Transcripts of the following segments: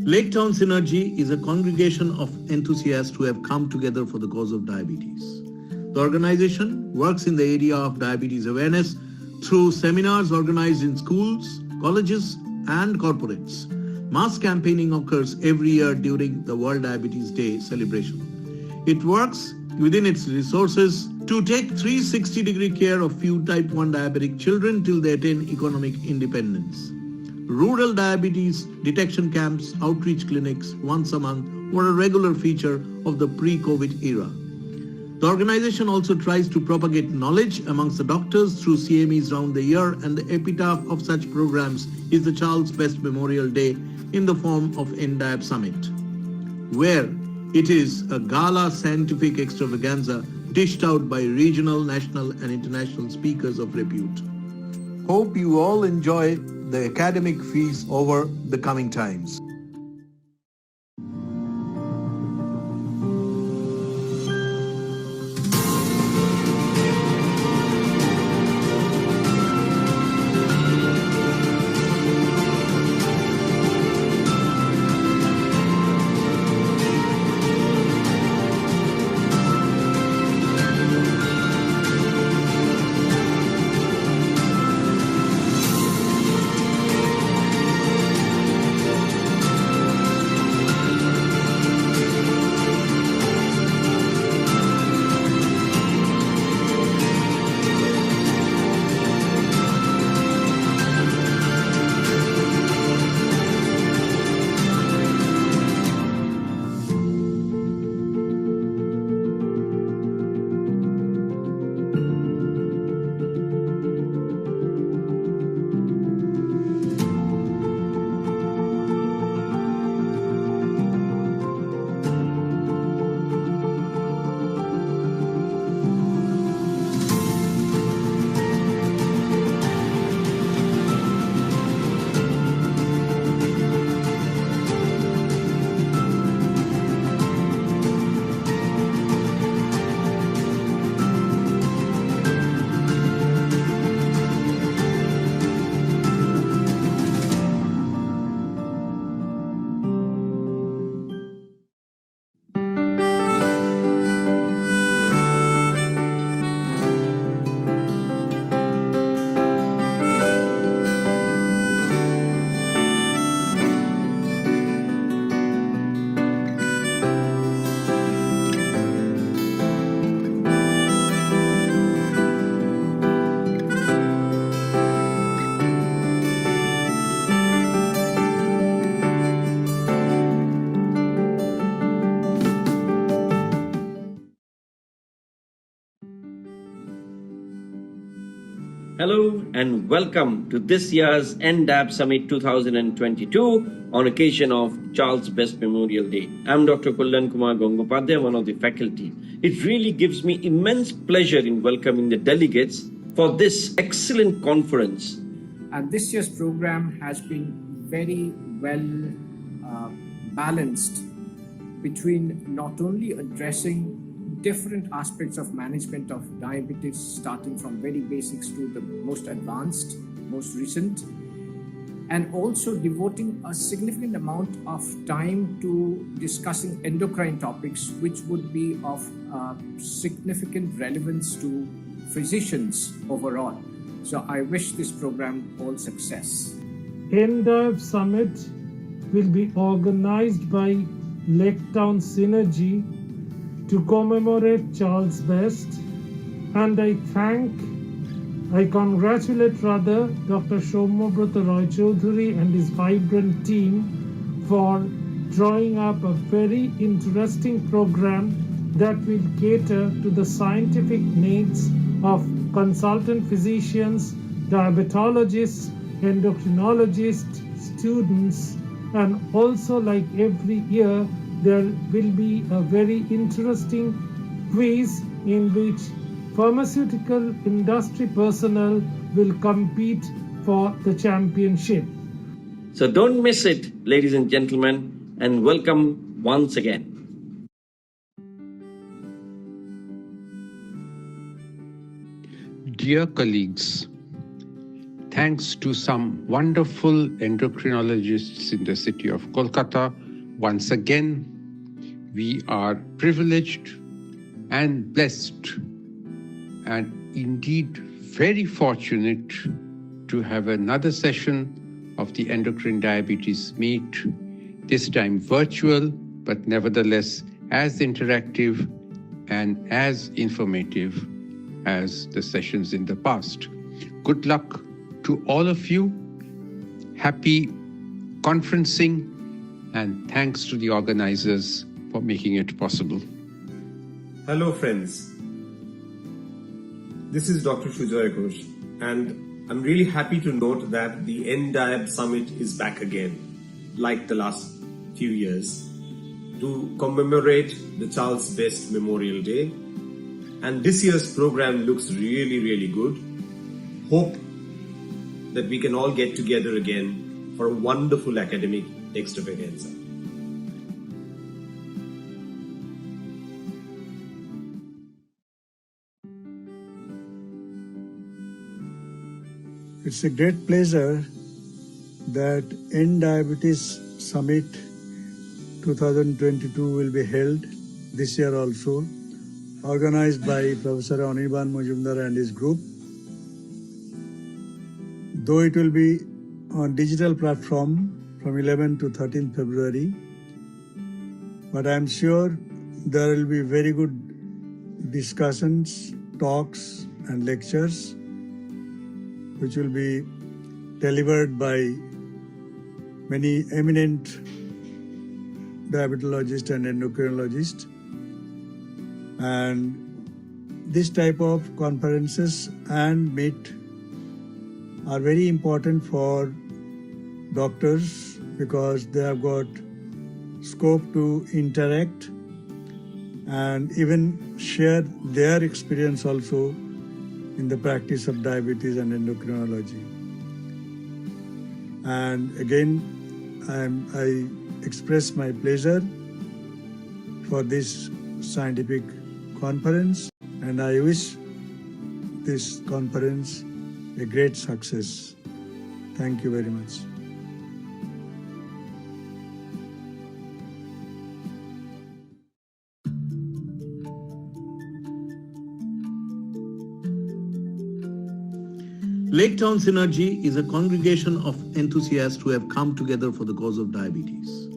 Lake Town Synergy is a congregation of enthusiasts who have come together for the cause of diabetes. The organization works in the area of diabetes awareness through seminars organized in schools, colleges, and corporates. Mass campaigning occurs every year during the World Diabetes Day celebration. It works within its resources to take 360-degree care of few type 1 diabetic children till they attain economic independence. Rural diabetes detection camps, outreach clinics once a month were a regular feature of the pre-COVID era. The organization also tries to propagate knowledge amongst the doctors through CMEs round the year, and the epitaph of such programs is the Charles Best Memorial Day in the form of ENDIAB Summit, where it is a gala scientific extravaganza dished out by regional, national and international speakers of repute. Hope you all enjoy the academic fees over the coming times. Hello and welcome to this year's ENDIAB Summit 2022 on occasion of Charles Best Memorial Day. I'm Dr. Kullan Kumar Gangopadhyay, one of the faculty. It really gives me immense pleasure in welcoming the delegates for this excellent conference. And this year's program has been very well balanced between not only addressing different aspects of management of diabetes, starting from very basics to the most advanced, most recent, and also devoting a significant amount of time to discussing endocrine topics, which would be of significant relevance to physicians overall. So I wish this program all success. ENDIAB Summit will be organized by Lake Town Synergy to commemorate Charles Best, and I congratulate Dr. Shomabrata Roy Choudhury and his vibrant team for drawing up a very interesting program that will cater to the scientific needs of consultant physicians, diabetologists, endocrinologists, students, and also, like every year, there will be a very interesting quiz in which pharmaceutical industry personnel will compete for the championship. So don't miss it, ladies and gentlemen, and welcome once again. Dear colleagues, thanks to some wonderful endocrinologists in the city of Kolkata, once again, we are privileged and blessed and indeed very fortunate to have another session of the Endocrine Diabetes Meet, this time virtual, but nevertheless as interactive and as informative as the sessions in the past. Good luck to all of you. Happy conferencing, and thanks to the organizers for making it possible. Hello friends, this is Dr. Sujoy Ghosh, and I'm really happy to note that the ENDIAB Summit is back again, like the last few years, to commemorate the Charles Best Memorial Day. And this year's program looks really good. Hope that we can all get together again for a wonderful academic extravaganza. It's a great pleasure that End Diabetes Summit 2022 will be held this year also, organized by Professor Anirban Majumder and his group. Though it will be on digital platform from 11 to 13 February, but I'm sure there will be very good discussions, talks and lectures which will be delivered by many eminent diabetologists and endocrinologists. And this type of conferences and meet are very important for doctors because they have got scope to interact and even share their experience also in the practice of diabetes and endocrinology. And again, I express my pleasure for this scientific conference, and I wish this conference a great success. Thank you very much. Lake Town Synergy is a congregation of enthusiasts who have come together for the cause of diabetes.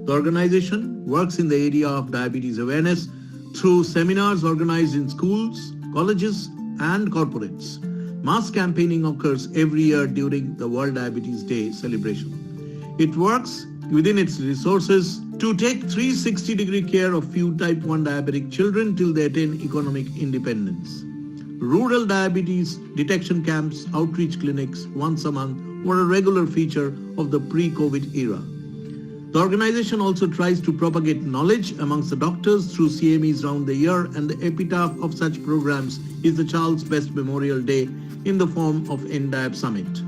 The organization works in the area of diabetes awareness through seminars organized in schools, colleges, and corporates. Mass campaigning occurs every year during the World Diabetes Day celebration. It works within its resources to take 360-degree care of few type 1 diabetic children till they attain economic independence. Rural diabetes detection camps, outreach clinics once a month were a regular feature of the pre-COVID era. The organization also tries to propagate knowledge amongst the doctors through CMEs round the year, and the epitaph of such programs is the Charles Best Memorial Day in the form of ENDIAB Summit,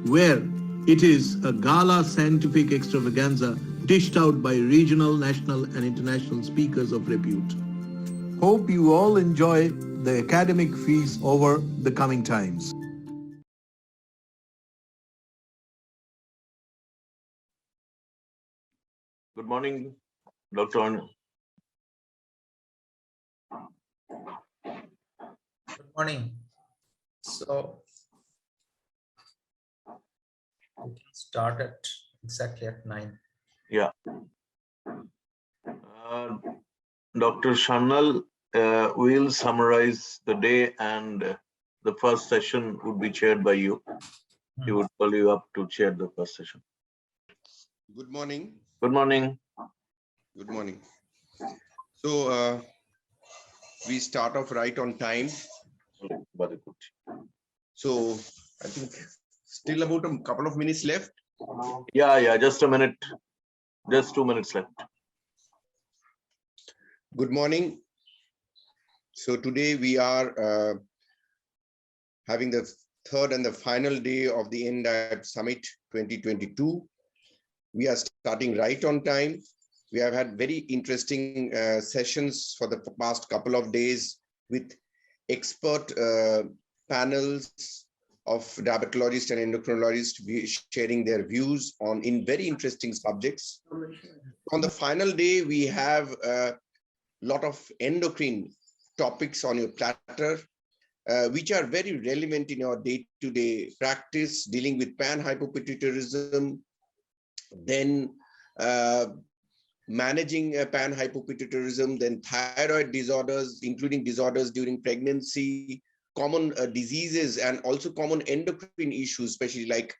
where it is a gala scientific extravaganza dished out by regional, national and international speakers of repute. Hope you all enjoy the academic feast over the coming times. Good morning, Dr. Arnold. Good morning. So we can start at exactly at 9. Yeah. Dr. Sanyal will summarize the day, and the first session would be chaired by you. He would call you up to chair the first session. Good morning. Good morning. Good morning. So we start off right on time. Very good. So I think still about a couple of minutes left. Yeah, just a minute. Just 2 minutes left. Good morning. So today we are having the third and the final day of the ENDIAB Summit 2022. We are starting right on time. We have had very interesting sessions for the past couple of days with expert panels of diabetologists and endocrinologists sharing their views in very interesting subjects. On the final day, we have a lot of endocrine topics on your platter, which are very relevant in our day-to-day practice, dealing with panhypopituitarism, then managing panhypopituitarism, then thyroid disorders, including disorders during pregnancy, common diseases, and also common endocrine issues, especially like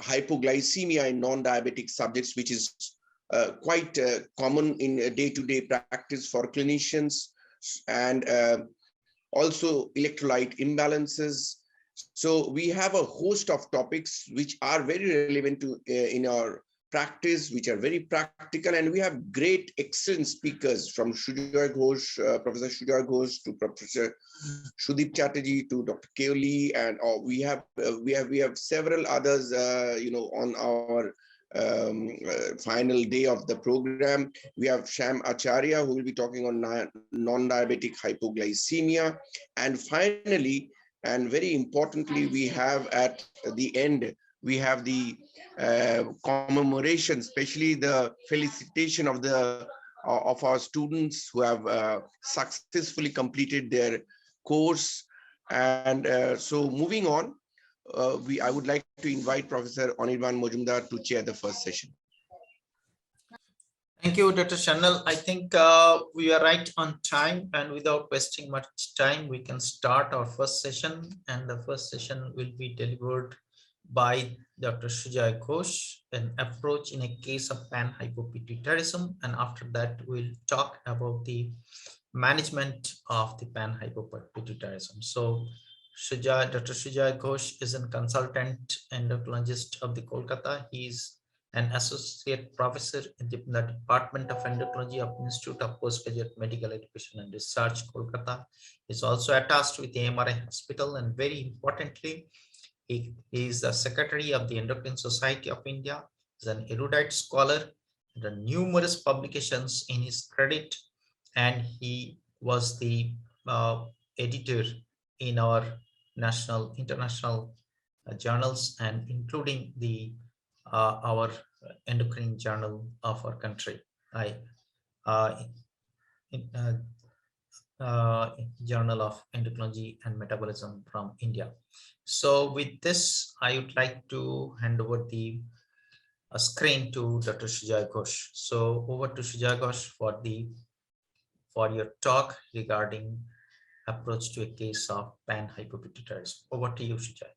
hypoglycemia in non-diabetic subjects, which is quite common in day-to-day practice for clinicians, and also electrolyte imbalances. So we have a host of topics which are very relevant to in our practice, which are very practical, and we have great, excellent speakers from Sujoy Ghosh, Professor Sujoy Ghosh, to Professor Sudip Chatterjee, to Dr. Keoli, and we have several others, on our final day of the program. We have Acharya, who will be talking on non-diabetic hypoglycemia, and finally, and very importantly, we have at the end, we have the commemoration, especially the felicitation of our students who have successfully completed their course. And so moving on, I would like to invite Professor Anirban Majumder to chair the first session. Thank you, Dr. Sanyal. I think we are right on time, and without wasting much time, we can start our first session. And the first session will be delivered by Dr. Sujoy Ghosh, an approach in a case of panhypopituitarism. And after that, we'll talk about the management of the panhypopituitarism. So Dr. Sujoy Ghosh is a consultant endocrinologist of the Kolkata. He's an associate professor in the Department of Endocrinology of Institute of Postgraduate Medical Education and Research, Kolkata. He's also attached with the MRI Hospital, and very importantly, he is the secretary of the Endocrine Society of India. He's an erudite scholar, with numerous publications in his credit, and he was the editor in our national, international journals, and including the our endocrine journal of our country, Journal of Endocrinology and Metabolism from India. So with this, I would like to hand over the screen to Dr. Sujoy Ghosh. So over to Sujoy Ghosh for your talk regarding approach to a case of panhypopituitarism. Over to you, Sujoy.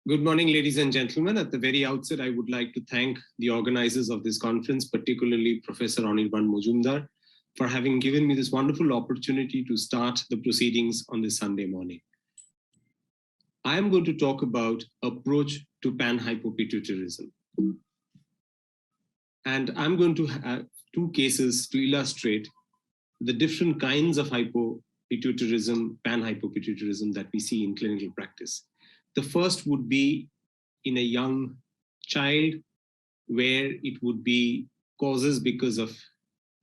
Good morning, ladies and gentlemen. At the very outset, I would like to thank the organizers of this conference, particularly Professor Anirban Majumder, for having given me this wonderful opportunity to start the proceedings on this Sunday morning. I am going to talk about approach to panhypopituitarism. And I'm going to have two cases to illustrate the different kinds of hypopituitarism, panhypopituitarism that we see in clinical practice. The first would be in a young child, where it would be causes because of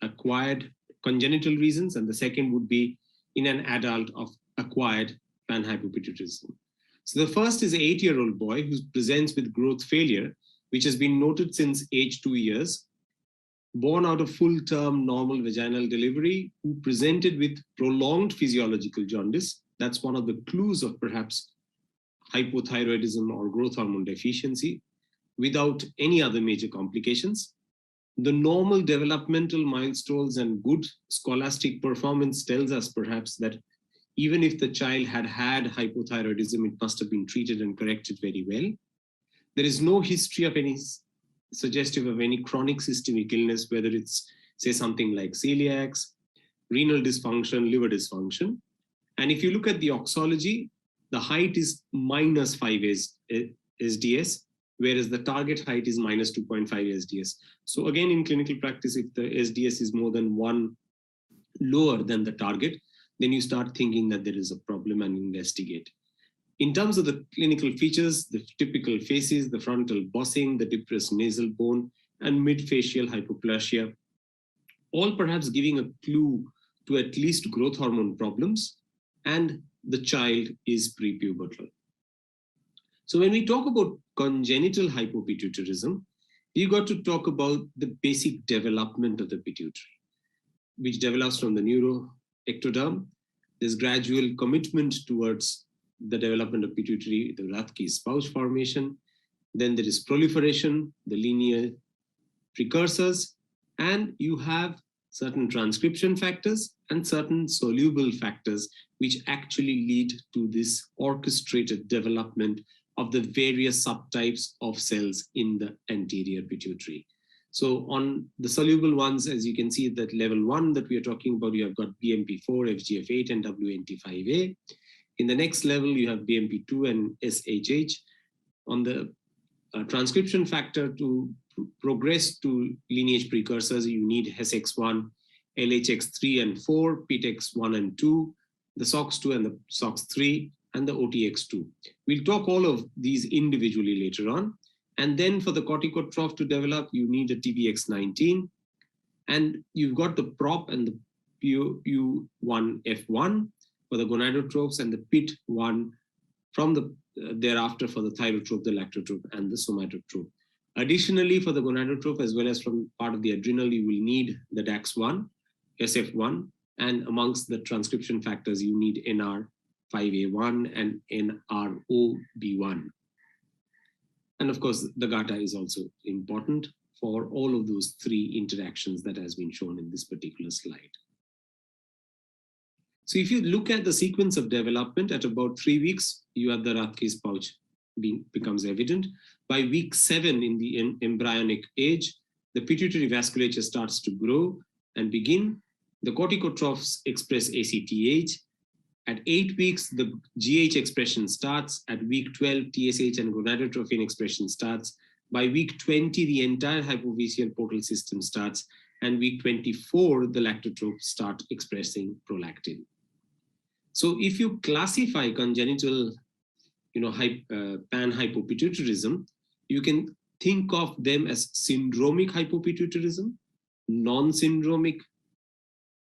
acquired congenital reasons, and the second would be in an adult of acquired panhypopituitarism. So the first is an 8-year-old boy who presents with growth failure, which has been noted since age 2 years, born out of full-term normal vaginal delivery, who presented with prolonged physiological jaundice. That's one of the clues of perhaps hypothyroidism or growth hormone deficiency, without any other major complications. The normal developmental milestones and good scholastic performance tells us perhaps that even if the child had had hypothyroidism, it must have been treated and corrected very well. There is no history of any suggestive of any chronic systemic illness, whether it's, say, something like celiacs, renal dysfunction, liver dysfunction. And if you look at the oxology, the height is -5 SDS, whereas the target height is -2.5 SDS. So again, in clinical practice, if the SDS is more than 1 lower than the target, then you start thinking that there is a problem and investigate. In terms of the clinical features, the typical faces, the frontal bossing, the depressed nasal bone, and mid-facial hypoplasia, all perhaps giving a clue to at least growth hormone problems, and the child is prepubertal. So when we talk about congenital hypopituitarism, you got to talk about the basic development of the pituitary, which develops from the neuroectoderm. There's gradual commitment towards the development of pituitary, the Rathke's pouch formation. Then there is proliferation, the linear precursors, and you have certain transcription factors and certain soluble factors which actually lead to this orchestrated development of the various subtypes of cells in the anterior pituitary. So on the soluble ones, as you can see that level 1 that we are talking about, you have got BMP4, FGF8 and WNT5A. In the next level, you have BMP2 and SHH. On the transcription factor to progress to lineage precursors, you need HSX1, LHX3 and 4, PTX1 and 2, the SOX2 and the SOX3, and the OTX2. We'll talk all of these individually later on. And then for the corticotroph to develop, you need a TBX19. And you've got the prop and the PU1F1 for the gonadotrophs and the PIT1 from the thereafter for the thyrotroph, the lactotroph, and the somatotrope. Additionally, for the gonadotroph, as well as from part of the adrenal, you will need the DAX1, SF1, and amongst the transcription factors, you need NR5A1 and NROB1. And of course, the GATA is also important for all of those three interactions that has been shown in this particular slide. So if you look at the sequence of development, at about 3 weeks, you have the Rathke's pouch becomes evident. By week 7 in the embryonic age, the pituitary vasculature starts to grow and begin. The corticotrophs express ACTH. At 8 weeks, the GH expression starts. At week 12, TSH and gonadotrophin expression starts. By week 20, the entire hypophyseal portal system starts. And week 24, the lactotrophs start expressing prolactin. So if you classify congenital, panhypopituitarism, you can think of them as syndromic hypopituitarism, non-syndromic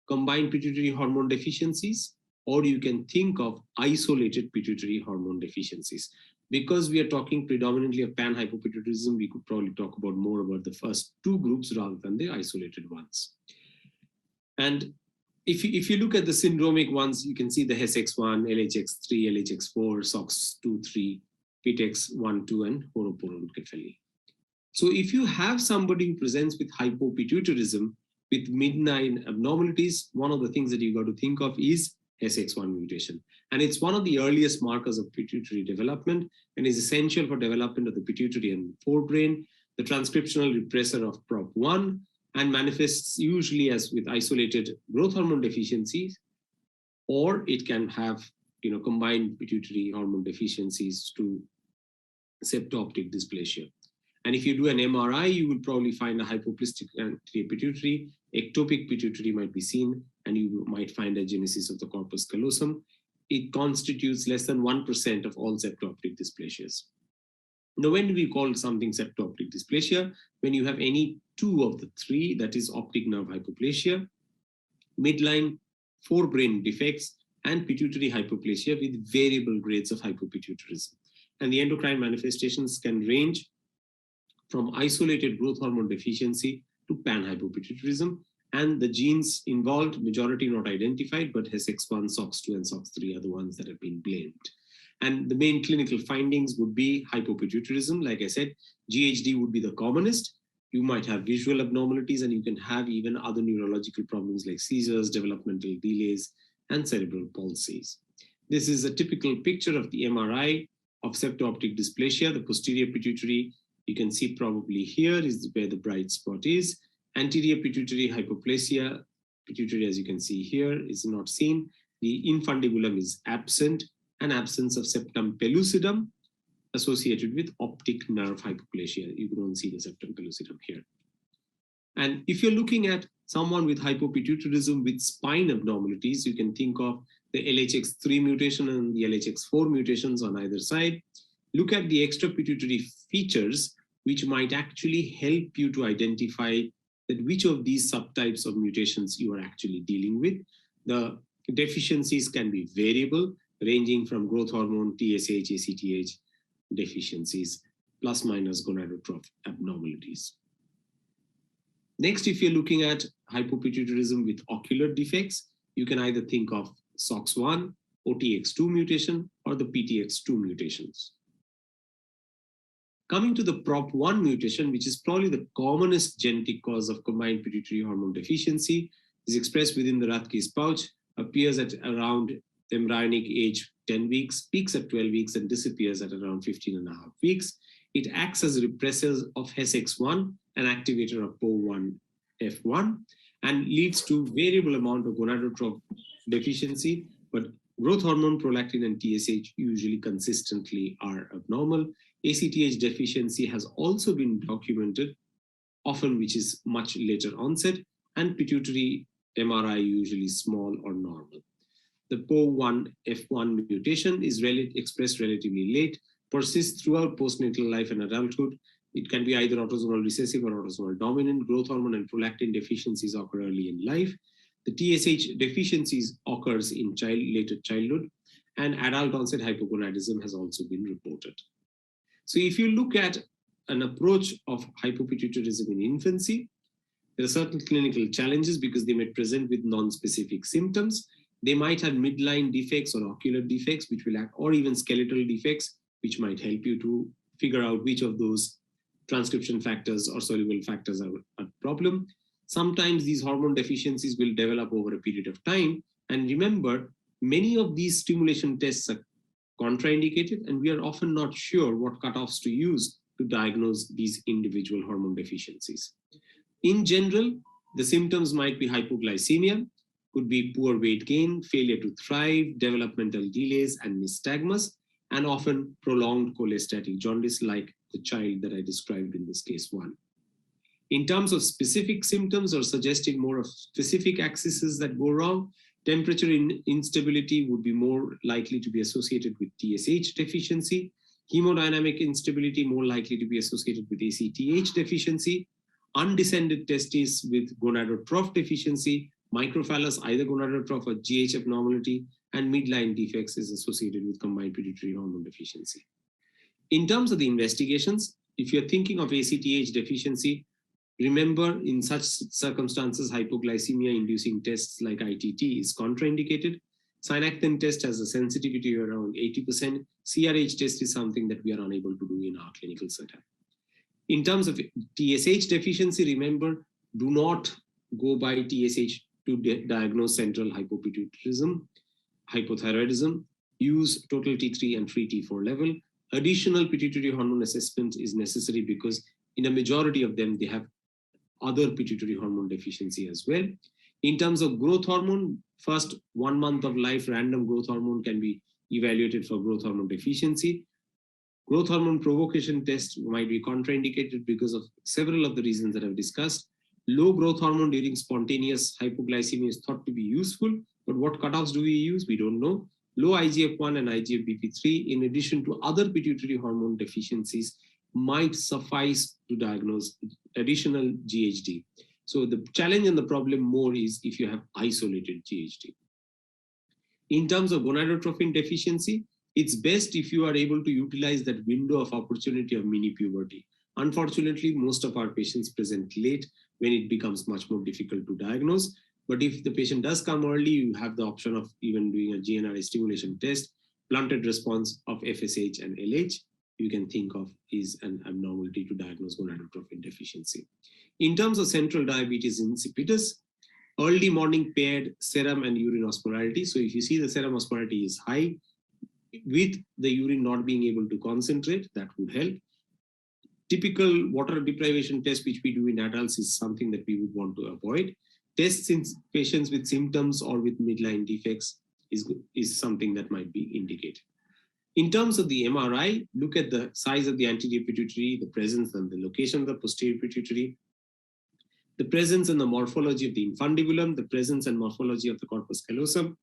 combined pituitary hormone deficiencies, or you can think of isolated pituitary hormone deficiencies. Because we are talking predominantly of panhypopituitarism, we could probably talk about more about the first two groups rather than the isolated ones. And if you look at the syndromic ones, you can see the HSX1, LHX3, LHX4, SOX2, 3, PTX1, 2, and horoporoncephaly. So if you have somebody who presents with hypopituitarism with midline abnormalities, one of the things that you got to think of is SX1 mutation. And it's one of the earliest markers of pituitary development and is essential for development of the pituitary and forebrain, the transcriptional repressor of PROP1, and manifests usually as with isolated growth hormone deficiencies, or it can have combined pituitary hormone deficiencies to septo-optic dysplasia. And if you do an MRI, you will probably find a hypoplastic pituitary, ectopic pituitary might be seen, and you might find a genesis of the corpus callosum. It constitutes less than 1% of all septo-optic dysplasias. Now, when do we call something septo-optic dysplasia? When you have any two of the three, that is optic nerve hypoplasia, midline forebrain defects, and pituitary hypoplasia with variable grades of hypopituitarism. And the endocrine manifestations can range from isolated growth hormone deficiency to panhypopituitarism, and the genes involved, majority not identified, but HSX1, SOX2, and SOX3 are the ones that have been blamed. And the main clinical findings would be hypopituitarism. Like I said, GHD would be the commonest. You might have visual abnormalities, and you can have even other neurological problems like seizures, developmental delays, and cerebral palsies. This is a typical picture of the MRI of septo-optic dysplasia. The posterior pituitary, you can see probably here is where the bright spot is. Anterior pituitary hypoplasia, pituitary as you can see here is not seen. The infundibulum is absent, and absence of septum pellucidum associated with optic nerve hypoplasia. You don't see the septum pellucidum here. And if you're looking at someone with hypopituitarism with spine abnormalities, you can think of the LHX3 mutation and the LHX4 mutations on either side. Look at the extrapituitary features, which might actually help you to identify that which of these subtypes of mutations you are actually dealing with. The deficiencies can be variable, ranging from growth hormone, TSH, ACTH deficiencies, plus minus gonadotroph abnormalities. Next, if you're looking at hypopituitarism with ocular defects, you can either think of SOX1, OTX2 mutation, or the PTX2 mutations. Coming to the PROP1 mutation, which is probably the commonest genetic cause of combined pituitary hormone deficiency, is expressed within the Rathke's pouch, appears at around embryonic age 10 weeks, peaks at 12 weeks, and disappears at around 15.5 weeks. It acts as a repressor of HESX1, an activator of PO1F1, and leads to variable amount of gonadotroph deficiency, but growth hormone, prolactin, and TSH usually consistently are abnormal. ACTH deficiency has also been documented, often which is much later onset, and pituitary MRI usually small or normal. The PO1F1 mutation is expressed relatively late, persists throughout postnatal life and adulthood. It can be either autosomal recessive or autosomal dominant. Growth hormone and prolactin deficiencies occur early in life. The TSH deficiencies occurs in later childhood, and adult onset hypogonadism has also been reported. So if you look at an approach of hypopituitarism in infancy, there are certain clinical challenges because they may present with non-specific symptoms. They might have midline defects or ocular defects, which will act, or even skeletal defects, which might help you to figure out which of those transcription factors or soluble factors are a problem. Sometimes these hormone deficiencies will develop over a period of time. And remember, many of these stimulation tests are contraindicated, and we are often not sure what cutoffs to use to diagnose these individual hormone deficiencies. In general, the symptoms might be hypoglycemia, could be poor weight gain, failure to thrive, developmental delays, and nystagmus, and often prolonged cholestatic jaundice like the child that I described in this case 1. In terms of specific symptoms or suggesting more of specific axes that go wrong, temperature instability would be more likely to be associated with TSH deficiency, hemodynamic instability more likely to be associated with ACTH deficiency, undescended testes with gonadotroph deficiency, microphallus either gonadotroph or GH abnormality, and midline defects is associated with combined pituitary hormone deficiency. In terms of the investigations, if you're thinking of ACTH deficiency, remember in such circumstances, hypoglycemia inducing tests like ITT is contraindicated. Synactin test has a sensitivity of around 80%. CRH test is something that we are unable to do in our clinical setup. In terms of TSH deficiency, remember, do not go by TSH to diagnose central hypopituitarism, hypothyroidism. Use total T3 and free T4 level. Additional pituitary hormone assessment is necessary because in a majority of them, they have other pituitary hormone deficiency as well. In terms of growth hormone, first 1 month of life, random growth hormone can be evaluated for growth hormone deficiency. Growth hormone provocation test might be contraindicated because of several of the reasons that I've discussed. Low growth hormone during spontaneous hypoglycemia is thought to be useful, but what cutoffs do we use? We don't know. Low IGF-1 and IGF-BP3, in addition to other pituitary hormone deficiencies, might suffice to diagnose additional GHD. So the challenge and the problem more is if you have isolated GHD. In terms of gonadotrophin deficiency, it's best if you are able to utilize that window of opportunity of mini puberty. Unfortunately, most of our patients present late when it becomes much more difficult to diagnose. But if the patient does come early, you have the option of even doing a GNRI stimulation test. Blunted response of FSH and LH, you can think of is an abnormality to diagnose gonadotrophin deficiency. In terms of central diabetes insipidus, early morning paired serum and urine osmolarity. So if you see the serum osmolarity is high, with the urine not being able to concentrate, that would help. Typical water deprivation test, which we do in adults, is something that we would want to avoid. Tests in patients with symptoms or with midline defects is something that might be indicated. In terms of the MRI, look at the size of the anterior pituitary, the presence and the location of the posterior pituitary, the presence and the morphology of the infundibulum, the presence and morphology of the corpus callosum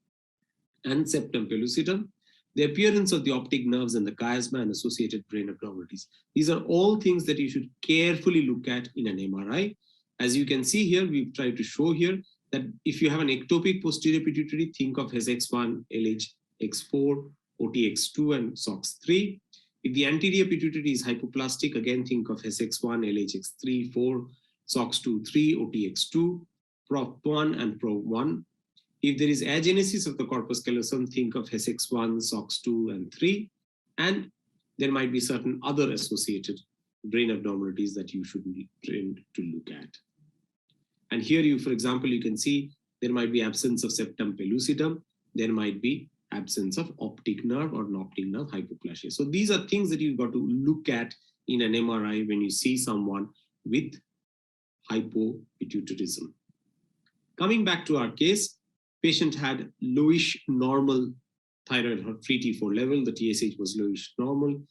and septum pellucidum, the appearance of the optic nerves and the chiasma and associated brain abnormalities. These are all things that you should carefully look at in an MRI. As you can see here, we've tried to show here that if you have an ectopic posterior pituitary, think of HX1, LHX4, OTX2, and SOX3. If the anterior pituitary is hypoplastic, again think of SX1, LHX3, 4, SOX2, 3, OTX2, PROP1 and PRO1. If there is agenesis of the corpus callosum, think of SX1, SOX2, and 3. And there might be certain other associated brain abnormalities that you should be trained to look at. And here you, for example, you can see there might be absence of septum pellucidum. There might be absence of optic nerve or optic nerve hypoplasia. So these are things that you've got to look at in an MRI when you see someone with hypopituitarism. Coming back to our case, patient had lowish normal thyroid free T4 level. The TSH was lowish normal.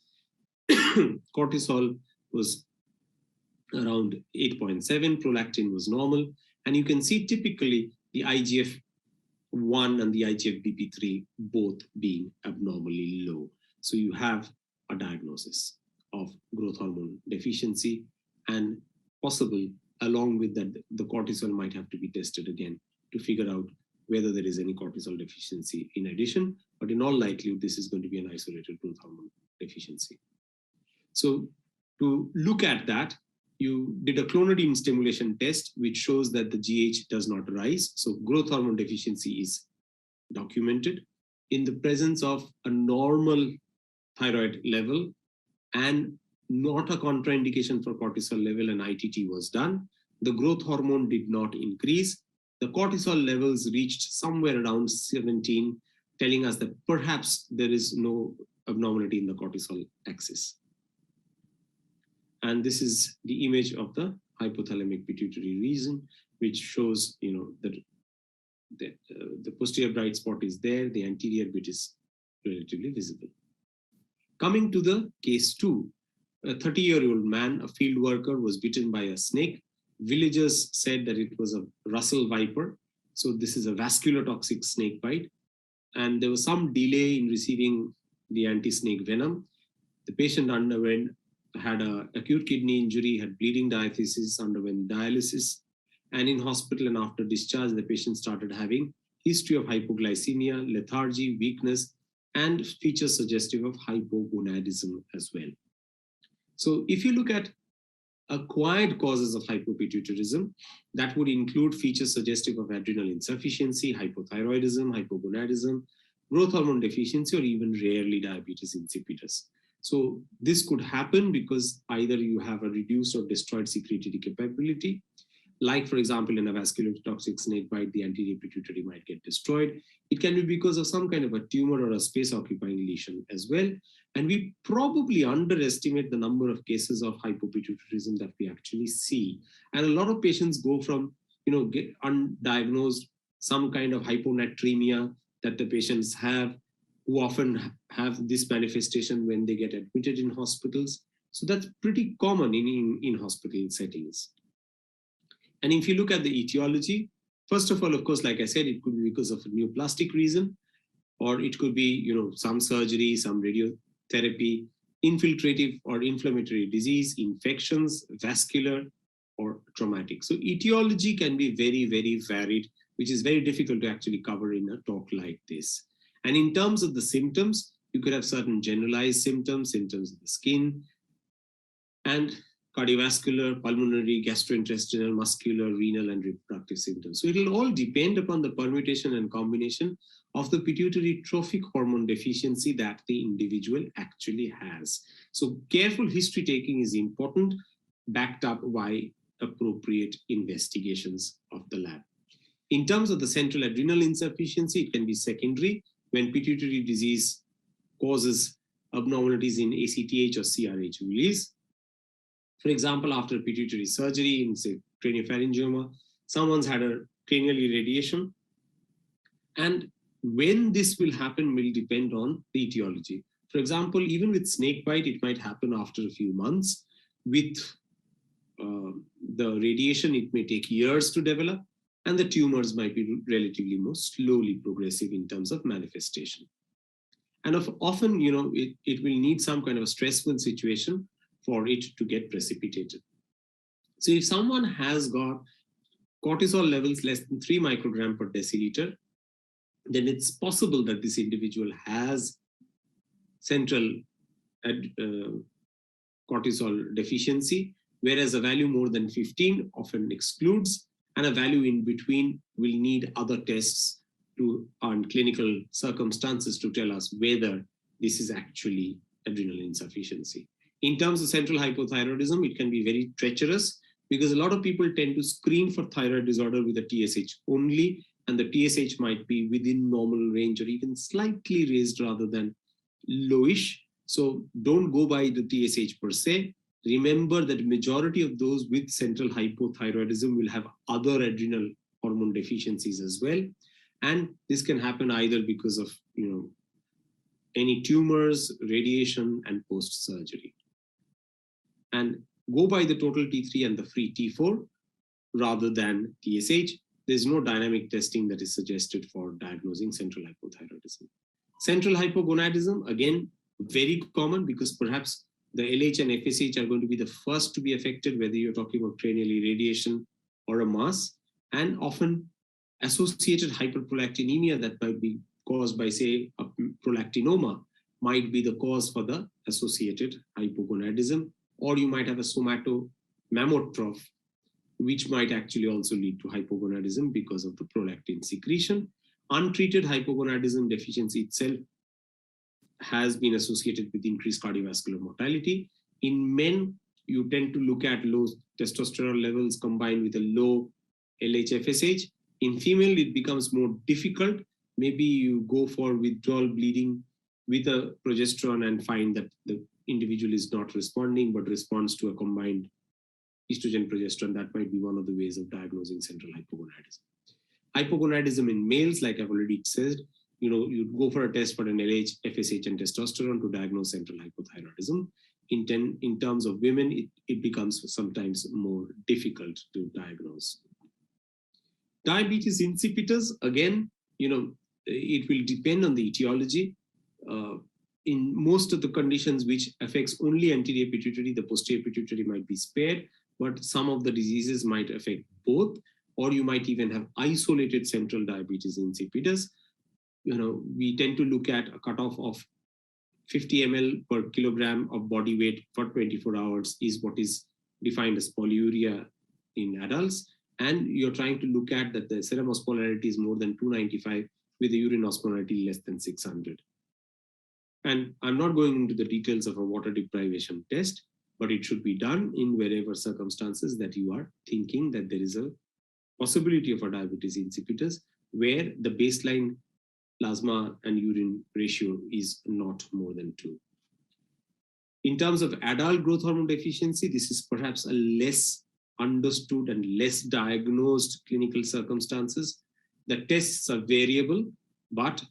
Cortisol was around 8.7, prolactin was normal. And you can see typically the IGF-1 and the IGF-BP3 both being abnormally low. So you have a diagnosis of growth hormone deficiency, and possible along with that, the cortisol might have to be tested again to figure out whether there is any cortisol deficiency in addition, but in all likelihood, this is going to be an isolated growth hormone deficiency. So to look at that, you did a clonidine stimulation test, which shows that the GH does not rise. So growth hormone deficiency is documented in the presence of a normal thyroid level and not a contraindication for cortisol level, and ITT was done. The growth hormone did not increase. The cortisol levels reached somewhere around 17, telling us that perhaps there is no abnormality in the cortisol axis. And this is the image of the hypothalamic pituitary region, which shows, that the posterior bright spot is there, the anterior bit is relatively visible. Coming to the case 2, a 30-year-old man, a field worker, was bitten by a snake. Villagers said that it was a Russell viper. So this is a vascular toxic snake bite. And there was some delay in receiving the anti-snake venom. The patient had an acute kidney injury, had bleeding diathesis, underwent dialysis. And in hospital and after discharge, the patient started having history of hypoglycemia, lethargy, weakness, and features suggestive of hypogonadism as well. So if you look at acquired causes of hypopituitarism, that would include features suggestive of adrenal insufficiency, hypothyroidism, hypogonadism, growth hormone deficiency, or even rarely diabetes insipidus. So this could happen because either you have a reduced or destroyed secretory capability, like for example, in a vascular toxic snake bite, the anterior pituitary might get destroyed. It can be because of some kind of a tumor or a space occupying lesion as well. And we probably underestimate the number of cases of hypopituitarism that we actually see. And a lot of patients go from, get undiagnosed, some kind of hyponatremia that the patients have, who often have this manifestation when they get admitted in hospitals. So that's pretty common in hospital settings. And if you look at the etiology, first of all, of course, like I said, it could be because of a neoplastic reason, or it could be, some surgery, some radiotherapy, infiltrative or inflammatory disease, infections, vascular, or traumatic. So etiology can be very, very varied, which is very difficult to actually cover in a talk like this. And in terms of the symptoms, you could have certain generalized symptoms of the skin, and cardiovascular, pulmonary, gastrointestinal, muscular, renal, and reproductive symptoms. So it will all depend upon the permutation and combination of the pituitary trophic hormone deficiency that the individual actually has. So careful history taking is important, backed up by appropriate investigations of the lab. In terms of the central adrenal insufficiency, it can be secondary when pituitary disease causes abnormalities in ACTH or CRH release. For example, after pituitary surgery in, say, craniopharyngioma, someone's had a cranial irradiation. And when this will happen will depend on the etiology. For example, even with snake bite, it might happen after a few months. With the radiation, it may take years to develop, and the tumors might be relatively more slowly progressive in terms of manifestation. And often, it will need some kind of a stressful situation for it to get precipitated. So if someone has got cortisol levels less than 3 microgram per deciliter, then it's possible that this individual has central cortisol deficiency, whereas a value more than 15 often excludes, and a value in between will need other tests to on clinical circumstances to tell us whether this is actually adrenal insufficiency. In terms of central hypothyroidism, it can be very treacherous because a lot of people tend to screen for thyroid disorder with a TSH only, and the TSH might be within normal range or even slightly raised rather than lowish. So don't go by the TSH per se. Remember that majority of those with central hypothyroidism will have other adrenal hormone deficiencies as well. And this can happen either because of any tumors, radiation, and post-surgery. And go by the total T3 and the free T4 rather than TSH. There's no dynamic testing that is suggested for diagnosing central hypothyroidism. Central hypogonadism, again, very common because perhaps the LH and FSH are going to be the first to be affected, whether you're talking about cranial irradiation or a mass, and often associated hyperprolactinemia that might be caused by, say, a prolactinoma might be the cause for the associated hypogonadism, or you might have a somatomammotrough, which might actually also lead to hypogonadism because of the prolactin secretion. Untreated hypogonadism deficiency itself has been associated with increased cardiovascular mortality. In men, you tend to look at low testosterone levels combined with a low LH-FSH. In female, it becomes more difficult. Maybe you go for withdrawal bleeding with a progesterone and find that the individual is not responding, but responds to a combined estrogen progesterone. That might be one of the ways of diagnosing central hypogonadism. Hypogonadism in males, like I've already said, you'd go for a test for an LH, FSH, and testosterone to diagnose central hypothyroidism. In terms of women, it becomes sometimes more difficult to diagnose. Diabetes insipidus, again, it will depend on the etiology. In most of the conditions which affects only anterior pituitary, the posterior pituitary might be spared, but some of the diseases might affect both, or you might even have isolated central diabetes insipidus. We tend to look at a cutoff of 50 ml per kilogram of body weight for 24 hours is what is defined as polyuria in adults. And you're trying to look at that the serum osmolarity is more than 295 with the urine osmolarity less than 600. And I'm not going into the details of a water deprivation test, but it should be done in wherever circumstances that you are thinking that there is a possibility of a diabetes insipidus where the baseline plasma and urine ratio is not more than 2. In terms of adult growth hormone deficiency, this is perhaps a less understood and less diagnosed clinical circumstances. The tests are variable, but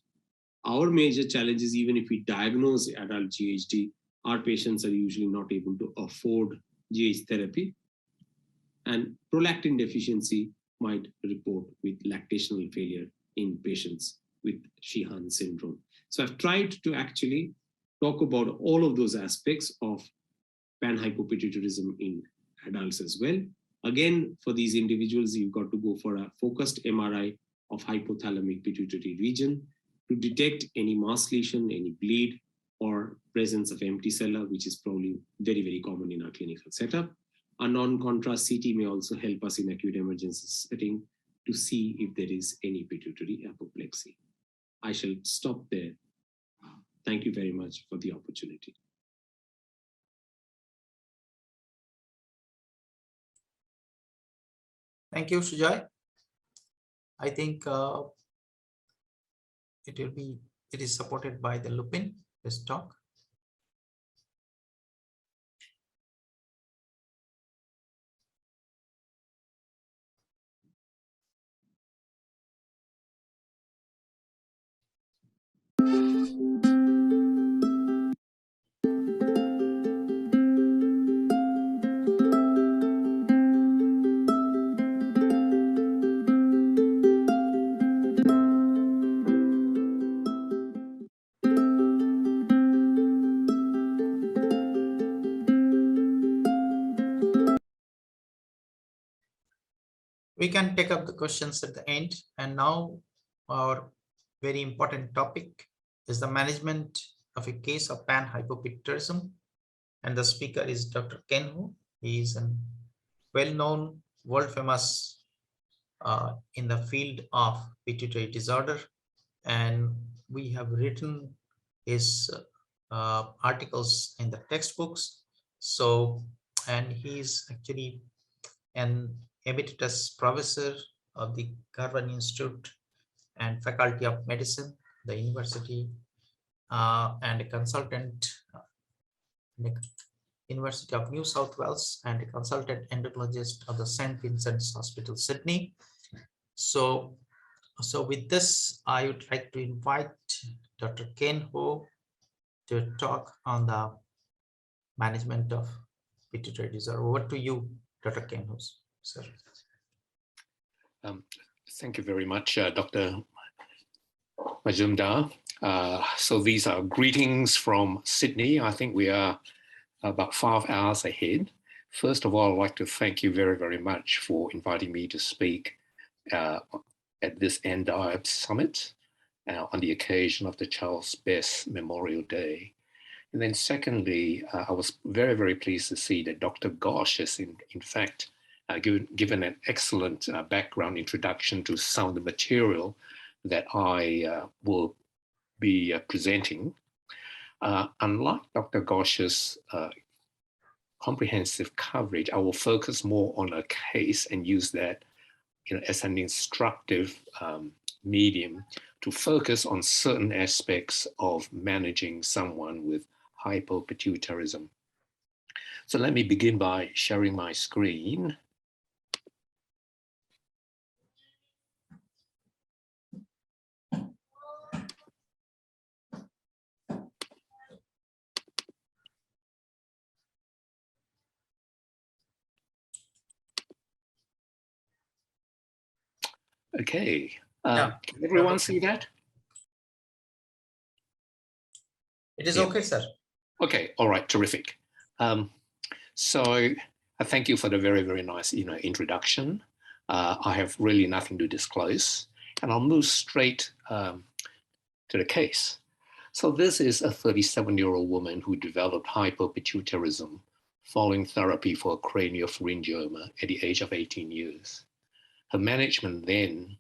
our major challenge is even if we diagnose adult GHD, our patients are usually not able to afford GH therapy. And prolactin deficiency might report with lactational failure in patients with Sheehan syndrome. So I've tried to actually talk about all of those aspects of panhypopituitarism in adults as well. Again, for these individuals, you've got to go for a focused MRI of hypothalamic pituitary region to detect any mass lesion, any bleed, or presence of empty cella, which is probably very, very common in our clinical setup. A non-contrast CT may also help us in acute emergency setting to see if there is any pituitary apoplexy. I shall stop there. Thank you very much for the opportunity. Thank you, Sujoy. I think it is supported by the Lupin, this talk. We can take up the questions at the end. And now our very important topic is the management of a case of panhypopituitarism. And the speaker is Dr. Ken Ho. He is a well-known, world-famous in the field of pituitary disorder. And we have written his articles in the textbooks. So, and he's actually an emeritus professor of the Garvan Institute and Faculty of Medicine, the university, and a consultant in the University of New South Wales, and a consultant endocrinologist of the St. Vincent's Hospital, Sydney. So with this, I would like to invite Dr. Ken Ho to talk on the management of pituitary disorder. Over to you, Dr. Ken Ho, sir. Thank you very much, Dr. Majumder. So these are greetings from Sydney. I think we are about 5 hours ahead. First of all, I'd like to thank you very, very much for inviting me to speak at this ENDIAB Summit on the occasion of the Charles Best Memorial Day. And then secondly, I was very, very pleased to see that Dr. Ghosh has in fact given an excellent background introduction to some of the material that I will be presenting. Unlike Dr. Ghosh's comprehensive coverage, I will focus more on a case and use that as an instructive medium to focus on certain aspects of managing someone with hypopituitarism. So let me begin by sharing my screen. Okay, can everyone see that? It is okay, sir. Okay, all right, terrific. So I thank you for the very, very nice introduction. I have really nothing to disclose, and I'll move straight to the case. So this is a 37-year-old woman who developed hypopituitarism following therapy for craniopharyngioma at the age of 18 years. Her management then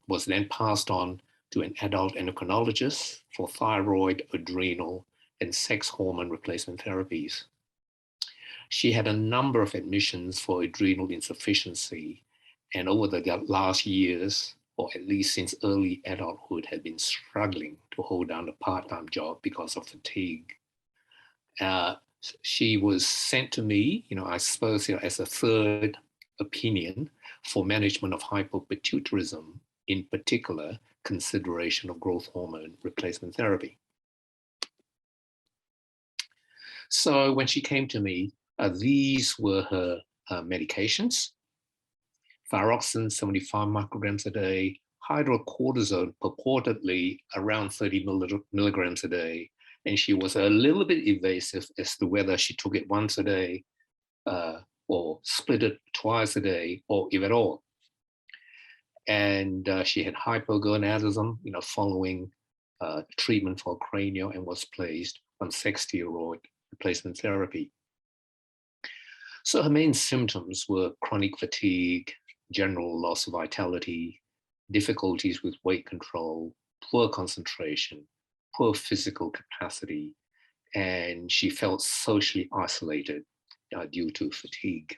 was then passed on to an adult endocrinologist for thyroid, adrenal, and sex hormone replacement therapies. She had a number of admissions for adrenal insufficiency, and over the last years, or at least since early adulthood, had been struggling to hold down a part-time job because of fatigue. She was sent to me, I suppose, as a third opinion for management of hypopituitarism, in particular, consideration of growth hormone replacement therapy. So when she came to me, these were her medications: thyroxine 75 micrograms a day, hydrocortisone purportedly around 30 milligrams a day, and she was a little bit evasive as to whether she took it once a day or split it twice a day, or if at all. And she had hypogonadism, following treatment for cranial, and was placed on steroid replacement therapy. So her main symptoms were chronic fatigue, general loss of vitality, difficulties with weight control, poor concentration, poor physical capacity, and she felt socially isolated due to fatigue.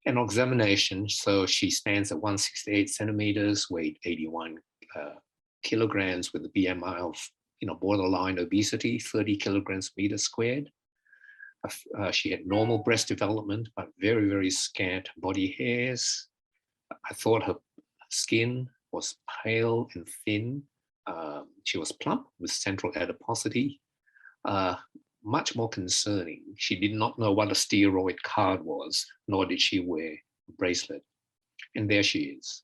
An examination, so she stands at 168 centimeters, weight 81 kilograms, with a BMI of borderline obesity, 30 kilograms meter squared. She had normal breast development, but very, very scant body hairs. I thought her skin was pale and thin. She was plump with central adiposity. Much more concerning, she did not know what a steroid card was, nor did she wear a bracelet. And there she is.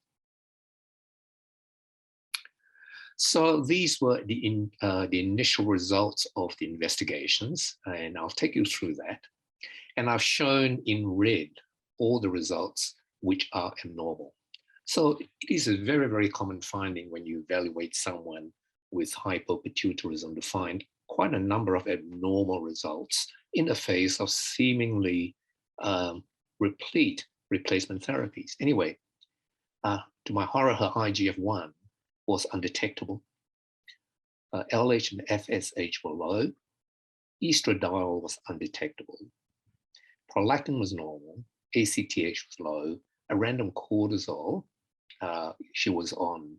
So these were the initial results of the investigations, and I'll take you through that. And I've shown in red all the results which are abnormal. So it is a very, very common finding when you evaluate someone with hypopituitarism to find quite a number of abnormal results in the face of seemingly replete replacement therapies. Anyway, to my horror, her IGF-1 was undetectable. LH and FSH were low. Estradiol was undetectable. Prolactin was normal. ACTH was low. A random cortisol, she was on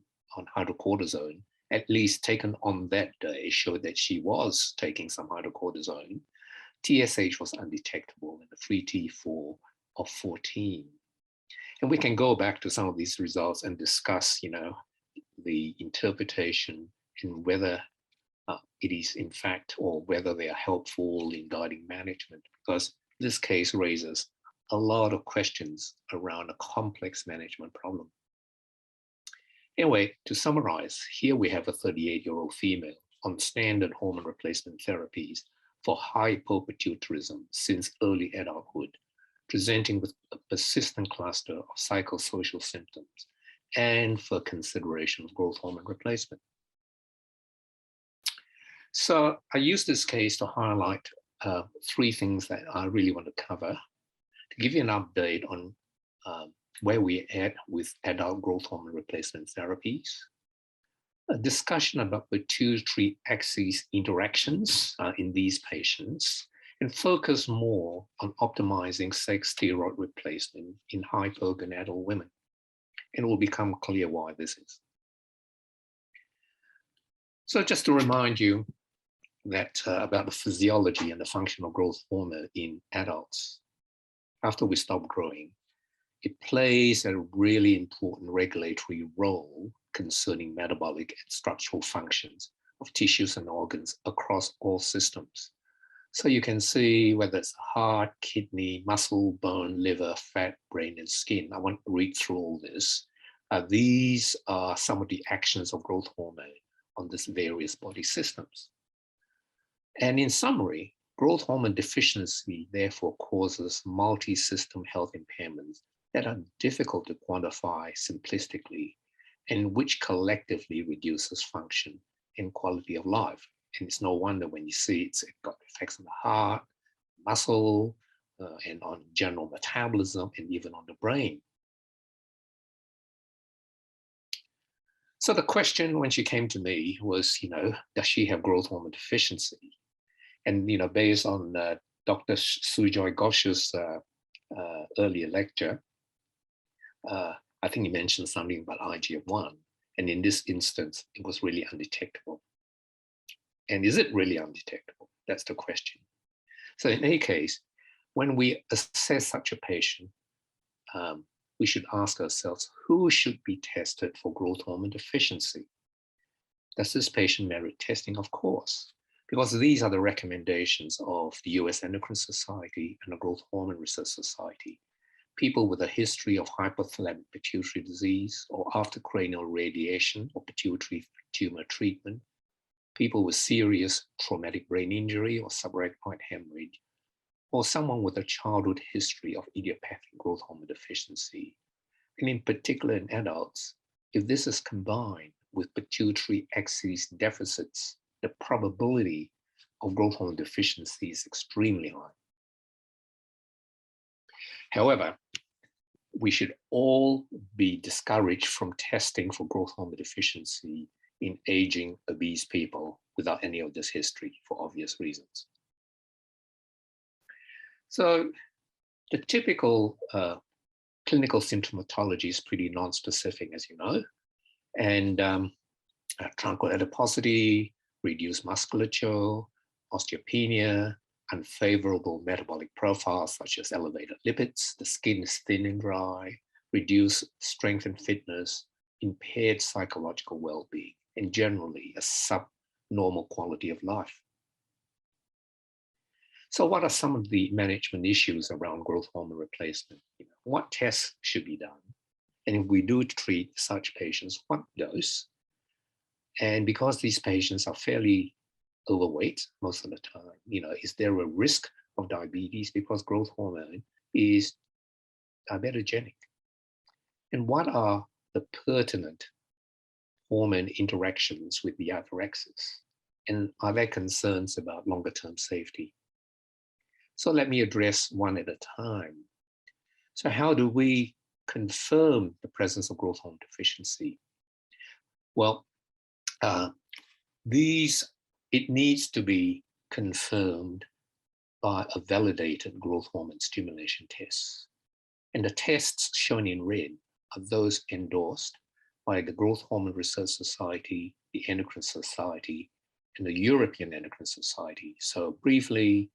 hydrocortisone, at least taken on that day, showed that she was taking some hydrocortisone. TSH was undetectable and a free T4 of 14. And we can go back to some of these results and discuss, the interpretation and whether it is in fact, or whether they are helpful in guiding management, because this case raises a lot of questions around a complex management problem. Anyway, to summarize, here we have a 38-year-old female on standard hormone replacement therapies for hypopituitarism since early adulthood, presenting with a persistent cluster of psychosocial symptoms and for consideration of growth hormone replacement. So I use this case to highlight 3 things that I really want to cover, to give you an update on where we're at with adult growth hormone replacement therapies, a discussion about pituitary axis interactions in these patients, and focus more on optimizing sex steroid replacement in hypogonadal women. And it will become clear why this is. So just to remind you that about the physiology and the function of growth hormone in adults. After we stop growing, it plays a really important regulatory role concerning metabolic and structural functions of tissues and organs across all systems. So you can see whether it's heart, kidney, muscle, bone, liver, fat, brain, and skin. I won't read through all this. These are some of the actions of growth hormone on these various body systems. And in summary, growth hormone deficiency therefore causes multi-system health impairments that are difficult to quantify simplistically and which collectively reduces function and quality of life. And it's no wonder when you see it's got effects on the heart, muscle, and on general metabolism, and even on the brain. So the question when she came to me was, does she have growth hormone deficiency? And, based on Dr. Sujoy Ghosh's earlier lecture, I think he mentioned something about IGF-1. And in this instance, it was really undetectable. And is it really undetectable? That's the question. So in any case, when we assess such a patient, we should ask ourselves, who should be tested for growth hormone deficiency? Does this patient merit testing? Of course, because these are the recommendations of the US Endocrine Society and the Growth Hormone Research Society. People with a history of hypothalamic pituitary disease or after cranial radiation or pituitary tumor treatment, people with serious traumatic brain injury or subarachnoid hemorrhage, or someone with a childhood history of idiopathic growth hormone deficiency. And in particular in adults, if this is combined with pituitary axis deficits, the probability of growth hormone deficiency is extremely high. However, we should all be discouraged from testing for growth hormone deficiency in aging, obese people without any of this history for obvious reasons. So the typical clinical symptomatology is pretty non-specific, as you know, and truncal adiposity, reduced musculature, osteopenia, unfavorable metabolic profiles such as elevated lipids, the skin is thin and dry, reduced strength and fitness, impaired psychological well-being, and generally a subnormal quality of life. So what are some of the management issues around growth hormone replacement? What tests should be done? And if we do treat such patients, what dose? And because these patients are fairly overweight most of the time, is there a risk of diabetes? Because growth hormone is diabetogenic? And what are the pertinent hormone interactions with the other axis? And are there concerns about longer term safety? So let me address one at a time. So how do we confirm the presence of growth hormone deficiency? Well, it needs to be confirmed by a validated growth hormone stimulation test. And the tests shown in red are those endorsed by the Growth Hormone Research Society, the Endocrine Society, and the European Endocrine Society. So briefly,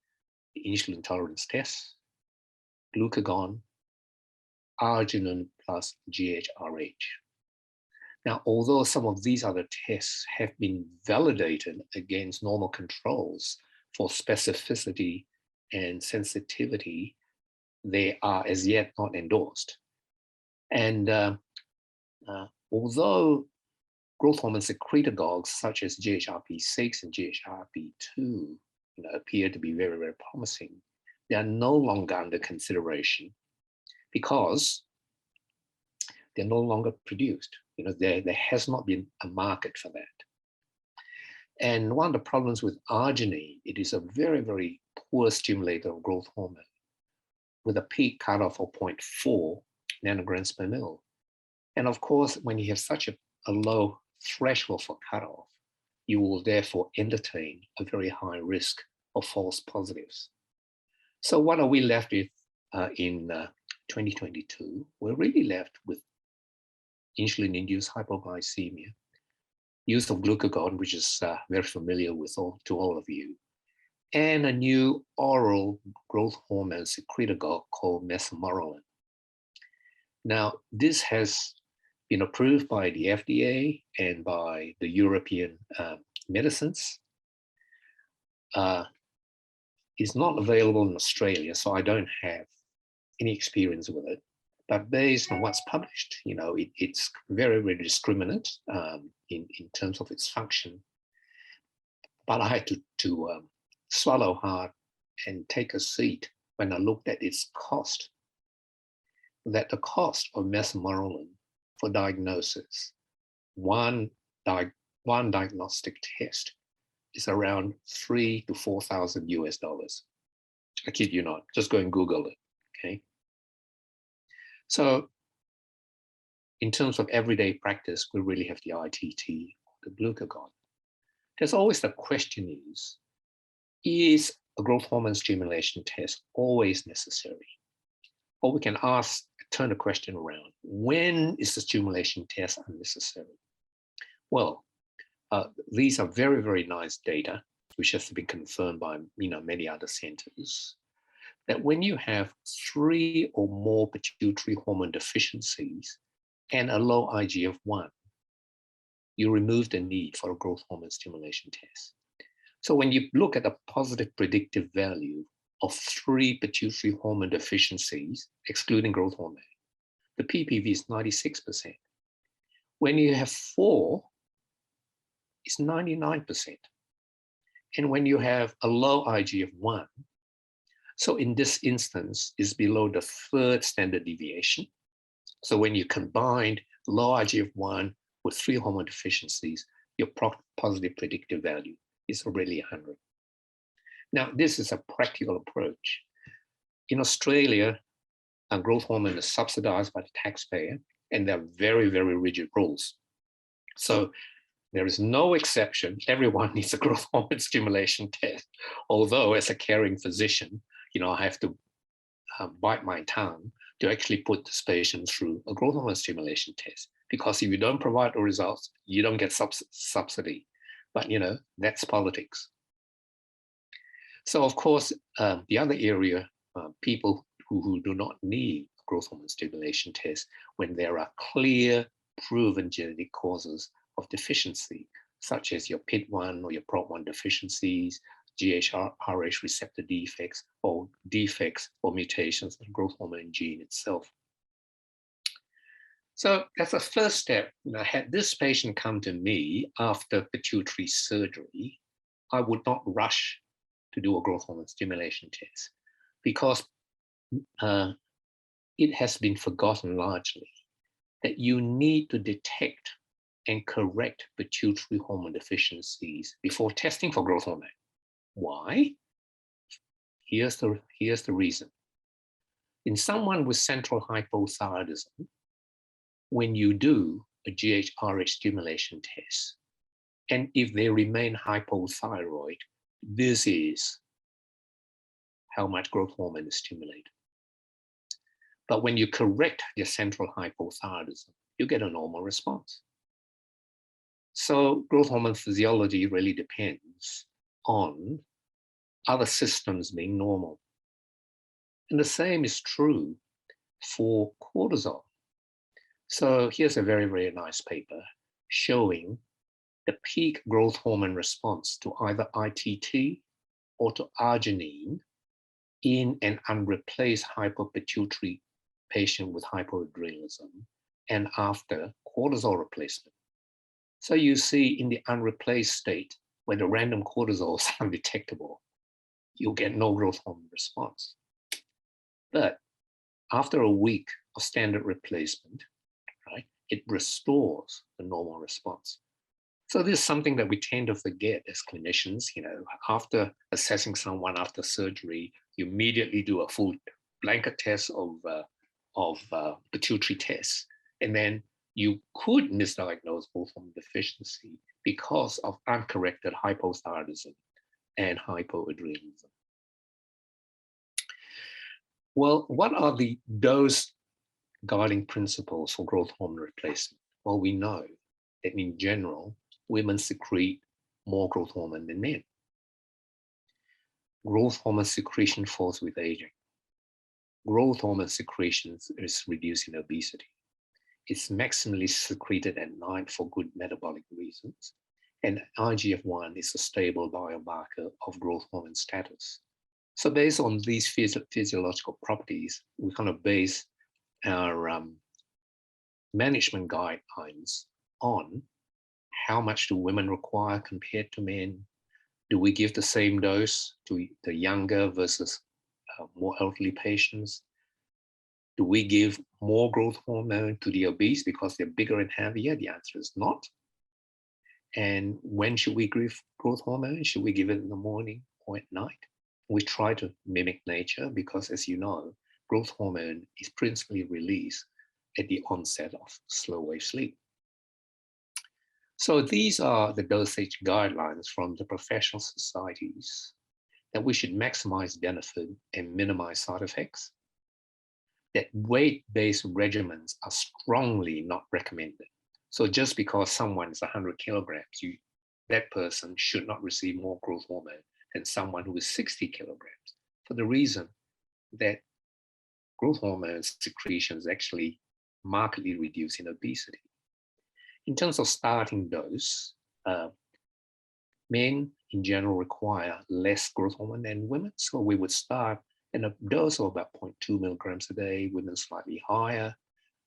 the insulin tolerance test, glucagon, arginine plus GHRH. Now, although some of these other tests have been validated against normal controls for specificity and sensitivity, they are as yet not endorsed. And although growth hormone secretagogues such as GHRP6 and GHRP2 appear to be very, very promising, they are no longer under consideration because they're no longer produced. There has not been a market for that. And one of the problems with arginine, it is a very, very poor stimulator of growth hormone with a peak cutoff of 0.4 nanograms per mil. And of course, when you have such a low threshold for cutoff, you will therefore entertain a very high risk of false positives. So what are we left with in 2022? We're really left with insulin-induced hypoglycemia, use of glucagon, which is very familiar to all of you, and a new oral growth hormone secretagogue called methomorelin. Now, this has been approved by the FDA and by the European medicines. It's not available in Australia, so I don't have any experience with it. But based on what's published, it's very, very discriminate in terms of its function. But I had to swallow hard and take a seat when I looked at its cost. That the cost of methomorelin for diagnosis, one diagnostic test, is around $3,000 to $4,000 US. I kid you not. Just go and Google it. Okay. So in terms of everyday practice, we really have the ITT, the glucagon. There's always the question is a growth hormone stimulation test always necessary? Or we can turn the question around. When is the stimulation test unnecessary? Well, these are very, very nice data, which has been confirmed by many other centers, that when you have 3 or more pituitary hormone deficiencies and a low IGF-1, you remove the need for a growth hormone stimulation test. So when you look at a positive predictive value of 3 pituitary hormone deficiencies, excluding growth hormone, the PPV is 96%. When you have 4, it's 99%. And when you have a low IGF-1, so in this instance, is below the 3rd standard deviation. So when you combine low IGF-1 with 3 hormone deficiencies, your positive predictive value is already 100. Now, this is a practical approach. In Australia, growth hormone is subsidized by the taxpayer, and there are very, very rigid rules. So there is no exception. Everyone needs a growth hormone stimulation test. Although as a caring physician, I have to bite my tongue to actually put this patient through a growth hormone stimulation test. Because if you don't provide the results, you don't get subsidy. But, that's politics. So, of course, the other area, people who do not need a growth hormone stimulation test when there are clear, proven genetic causes of deficiency, such as your PIT1 or your PROT1 deficiencies, GHRH receptor defects, or mutations in the growth hormone gene itself. So that's the first step. Had this patient come to me after pituitary surgery, I would not rush to do a growth hormone stimulation test because it has been forgotten largely that you need to detect and correct pituitary hormone deficiencies before testing for growth hormone. Why? Here's the reason. In someone with central hypothyroidism, when you do a GHRH stimulation test, and if they remain hypothyroid, this is how much growth hormone is stimulated. But when you correct their central hypothyroidism, you get a normal response. So growth hormone physiology really depends on other systems being normal. And the same is true for cortisol. So here's a very, very nice paper showing the peak growth hormone response to either ITT or to arginine in an unreplaced hypopituitary patient with hypoadrenalism and after cortisol replacement. So you see in the unreplaced state, where the random cortisol is undetectable, you'll get no growth hormone response. But after a week of standard replacement, right, it restores the normal response. So this is something that we tend to forget as clinicians. You know, after assessing someone after surgery, you immediately do a full blanket test of pituitary tests, and then you could misdiagnose growth hormone deficiency because of uncorrected hypothyroidism and hypoadrenalism. Well, what are the dose guiding principles for growth hormone replacement? Well, we know that in general, women secrete more growth hormone than men. Growth hormone secretion falls with aging. Growth hormone secretion is reducing obesity. It's maximally secreted at night for good metabolic reasons. And IGF-1 is a stable biomarker of growth hormone status. So based on these physiological properties, we kind of base our management guidelines on how much do women require compared to men? Do we give the same dose to the younger versus more elderly patients? Do we give more growth hormone to the obese because they're bigger and heavier? The answer is not. And when should we give growth hormone? Should we give it in the morning or at night? We try to mimic nature because, as you know, growth hormone is principally released at the onset of slow wave sleep. So these are the dosage guidelines from the professional societies that we should maximize benefit and minimize side effects. That weight-based regimens are strongly not recommended. So just because someone is 100 kilograms, that person should not receive more growth hormone than someone who is 60 kilograms, for the reason that growth hormone secretion is actually markedly reduced in obesity. In terms of starting dose, men in general require less growth hormone than women. So we would start in a dose of about 0.2 milligrams a day, women slightly higher,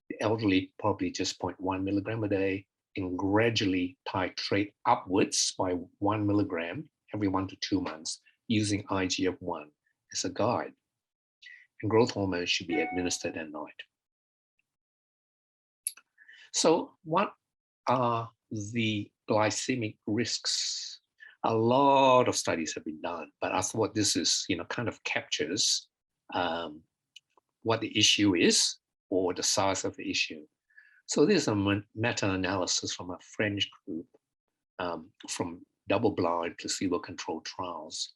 the elderly probably just 0.1 milligram a day, and gradually titrate upwards by 1 milligram every 1 to 2 months using IGF-1 as a guide. And growth hormone should be administered at night. So what are the glycemic risks? A lot of studies have been done, but I thought this is, kind of captures what the issue is or the size of the issue. So this is a meta-analysis from a French group from double-blind placebo-controlled trials,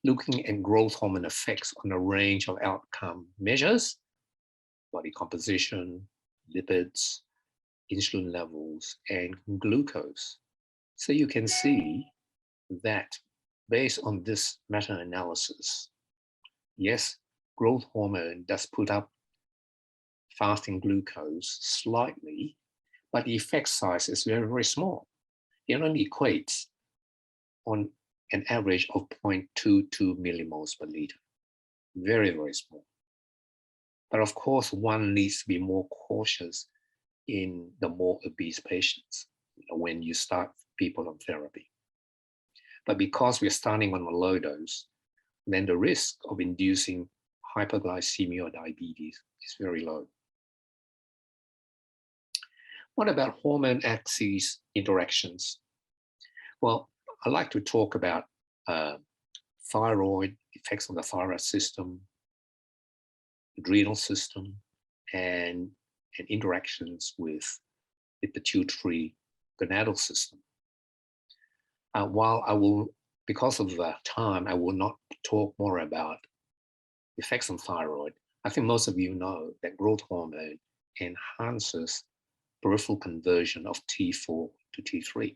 looking at growth hormone effects on a range of outcome measures, body composition, lipids, insulin levels, and glucose. So you can see that based on this meta-analysis, yes, growth hormone does put up fasting glucose slightly, but the effect size is very, very small. It only equates on an average of 0.22 millimoles per liter. Very, very small. But of course, one needs to be more cautious in the more obese patients when you start people on therapy. But because we're starting on a low dose, then the risk of inducing hypoglycemia or diabetes is very low. What about hormone axis interactions? Well, I like to talk about thyroid, effects on the thyroid system, adrenal system, and interactions with the pituitary gonadal system. While I will, because of time, I will not talk more about effects on thyroid. I think most of you know that growth hormone enhances peripheral conversion of T4 to T3,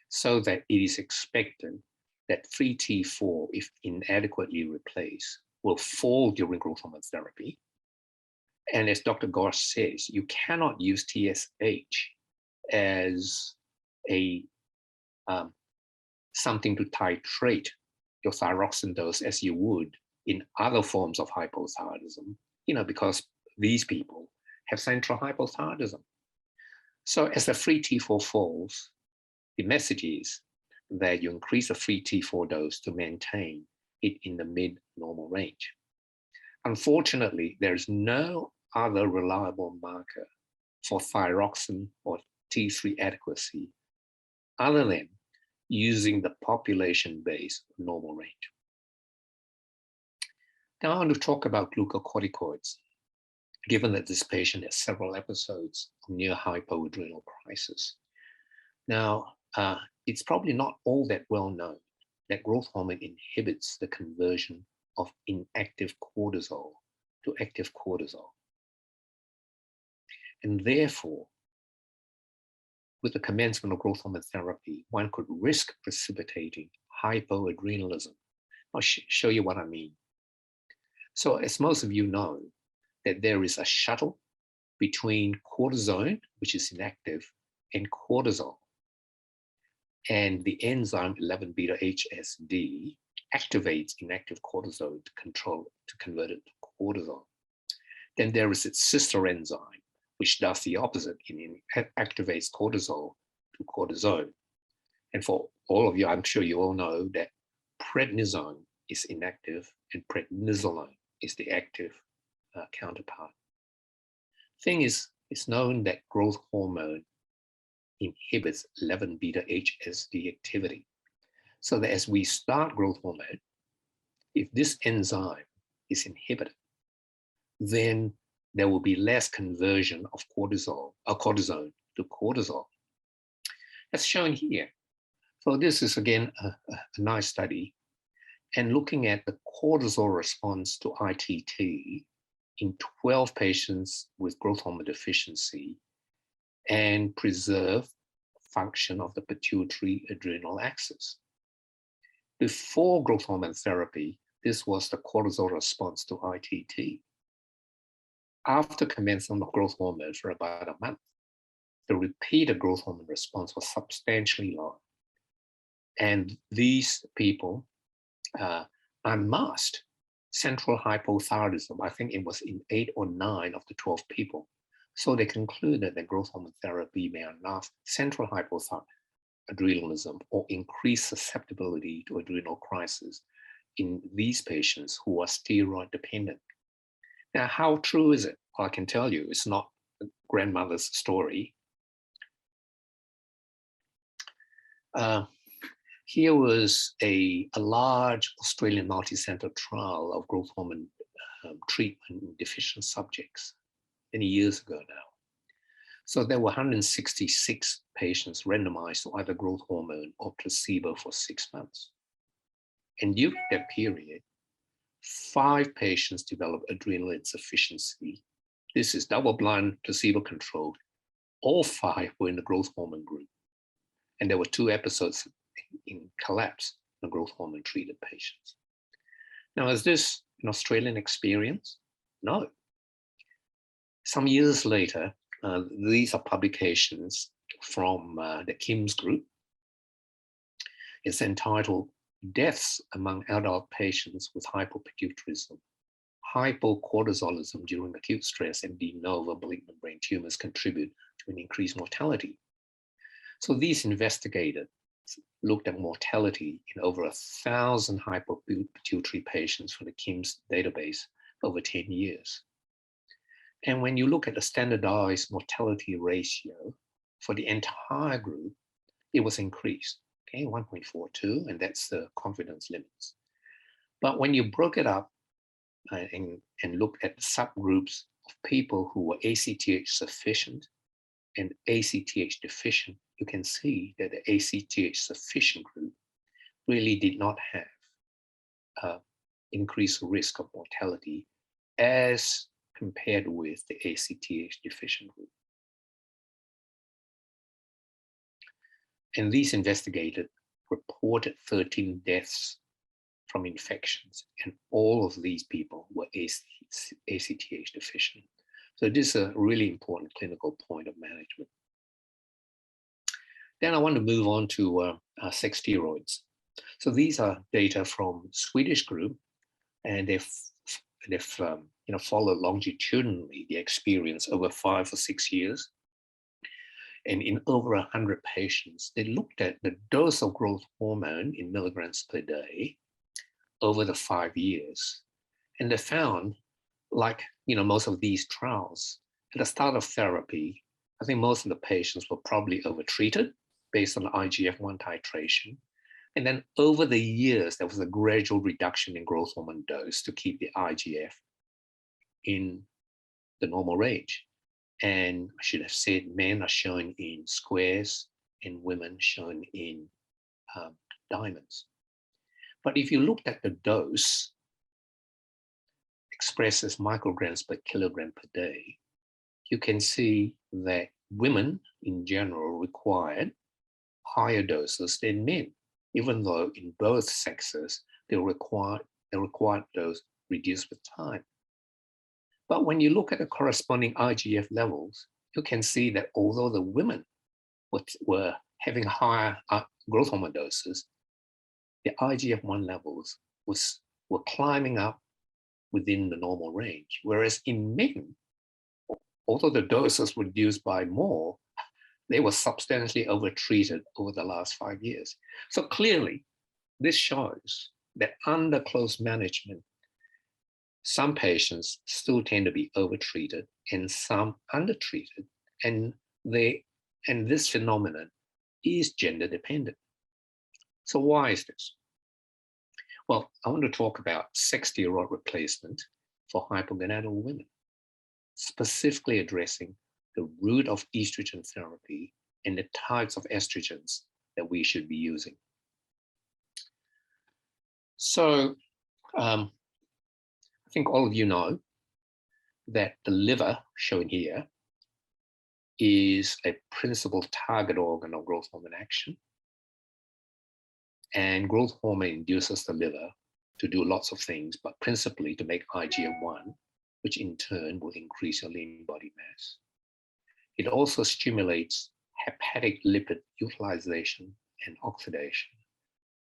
so that it is expected that free T4, if inadequately replaced, will fall during growth hormone therapy. And as Dr. Ghosh says, you cannot use TSH as a something to titrate your thyroxine dose as you would in other forms of hypothyroidism, because these people have central hypothyroidism. So as the free T4 falls, the message is that you increase the free T4 dose to maintain it in the mid-normal range. Unfortunately, there is no other reliable marker for thyroxine or T3 adequacy other than using the population-based normal range. Now I want to talk about glucocorticoids, given that this patient has several episodes of near hypoadrenal crisis. Now, it's probably not all that well known that growth hormone inhibits the conversion of inactive cortisol to active cortisol. And therefore, with the commencement of growth hormone therapy, one could risk precipitating hypoadrenalism. I'll show you what I mean. So as most of you know, that there is a shuttle between cortisone, which is inactive, and cortisol. And the enzyme 11-beta-HSD activates inactive cortisol to convert it to cortisol. Then there is its sister enzyme, which does the opposite, it activates cortisol to cortisone. And for all of you, I'm sure you all know that prednisone is inactive and prednisolone is the active counterpart. Thing is, it's known that growth hormone inhibits 11-beta-HSD activity. So that as we start growth hormone, if this enzyme is inhibited, then there will be less conversion of cortisone to cortisol. As shown here. So this is again a nice study, and looking at the cortisol response to ITT in 12 patients with growth hormone deficiency and preserve function of the pituitary adrenal axis. Before growth hormone therapy, this was the cortisol response to ITT. After commencement of growth hormone for about a month, the repeated growth hormone response was substantially lower. And these people unmasked central hypothyroidism. I think it was in 8 or 9 of the 12 people. So they concluded that growth hormone therapy may unmask central hypothyroidism or increase susceptibility to adrenal crisis in these patients who are steroid dependent. Now, how true is it? Well, I can tell you, it's not grandmother's story. Here was a large Australian multi-center trial of growth hormone treatment in deficient subjects many years ago now. So there were 166 patients randomized to either growth hormone or placebo for 6 months. And during that period, 5 patients developed adrenal insufficiency. This is double-blind, placebo-controlled. All 5 were in the growth hormone group. And there were 2 episodes in collapse in the growth hormone-treated patients. Now, is this an Australian experience? No. Some years later, these are publications from the Kim's group. It's entitled Deaths Among Adult Patients with Hypopituitarism, Hypocortisolism During Acute Stress and De Novo Malignant Brain Tumors Contribute to an Increased Mortality. So these investigated looked at mortality in over 1,000 hypopituitary patients from the KIMS database over 10 years. And when you look at the standardized mortality ratio for the entire group, it was increased, okay, 1.42, and that's the confidence limits. But when you broke it up and looked at the subgroups of people who were ACTH sufficient and ACTH deficient, you can see that the ACTH sufficient group really did not have increased risk of mortality as compared with the ACTH deficient group. And these investigators reported 13 deaths from infections, and all of these people were ACTH deficient. So this is a really important clinical point of management. Then I want to move on to sex steroids. So these are data from Swedish group, and they've followed longitudinally the experience over 5 or 6 years. And in over 100 patients, they looked at the dose of growth hormone in milligrams per day over the 5 years. And they found, like most of these trials, at the start of therapy, I think most of the patients were probably overtreated based on the IGF-1 titration. And then over the years, there was a gradual reduction in growth hormone dose to keep the IGF in the normal range. And I should have said men are shown in squares and women shown in diamonds. But if you looked at the dose expressed as micrograms per kilogram per day, you can see that women in general required higher doses than men, even though in both sexes the required dose reduced with time. But when you look at the corresponding IGF levels, you can see that although the women were having higher growth hormone doses, the IGF-1 levels were climbing up within the normal range. Whereas in men, although the doses were reduced by more, they were substantially overtreated over the last 5 years. So clearly, this shows that under close management, some patients still tend to be overtreated and some undertreated, and this phenomenon is gender dependent. So why is this? Well, I want to talk about sex steroid replacement for hypogonadal women, specifically addressing the root of estrogen therapy and the types of estrogens that we should be using. So I think all of you know that the liver, shown here, is a principal target organ of growth hormone action. And growth hormone induces the liver to do lots of things, but principally to make IGF-1, which in turn will increase your lean body mass. It also stimulates hepatic lipid utilization and oxidation,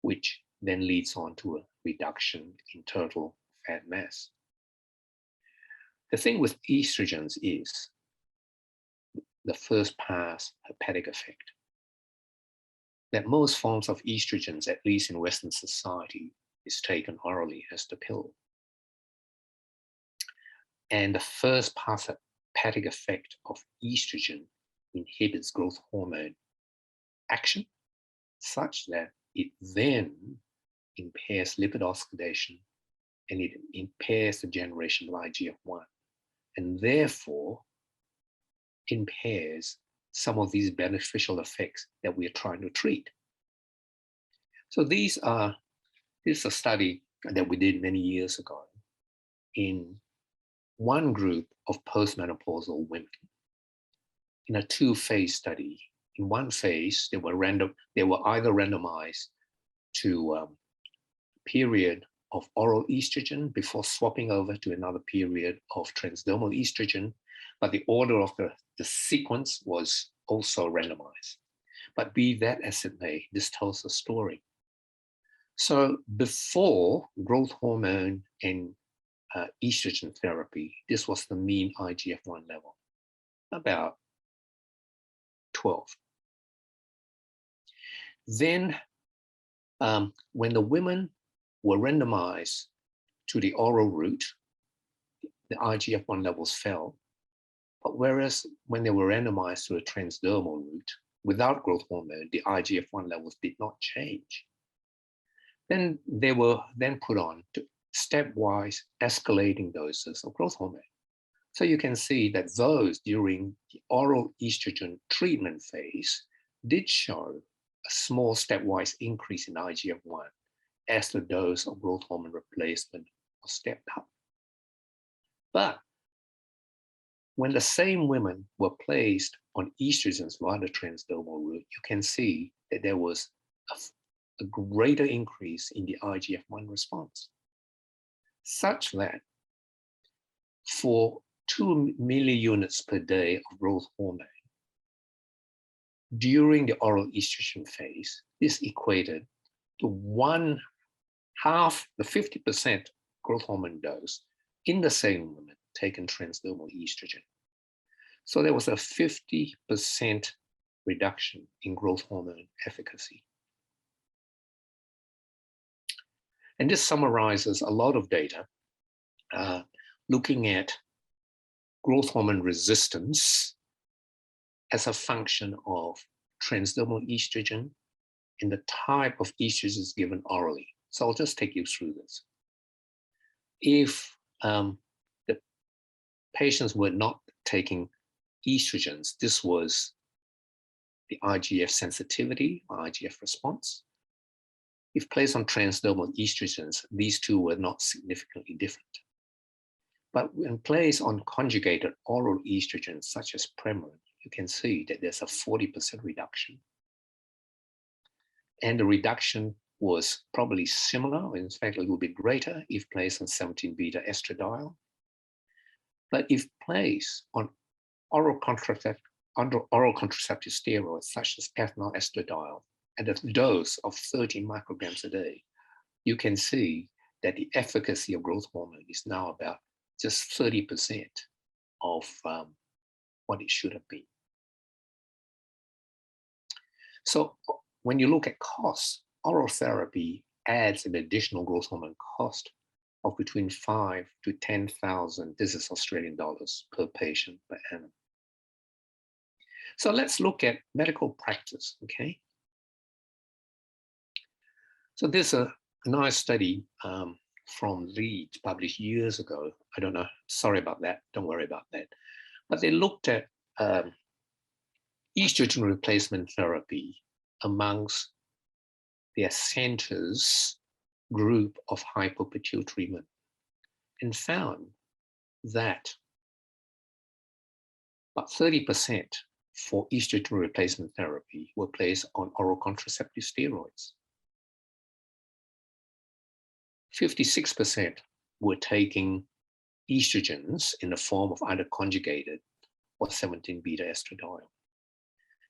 which then leads on to a reduction in total fat mass. The thing with estrogens is the first pass hepatic effect. That most forms of estrogens, at least in Western society, is taken orally as the pill. And the first pass hepatic effect of estrogen inhibits growth hormone action such that it then impairs lipid oxidation and it impairs the generation of IGF-1 and therefore impairs some of these beneficial effects that we are trying to treat. So this is a study that we did many years ago in one group of postmenopausal women in a 2-phase study. In one phase, they were either randomized to a period of oral estrogen before swapping over to another period of transdermal estrogen, but the order of the sequence was also randomized. But be that as it may, this tells a story. So before growth hormone and estrogen therapy, this was the mean IGF-1 level, about 12. Then when the women were randomized to the oral route, the IGF-1 levels fell. But whereas when they were randomized to a transdermal route without growth hormone, the IGF-1 levels did not change. Then they were then put on to stepwise escalating doses of growth hormone. So you can see that those during the oral estrogen treatment phase did show a small stepwise increase in IGF-1 as the dose of growth hormone replacement was stepped up. But when the same women were placed on estrogens via the transdermal route, you can see that there was a greater increase in the IGF-1 response, such that for 2 milliunits per day of growth hormone during the oral estrogen phase, this equated to 1/2 the 50% growth hormone dose in the same women taken transdermal estrogen. So there was a 50% reduction in growth hormone efficacy. And this summarizes a lot of data looking at growth hormone resistance as a function of transdermal estrogen and the type of estrogens given orally. So I'll just take you through this. If the patients were not taking estrogens, this was the IGF sensitivity or IGF response. If placed on transdermal estrogens, these two were not significantly different. But when placed on conjugated oral estrogens, such as Premarin, you can see that there's a 40% reduction. And the reduction was probably similar, in fact, a little bit greater if placed on 17-beta estradiol. But if placed on oral contraceptive steroids, such as ethinyl estradiol, at a dose of 30 micrograms a day, you can see that the efficacy of growth hormone is now about just 30% of what it should have been. So when you look at costs, oral therapy adds an additional growth hormone cost of between 5,000 to 10,000, this is Australian dollars, per patient per annum. So let's look at medical practice, okay? So there's a nice study from Leeds published years ago. I don't know, sorry about that, don't worry about that. But they looked at estrogen replacement therapy amongst their centers group of hypopituitary men and found that about 30% for estrogen replacement therapy were placed on oral contraceptive steroids. 56% were taking estrogens in the form of either conjugated or 17-beta estradiol.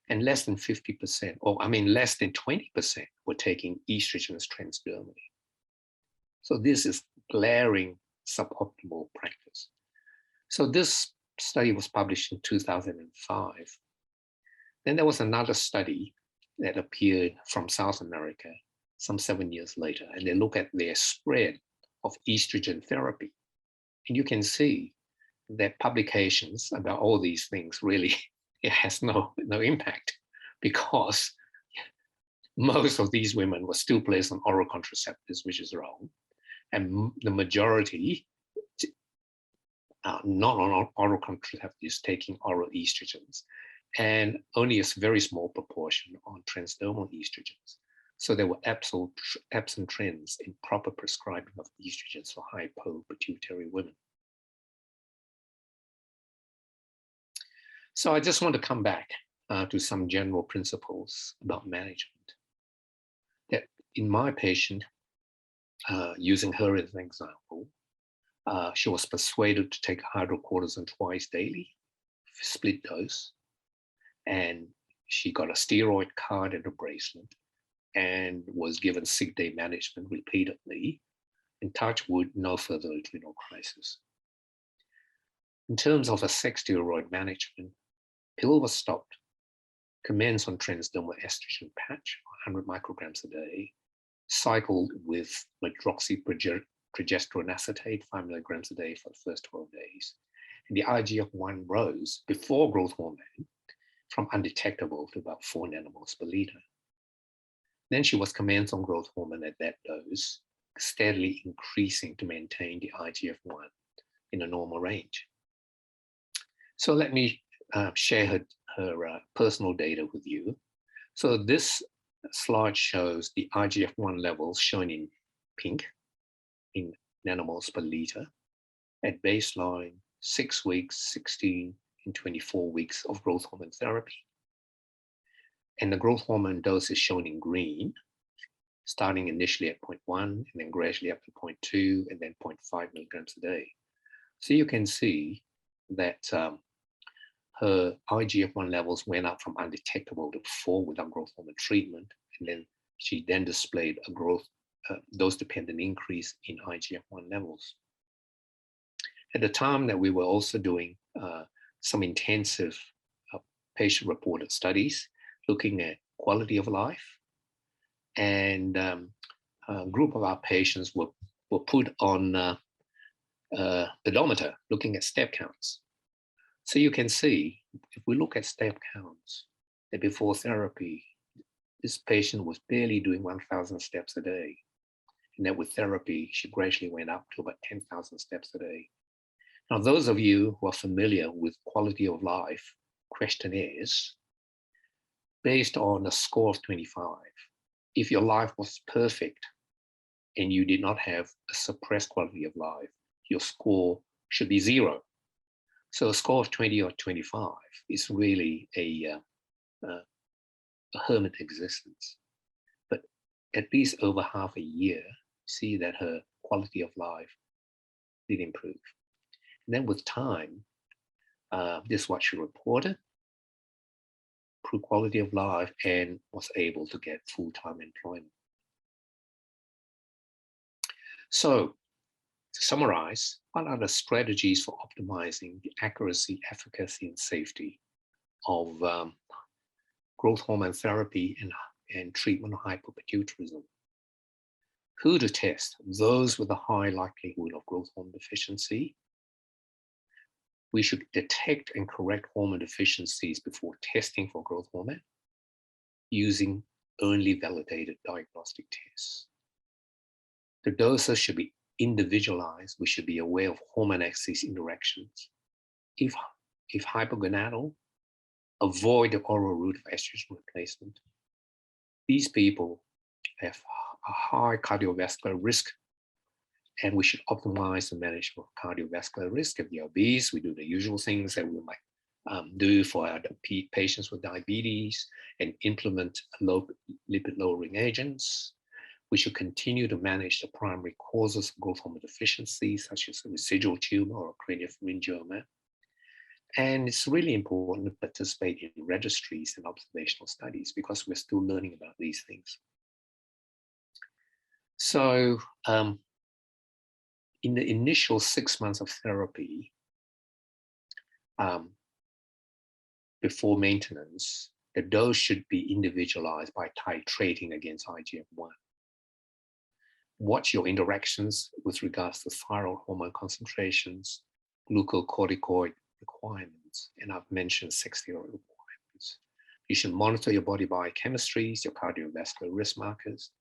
And less than 50%, or I mean less than 20% were taking estrogens transdermally. So this is glaring suboptimal practice. So this study was published in 2005. Then there was another study that appeared from South America some 7 years later, and they look at their spread of estrogen therapy. And you can see that publications about all these things really, it has no impact, because most of these women were still placed on oral contraceptives, which is wrong. And the majority are not on oral contraceptives taking oral estrogens, and only a very small proportion on transdermal estrogens. So there were absent trends in proper prescribing of estrogens for hypopituitary women. So I just want to come back to some general principles about management. That in my patient, using her as an example, she was persuaded to take hydrocortisone twice daily, split dose, and she got a steroid card and a bracelet, and was given sick day management repeatedly. In touch wood, no further adrenal crisis. In terms of a sex steroid management, pill was stopped, commenced on transdermal estrogen patch, 100 micrograms a day, cycled with medroxyprogesterone acetate, 5 milligrams a day for the first 12 days. And the IGF-1 rose before growth hormone from undetectable to about 4 nanomoles per liter. Then she was commenced on growth hormone at that dose, steadily increasing to maintain the IGF-1 in a normal range. So let me share her personal data with you. So this slide shows the IGF-1 levels shown in pink in nanomoles per liter at baseline, 6 weeks, 16, and 24 weeks of growth hormone therapy. And the growth hormone dose is shown in green, starting initially at 0.1 and then gradually up to 0.2 and then 0.5 milligrams a day. So you can see that her IGF-1 levels went up from undetectable to 4 without growth hormone treatment, and then she then displayed a growth dose-dependent increase in IGF-1 levels. At the time that we were also doing some intensive patient-reported studies looking at quality of life, and a group of our patients were put on pedometer looking at step counts. So you can see, if we look at step counts, that before therapy, this patient was barely doing 1,000 steps a day. And that with therapy, she gradually went up to about 10,000 steps a day. Now, those of you who are familiar with quality of life questionnaires, based on a score of 25, if your life was perfect and you did not have a suppressed quality of life, your score should be 0. So a score of 20 or 25 is really a hermit existence. But at least over half a year, see that her quality of life did improve. And then with time, this is what she reported, improved quality of life, and was able to get full-time employment. So, to summarize, what are the strategies for optimizing the accuracy, efficacy, and safety of growth hormone therapy and treatment of hypopituitarism? Who to test? Those with a high likelihood of growth hormone deficiency. We should detect and correct hormone deficiencies before testing for growth hormone using only validated diagnostic tests. The doses should be individualized. We should be aware of hormone axis interactions. If hypogonadal, avoid the oral route of estrogen replacement. These people have a high cardiovascular risk, and we should optimize the management of cardiovascular risk. If they're obese, we do the usual things that we might do for our patients with diabetes and implement low lipid lowering agents. We should continue to manage the primary causes of growth hormone deficiency, such as a residual tumor or craniopharyngioma. And it's really important to participate in registries and observational studies because we're still learning about these things. So in the initial 6 months of therapy, before maintenance, the dose should be individualized by titrating against IGF-1. Watch your interactions with regards to thyroid hormone concentrations, glucocorticoid requirements, and I've mentioned sex steroid requirements. You should monitor your body biochemistries, your cardiovascular risk markers,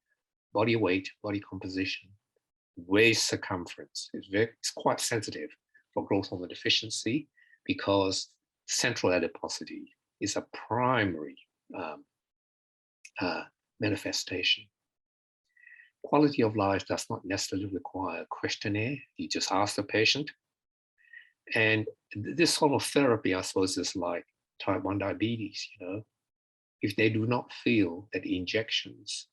body weight, body composition, waist circumference. It's quite sensitive for growth hormone deficiency because central adiposity is a primary manifestation. Quality of life does not necessarily require a questionnaire. You just ask the patient. And this form of therapy, I suppose, is like type 1 diabetes, you know. If they do not feel that the injections,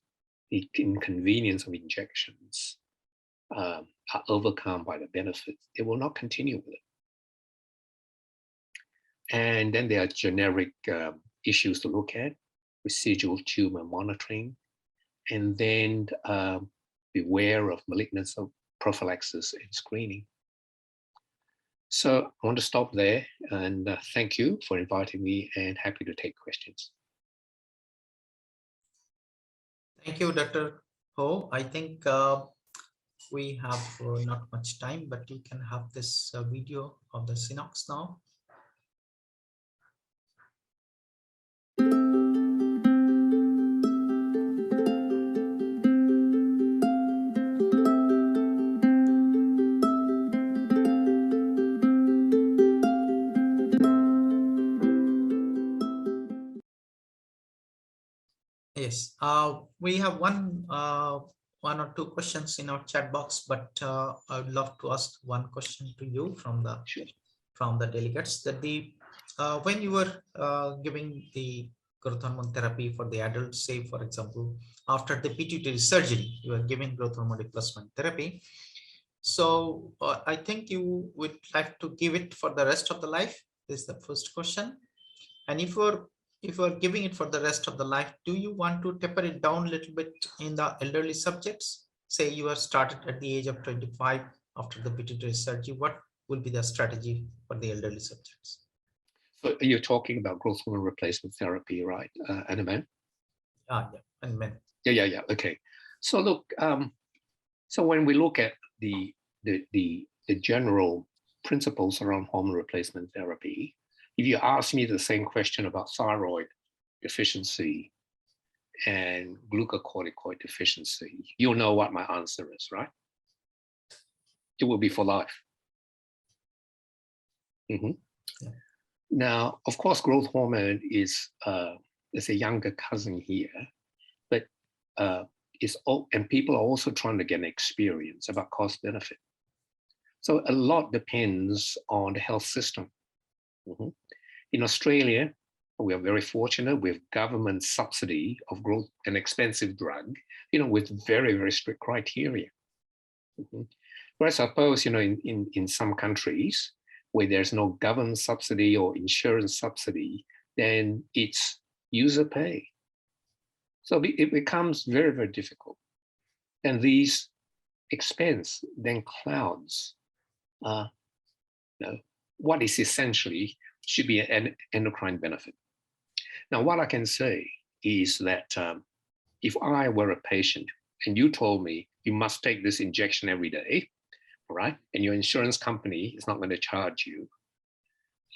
the inconvenience of injections are overcome by the benefits, they will not continue with it. And then there are generic issues to look at, residual tumor monitoring, and then beware of malignancy prophylaxis and screening. So I want to stop there and thank you for inviting me and happy to take questions. Thank you, Dr. Ho. I think we have not much time, but you can have this video of the Synox now. Yes, we have one or two questions in our chat box, but I would love to ask one question to you from the delegates. That when you were giving the growth hormone therapy for the adults, say for example, after the pituitary surgery, you are giving growth hormone replacement therapy. So I think you would like to give it for the rest of the life. This is the first question. And if you're giving it for the rest of the life, do you want to taper it down a little bit in the elderly subjects? Say you are started at the age of 25 after the pituitary surgery, what will be the strategy for the elderly subjects? So you're talking about growth hormone replacement therapy, right, Anirban? Yeah, Anirban. Yeah. Okay. So look, so when we look at the general principles around hormone replacement therapy, if you ask me the same question about thyroid deficiency and glucocorticoid deficiency, you'll know what my answer is, right? It will be for life. Yeah. Now, of course, growth hormone is a younger cousin here, but and people are also trying to get an experience about cost benefit. So a lot depends on the health system. In Australia, we are very fortunate with government subsidy of growth, an expensive drug, with very, very strict criteria. Whereas I suppose, in some countries where there's no government subsidy or insurance subsidy, then it's user pay. So it becomes very, very difficult. And these expense then clouds what is essentially should be an endocrine benefit. Now, what I can say is that if I were a patient and you told me you must take this injection every day, all right, and your insurance company is not going to charge you,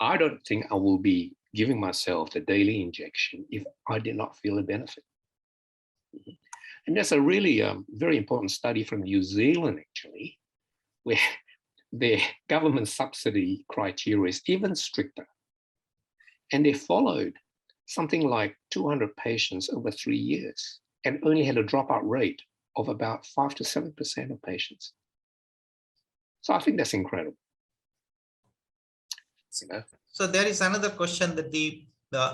I don't think I will be giving myself the daily injection if I did not feel a benefit. And there's a really very important study from New Zealand, actually, where the government subsidy criteria is even stricter. And they followed something like 200 patients over 3 years and only had a dropout rate of about 5 to 7% of patients. So I think that's incredible. So there is another question that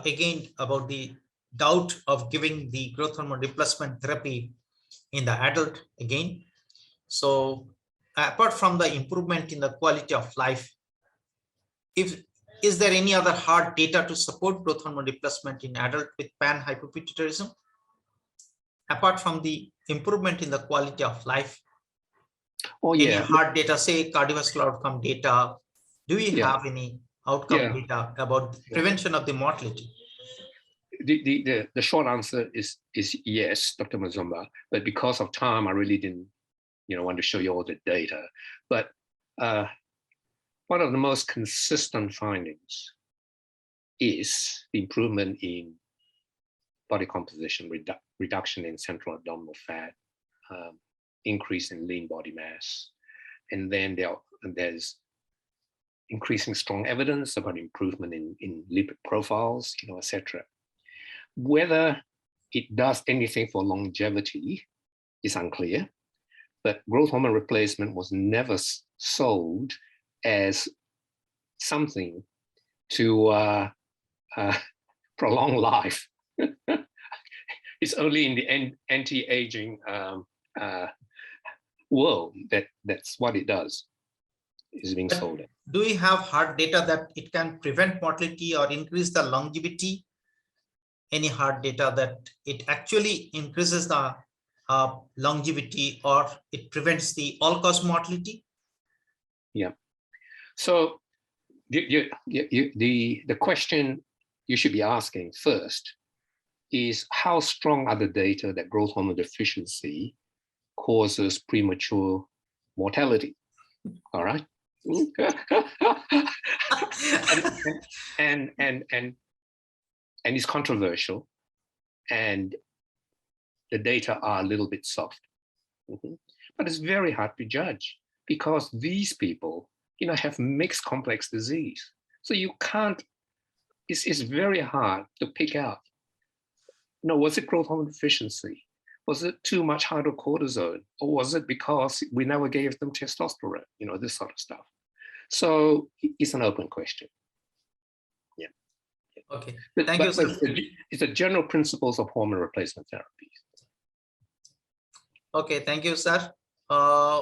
again about the doubt of giving the growth hormone replacement therapy in the adult again. So apart from the improvement in the quality of life, is there any other hard data to support growth hormone replacement in adult with panhypopituitarism? Apart from the improvement in the quality of life, any hard data, say cardiovascular outcome data, do we have any outcome data about prevention of the mortality? The short answer is yes, Dr. Majumder, but because of time, I really didn't want to show you all the data. But one of the most consistent findings is the improvement in body composition, reduction in central abdominal fat, increase in lean body mass, and then there's increasing strong evidence about improvement in lipid profiles, etc. Whether it does anything for longevity is unclear, but growth hormone replacement was never sold as something to prolong life. It's only in the anti-aging world that's what it does, is being sold. Do we have hard data that it can prevent mortality or increase the longevity? Any hard data that it actually increases the longevity or it prevents the all-cause mortality? Yeah. So the question you should be asking first is how strong are the data that growth hormone deficiency causes premature mortality. All right. and it's controversial, and the data are a little bit soft. But it's very hard to judge because these people, have mixed complex disease. So you can't, it's very hard to pick out, was it growth hormone deficiency? Was it too much hydrocortisone? Or was it because we never gave them testosterone? This sort of stuff. So it's an open question. Yeah. Okay, thank you, sir. It's the general principles of hormone replacement therapy. Okay, thank you, sir.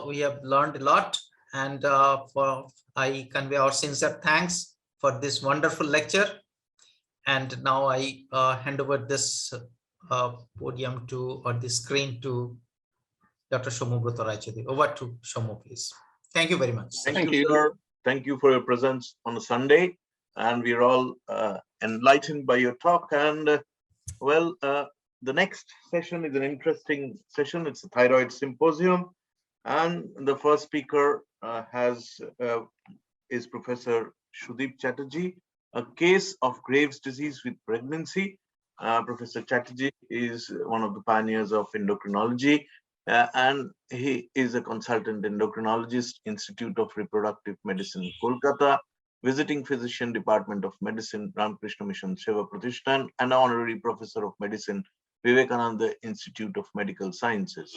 We have learned a lot, and I convey our sincere thanks for this wonderful lecture. And now I hand over this podium or the screen to Dr. Shomobrata Raichaudhuri. Over to Shomo, please. Thank you very much. Thank you, sir. Thank you for your presence on a Sunday, and we're all enlightened by your talk. And the next session is an interesting session. It's a thyroid symposium, and the first speaker is Professor Sudip Chatterjee, a case of Graves' disease with pregnancy. Professor Chatterjee is one of the pioneers of endocrinology, and he is a consultant endocrinologist, Institute of Reproductive Medicine, Kolkata, visiting physician, Department of Medicine, Ramakrishna Mission, Seva Pratishthan, and honorary professor of medicine, Vivekananda Institute of Medical Sciences.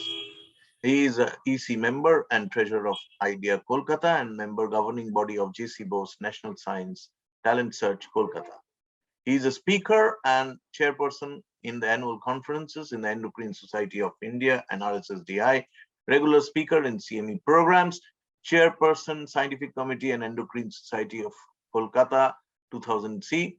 He is a EC member and treasurer of IDEA Kolkata and member governing body of JC Bose National Science Talent Search Kolkata. He is a speaker and chairperson in the annual conferences in the Endocrine Society of India and RSSDI, regular speaker in CME programs, chairperson, Scientific Committee and Endocrine Society of Kolkata 2000C,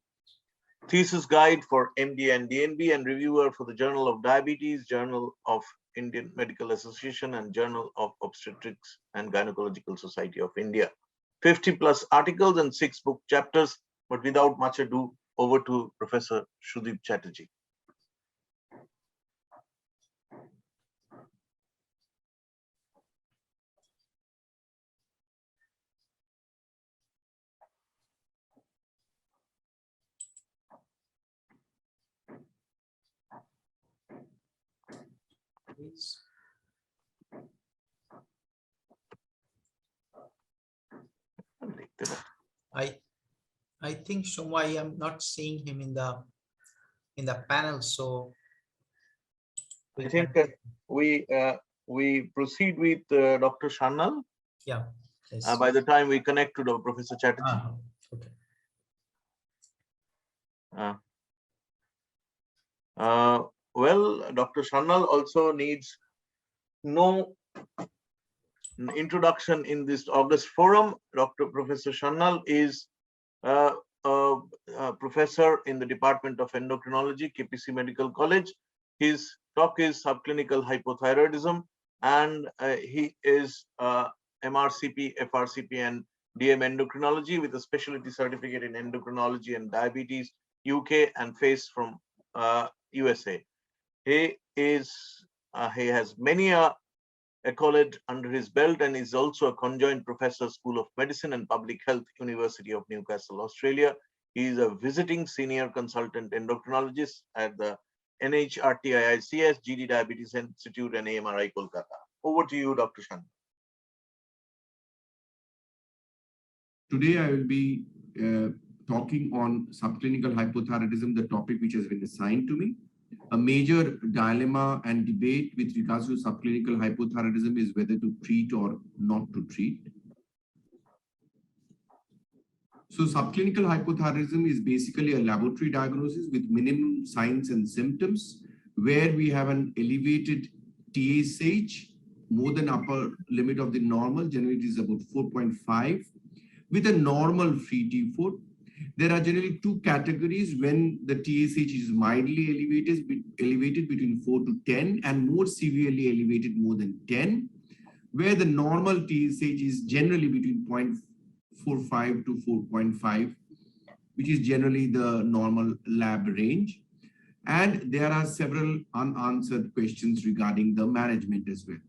thesis guide for MD and DNB, and reviewer for the Journal of Diabetes, Journal of Indian Medical Association, and Journal of Obstetrics and Gynecological Society of India. 50+ articles and 6 book chapters. But without much ado, over to Professor Sudip Chatterjee. Please. I think Shomo, I am not seeing him in the panel, so I think we proceed with Dr. Sanyal. Yeah. By the time we connect to Professor Chatterjee. Okay. Well, Dr. Sanyal also needs no introduction in this August forum. Professor Sanyal is a professor in the Department of Endocrinology, KPC Medical College. His talk is subclinical hypothyroidism, and he is MRCP, FRCP, and DM endocrinology with a specialty certificate in endocrinology and diabetes, UK, and FACE from USA. He has many accolades under his belt, and is also a conjoint professor, School of Medicine and Public Health, University of Newcastle, Australia. He is a visiting senior consultant endocrinologist at the NHRTIICS, GD Diabetes Institute, and AMRI Kolkata. Over to you, Dr. Sanyal. Today I will be talking on subclinical hypothyroidism, the topic which has been assigned to me. A major dilemma and debate with regards to subclinical hypothyroidism is whether to treat or not to treat. So subclinical hypothyroidism is basically a laboratory diagnosis with minimum signs and symptoms where we have an elevated TSH, more than upper limit of the normal, generally it is about 4.5, with a normal free T4. There are generally two categories when the TSH is mildly elevated between 4 to 10 and more severely elevated more than 10, where the normal TSH is generally between 0.45 to 4.5, which is generally the normal lab range. And there are several unanswered questions regarding the management as well.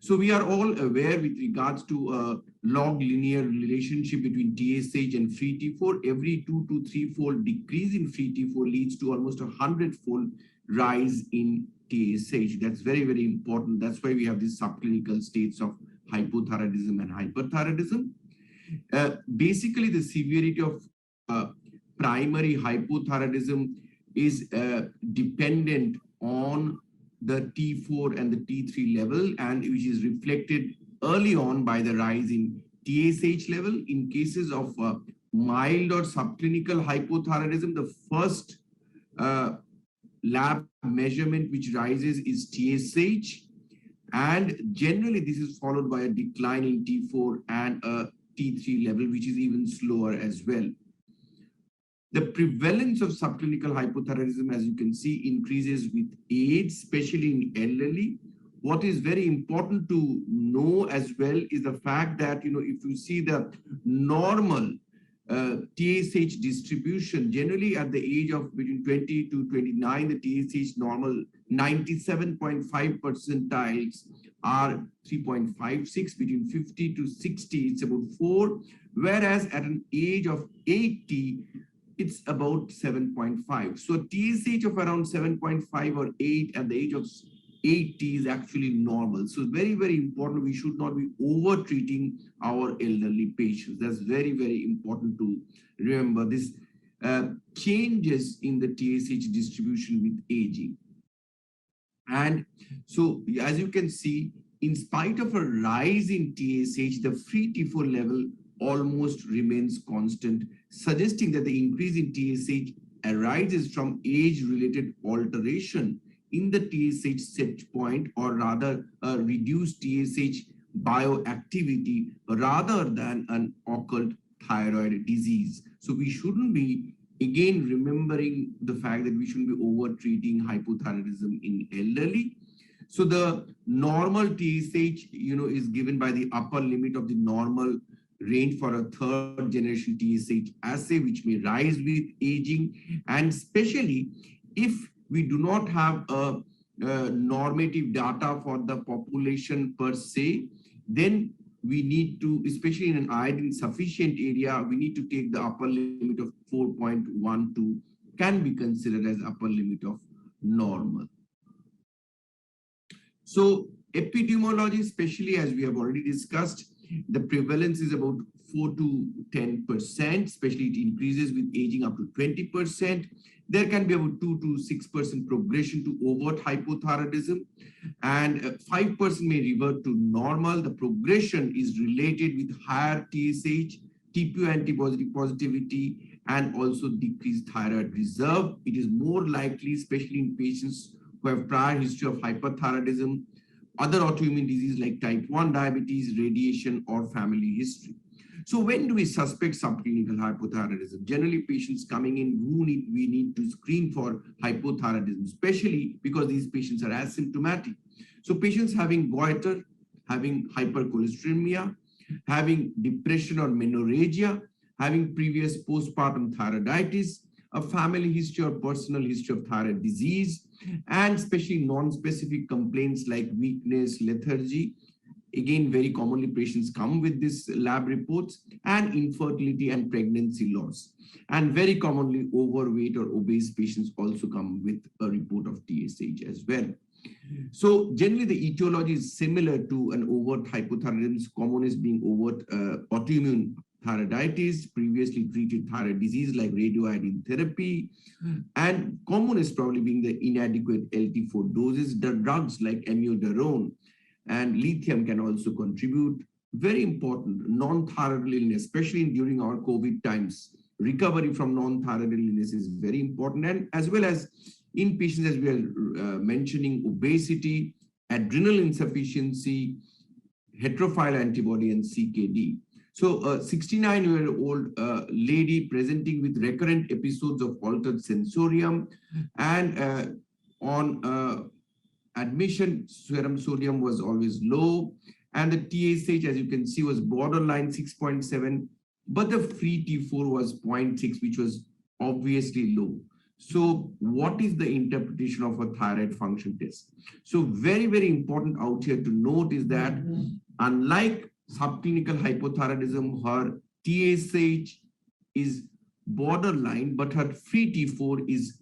So we are all aware with regards to a log linear relationship between TSH and free T4. Every 2 to 3-fold decrease in free T4 leads to almost a 100-fold rise in TSH. That's very, very important. That's why we have these subclinical states of hypothyroidism and hyperthyroidism. Basically, the severity of primary hypothyroidism is dependent on the T4 and the T3 level, and which is reflected early on by the rise in TSH level. In cases of mild or subclinical hypothyroidism, the first lab measurement which rises is TSH, and generally this is followed by a decline in T4 and a T3 level, which is even slower as well. The prevalence of subclinical hypothyroidism, as you can see, increases with age, especially in elderly. What is very important to know as well is the fact that, if you see the normal TSH distribution, generally at the age of between 20 to 29, the TSH normal 97.5 percentiles are 3.56. Between 50 to 60, it's about 4. Whereas at an age of 80, it's about 7.5. So TSH of around 7.5 or 8 at the age of 80 is actually normal. So very, very important. We should not be over treating our elderly patients. That's very, very important to remember. This changes in the TSH distribution with aging. And so as you can see, in spite of a rise in TSH, the free T4 level almost remains constant, suggesting that the increase in TSH arises from age-related alteration in the TSH set point, or rather a reduced TSH bioactivity rather than an occult thyroid disease. So we shouldn't be, again, remembering the fact that we shouldn't be over-treating hypothyroidism in elderly. So the normal TSH, is given by the upper limit of the normal range for a third generation TSH assay, which may rise with aging. And especially if we do not have a normative data for the population per se, then we need to, especially in an iodine sufficient area, we need to take the upper limit of 4.12 can be considered as upper limit of normal. So epidemiology, especially as we have already discussed, the prevalence is about 4 to 10%, especially it increases with aging up to 20%. There can be about 2 to 6% progression to overt hypothyroidism, and 5% may revert to normal. The progression is related with higher TSH, TPO antibody positivity, and also decreased thyroid reserve. It is more likely, especially in patients who have prior history of hyperthyroidism, other autoimmune disease like type 1 diabetes, radiation, or family history. So when do we suspect subclinical hypothyroidism? Generally, patients coming in we need to screen for hypothyroidism, especially because these patients are asymptomatic. So patients having goiter, having hypercholesterolemia, having depression or menorrhagia, having previous postpartum thyroiditis, a family history or personal history of thyroid disease, and especially non-specific complaints like weakness, lethargy. Again, very commonly patients come with these lab reports, and infertility and pregnancy loss. And very commonly overweight or obese patients also come with a report of TSH as well. So generally the etiology is similar to an overt hypothyroidism, commonest being overt autoimmune thyroiditis, previously treated thyroid disease like radioiodine therapy, and commonest probably being the inadequate LT4 doses. The drugs like amiodarone and lithium can also contribute. Very important, non-thyroidal illness, especially during our COVID times. Recovery from non-thyroidal illness is very important, and as well as in patients, as we are mentioning, obesity, adrenal insufficiency, heterophile antibody, and CKD. So a 69-year-old lady presenting with recurrent episodes of altered sensorium, and on admission, serum sodium was always low, and the TSH, as you can see, was borderline 6.7, but the free T4 was 0.6, which was obviously low. So what is the interpretation of a thyroid function test? So very, very important out here to note is that unlike subclinical hypothyroidism, her TSH is borderline, but her free T4 is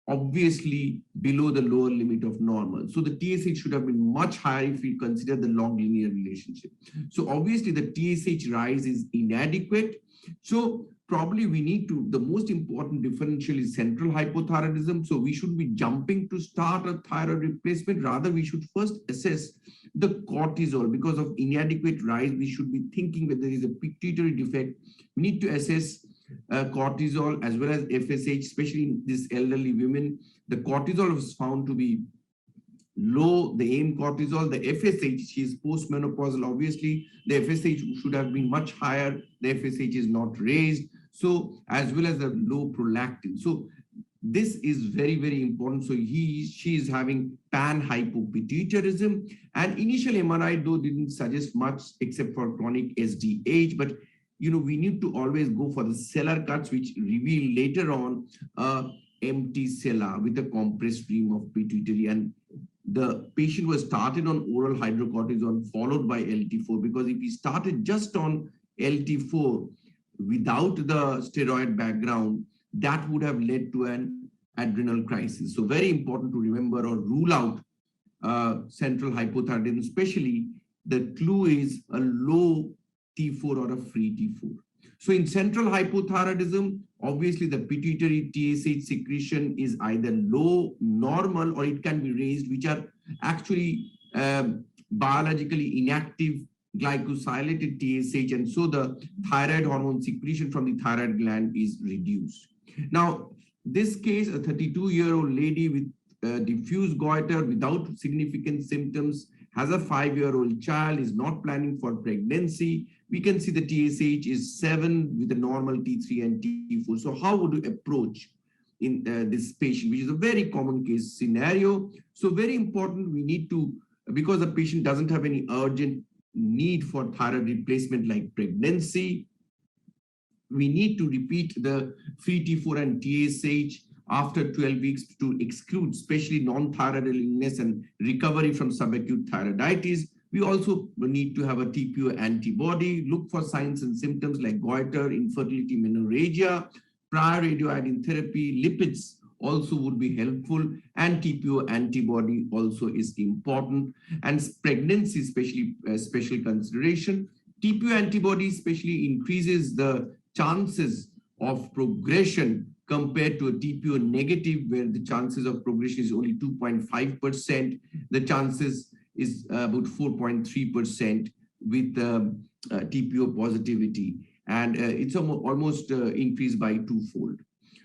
obviously below the lower limit of normal. So the TSH should have been much higher if we consider the log linear relationship. So obviously the TSH rise is inadequate. So probably we need to, the most important differential is central hypothyroidism. So we should be jumping to start a thyroid replacement. Rather, we should first assess the cortisol. Because of inadequate rise, we should be thinking whether there is a pituitary defect. We need to assess cortisol as well as FSH, especially in these elderly women. The cortisol was found to be low, the aim cortisol, the FSH, she is postmenopausal. Obviously, the FSH should have been much higher. The FSH is not raised. So, as well as the low prolactin. So, this is very, very important. So, she is having panhypopituitarism. And initial MRI, though, didn't suggest much except for chronic SDH. But you know, we need to always go for the cellar cuts, which reveal later on empty cellar with a compressed stream of pituitary. And the patient was started on oral hydrocortisone followed by LT4, because if he started just on LT4 without the steroid background, that would have led to an adrenal crisis. So very important to remember or rule out central hypothyroidism, especially the clue is a low T4 or a free T4. So in central hypothyroidism, obviously the pituitary TSH secretion is either low, normal, or it can be raised, which are actually biologically inactive glycosylated TSH, and so the thyroid hormone secretion from the thyroid gland is reduced. Now, this case, a 32-year-old lady with diffuse goiter without significant symptoms, has a 5-year-old child, is not planning for pregnancy. We can see the TSH is 7 with a normal T3 and T4. So how would you approach in this patient, which is a very common case scenario? So very important, we need to, because the patient doesn't have any urgent need for thyroid replacement like pregnancy, we need to repeat the free T4 and TSH after 12 weeks to exclude especially non-thyroidal illness and recovery from subacute thyroiditis. We also need to have a TPO antibody, look for signs and symptoms like goiter, infertility, menorrhagia, prior radioiodine therapy, lipids also would be helpful, and TPO antibody also is important. And pregnancy, especially special consideration. TPO antibody especially increases the chances of progression compared to a TPO negative, where the chances of progression is only 2.5%. The chances is about 4.3% with TPO positivity. And it's almost increased by twofold.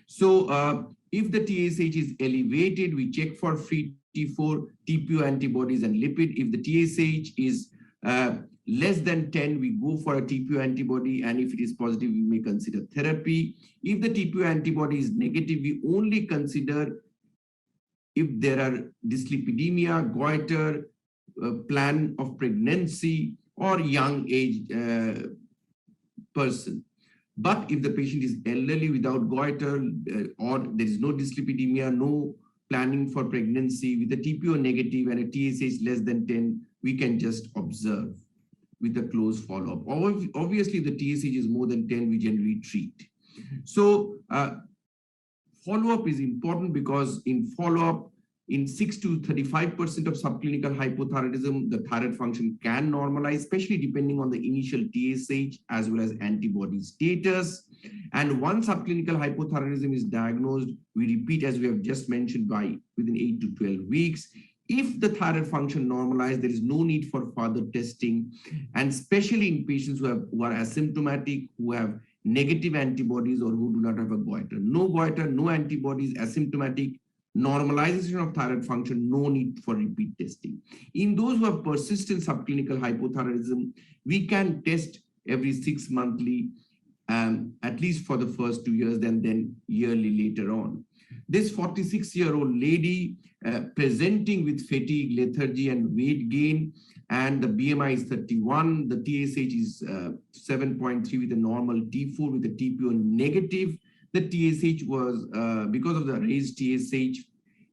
So if the TSH is elevated, we check for free T4, TPO antibodies and lipid. If the TSH is less than 10, we go for a TPO antibody, and if it is positive, we may consider therapy. If the TPO antibody is negative, we only consider if there are dyslipidemia, goiter, plan of pregnancy, or young age person. But if the patient is elderly without goiter, or there is no dyslipidemia, no planning for pregnancy, with a TPO negative and a TSH less than 10, we can just observe with a close follow-up. Obviously, the TSH is more than 10, we generally treat. So follow-up is important, because in follow-up, in 6 to 35% of subclinical hypothyroidism, the thyroid function can normalize, especially depending on the initial TSH as well as antibody status. And once subclinical hypothyroidism is diagnosed, we repeat, as we have just mentioned, by within 8 to 12 weeks. If the thyroid function normalized, there is no need for further testing, and especially in patients who are asymptomatic, who have negative antibodies, or who do not have a goiter. No goiter, no antibodies, asymptomatic, normalization of thyroid function, no need for repeat testing. In those who have persistent subclinical hypothyroidism, we can test every 6 monthly, at least for the first 2 years, then yearly later on. This 46-year-old lady presenting with fatigue, lethargy, and weight gain, and the BMI is 31. The TSH is 7.3 with a normal T4 with a TPO negative. the TSH was, because of the raised TSH,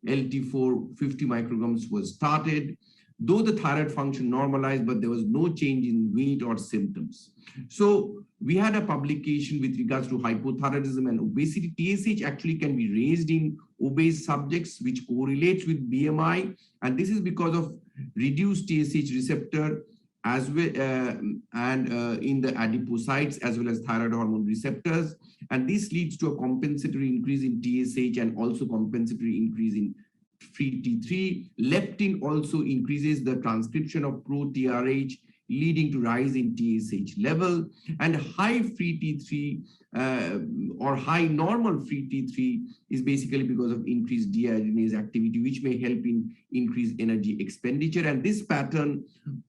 LT4 50 micrograms was started, though the thyroid function normalized, but there was no change in weight or symptoms. So we had a publication with regards to hypothyroidism and obesity. TSH actually can be raised in obese subjects, which correlates with BMI. And this is because of reduced TSH receptor as well in the adipocytes as well as thyroid hormone receptors. And this leads to a compensatory increase in TSH and also compensatory increase in free T3. Leptin also increases the transcription of pro-TRH, leading to rise in TSH level. And high free T3 or high normal free T3 is basically because of increased dehydrogenase activity, which may help in increased energy expenditure. And this pattern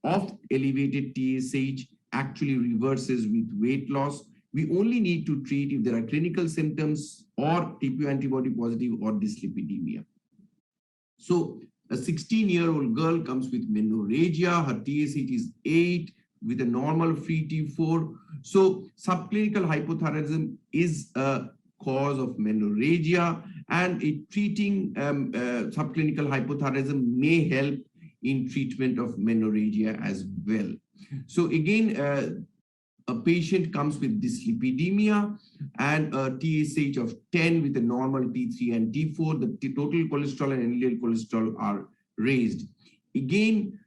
of elevated TSH actually reverses with weight loss. We only need to treat if there are clinical symptoms or TPO antibody positive or dyslipidemia. So a 16-year-old girl comes with menorrhagia. Her TSH is 8 with a normal free T4. So subclinical hypothyroidism is a cause of menorrhagia, and treating subclinical hypothyroidism may help in treatment of menorrhagia as well. So again, a patient comes with dyslipidemia and a TSH of 10 with a normal T3 and T4. The total cholesterol and LDL cholesterol are raised. Again,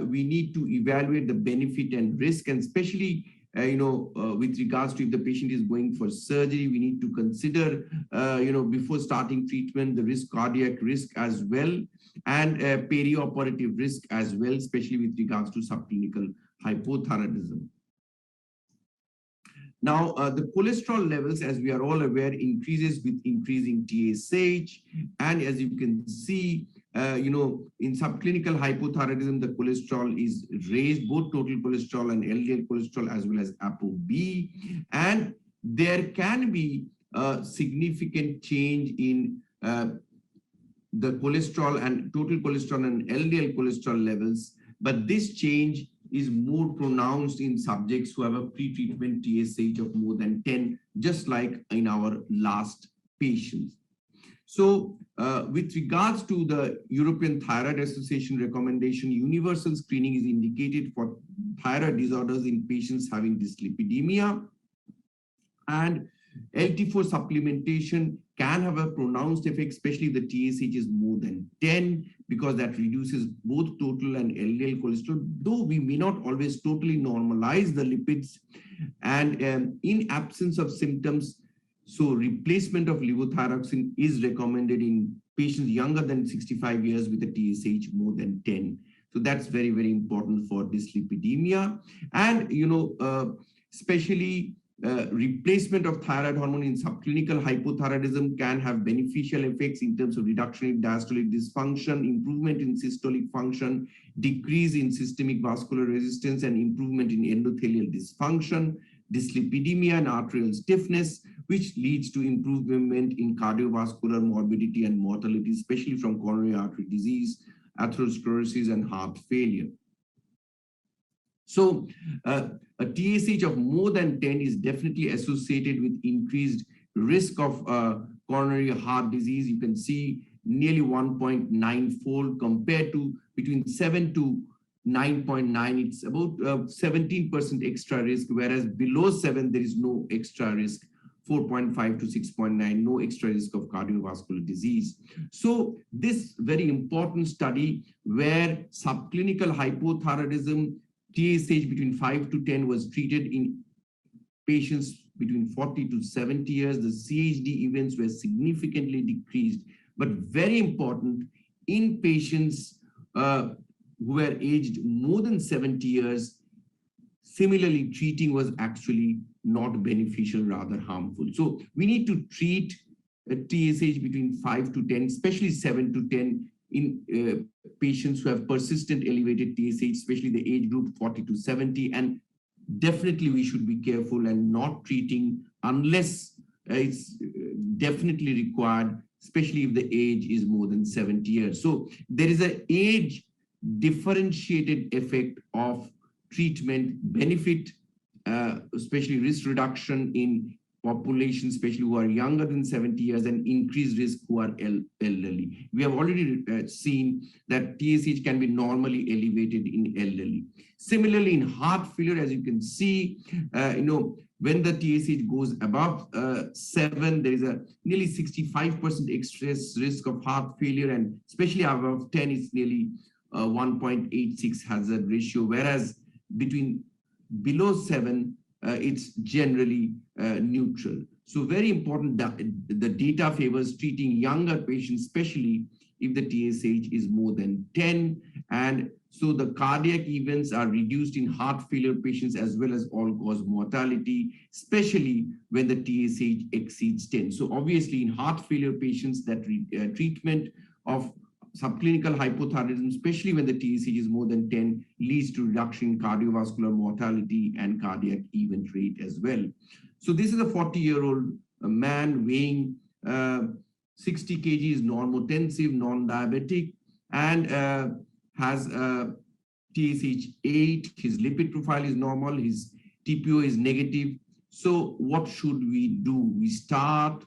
we need to evaluate the benefit and risk, and especially with regards to if the patient is going for surgery, we need to consider, before starting treatment, the cardiac risk as well, and perioperative risk as well, especially with regards to subclinical hypothyroidism. Now, the cholesterol levels, as we are all aware, increases with increasing TSH. And as you can see, in subclinical hypothyroidism, the cholesterol is raised, both total cholesterol and LDL cholesterol, as well as ApoB. And there can be a significant change in the cholesterol and total cholesterol and LDL cholesterol levels. But this change is more pronounced in subjects who have a pre-treatment TSH of more than 10, just like in our last patients. So with regards to the European Thyroid Association recommendation, universal screening is indicated for thyroid disorders in patients having dyslipidemia, and LT4 supplementation can have a pronounced effect, especially if the TSH is more than 10, because that reduces both total and LDL cholesterol, though we may not always totally normalize the lipids. And in absence of symptoms, so replacement of levothyroxine is recommended in patients younger than 65 years with a TSH more than 10. So that's very, very important for dyslipidemia. And, especially replacement of thyroid hormone in subclinical hypothyroidism can have beneficial effects in terms of reduction in diastolic dysfunction, improvement in systolic function, decrease in systemic vascular resistance, and improvement in endothelial dysfunction, dyslipidemia and arterial stiffness, which leads to improvement in cardiovascular morbidity and mortality, especially from coronary artery disease, atherosclerosis, and heart failure. So a TSH of more than 10 is definitely associated with increased risk of coronary heart disease. You can see nearly 1.9-fold compared to between 7 to 9.9. It's about 17% extra risk, whereas below 7, there is no extra risk. 4.5 to 6.9, no extra risk of cardiovascular disease. So this very important study where subclinical hypothyroidism TSH between 5 to 10 was treated in patients between 40 to 70 years. The CHD events were significantly decreased, but very important in patients who were aged more than 70 years. Similarly, treating was actually not beneficial, rather harmful. So we need to treat a TSH between 5 to 10, especially 7 to 10 in patients who have persistent elevated TSH, especially the age group 40 to 70. And definitely we should be careful and not treating unless it's definitely required, especially if the age is more than 70 years. So there is an age differentiated effect of treatment benefit, especially risk reduction in population, especially who are younger than 70 years, and increased risk who are elderly. We have already seen that TSH can be normally elevated in elderly. Similarly, in heart failure, as you can see, when the TSH goes above 7, there is a nearly 65% excess risk of heart failure, and especially above 10, it's nearly 1.86 hazard ratio, whereas below 7, it's generally neutral. So very important that the data favors treating younger patients, especially if the TSH is more than 10. And so the cardiac events are reduced in heart failure patients as well as all-cause mortality, especially when the TSH exceeds 10. So obviously in heart failure patients, that treatment of subclinical hypothyroidism, especially when the TSH is more than 10, leads to reduction in cardiovascular mortality and cardiac event rate as well. So this is a 40-year-old man weighing 60 kg, is normotensive, non-diabetic, and has TSH 8. His lipid profile is normal. His TPO is negative. So what should we do? We start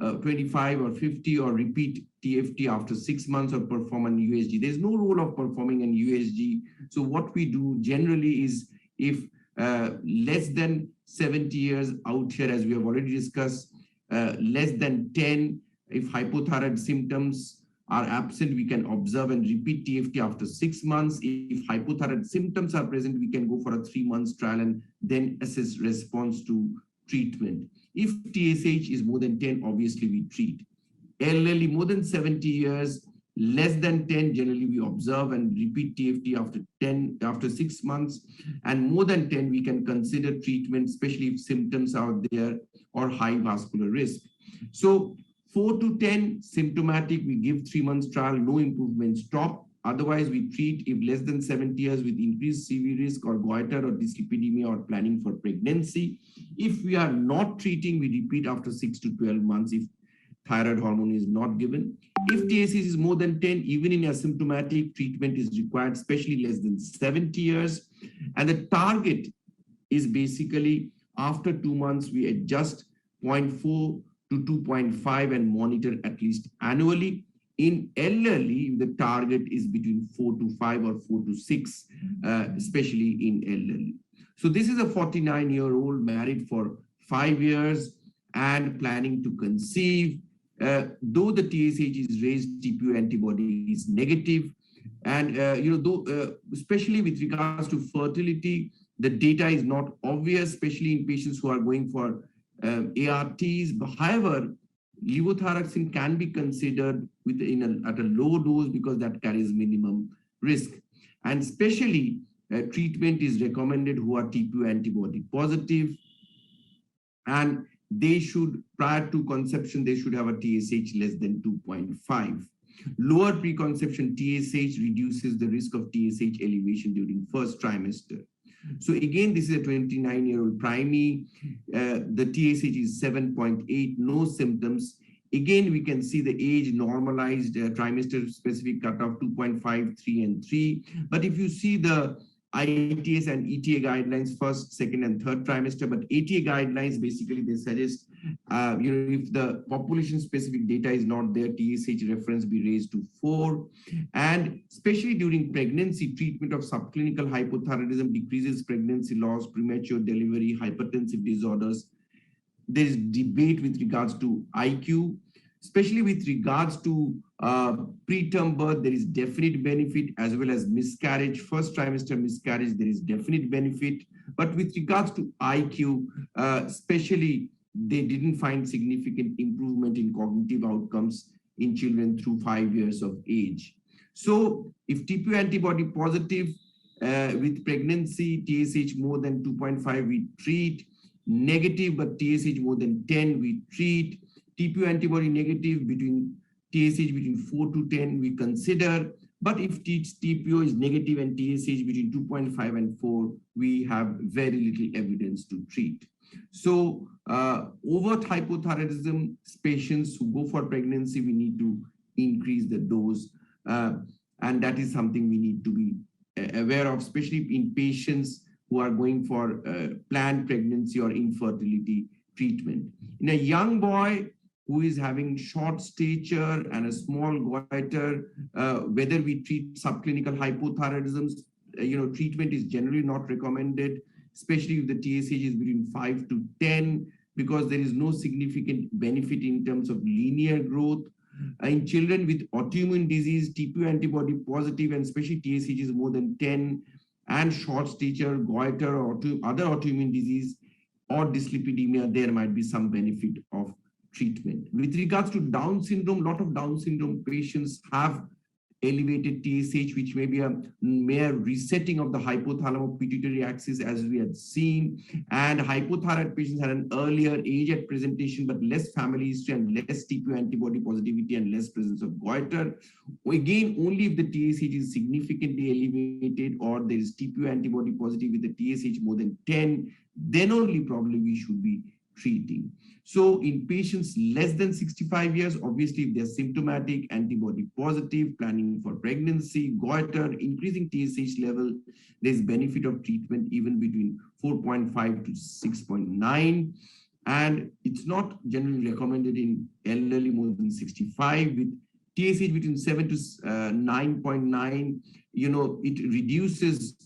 25 or 50 or repeat TFT after 6 months or perform an USG. There's no rule of performing an USG. So what we do generally is, if less than 70 years out here, as we have already discussed, less than 10, if hypothyroid symptoms are absent, we can observe and repeat TFT after 6 months. If hypothyroid symptoms are present, we can go for a 3-month trial and then assess response to treatment. If TSH is more than 10, obviously we treat. Elderly, more than 70 years, less than 10, generally we observe and repeat TFT after 6 months, and more than 10, we can consider treatment, especially if symptoms are there or high vascular risk. So 4 to 10, symptomatic, we give 3 months trial, no improvement, stop. Otherwise, we treat if less than 70 years with increased CV risk or goiter or dyslipidemia or planning for pregnancy. If we are not treating, we repeat after 6 to 12 months if thyroid hormone is not given. If TSH is more than 10, even in asymptomatic, treatment is required, especially less than 70 years. And the target is basically after 2 months, we adjust 0.4 to 2.5 and monitor at least annually. In elderly, the target is between 4 to 5 or 4 to 6, especially in elderly. So this is a 49-year-old married for 5 years and planning to conceive. Though the TSH is raised, TPO antibody is negative. And, especially with regards to fertility, the data is not obvious, especially in patients who are going for ARTs. But however, levothyroxine can be considered at a low dose because that carries minimum risk. And especially treatment is recommended who are TPO antibody positive, and they should, prior to conception, they should have a TSH less than 2.5. Lower preconception TSH reduces the risk of TSH elevation during first trimester. So again, this is a 29-year-old primey. The TSH is 7.8, no symptoms. Again, we can see the age normalized trimester-specific cutoff 2.5, 3, and 3. But if you see the ITS and ETA guidelines, first, second, and third trimester, but ATA guidelines, basically they suggest, if the population-specific data is not there, TSH reference be raised to 4. And especially during pregnancy, treatment of subclinical hypothyroidism decreases pregnancy loss, premature delivery, hypertensive disorders. There is debate with regards to IQ, especially with regards to preterm birth. There is definite benefit, as well as miscarriage, first trimester miscarriage, there is definite benefit. But with regards to IQ, especially, they didn't find significant improvement in cognitive outcomes in children through 5 years of age. So if TPO antibody positive with pregnancy, TSH more than 2.5, we treat. Negative but TSH more than 10, we treat. TPO antibody negative, between TSH between 4 to 10, we consider. But if TPO is negative and TSH between 2.5 and 4, we have very little evidence to treat. So overt hypothyroidism patients who go for pregnancy, we need to increase the dose. And that is something we need to be aware of, especially in patients who are going for planned pregnancy or infertility treatment. In a young boy who is having short stature and a small goiter, whether we treat subclinical hypothyroidism, treatment is generally not recommended, especially if the TSH is between 5 to 10, because there is no significant benefit in terms of linear growth. In children with autoimmune disease, TPO antibody positive, and especially TSH is more than 10, and short stature, goiter, or other autoimmune disease or dyslipidemia, there might be some benefit of treatment. With regards to Down syndrome, a lot of Down syndrome patients have elevated TSH, which may be a mere resetting of the hypothalamo-pituitary axis, as we had seen. And hypothyroid patients had an earlier age at presentation, but less family history and less TPO antibody positivity and less presence of goiter. Again, only if the TSH is significantly elevated or there is TPO antibody positive with the TSH more than 10, then only probably we should be treating. So in patients less than 65 years, obviously if they're symptomatic, antibody positive, planning for pregnancy, goiter, increasing TSH level, there's benefit of treatment even between 4.5 to 6.9. And it's not generally recommended in elderly more than 65 with TSH between 7 to 9.9.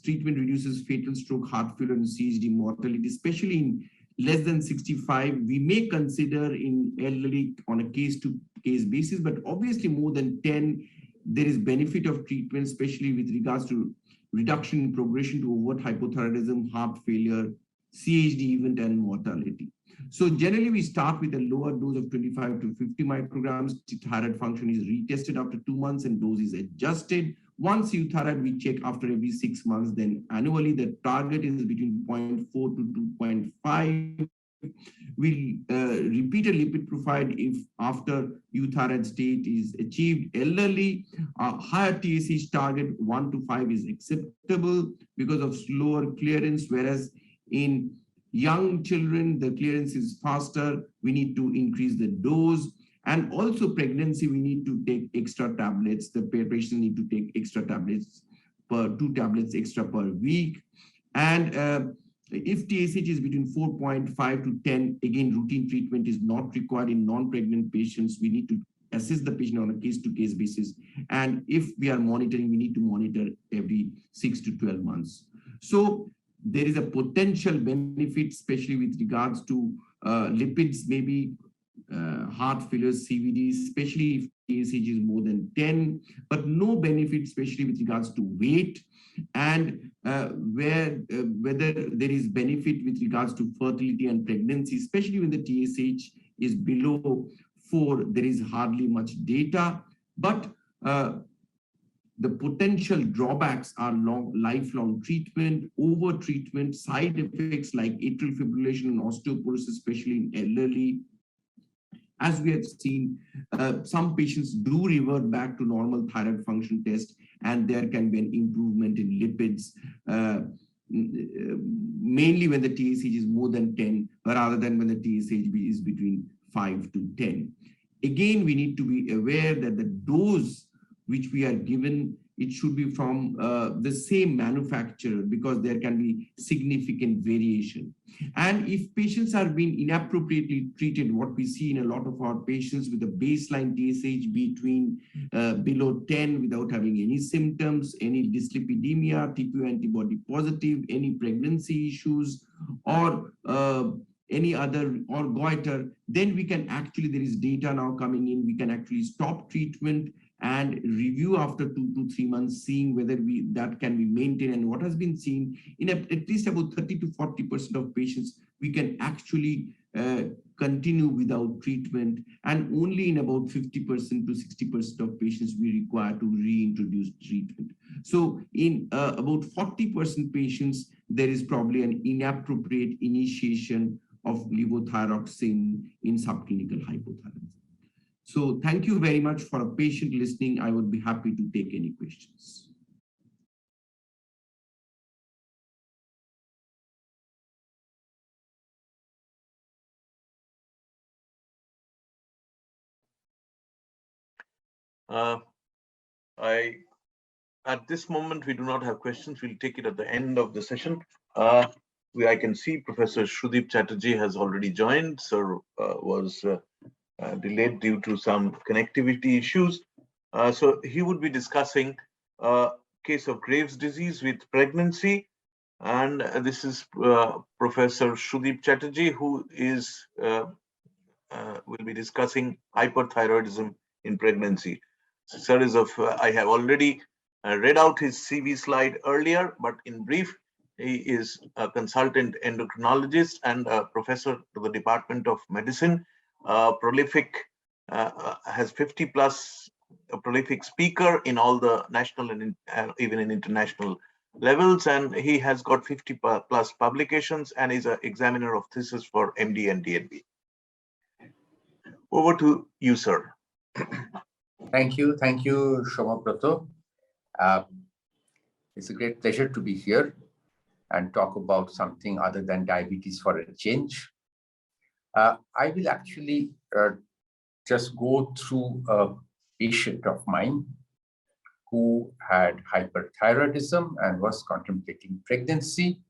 Treatment reduces fatal stroke, heart failure, and CHD mortality, especially in less than 65. We may consider in elderly on a case-to-case basis, but obviously more than 10, there is benefit of treatment, especially with regards to reduction in progression to overt hypothyroidism, heart failure, CHD event, and mortality. So generally we start with a lower dose of 25 to 50 micrograms. Thyroid function is retested after 2 months and dose is adjusted. Once euthyroid, we check after every 6 months. Then annually, the target is between 0.4 to 2.5. We repeat a lipid profile if after euthyroid state is achieved. Elderly, higher TSH target 1 to 5 is acceptable because of slower clearance, whereas in young children, the clearance is faster. We need to increase the dose. And also pregnancy, we need to take extra tablets. The patients need to take extra tablets, 2 tablets extra per week. And if TSH is between 4.5 to 10, again, routine treatment is not required in non-pregnant patients. We need to assess the patient on a case-to-case basis. And if we are monitoring, we need to monitor every 6 to 12 months. So there is a potential benefit, especially with regards to lipids, maybe heart failure, CVD, especially if TSH is more than 10, but no benefit, especially with regards to weight, and whether there is benefit with regards to fertility and pregnancy, especially when the TSH is below 4, there is hardly much data, but the potential drawbacks are lifelong treatment, over-treatment, side effects like atrial fibrillation and osteoporosis, especially in elderly. As we have seen, some patients do revert back to normal thyroid function test, and there can be an improvement in lipids, mainly when the TSH is more than 10, rather than when the TSH is between 5 to 10. Again, we need to be aware that the dose which we are given, it should be from the same manufacturer, because there can be significant variation. And if patients are being inappropriately treated, what we see in a lot of our patients with a baseline TSH between below 10 without having any symptoms, any dyslipidemia, TPO antibody positive, any pregnancy issues, or any other, or goiter, then we can actually, there is data now coming in, we can actually stop treatment and review after 2 to 3 months, seeing whether that can be maintained. And what has been seen in at least about 30 to 40% of patients, we can actually continue without treatment, and only in about 50% to 60% of patients we require to reintroduce treatment. So in about 40% patients, there is probably an inappropriate initiation of levothyroxine in subclinical hypothyroidism. So thank you very much for a patient listening. I would be happy to take any questions. At this moment, we do not have questions. We'll take it at the end of the session. I can see Professor Sudip Chatterjee has already joined. Sir was delayed due to some connectivity issues. So he would be discussing a case of Graves' disease with pregnancy. And this is Professor Sudip Chatterjee, who is will be discussing hyperthyroidism in pregnancy. Sir is of, I have already read out his CV slide earlier, but in brief, he is a consultant endocrinologist and a professor to the Department of Medicine, prolific, has 50 plus, a prolific speaker in all the national and even in international levels, and he has got 50 plus publications and is an examiner of thesis for MD and DNB. Over to you, sir. Thank you, Shomabrato. It's a great pleasure to be here and talk about something other than diabetes for a change. I will actually just go through a patient of mine who had hyperthyroidism and was contemplating pregnancy.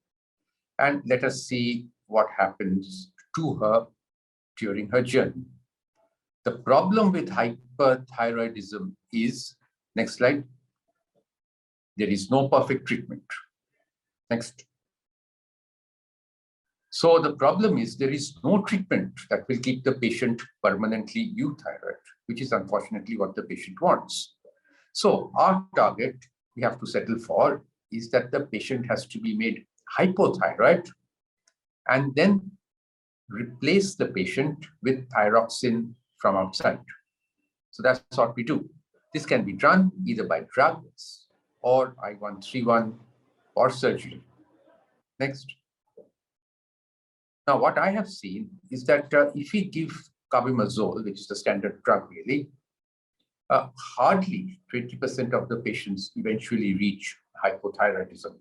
And let us see what happens to her during her journey. The problem with hyperthyroidism is, next slide, there is no perfect treatment. Next. So the problem is there is no treatment that will keep the patient permanently euthyroid, which is unfortunately what the patient wants. So our target we have to settle for is that the patient has to be made hypothyroid and then replace the patient with thyroxine from outside. So that's what we do. This can be done either by drugs or I-131 or surgery. Next. Now, what I have seen is that if we give carbimazole, which is the standard drug really, hardly 20% of the patients eventually reach hypothyroidism.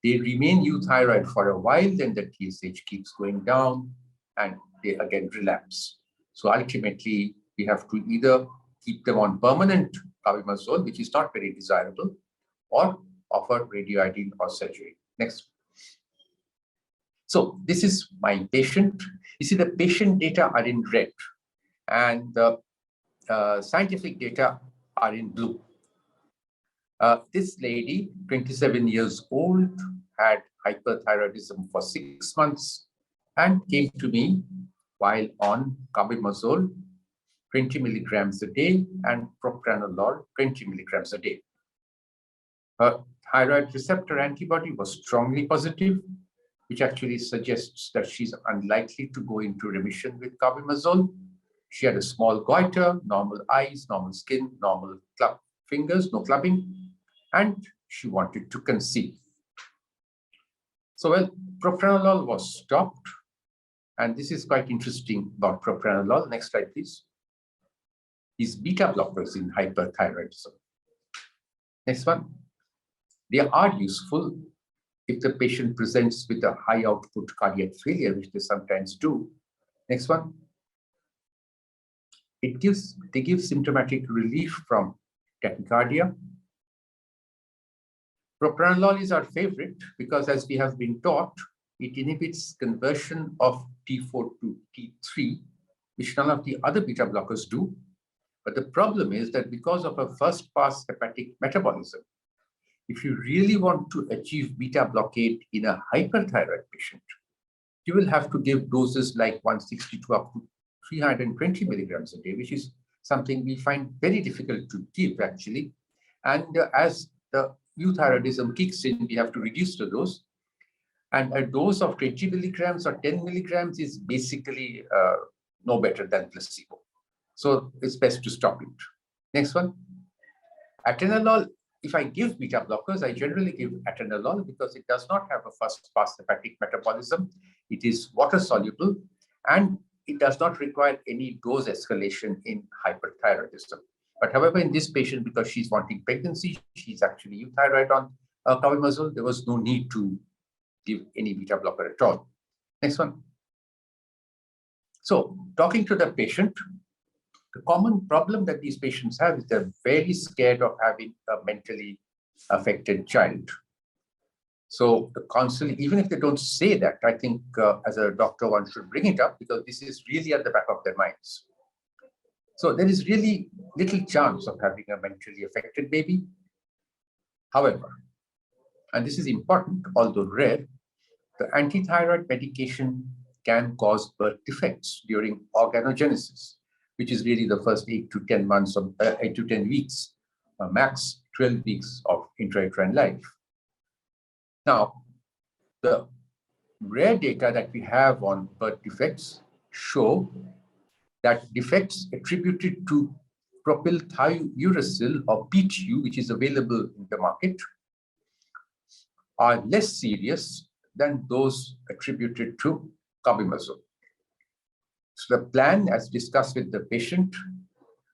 They remain euthyroid for a while, then the TSH keeps going down and they again relapse. So ultimately, we have to either keep them on permanent carbimazole, which is not very desirable, or offer radioiodine or surgery. Next. So this is my patient. You see, the patient data are in red and the scientific data are in blue. This lady, 27 years old, had hyperthyroidism for 6 months and came to me while on carbimazole 20 milligrams a day and propranolol 20 milligrams a day. Her thyroid receptor antibody was strongly positive, which actually suggests that she's unlikely to go into remission with carbimazole. She had a small goiter, normal eyes, normal skin, normal fingers, no clubbing, and she wanted to conceive. So, well, propranolol was stopped. And this is quite interesting about propranolol. Next slide, please. Is beta blockers in hyperthyroidism. Next one. They are useful if the patient presents with a high output cardiac failure, which they sometimes do. Next one. They give symptomatic relief from tachycardia. Propranolol is our favorite because, as we have been taught, it inhibits conversion of T4 to T3, which none of the other beta blockers do. But the problem is that because of a first-pass hepatic metabolism, if you really want to achieve beta blockade in a hyperthyroid patient, you will have to give doses like 162 up to 320 milligrams a day, which is something we find very difficult to give actually. And as the euthyroidism kicks in, we have to reduce the dose. And a dose of 20 milligrams or 10 milligrams is basically no better than placebo. So it's best to stop it. Next one. Atenolol, if I give beta blockers, I generally give atenolol because it does not have a first-pass hepatic metabolism. It is water-soluble and it does not require any dose escalation in hyperthyroidism. But however, in this patient, because she's wanting pregnancy, she's actually euthyroid on carbimazole, there was no need to give any beta blocker at all. Next one. So talking to the patient, the common problem that these patients have is they're very scared of having a mentally affected child. So the counseling, even if they don't say that, I think as a doctor, one should bring it up because this is really at the back of their minds. So there is really little chance of having a mentally affected baby. However, and this is important, although rare, the antithyroid medication can cause birth defects during organogenesis, which is really the first 8 to 10 months of 8 to 10 weeks, max 12 weeks of intrauterine life. Now, the rare data that we have on birth defects show that defects attributed to propylthiouracil or PTU, which is available in the market, are less serious than those attributed to carbimazole. So the plan, as discussed with the patient,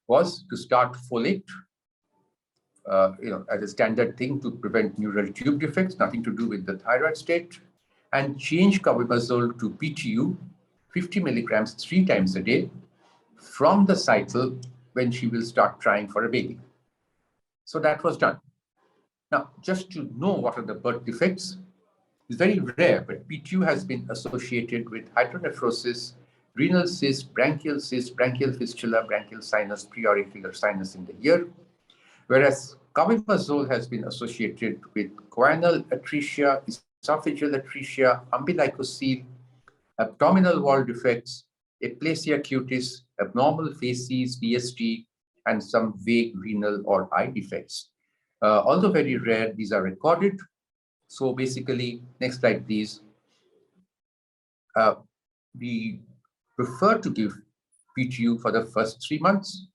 was to start folate, as a standard thing to prevent neural tube defects, nothing to do with the thyroid state, and change carbimazole to PTU, 50 milligrams 3 times a day, from the cycle when she will start trying for a baby. So that was done. Now, just to know what are the birth defects, it's very rare, but PTU has been associated with hydronephrosis, renal cyst, branchial fistula, branchial sinus, preauricular sinus in the ear, whereas carbimazole has been associated with choanal atresia, esophageal atresia, umbilicocele, abdominal wall defects, aplasia cutis, abnormal facies, VST, and some vague renal or eye defects. Although very rare, these are recorded. So basically, next slide, please. We prefer to give PTU for the first 3 months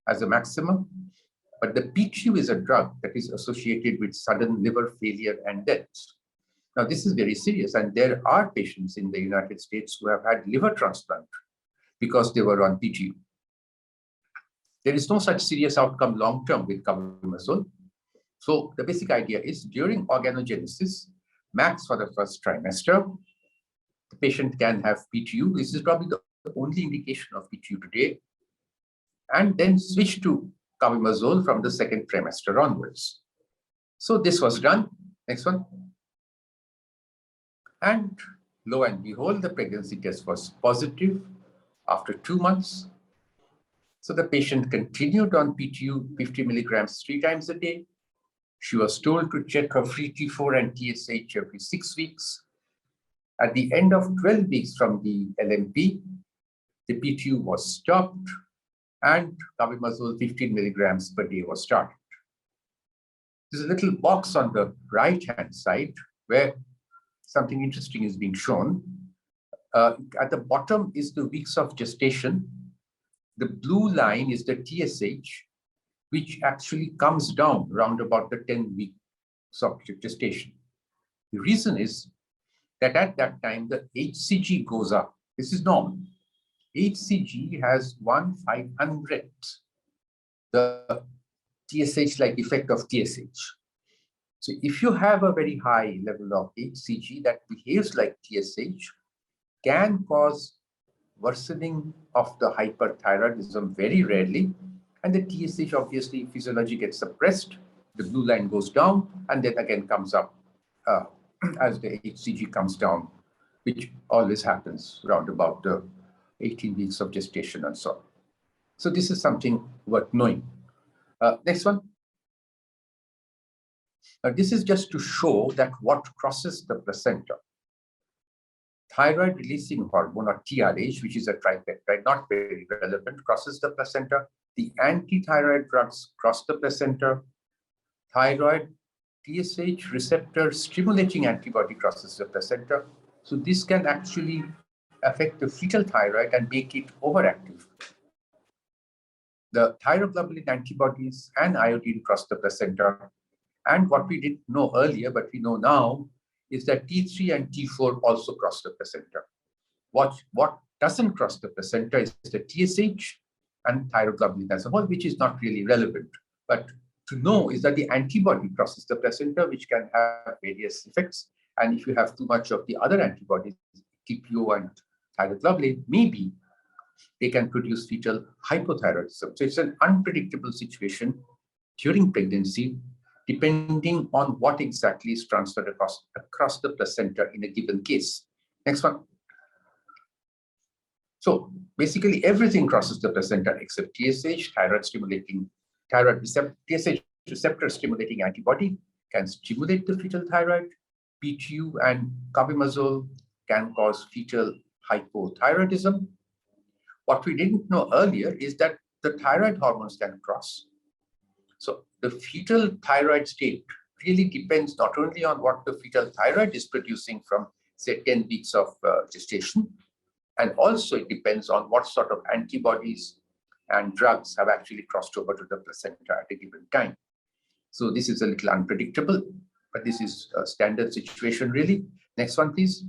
as a maximum, but the PTU is a drug that is associated with sudden liver failure and death. Now, this is very serious, and there are patients in the United States who have had liver transplant because they were on PTU. There is no such serious outcome long-term with carbimazole. So the basic idea is during organogenesis, max for the first trimester, the patient can have PTU. This is probably the only indication of PTU today, and then switch to carbimazole from the second trimester onwards. So this was done. Next one. And lo and behold, the pregnancy test was positive after 2 months. So the patient continued on PTU 50 milligrams 3 times a day. She was told to check her free T4 and TSH every 6 weeks. At the end of 12 weeks from the LMP, the PTU was stopped and carbimazole 15 milligrams per day was started. There's a little box on the right-hand side where something interesting is being shown. At the bottom is the weeks of gestation. The blue line is the TSH, which actually comes down around about the 10 weeks of gestation. The reason is that at that time, the HCG goes up. This is normal. HCG has 1/500th the TSH-like effect of TSH. So if you have a very high level of HCG that behaves like TSH, can cause worsening of the hyperthyroidism very rarely, and the TSH obviously physiology gets suppressed, the blue line goes down, and then again comes up as the HCG comes down, which always happens around about the 18 weeks of gestation and so on. So this is something worth knowing. Next one. This is just to show that what crosses the placenta. Thyroid releasing hormone, or TRH, which is a tripeptide, not very relevant, crosses the placenta. The anti-thyroid drugs cross the placenta. Thyroid TSH receptor stimulating antibody crosses the placenta. So this can actually affect the fetal thyroid and make it overactive. The thyroglobulin antibodies and iodine cross the placenta. And what we didn't know earlier, but we know now, is that T3 and T4 also cross the placenta. What doesn't cross the placenta is the TSH and thyroglobulin as a whole, which is not really relevant. But to know is that the antibody crosses the placenta, which can have various effects. And if you have too much of the other antibodies, TPO and thyroglobulin, maybe they can produce fetal hypothyroidism. So it's an unpredictable situation during pregnancy, depending on what exactly is transferred across the placenta in a given case. Next one. So basically everything crosses the placenta except TSH, TSH receptor stimulating antibody can stimulate the fetal thyroid. PTU and carbimazole can cause fetal hypothyroidism. What we didn't know earlier is that the thyroid hormones can cross. So the fetal thyroid state really depends not only on what the fetal thyroid is producing from, say, 10 weeks of gestation, and also it depends on what sort of antibodies and drugs have actually crossed over to the placenta at a given time. So this is a little unpredictable, but this is a standard situation really. Next one, please.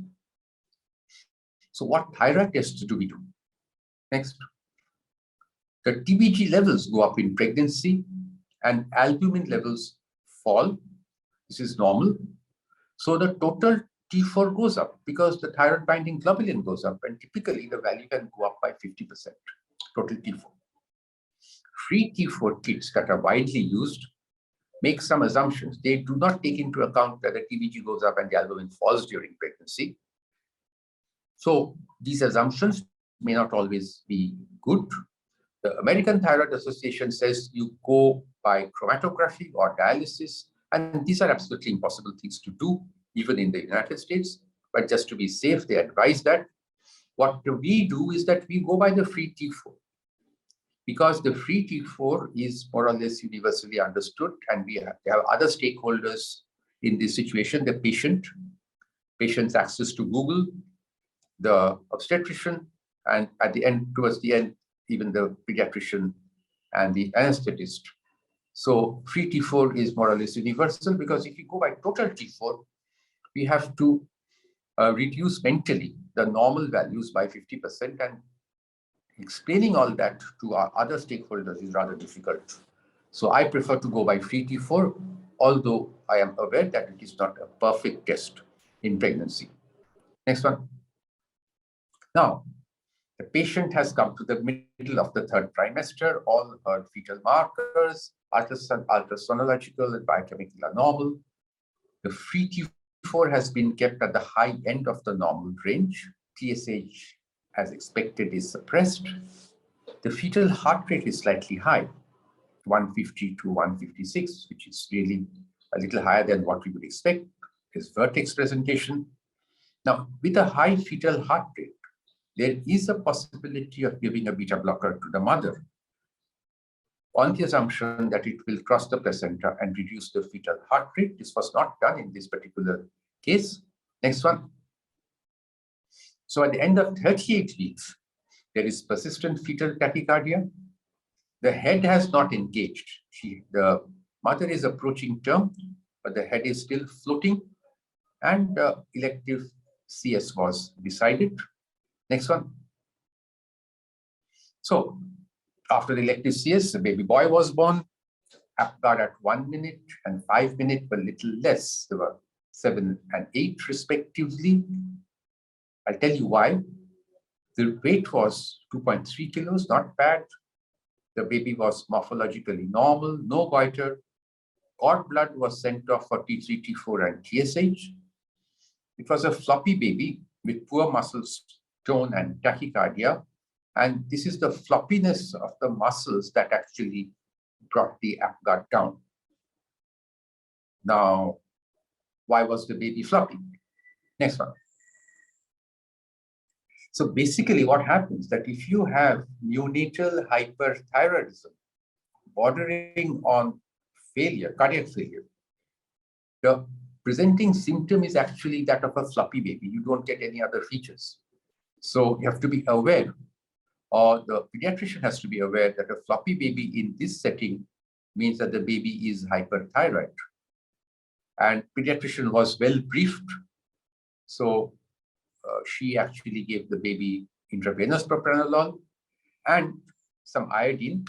So what thyroid tests do we do? Next. The TBG levels go up in pregnancy and albumin levels fall. This is normal. So the total T4 goes up because the thyroid binding globulin goes up, and typically the value can go up by 50%, total T4. Free T4 kits that are widely used make some assumptions. They do not take into account that the TBG goes up and the albumin falls during pregnancy. So these assumptions may not always be good. The American Thyroid Association says you go by chromatography or dialysis, and these are absolutely impossible things to do, even in the United States. But just to be safe, they advise that. What we do is that we go by the free T4, because the free T4 is more or less universally understood, and we have other stakeholders in this situation: the patient's access to Google, the obstetrician, and at the end, towards the end, even the pediatrician and the anesthetist. So free T4 is more or less universal, because if you go by total T4, we have to reduce mentally the normal values by 50%, and explaining all that to our other stakeholders is rather difficult. So I prefer to go by free T4, although I am aware that it is not a perfect test in pregnancy. Next one. Now, the patient has come to the middle of the third trimester. All her fetal markers, ultrasonographical and biochemical are normal. The free T4 has been kept at the high end of the normal range. TSH, as expected, is suppressed. The fetal heart rate is slightly high, 150 to 156, which is really a little higher than what we would expect. Is vertex presentation. Now, with a high fetal heart rate, there is a possibility of giving a beta blocker to the mother, on the assumption that it will cross the placenta and reduce the fetal heart rate. This was not done in this particular case. Next one. So at the end of 38 weeks, there is persistent fetal tachycardia. The head has not engaged. The mother is approaching term, but the head is still floating, and elective CS was decided. Next one. So after the elective CS, the baby boy was born. Apgar at 1 minute and 5 minutes were little less. They were 7 and 8 respectively. I'll tell you why. The weight was 2.3 kilos, not bad. The baby was morphologically normal, no goiter. Cord blood was sent off for T3, T4, and TSH. It was a floppy baby with poor muscle tone and tachycardia. And this is the floppiness of the muscles that actually brought the Apgar down. Now, why was the baby floppy? Next one. So basically what happens that if you have neonatal hyperthyroidism bordering on failure, cardiac failure, the presenting symptom is actually that of a floppy baby. You don't get any other features. So you have to be aware, or the pediatrician has to be aware, that a floppy baby in this setting means that the baby is hyperthyroid. And pediatrician was well briefed. So she actually gave the baby intravenous propranolol and some iodine.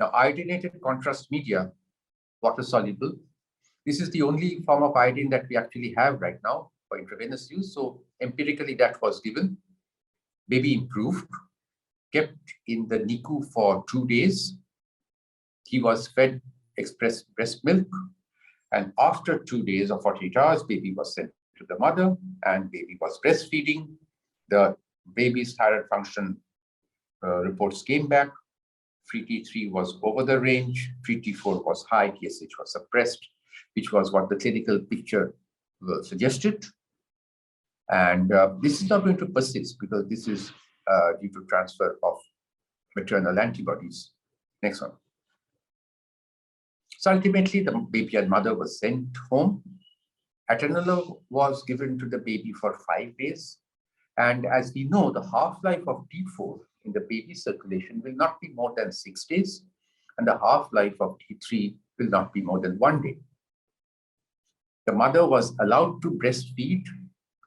Now, iodinated contrast media, water soluble. This is the only form of iodine that we actually have right now for intravenous use. So empirically that was given. Baby improved, kept in the NICU for 2 days. He was fed express breast milk. And after 2 days or 48 hours, baby was sent to the mother and baby was breastfeeding. The baby's thyroid function reports came back. Free T3 was over the range, free T4 was high, TSH was suppressed, which was what the clinical picture suggested. And this is not going to persist because this is due to transfer of maternal antibodies. Next one. So ultimately, the baby and mother was sent home. Atenolol was given to the baby for 5 days. And as we know, the half-life of T4 in the baby circulation will not be more than 6 days. And the half-life of T3 will not be more than 1 day. The mother was allowed to breastfeed.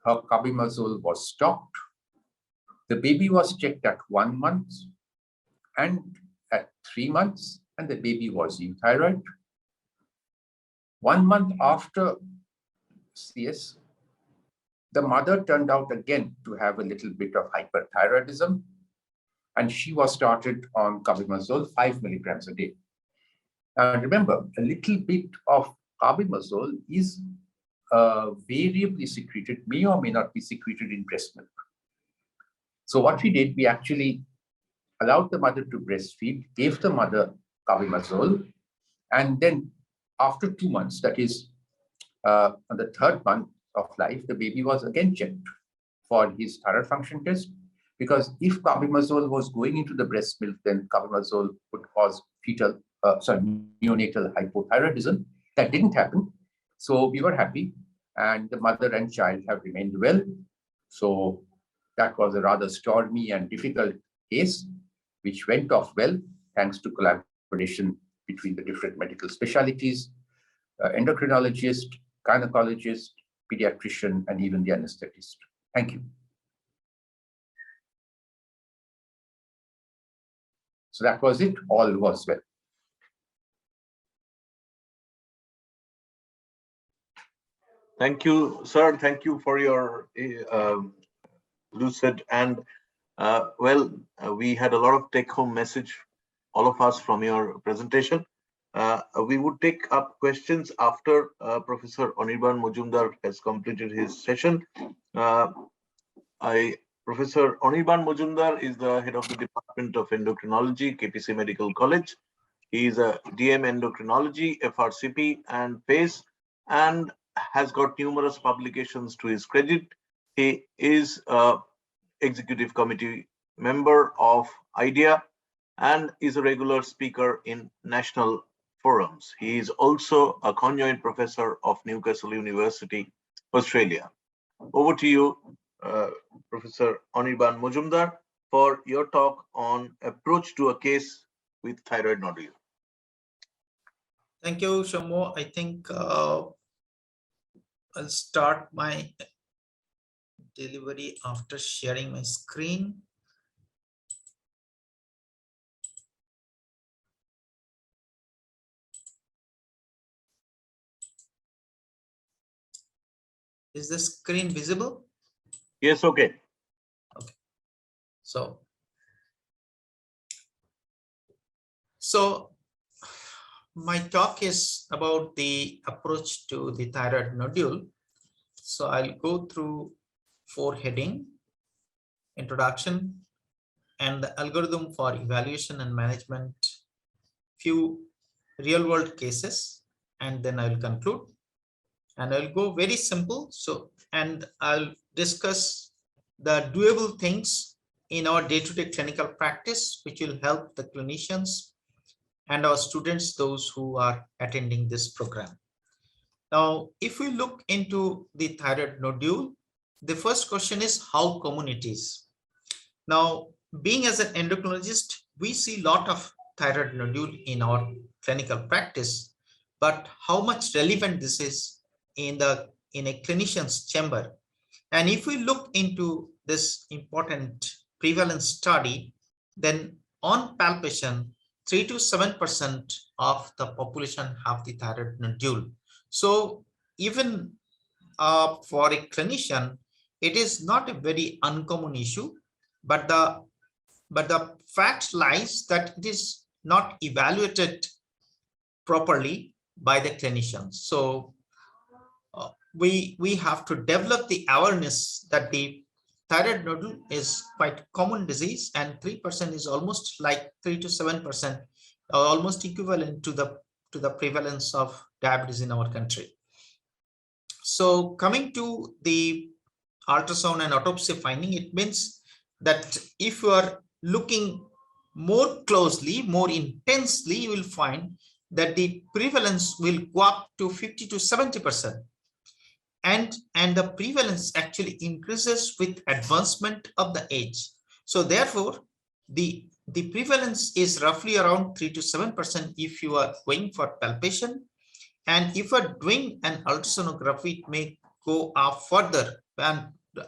Her carbimazole was stopped. The baby was checked at 1 month and at 3 months, and the baby was euthyroid. 1 month after CS, the mother turned out again to have a little bit of hyperthyroidism, and she was started on carbimazole 5 milligrams a day. Now remember, a little bit of carbimazole is variably secreted, may or may not be secreted in breast milk. So what we did, we actually allowed the mother to breastfeed, gave the mother carbimazole, and then after 2 months, that is on the 3rd month of life, the baby was again checked for his thyroid function test, because if carbimazole was going into the breast milk, then carbimazole would cause neonatal hypothyroidism. That didn't happen. So we were happy, and the mother and child have remained well. So that was a rather stormy and difficult case, which went off well, thanks to collaboration between the different medical specialties, endocrinologist, gynecologist, pediatrician, and even the anesthetist. Thank you. So that was it. All was well. Thank you, sir. Thank you for your lucid and we had a lot of take-home message, all of us, from your presentation. We would take up questions after Professor Anirban Majumder has completed his session. Professor Anirban Majumder is the head of the Department of Endocrinology, KPC Medical College. He is a DM Endocrinology, FRCP, and PACE, and has got numerous publications to his credit. He is a executive committee member of IDEA and is a regular speaker in national forums. He is also a conjoint professor of Newcastle University, Australia. Over to you, Professor Anirban Majumder, for your talk on approach to a case with thyroid nodule. Thank you, Shamo. I think I'll start my delivery after sharing my screen. Is the screen visible? Yes, okay. Okay. So my talk is about the approach to the thyroid nodule. So I'll go through 4 headings: introduction and the algorithm for evaluation and management, few real-world cases, and then I'll conclude. And I'll go very simple. And I'll discuss the doable things in our day-to-day clinical practice, which will help the clinicians and our students, those who are attending this program. Now, if we look into the thyroid nodule, the first question is how common it is. Now, being as an endocrinologist, we see a lot of thyroid nodule in our clinical practice, but how much relevant this is in a clinician's chamber. And if we look into this important prevalence study, then on palpation, 3 to 7% of the population have the thyroid nodule. So even for a clinician, it is not a very uncommon issue, but the fact lies that it is not evaluated properly by the clinicians. So we have to develop the awareness that the thyroid nodule is quite common disease, and 3% is almost like 3 to 7%, almost equivalent to the prevalence of diabetes in our country. So coming to the ultrasound and autopsy finding, it means that if you are looking more closely, more intensely, you will find that the prevalence will go up to 50 to 70%. And the prevalence actually increases with advancement of the age. So therefore, the prevalence is roughly around 3 to 7% if you are going for palpation. And if you are doing an ultrasonography, it may go up further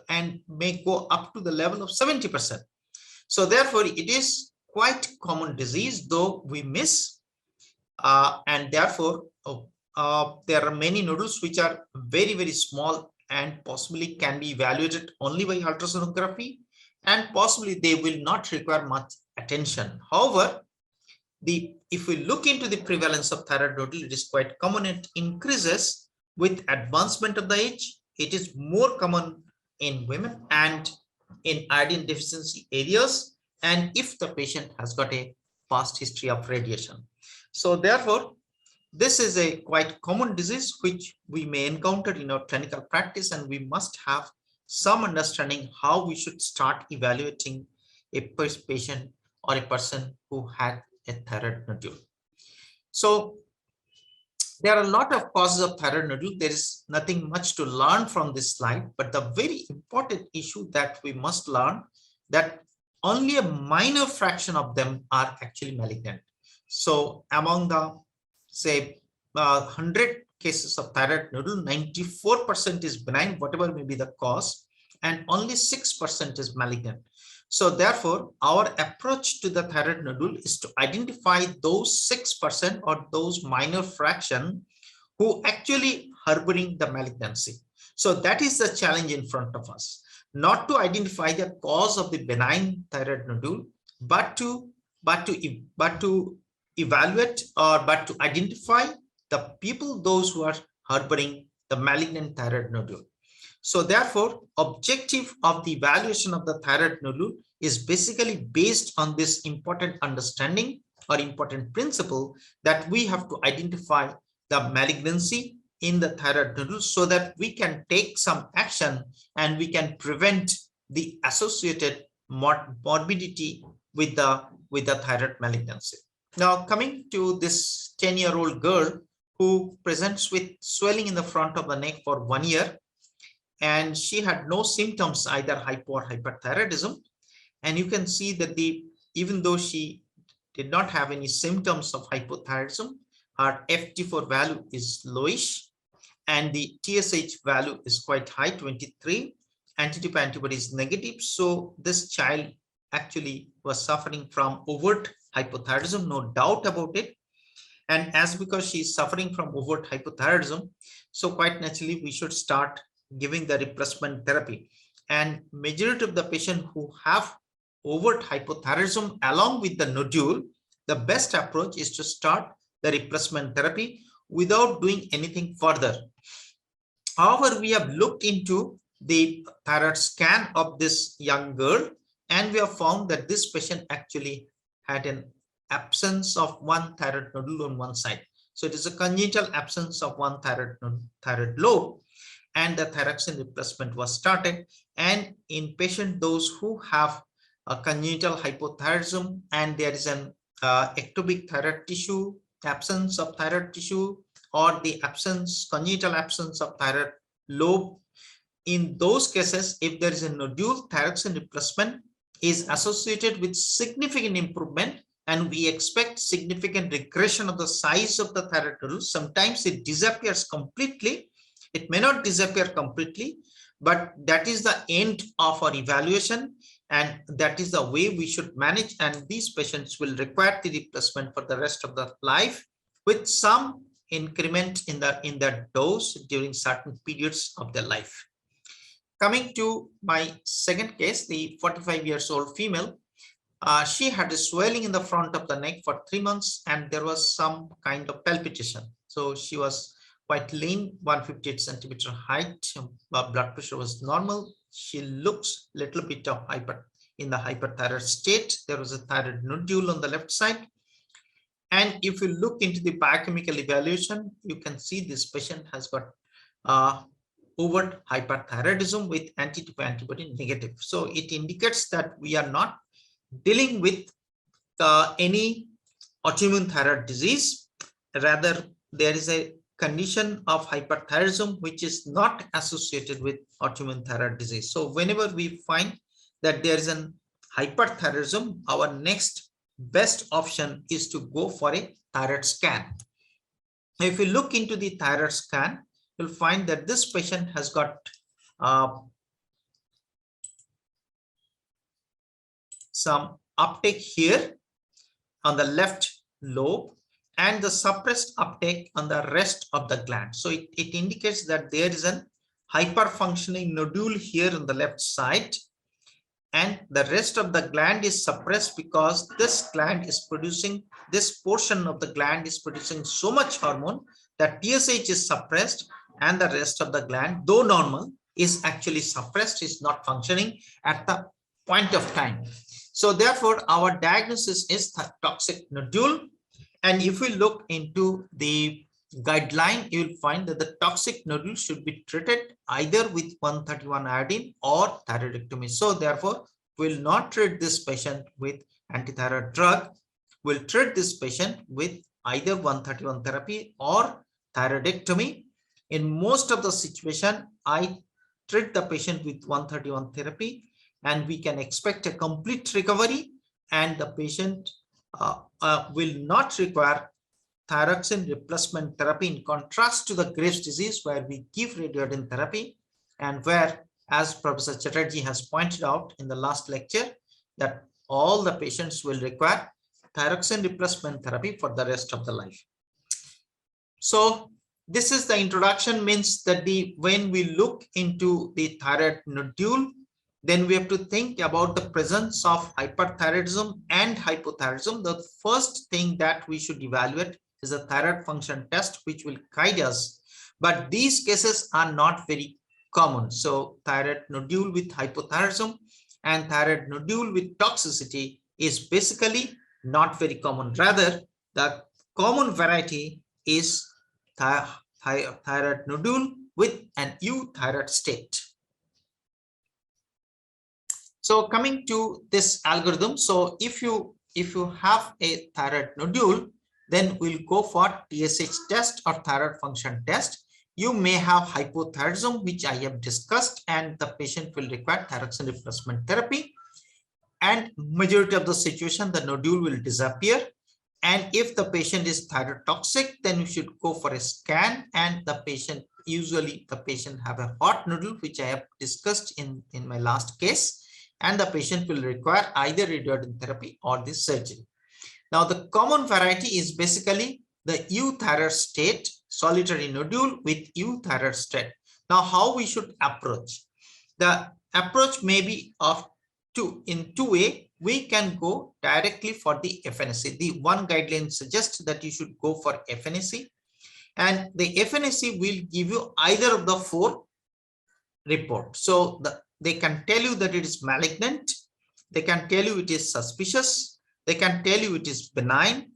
and may go up to the level of 70%. So therefore, it is quite common disease, though we miss, and therefore there are many nodules which are very, very small and possibly can be evaluated only by ultrasonography, and possibly they will not require much attention. However, if we look into the prevalence of thyroid nodule, it is quite common. It increases with advancement of the age. It is more common in women and in iodine deficiency areas, and if the patient has got a past history of radiation. So therefore, this is a quite common disease which we may encounter in our clinical practice, and we must have some understanding how we should start evaluating a patient or a person who had a thyroid nodule. So there are a lot of causes of thyroid nodule. There is nothing much to learn from this slide, but the very important issue that we must learn that only a minor fraction of them are actually malignant. So among the, say, 100 cases of thyroid nodule, 94% is benign, whatever may be the cause, and only 6% is malignant. So therefore, our approach to the thyroid nodule is to identify those 6% or those minor fraction who actually harboring the malignancy. So that is the challenge in front of us, not to identify the cause of the benign thyroid nodule, but to evaluate but to identify the people, those who are harboring the malignant thyroid nodule. So therefore, objective of the evaluation of the thyroid nodule is basically based on this important understanding or important principle that we have to identify the malignancy in the thyroid nodule so that we can take some action and we can prevent the associated morbidity with the thyroid malignancy. Now coming to this 10-year-old girl who presents with swelling in the front of the neck for 1 year, and she had no symptoms, either hypo or hyperthyroidism. And you can see that even though she did not have any symptoms of hypothyroidism, her FT4 value is lowish and the TSH value is quite high, 23. Anti-TIP antibody is negative. So this child actually was suffering from overt hypothyroidism, no doubt about it. And as because she is suffering from overt hypothyroidism, so quite naturally we should start giving the replacement therapy. And majority of the patients who have overt hypothyroidism along with the nodule, the best approach is to start the replacement therapy without doing anything further. However, we have looked into the thyroid scan of this young girl, and we have found that this patient actually had an absence of one thyroid nodule on one side. So it is a congenital absence of one thyroid lobe, and the thyroxine replacement was started. And in patient those who have a congenital hypothyroidism and there is an ectopic thyroid tissue, absence of thyroid tissue, or the congenital absence of thyroid lobe, in those cases, if there is a nodule, thyroxine replacement is associated with significant improvement, and we expect significant regression of the size of the thyroid nodule. Sometimes it disappears completely. It may not disappear completely, but that is the end of our evaluation, and that is the way we should manage. And these patients will require the replacement for the rest of their life with some increment in the dose during certain periods of their life. Coming to my second case, the 45-year-old female, she had a swelling in the front of the neck for 3 months, and there was some kind of palpitation. So she was quite lean, 158 centimeter height, blood pressure was normal. She looks little bit of in the hyperthyroid state. There was a thyroid nodule on the left side. And if you look into the biochemical evaluation, you can see this patient has got overt hyperthyroidism with anti-antibody negative. So it indicates that we are not dealing with any autoimmune thyroid disease. Rather, there is a condition of hyperthyroidism which is not associated with autoimmune thyroid disease. So whenever we find that there is an hyperthyroidism, our next best option is to go for a thyroid scan. If you look into the thyroid scan, you'll find that this patient has got some uptake here on the left lobe and the suppressed uptake on the rest of the gland. So it indicates that there is an hyperfunctioning nodule here on the left side, and the rest of the gland is suppressed because this gland is producing, this portion of the gland is producing so much hormone that TSH is suppressed, and the rest of the gland, though normal, is actually suppressed, is not functioning at the point of time. So therefore, our diagnosis is the toxic nodule. And if we look into the guideline, you will find that the toxic nodule should be treated either with 131 iodine or thyroidectomy. So therefore, we will not treat this patient with antithyroid drug. We'll treat this patient with either 131 therapy or thyroidectomy. In most of the situation, I treat the patient with 131 therapy, and we can expect a complete recovery, and the patient will not require thyroxine replacement therapy, in contrast to the Graves' disease where we give radioiodine therapy, and where, as Professor Chatterjee has pointed out in the last lecture, that all the patients will require thyroxine replacement therapy for the rest of the life. So this is the introduction, means that when we look into the thyroid nodule, then we have to think about the presence of hyperthyroidism and hypothyroidism. The first thing that we should evaluate is a thyroid function test, which will guide us. But these cases are not very common. So thyroid nodule with hypothyroidism and thyroid nodule with toxicity is basically not very common. Rather, the common variety is thyroid nodule with an euthyroid state. So coming to this algorithm, so if you have a thyroid nodule, then we'll go for TSH test or thyroid function test. You may have hypothyroidism, which I have discussed, and the patient will require thyroxine replacement therapy. And majority of the situation, the nodule will disappear. And if the patient is thyroid toxic, then you should go for a scan, and the patient, usually the patient have a hot nodule, which I have discussed in my last case. And the patient will require either radioiodine therapy or this surgery. Now, the common variety is basically the euthyroid state, solitary nodule with euthyroid state. Now, how we should approach? The approach may be in two ways. We can go directly for the FNAC. The one guideline suggests that you should go for FNAC, and the FNAC will give you either of the four reports. So they can tell you that it is malignant, they can tell you it is suspicious, they can tell you it is benign,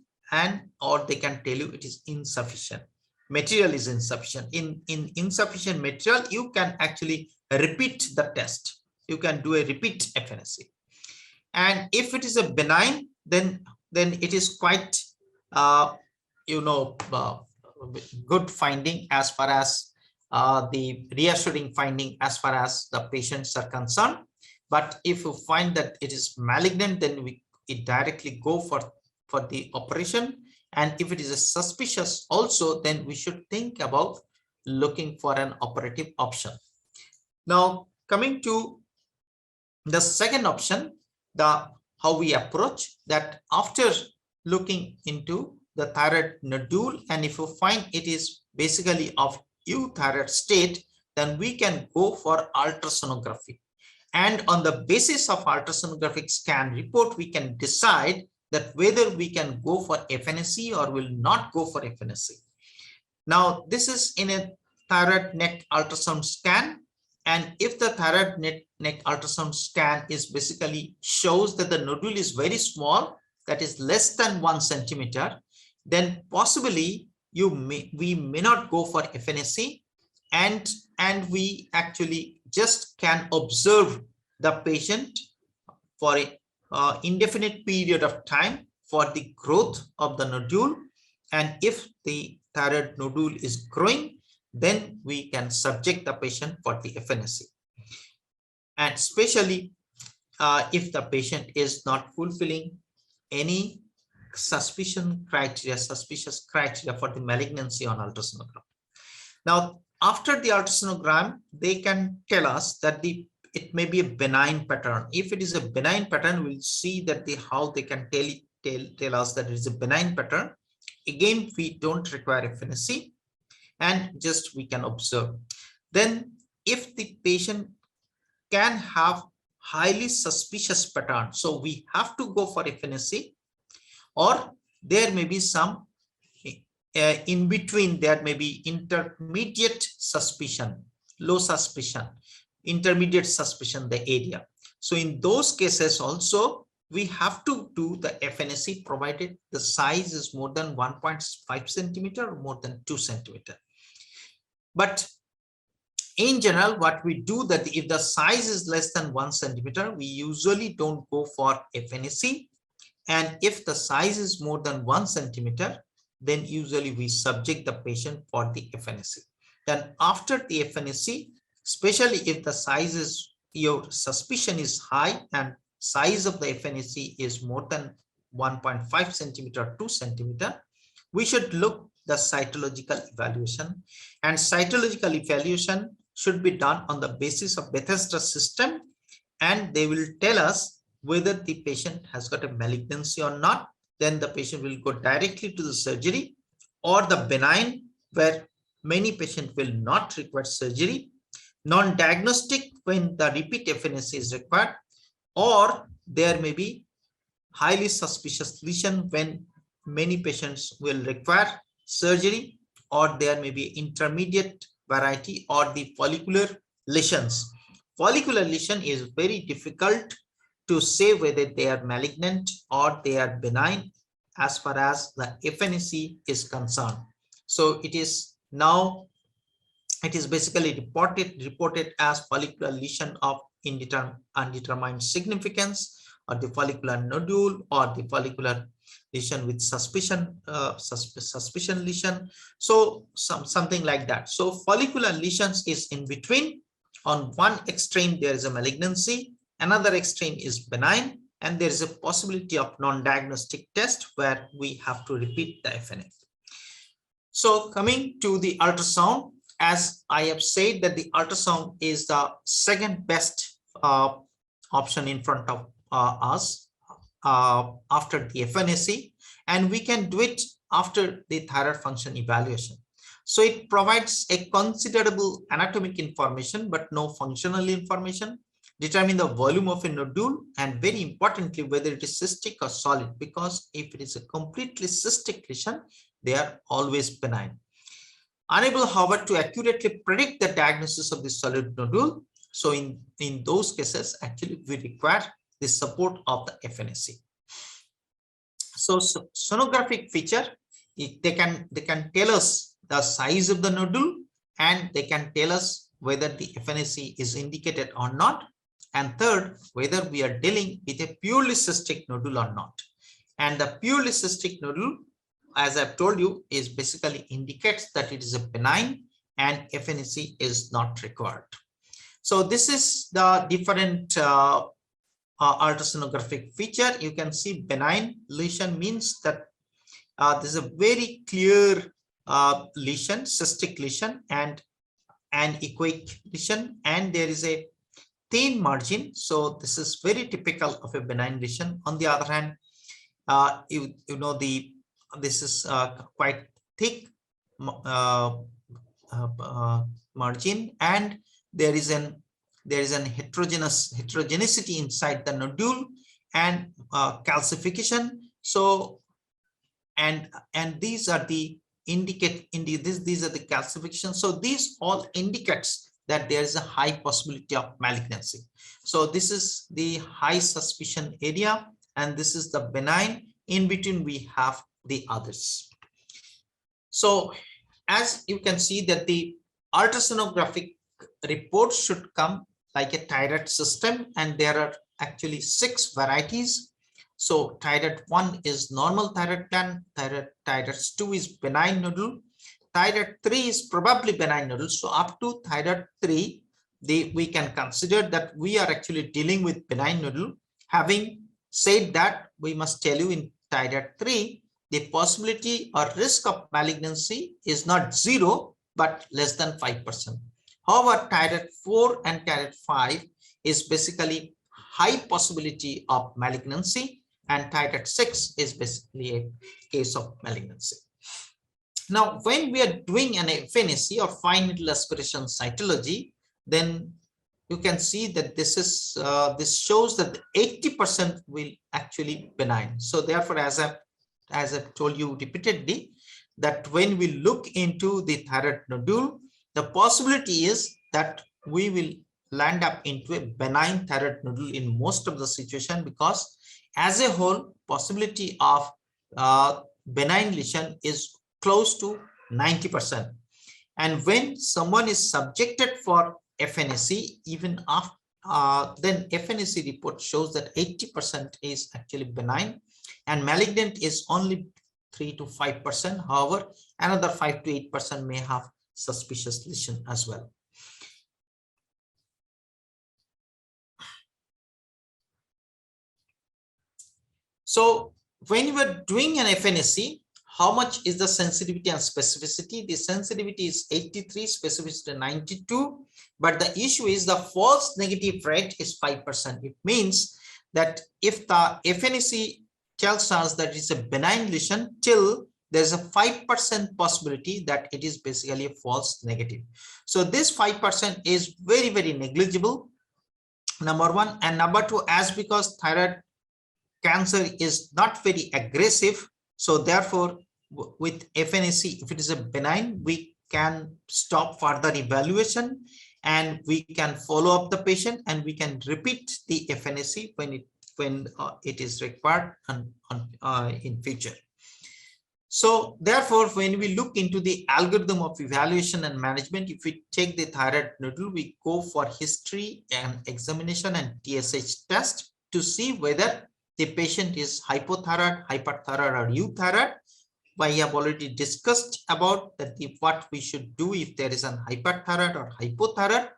or they can tell you it is insufficient. Material is insufficient. In insufficient material, you can actually repeat the test. You can do a repeat FNAC. And if it is a benign, then it is quite good finding as far as the reassuring finding as far as the patients are concerned. But if you find that it is malignant, then we directly go for the operation. And if it is a suspicious also, then we should think about looking for an operative option. Now, coming to the second option, how we approach that, after looking into the thyroid nodule, and if you find it is basically of euthyroid state, then we can go for ultrasonography. And on the basis of ultrasonographic scan report, we can decide that whether we can go for FNAC or will not go for FNAC. Now, this is in a thyroid neck ultrasound scan. And if the thyroid neck ultrasound scan is basically shows that the nodule is very small, that is less than 1 centimeter, then possibly we may not go for FNAC, and we actually just can observe the patient for an indefinite period of time for the growth of the nodule. And if the thyroid nodule is growing, then we can subject the patient for the FNAC. And especially if the patient is not fulfilling any suspicious criteria for the malignancy on ultrasonogram. Now, after the ultrasonogram, they can tell us that it may be a benign pattern. If it is a benign pattern, we'll see that how they can tell us that it is a benign pattern. Again, we don't require FNAC, and just we can observe. Then if the patient can have highly suspicious pattern, so we have to go for FNAC, or there may be some in between, there may be intermediate suspicion, low suspicion, intermediate suspicion, the area. So in those cases also, we have to do the FNAC provided the size is more than 1.5 centimeter or more than 2 centimeter. But in general, what we do that if the size is less than 1 centimeter, we usually don't go for FNAC. And if the size is more than 1 centimeter, then usually we subject the patient for the FNAC. Then after the FNAC, especially if the size is, your suspicion is high and size of the FNAC is more than 1.5 centimeter, 2 centimeter, we should look the cytological evaluation. And cytological evaluation should be done on the basis of Bethesda system, and they will tell us whether the patient has got a malignancy or not. Then the patient will go directly to the surgery, or the benign, where many patients will not require surgery, non-diagnostic when the repeat FNAC is required, or there may be highly suspicious lesion when many patients will require surgery, or there may be intermediate variety or the follicular lesions. Follicular lesion is very difficult to say whether they are malignant or they are benign as far as the FNAC is concerned. So it is now, it is basically reported as follicular lesion of undetermined significance, or the follicular nodule, or the follicular lesion with suspicion lesion. So something like that. So follicular lesions is in between. On one extreme there is a malignancy, another extreme is benign, and there is a possibility of non-diagnostic test where we have to repeat the FNAC. So coming to the ultrasound, as I have said that the ultrasound is the second best option in front of us after the FNAC, and we can do it after the thyroid function evaluation. So it provides a considerable anatomic information but no functional information. Determine the volume of a nodule, and very importantly whether it is cystic or solid, because if it is a completely cystic lesion, they are always benign. Unable, however, to accurately predict the diagnosis of the solid nodule. So in those cases, actually we require the support of the FNAC. So sonographic feature, they can tell us the size of the nodule, and they can tell us whether the FNAC is indicated or not. And third, whether we are dealing with a purely cystic nodule or not. And the purely cystic nodule, as I've told you, is basically indicates that it is a benign and FNAC is not required. So this is the different ultrasonographic feature. You can see benign lesion means that there's a very clear lesion, cystic lesion, and an echoic lesion, and there is a thin margin. So this is very typical of a benign lesion. On the other hand, this is quite thick margin, and there is an heterogeneity inside the nodule, and calcification. So and these are the these are the calcifications. So these all indicates that there is a high possibility of malignancy. So this is the high suspicion area, and this is the benign. In between we have the others. So as you can see that the ultrasonographic report should come like a thyroid system, and there are actually 6 varieties. So thyroid 1 is normal thyroid gland, thyroid 2 is benign nodule, thyroid 3 is probably benign nodule. So up to thyroid 3, we can consider that we are actually dealing with benign nodule. Having said that, we must tell you in thyroid 3, the possibility or risk of malignancy is not 0, but less than 5%. However, thyroid 4 and thyroid 5 is basically high possibility of malignancy, and thyroid 6 is basically a case of malignancy. Now, when we are doing an FNAC or fine needle aspiration cytology, then you can see that this is this shows that 80% will actually benign. So therefore, as I've told you repeatedly, that when we look into the thyroid nodule, the possibility is that we will land up into a benign thyroid nodule in most of the situation, because as a whole possibility of benign lesion is close to 90%. And when someone is subjected for FNAC, even after then FNAC report shows that 80% is actually benign, and malignant is only 3 to 5%. However, another 5 to 8% may have suspicious lesion as well. So when you are doing an FNAC, how much is the sensitivity and specificity? The sensitivity is 83, specificity 92, but the issue is the false negative rate is 5%. It means that if the FNAC tells us that it's a benign lesion, till there's a 5% possibility that it is basically a false negative. So this 5% is very, very negligible, number one. And number two, as because thyroid cancer is not very aggressive, so therefore with FNAC, if it is a benign, we can stop further evaluation and we can follow up the patient, and we can repeat the FNAC when it is required in future. So therefore, when we look into the algorithm of evaluation and management, if we take the thyroid nodule, we go for history and examination and TSH test to see whether the patient is hypothyroid, hyperthyroid, or euthyroid. I have already discussed about that what we should do if there is an hyperthyroid or hypothyroid.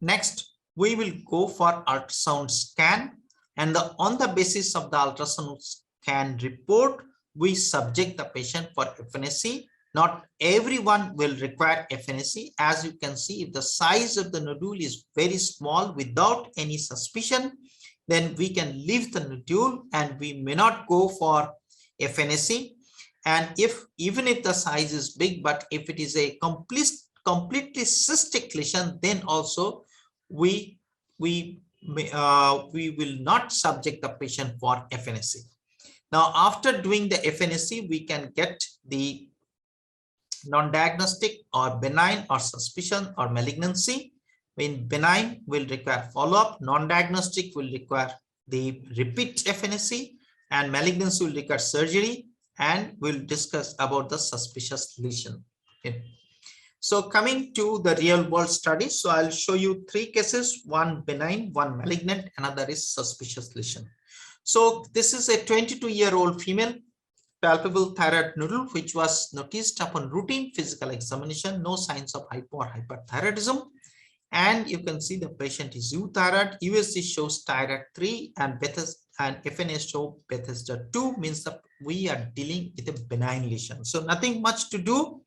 Next, we will go for ultrasound scan, and on the basis of the ultrasound scan report, we subject the patient for FNAC. Not everyone will require FNAC. As you can see, if the size of the nodule is very small without any suspicion, then we can leave the nodule and we may not go for FNAC. And even if the size is big, but if it is a completely cystic lesion, then also we will not subject the patient for FNAC. Now, after doing the FNAC, we can get the non-diagnostic or benign or suspicion or malignancy. When benign will require follow-up, non-diagnostic will require the repeat FNAC, and malignancy will require surgery, and we'll discuss about the suspicious lesion. Okay. So coming to the real world study, so I'll show you 3 cases, one benign, one malignant, another is suspicious lesion. So this is a 22-year-old female, palpable thyroid nodule, which was noticed upon routine physical examination, no signs of hypo or hyperthyroidism. And you can see the patient is euthyroid. USG shows thyroid 3 and FNA show Bethesda 2, means that we are dealing with a benign lesion. So nothing much to do,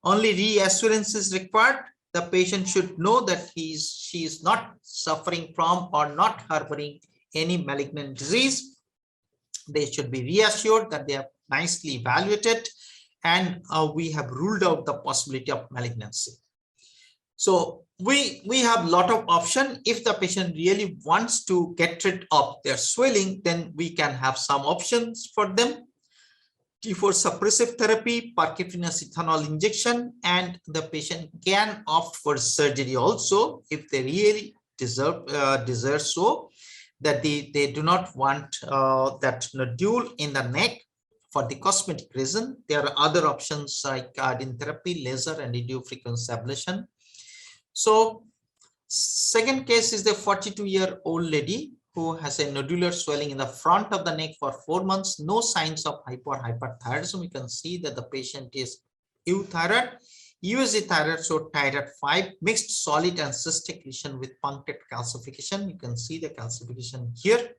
only reassurance is required. The patient should know that she is not suffering from or not harboring any malignant disease. They should be reassured that they are nicely evaluated, and we have ruled out the possibility of malignancy. So we have a lot of options. If the patient really wants to get rid of their swelling, then we can have some options for them. T4 suppressive therapy, percutaneous ethanol injection, and the patient can opt for surgery also if they really desire so, that they do not want that nodule in the neck for the cosmetic reason. There are other options like iodine therapy, laser, and radiofrequency ablation. So second case is the 42-year-old lady who has a nodular swelling in the front of the neck for 4 months, no signs of hypo or hyperthyroidism. You can see that the patient is euthyroid, USG thyroid, so thyroid 5, mixed solid and cystic lesion with punctate calcification. You can see the calcification here.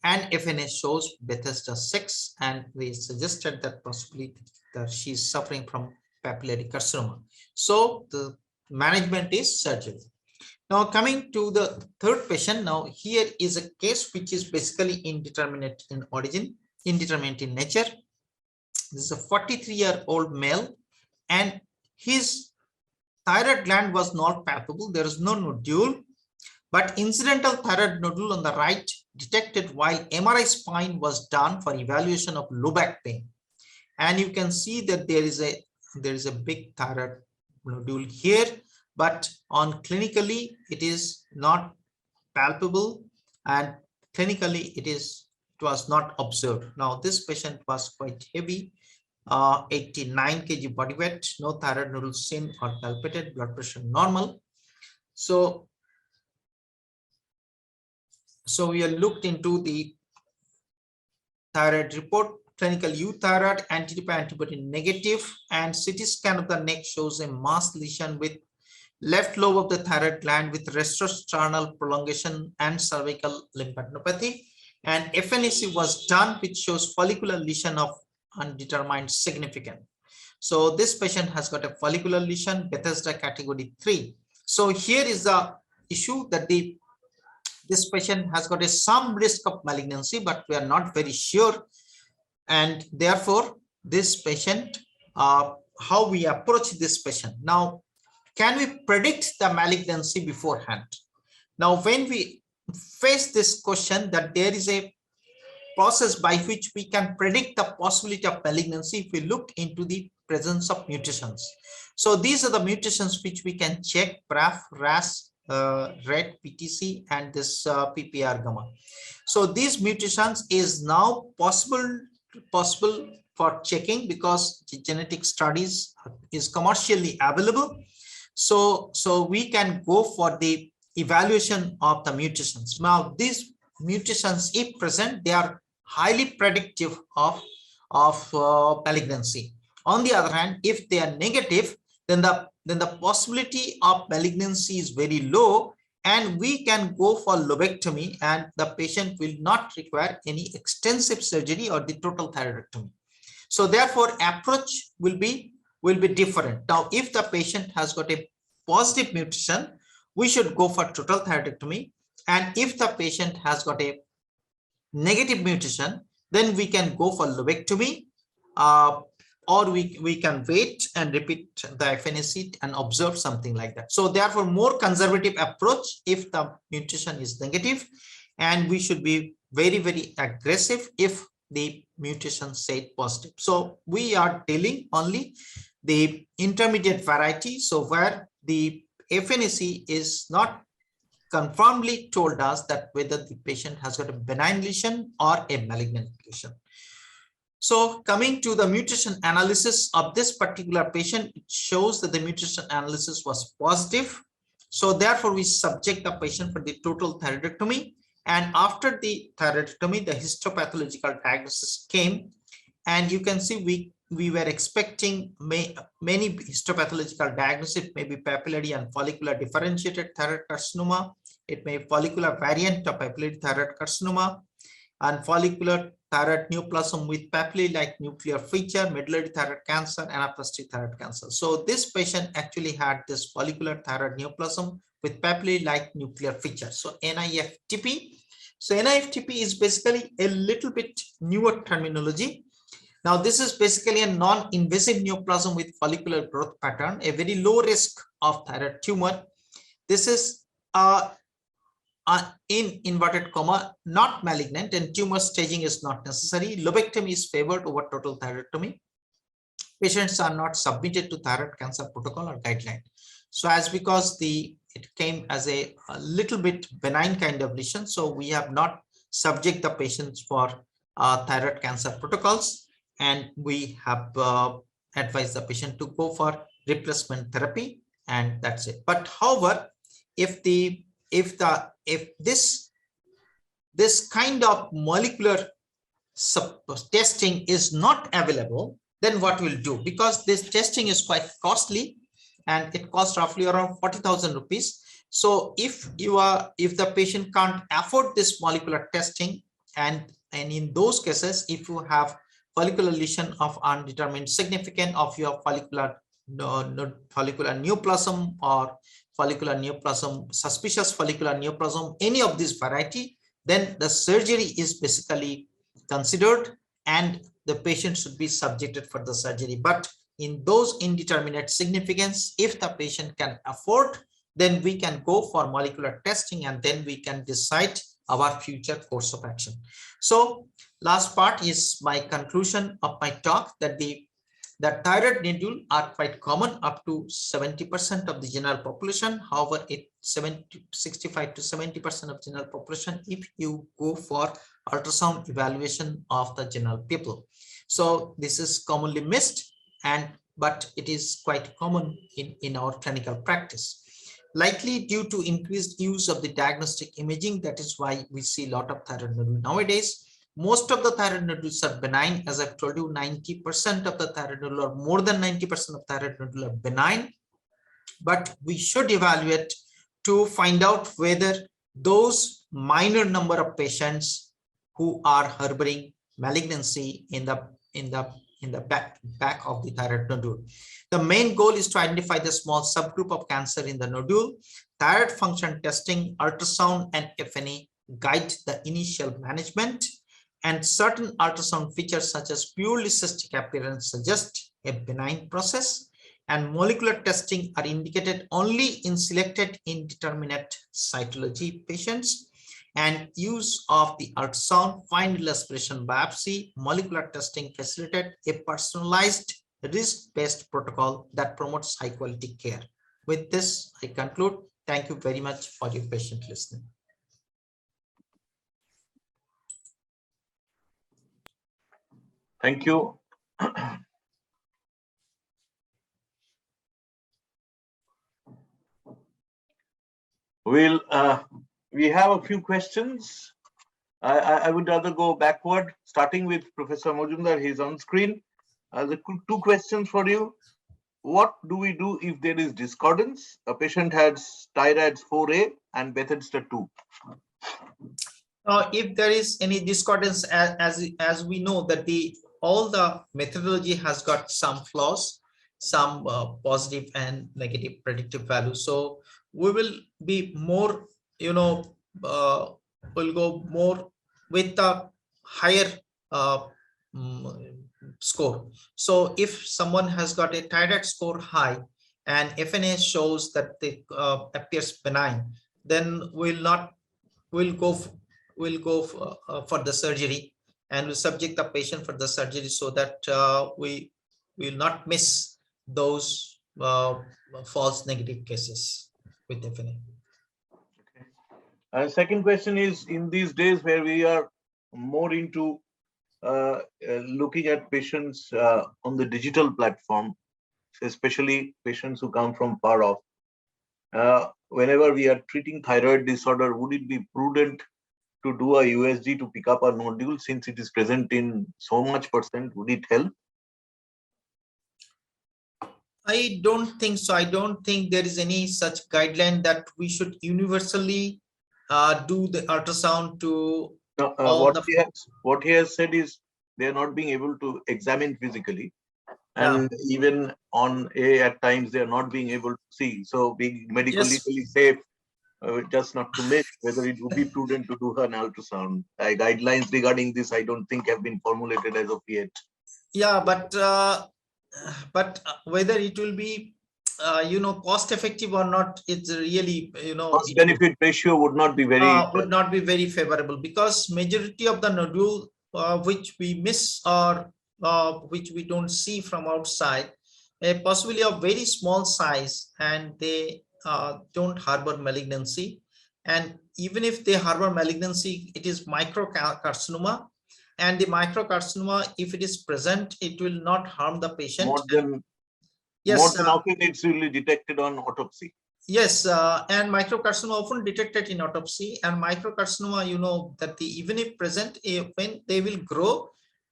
And FNA shows Bethesda 6, and we suggested that possibly that she is suffering from papillary carcinoma. So the management is surgery. Now coming to the third patient, now here is a case which is basically indeterminate in origin, indeterminate in nature. This is a 43-year-old male, and his thyroid gland was not palpable. There is no nodule, but incidental thyroid nodule on the right detected while MRI spine was done for evaluation of low back pain. And you can see that there is a big thyroid nodule here, but on clinically it is not palpable, and clinically it was not observed. Now this patient was quite heavy, 89 kg body weight, no thyroid nodule seen or palpated, blood pressure normal. So we have looked into the thyroid report, clinical euthyroid, antibody negative, and CT scan of the neck shows a mass lesion with left lobe of the thyroid gland with retrosternal prolongation and cervical lymphadenopathy. And FNAC was done, which shows follicular lesion of undetermined significance. So this patient has got a follicular lesion, Bethesda category 3. So here is the issue that this patient has got some risk of malignancy, but we are not very sure. And therefore, this patient, how we approach this patient. Now, can we predict the malignancy beforehand? Now, when we face this question that there is a process by which we can predict the possibility of malignancy if we look into the presence of mutations. So these are the mutations which we can check: BRAF, RAS, RET, PTC, and this PPR gamma. So these mutations is now possible for checking because genetic studies is commercially available. So we can go for the evaluation of the mutations. Now these mutations, if present, they are highly predictive of malignancy. On the other hand, if they are negative, then the possibility of malignancy is very low, and we can go for lobectomy, and the patient will not require any extensive surgery or the total thyroidectomy. So therefore, approach will be different. Now, if the patient has got a positive mutation, we should go for total thyroidectomy, and if the patient has got a negative mutation, then we can go for lobectomy, or we can wait and repeat the FNAC and observe something like that. So therefore, more conservative approach if the mutation is negative, and we should be very, very aggressive if the mutation said positive. So we are dealing only the intermediate variety, so where the FNAC is not confirmedly told us that whether the patient has got a benign lesion or a malignant lesion. So coming to the mutation analysis of this particular patient, it shows that the mutation analysis was positive. So therefore, we subject the patient for the total thyroidectomy. And after the thyroidectomy, the histopathological diagnosis came. And you can see we were expecting many histopathological diagnoses. It may be papillary and follicular differentiated thyroid carcinoma. It may be follicular variant of papillary thyroid carcinoma, and follicular thyroid neoplasm with papillary-like nuclear feature, medullary thyroid cancer, anaplastic thyroid cancer. So this patient actually had this follicular thyroid neoplasm with papillary-like nuclear feature. So NIFTP. So NIFTP is basically a little bit newer terminology. Now this is basically a non-invasive neoplasm with follicular growth pattern, a very low risk of thyroid tumor. This is in inverted comma, not malignant, and tumor staging is not necessary. Lobectomy is favored over total thyroidectomy. Patients are not submitted to thyroid cancer protocol or guideline. So as because it came as a little bit benign kind of lesion, so we have not subject the patients for thyroid cancer protocols, and we have advised the patient to go for replacement therapy, and that's it. But however, if this kind of molecular testing is not available, then what we'll do, because this testing is quite costly and it costs roughly around 40,000 rupees. So if the patient can't afford this molecular testing, and in those cases, if you have follicular lesion of undetermined significance of your follicular neoplasm or follicular neoplasm, suspicious follicular neoplasm, any of this variety, then the surgery is basically considered and the patient should be subjected for the surgery. But in those indeterminate significance, if the patient can afford, then we can go for molecular testing and then we can decide our future course of action. So last part is my conclusion of my talk, that the thyroid nodule are quite common up to 70% of the general population. However, 65 to 70% of general population if you go for ultrasound evaluation of the general people. So this is commonly missed, but it is quite common in our clinical practice. Likely due to increased use of the diagnostic imaging, that is why we see a lot of thyroid nodule nowadays. Most of the thyroid nodules are benign. As I've told you, 90% of the thyroid nodule, or more than 90% of thyroid nodule, are benign. But we should evaluate to find out whether those minor number of patients who are harboring malignancy in the back of the thyroid nodule. The main goal is to identify the small subgroup of cancer in the nodule. Thyroid function testing, ultrasound, and FNA guide the initial management, and certain ultrasound features such as purely cystic appearance suggest a benign process, and molecular testing are indicated only in selected indeterminate cytology patients, and use of the ultrasound, fine needle aspiration biopsy, molecular testing facilitate a personalized risk-based protocol that promotes high quality care. With this, I conclude. Thank you very much for your patient listening. Thank you. We have a few questions. I would rather go backward, starting with Professor Majumder. He's on screen. The two questions for you. What do we do if there is discordance? A patient has TIRADS 4A and Bethesda 2. If there is any discordance, as we know that all the methodology has got some flaws, some positive and negative predictive values. So we will be more, we'll go more with the higher score. So if someone has got a thyroid score high and FNA shows that it appears benign, then we'll go for the surgery, and we'll subject the patient for the surgery so that we will not miss those false negative cases with FNA. Second question is, in these days where we are more into looking at patients on the digital platform, especially patients who come from far off, whenever we are treating thyroid disorder, would it be prudent to do a USG to pick up a nodule since it is present in so much %? Would it help? I don't think so. I don't think there is any such guideline that we should universally do the ultrasound to what he has said is they are not being able to examine physically, and even on at times they are not being able to see. So being medically safe, just not to miss whether it would be prudent to do an ultrasound. Guidelines regarding this, I don't think, have been formulated as of yet. Yeah, but whether it will be cost effective or not, it's really, Cost benefit ratio would not be very favorable, because majority of the nodule which we miss or which we don't see from outside, possibly of very small size, and they don't harbor malignancy. And even if they harbor malignancy, it is microcarcinoma, and the microcarcinoma, if it is present, it will not harm the patient. more than often it's really detected on autopsy. Yes, and microcarcinoma often detected in autopsy, and microcarcinoma, that even if present, when they will grow,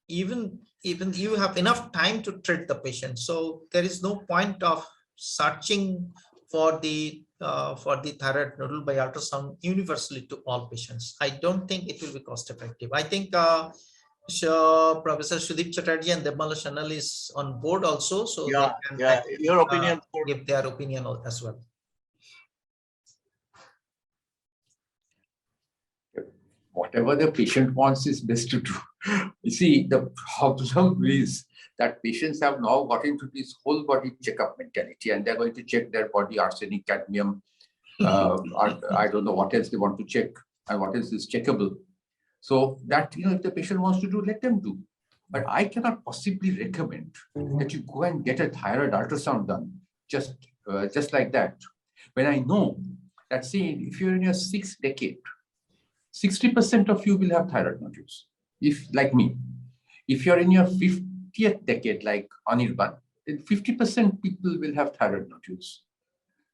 even you have enough time to treat the patient. So there is no point of searching for the thyroid nodule by ultrasound universally to all patients. I don't think it will be cost effective. I think Professor Sudip Chatterjee and Debmalya Sanyal is on board also, so they can actually, your opinion, give their opinion as well. Whatever the patient wants is best to do. You see, the problem is that patients have now got into this whole body checkup mentality, and they're going to check their body arsenic, cadmium, I don't know what else they want to check and what else is checkable. So that, if the patient wants to do, let them do. But I cannot possibly recommend that you go and get a thyroid ultrasound done just like that. When I know that, say, if you're in your 6th decade, 60% of you will have thyroid nodules, if like me. If you're in your 50th decade, like Anirban, then 50% people will have thyroid nodules.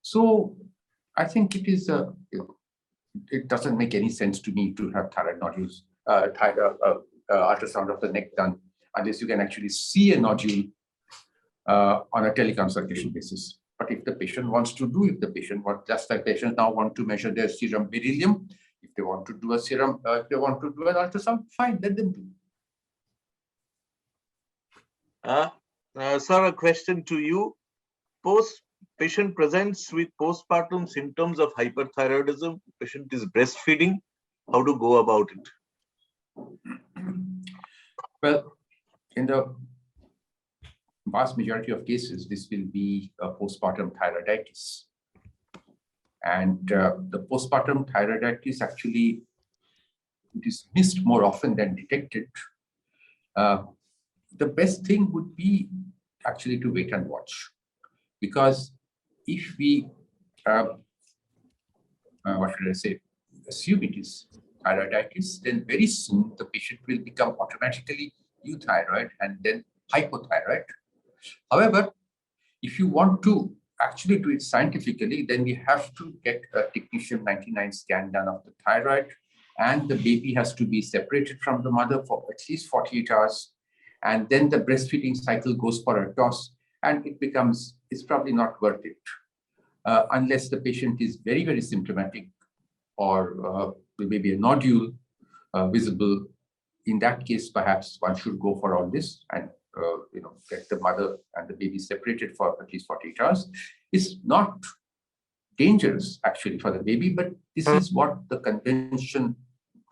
So I think it is it doesn't make any sense to me to have thyroid nodules, ultrasound of the neck done, unless you can actually see a nodule on a teleconsultation basis. But if the patient wants to do, if the patient wants, just like patients now want to measure their serum beryllium, if they want to do a serum, if they want to do an ultrasound, fine, let them do. Sir, a question to you. Patient presents with postpartum symptoms of hyperthyroidism. Patient is breastfeeding. How to go about it? Well, in the vast majority of cases, this will be a postpartum thyroiditis. And the postpartum thyroiditis actually, it is missed more often than detected. The best thing would be actually to wait and watch. Because if we, what should I say, assume it is thyroiditis, then very soon the patient will become automatically euthyroid and then hypothyroid. However, if you want to actually do it scientifically, then we have to get a technetium 99 scan done of the thyroid, and the baby has to be separated from the mother for at least 48 hours. And then the breastfeeding cycle goes for a toss, and it's probably not worth it unless the patient is very, very symptomatic, or maybe a nodule visible. In that case, perhaps one should go for all this and get the mother and the baby separated for at least 48 hours. It's not dangerous actually for the baby, but this is what the conventional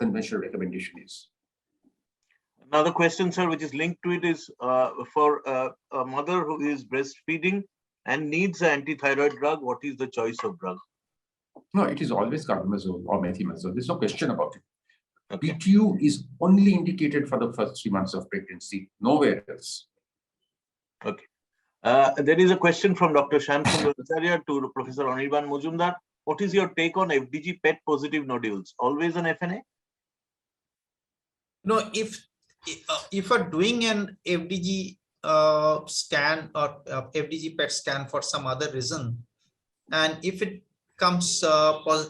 recommendation is. Another question, sir, which is linked to it is for a mother who is breastfeeding and needs an antithyroid drug, what is the choice of drug? No, it is always carbimazole or methimazole. There's no question about it. Okay. PTU is only indicated for the first 3 months of pregnancy, nowhere else. Okay. There is a question from Dr. Shyamsunder Acharya to Professor Anirban Majumder. What is your take on FDG PET positive nodules? Always an FNA? No, if you're doing an FDG scan or FDG PET scan for some other reason, and if it comes,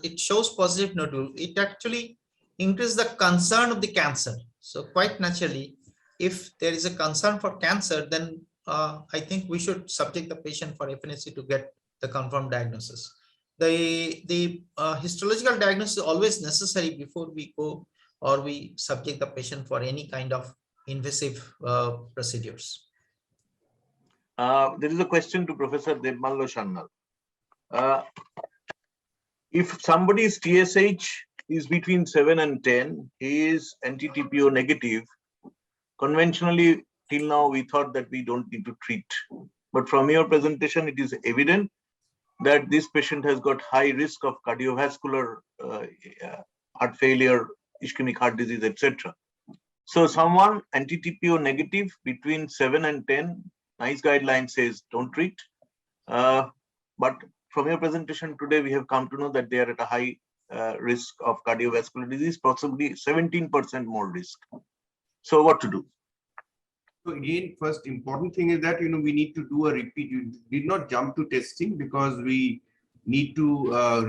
it shows positive nodule, it actually increases the concern of the cancer. So quite naturally, if there is a concern for cancer, then I think we should subject the patient for FNAC to get the confirmed diagnosis. The histological diagnosis is always necessary before we go or we subject the patient for any kind of invasive procedures. There is a question to Professor Debmalya Sanyal. If somebody's TSH is between 7 and 10, he is anti-TPO negative. Conventionally, till now, we thought that we don't need to treat. But from your presentation, it is evident that this patient has got high risk of cardiovascular heart failure, ischemic heart disease, etc. So someone anti-TPO negative between 7 and 10, NICE guideline says don't treat. But from your presentation today, we have come to know that they are at a high risk of cardiovascular disease, possibly 17% more risk. So what to do? So again, first important thing is that, we need to do a repeat. You did not jump to testing because we need to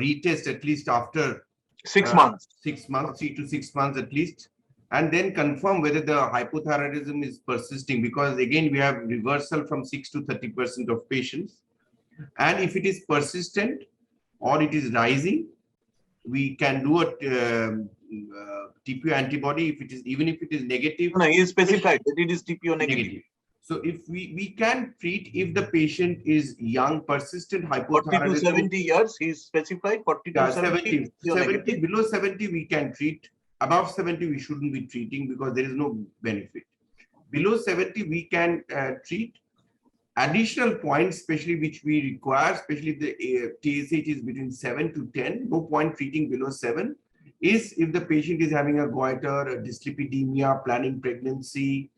retest at least after 6 months. 6 months, 3 to 6 months at least, and then confirm whether the hypothyroidism is persisting, because again, we have reversal from 6 to 30% of patients. And if it is persistent or it is rising, we can do a TPO antibody if it is, even if it is negative. No, he is specified that it is TPO negative. So if we can treat if the patient is young, persistent hypothyroidism. 40 to 70 years, he is specified. 40 to 70. 70 below 70 we can treat. Above 70 we shouldn't be treating because there is no benefit. Below 70 we can treat. Additional points, especially which we require, especially if the TSH is between 7 to 10, no point treating below 7, is if the patient is having a goiter, a dyslipidemia, planning pregnancy,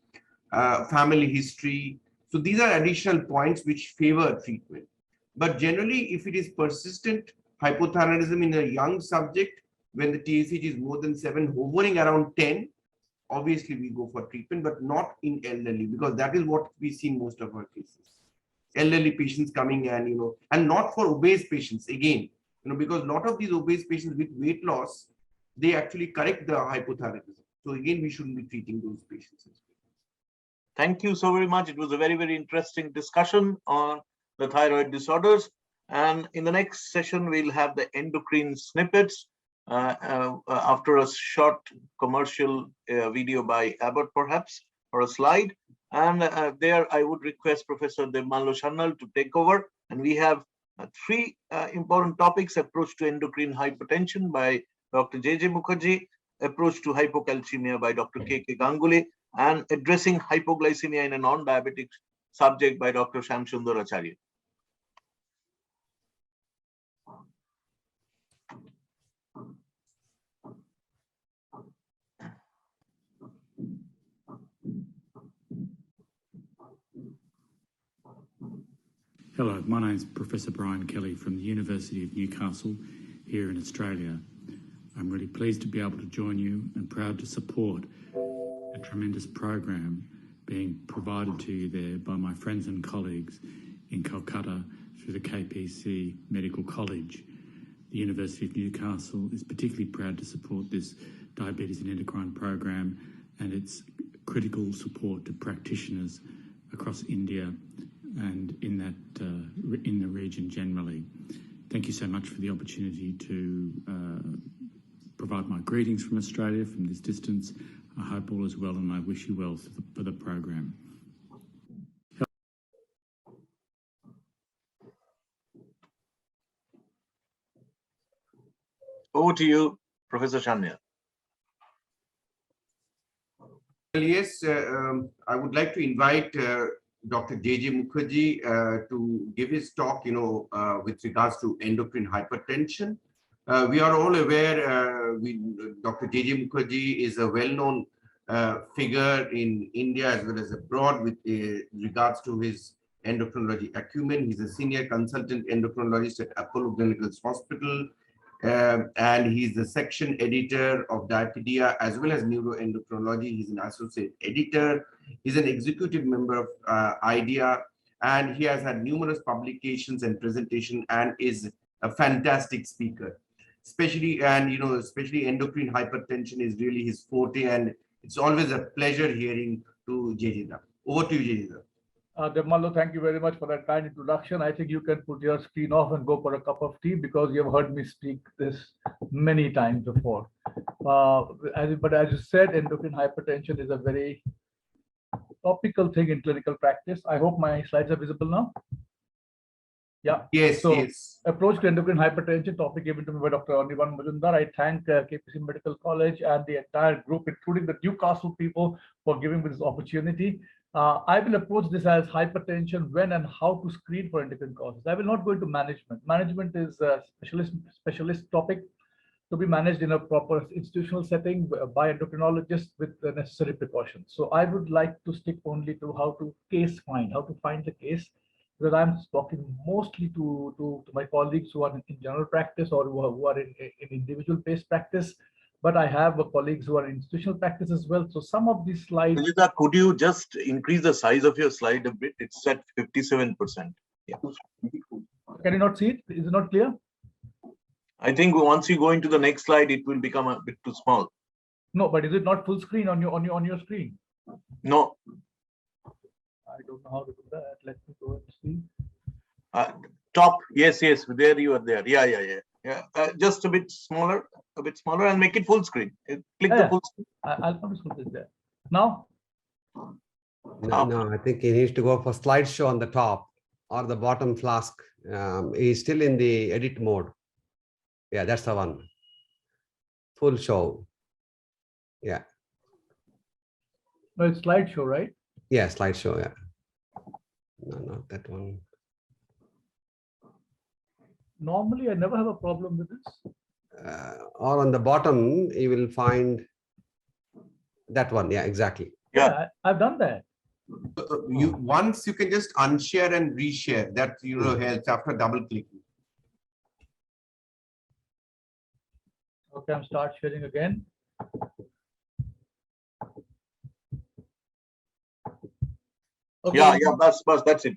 family history. So these are additional points which favor treatment. But generally, if it is persistent hypothyroidism in a young subject, when the TSH is more than 7, hovering around 10, obviously we go for treatment, but not in elderly, because that is what we see in most of our cases. Elderly patients coming and, and not for obese patients again, because a lot of these obese patients with weight loss, they actually correct the hypothyroidism. So again, we shouldn't be treating those patients as well. Thank you so very much. It was a very, very interesting discussion on the thyroid disorders. And in the next session, we'll have the endocrine snippets after a short commercial video by Abbott, perhaps, or a slide. And there I would request Professor Debmalya Sanyal to take over. And we have 3 important topics: approach to endocrine hypertension by Dr. J.J. Mukherjee, approach to hypocalcaemia by Dr. K.K. Ganguly, and addressing hypoglycemia in a non-diabetic subject by Dr. Shyamsunder Acharya. Hello, my name is Professor Brian Kelly from the University of Newcastle here in Australia. I'm really pleased to be able to join you and proud to support a tremendous program being provided to you there by my friends and colleagues in Calcutta through the KPC Medical College. The University of Newcastle is particularly proud to support this diabetes and endocrine program and its critical support to practitioners across India and in the region generally. Thank you so much for the opportunity to provide my greetings from Australia from this distance. I hope all is well and I wish you well for the program. Over to you, Professor Sanyal. Yes, I would like to invite Dr. J.J. Mukherjee to give his talk, with regards to endocrine hypertension. We are all aware, Dr. J.J. Mukherjee is a well-known figure in India as well as abroad with regards to his endocrinology acumen. He's a senior consultant endocrinologist at Apollo Clinical Hospital, and he's the section editor of Diapedia as well as neuroendocrinology. He's an associate editor. He's an executive member of IDEA, and he has had numerous publications and presentation and is a fantastic speaker. Especially endocrine hypertension is really his forte, and it's always a pleasure hearing to JJ. Over to you, JJ. Debmalya, thank you very much for that kind introduction. I think you can put your screen off and go for a cup of tea because you have heard me speak this many times before. But as you said, endocrine hypertension is a very topical thing in clinical practice. I hope my slides are visible now. Yeah. Yes. So, yes. Approach to endocrine hypertension, topic given to me by Dr. Anirban Majumder. I thank KPC Medical College and the entire group, including the Newcastle people, for giving me this opportunity. I will approach this as hypertension, when and how to screen for endocrine causes. I will not go into management. Management is a specialist topic to be managed in a proper institutional setting by endocrinologists with the necessary precautions. So I would like to stick only to how to how to find the case, because I'm talking mostly to my colleagues who are in general practice or who are in individual-based practice. But I have colleagues who are in institutional practice as well. So some of these slides. Sanjita, could you just increase the size of your slide a bit? It's at 57%. Yeah. Can you not see it? Is it not clear? I think once you go into the next slide, it will become a bit too small. No, but is it not full screen on your screen? No. I don't know how to do that. Let me go and see. Top, yes, there you are there. Yeah. Just a bit smaller, and make it full screen. Click the full screen. I'll put it there. Now? No, I think he needs to go for slideshow on the top or the bottom flask. He's still in the edit mode. Yeah, that's the one. Full show. Yeah. No, it's slideshow, right? Yeah, slideshow, yeah. No, not that one. Normally, I never have a problem with this. Or on the bottom, you will find that one. Yeah, exactly. Yeah, I've done that. Once you can just unshare and reshare. That helps after double clicking. Okay, I'm start sharing again. Okay. Yeah, that's it.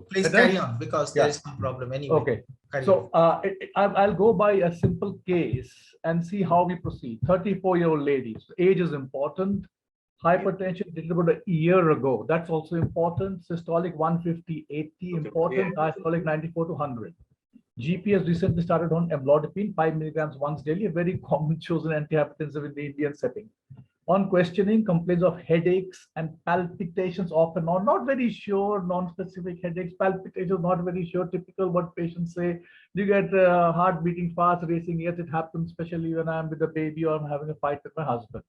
Please carry on, because there is no problem anyway. Okay. So I'll go by a simple case and see how we proceed. 34-year-old lady. So age is important. Hypertension did about a year ago. That's also important. Systolic 150/80 important. Diastolic 94/100. GP has recently started on amlodipine 5 milligrams once daily, a very common chosen antihypertensive in the Indian setting. On questioning, complaints of headaches and palpitations off and on. Not very sure, non-specific headaches, palpitations, not very sure. Typical what patients say. Do you get heart beating fast, racing? Yes, it happens, especially when I'm with a baby or I'm having a fight with my husband.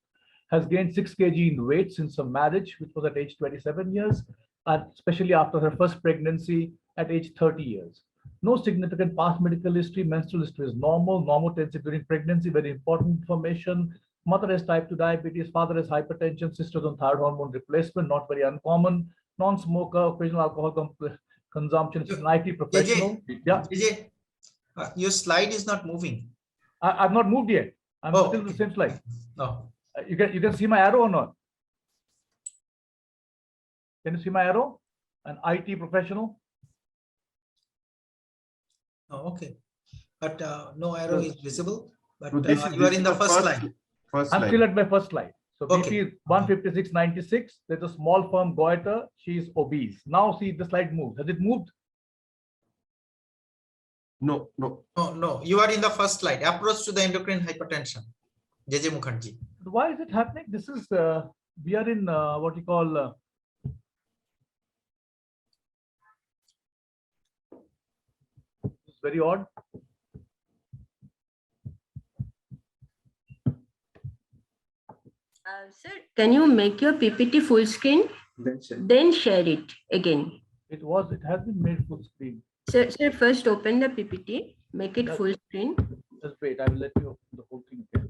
Has gained 6 kg in weight since her marriage, which was at age 27 years, and especially after her first pregnancy at age 30 years. No significant past medical history. Menstrual history is normal. Normotensive during pregnancy, very important information. Mother has type 2 diabetes. Father has hypertension. Sisters on thyroid hormone replacement, not very uncommon. Non-smoker, occasional alcohol consumption. Is an IT professional. Your slide is not moving. I've not moved yet. I'm still in the same slide. No. You can see my arrow or not? Can you see my arrow? An IT professional. Oh, okay, but no arrow is visible. But you are in the first slide. I'm still at my first slide. So BP is 156/96. There's a small firm goiter. She is obese. Now see the slide moves. Has it moved? No. You are in the first slide. Approach to the endocrine hypertension. JJ Mukherjee. Why is it happening? This is we are in what you call. It's very odd. Sir, can you make your PPT full screen? Then share it again. It has been made full screen. Sir, first open the PPT, make it full screen. Just wait, I will let you open the whole thing again.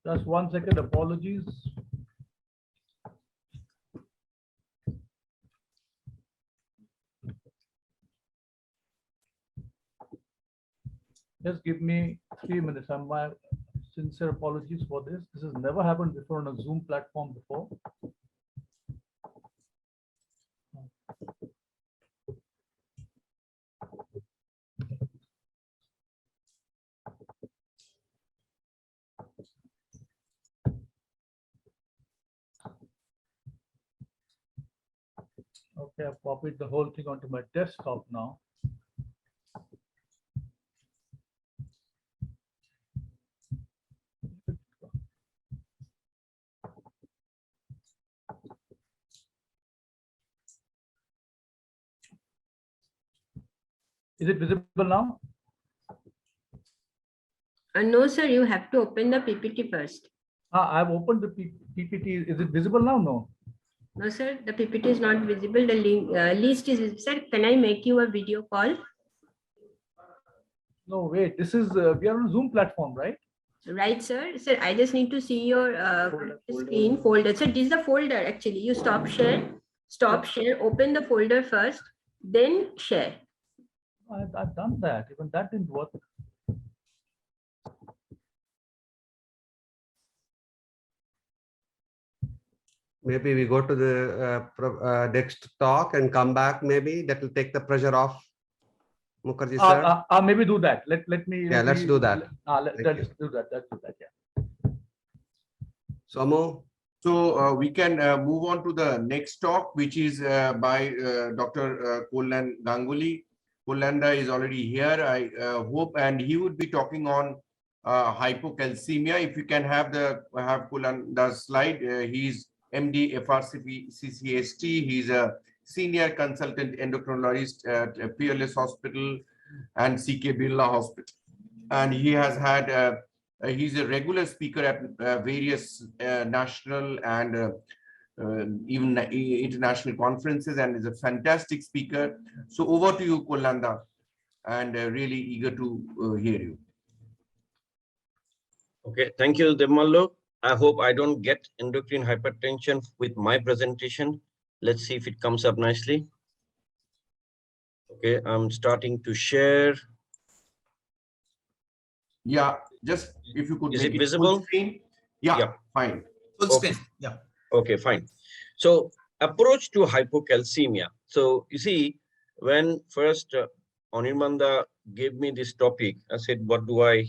Just 1 second, apologies. Just give me 3 minutes. My sincere apologies for this. This has never happened before on a Zoom platform before. Okay, I've copied the whole thing onto my desktop now. Is it visible now? No, sir, you have to open the PPT first. I've opened the PPT. Is it visible now? No. No, sir, the PPT is not visible. The list is visible. Sir, can I make you a video call? No, wait. This is we are on Zoom platform, right? Right, sir. Sir, I just need to see your screen folder. Sir, this is the folder actually. You stop share, open the folder first, then share. I've done that. Even that didn't work. Maybe we go to the next talk and come back. Maybe that will take the pressure off. Mukherjee sir. Maybe do that. Let me. Yeah, let's do that. Let's do that. Let's do that. Yeah. Somo. So we can move on to the next talk, which is by Dr. Kollan Ganguly. Kollanda is already here, I hope, and he would be talking on hypocalcemia. If you can have Kollanda's slide, he's MD FRCP CCST. He's a senior consultant endocrinologist at Peerless Hospital and CK Birla Hospital, and he has had. He's a regular speaker at various national and even international conferences, and is a fantastic speaker. So over to you, Kollanda, and really eager to hear you. Okay, thank you, Debmalya. I hope I don't get endocrine hypertension with my presentation. Let's see if it comes up nicely. Okay, I'm starting to share. Yeah, just if you could Is make it visible? Full screen. Yeah, fine. Full screen. Yeah. Okay, fine. So approach to hypocalcemia. So you see, when first Anirban gave me this topic, I said, what do I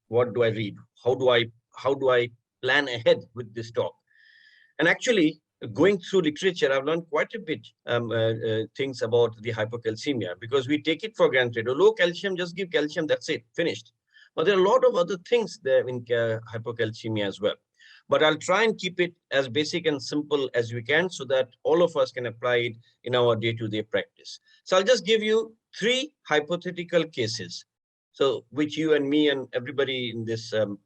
read? How do I plan ahead with this talk? And actually, going through literature, I've learned quite a bit things about the hypocalcemia, because we take it for granted. Oh, low calcium, just give calcium, that's it, finished. But there are a lot of other things there in hypocalcemia as well. But I'll try and keep it as basic and simple as we can so that all of us can apply it in our day-to-day practice. So I'll just give you 3 hypothetical cases, so which you and me and everybody in this Zoom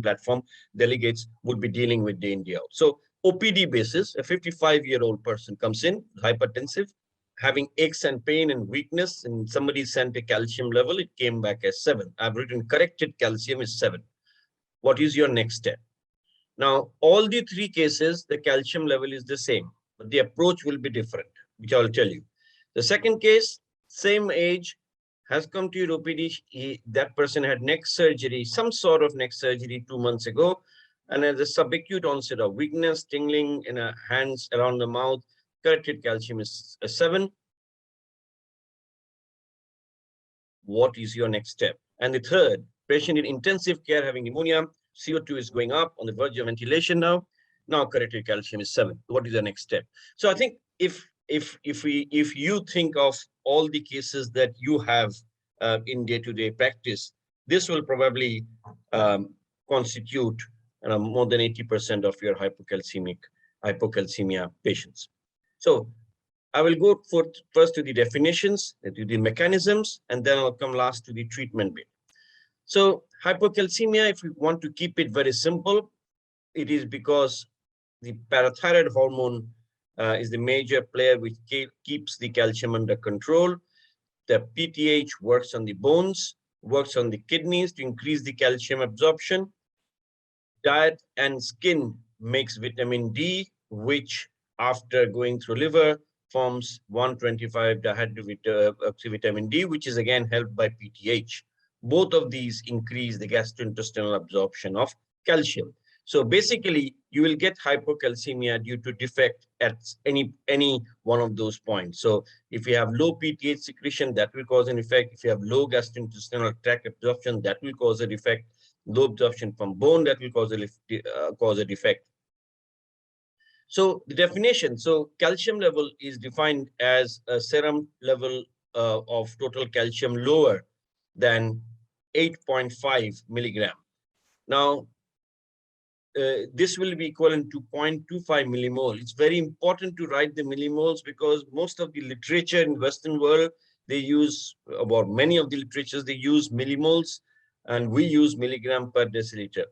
platform, delegates would be dealing with day in, day out. So OPD basis, a 55-year-old person comes in, hypertensive, having aches and pain and weakness, and somebody sent a calcium level, it came back as 7. I've written corrected calcium is 7. What is your next step? Now, all the 3 cases, the calcium level is the same, but the approach will be different, which I'll tell you. The second case, same age, has come to your OPD. That person had neck surgery, some sort of neck surgery 2 months ago, and has a subacute onset of weakness, tingling in her hands, around the mouth. Corrected calcium is a 7. What is your next step? And the third, patient in intensive care having pneumonia, CO2 is going up, on the verge of ventilation now. Now corrected calcium is 7. What is the next step? So I think if you think of all the cases that you have in day-to-day practice, this will probably constitute more than 80% of your hypocalcemia patients. So I will go first to the definitions, to the mechanisms, and then I'll come last to the treatment bit. So hypocalcemia, if we want to keep it very simple, it is because the parathyroid hormone is the major player which keeps the calcium under control. The PTH works on the bones, works on the kidneys to increase the calcium absorption. Diet and skin makes vitamin D, which after going through liver forms 125 dihydroxyvitamin D, which is again helped by PTH. Both of these increase the gastrointestinal absorption of calcium. So basically, you will get hypocalcemia due to defect at any one of those points. So if you have low PTH secretion, that will cause an effect. If you have low gastrointestinal tract absorption, that will cause a defect. Low absorption from bone, that will cause a defect. So the definition, so calcium level is defined as a serum level of total calcium lower than 8.5 milligram. Now, this will be equivalent to 0.25 millimole. It's very important to write the millimoles because most of the literature in Western world, they use, about many of the literatures, they use millimoles, and we use milligram per deciliter.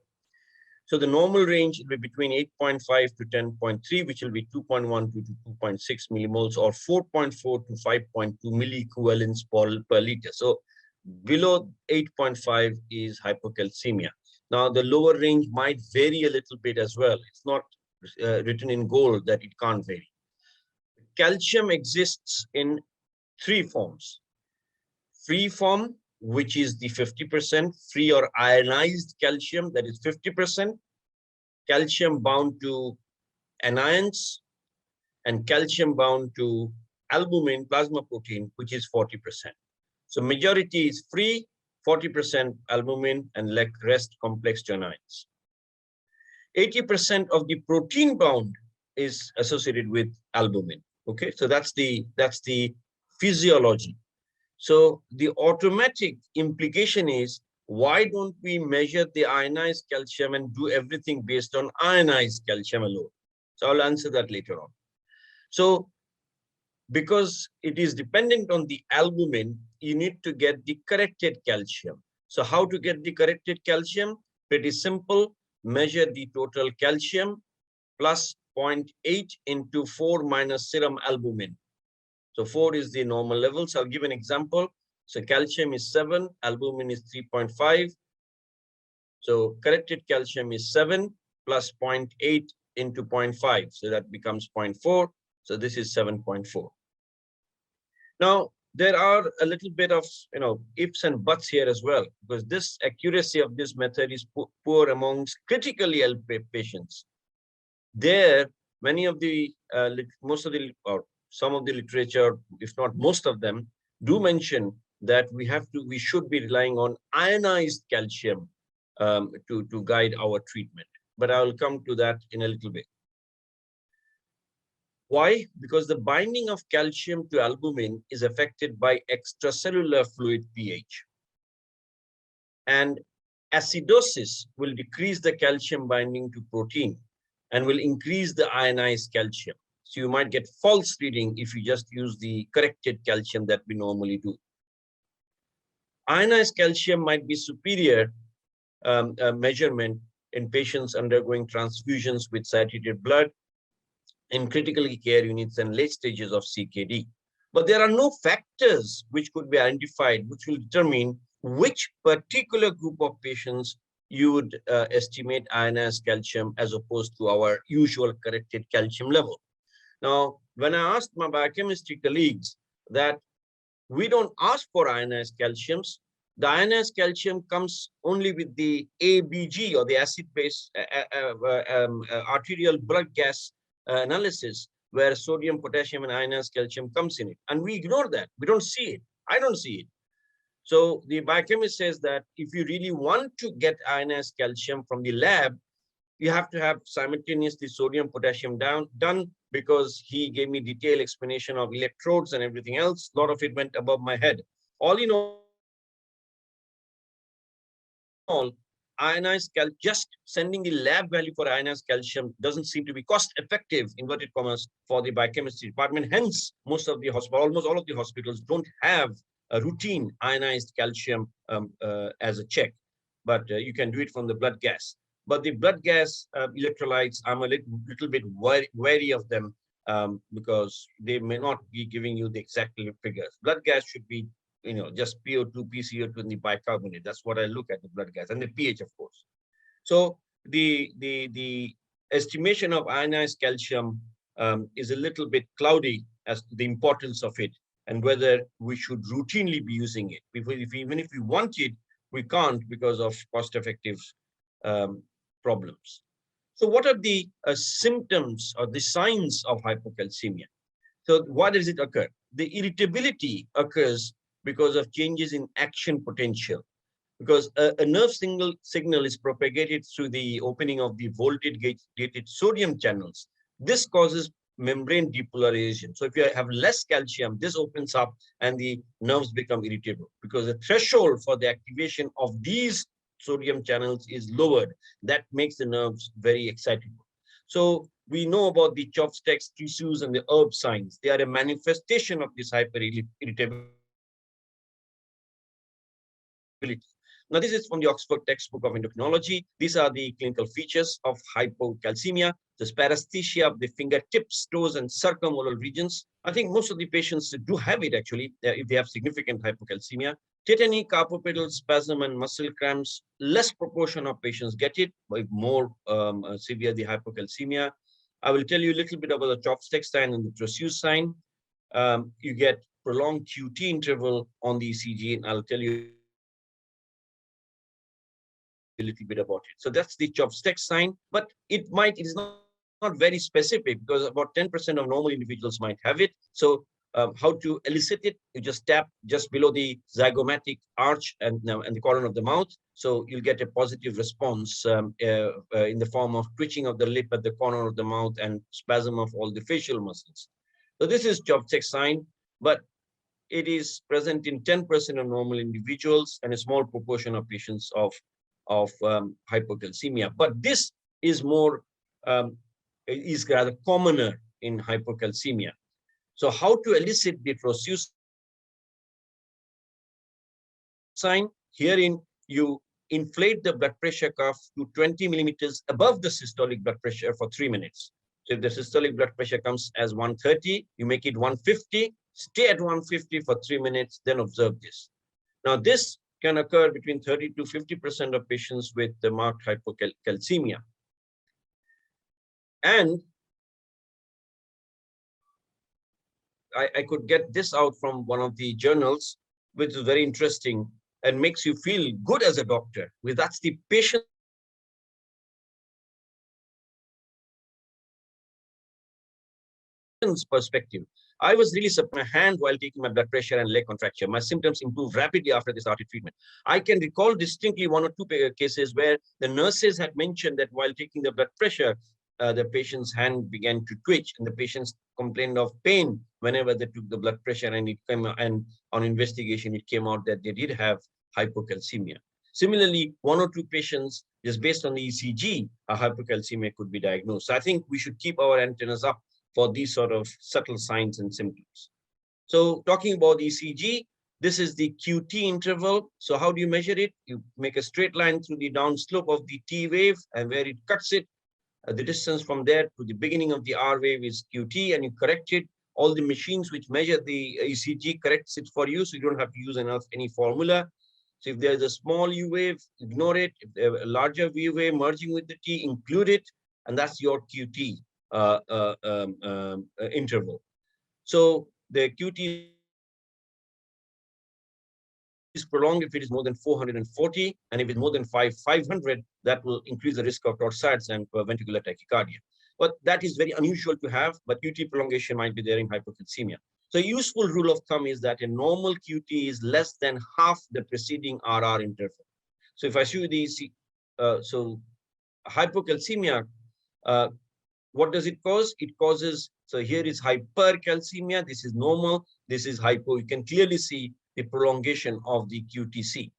So the normal range will be between 8.5 to 10.3, which will be 2.1 to 2.6 millimoles, or 4.4 to 5.2 milliequivalents per liter. So below 8.5 is hypocalcemia. Now the lower range might vary a little bit as well. It's not written in gold that it can't vary. Calcium exists in three forms. Free form, which is the 50%, free or ionized calcium, that is 50%, calcium bound to anions, and calcium bound to albumin, plasma protein, which is 40%. So majority is free, 40% albumin, and rest complex to anions. 80% of the protein bound is associated with albumin. Okay, so that's the physiology. So the automatic implication is, why don't we measure the ionized calcium and do everything based on ionized calcium alone? So I'll answer that later on. So because it is dependent on the albumin, you need to get the corrected calcium. So how to get the corrected calcium? Pretty simple. Measure the total calcium plus 0.8 into 4 minus serum albumin. So 4 is the normal level. So I'll give an example. So calcium is 7, albumin is 3.5. So corrected calcium is 7 plus 0.8 into 0.5. So that becomes 0.4. So this is 7.4. Now, there are a little bit of ifs and buts here as well, because this accuracy of this method is poor amongst critically ill patients. There, many of the, some of the literature, if not most of them, do mention that we should be relying on ionized calcium to guide our treatment. But I will come to that in a little bit. Why? Because the binding of calcium to albumin is affected by extracellular fluid pH. And acidosis will decrease the calcium binding to protein and will increase the ionized calcium. So you might get false reading if you just use the corrected calcium that we normally do. Ionized calcium might be superior measurement in patients undergoing transfusions with saturated blood, in critical care units and late stages of CKD. But there are no factors which could be identified which will determine which particular group of patients you would estimate ionized calcium as opposed to our usual corrected calcium level. Now, when I asked my biochemistry colleagues that we don't ask for ionized calciums, the ionized calcium comes only with the ABG, or the acid-base arterial blood gas analysis, where sodium, potassium, and ionized calcium comes in it. And we ignore that. We don't see it. I don't see it. So the biochemist says that if you really want to get ionized calcium from the lab, you have to have simultaneously sodium, potassium done, because he gave me detailed explanation of electrodes and everything else. A lot of it went above my head. All in all, ionized calcium, just sending the lab value for ionized calcium doesn't seem to be cost effective, inverted commas, for the biochemistry department. Hence, most of the hospitals, almost all of the hospitals, don't have a routine ionized calcium as a check, but you can do it from the blood gas. But the blood gas electrolytes, I'm a little bit wary of them because they may not be giving you the exact figures. Blood gas should be, just PO2, PCO2, and the bicarbonate. That's what I look at, the blood gas, and the pH, of course. So the estimation of ionized calcium is a little bit cloudy as to the importance of it and whether we should routinely be using it. Even if we want it, we can't because of cost-effective problems. So what are the symptoms or the signs of hypocalcemia? So why does it occur? The irritability occurs because of changes in action potential, because a nerve signal is propagated through the opening of the voltage-gated sodium channels. This causes membrane depolarization. So if you have less calcium, this opens up and the nerves become irritable, because the threshold for the activation of these sodium channels is lowered. That makes the nerves very excitable. So we know about the chopsticks, tissues, and the herb signs. They are a manifestation of this hyperirritability. Now, this is from the Oxford textbook of endocrinology. These are the clinical features of hypocalcemia. The paresthesia of the fingertips, toes, and circummolar regions. I think most of the patients do have it actually, if they have significant hypocalcemia. Tetany, carpopedal spasm, and muscle cramps. Less proportion of patients get it, but more severe the hypocalcemia. I will tell you a little bit about the chopstick sign and the Trousseau sign. You get prolonged QT interval on the ECG, and I'll tell you a little bit about it. So that's the chopstick sign, but it is not very specific because about 10% of normal individuals might have it. So how to elicit it? You just tap just below the zygomatic arch and the corner of the mouth. So you'll get a positive response in the form of twitching of the lip at the corner of the mouth and spasm of all the facial muscles. So this is chopstick sign, but it is present in 10% of normal individuals and a small proportion of patients of hypocalcemia. But this is is rather commoner in hypocalcemia. So how to elicit the Trousseau sign? Herein, you inflate the blood pressure cuff to 20 millimeters above the systolic blood pressure for 3 minutes. So if the systolic blood pressure comes as 130, you make it 150, stay at 150 for 3 minutes, then observe this. Now, this can occur between 30 to 50% of patients with the marked hypocalcemia. And I could get this out from one of the journals, which is very interesting and makes you feel good as a doctor. Well, that's the patient's perspective. I was really surprised my hand while taking my blood pressure and leg contracture. My symptoms improved rapidly after they started treatment. I can recall distinctly 1 or 2 cases where the nurses had mentioned that while taking the blood pressure, the patient's hand began to twitch, and the patients complained of pain whenever they took the blood pressure, and it came and on investigation it came out that they did have hypocalcemia. Similarly, 1 or 2 patients, just based on the ECG, a hypocalcemia could be diagnosed. So I think we should keep our antennas up for these sort of subtle signs and symptoms. So talking about ECG, this is the QT interval. So how do you measure it? You make a straight line through the downslope of the T wave, and where it cuts it, the distance from there to the beginning of the R wave is QT, and you correct it. All the machines which measure the ECG corrects it for you, so you don't have to use any formula. So if there's a small U wave, ignore it. If there's a larger V wave merging with the T, include it, and that's your QT interval. So the QT is prolonged if it is more than 440, and if it's more than 500, that will increase the risk of torsades and ventricular tachycardia. But that is very unusual to have, but QT prolongation might be there in hypocalcemia. So a useful rule of thumb is that a normal QT is less than half the preceding RR interval. So if I show you these, so hypocalcemia, what does it cause? It causes, so here is hypercalcemia, this is normal, this is hypo. You can clearly see the prolongation of the QTC.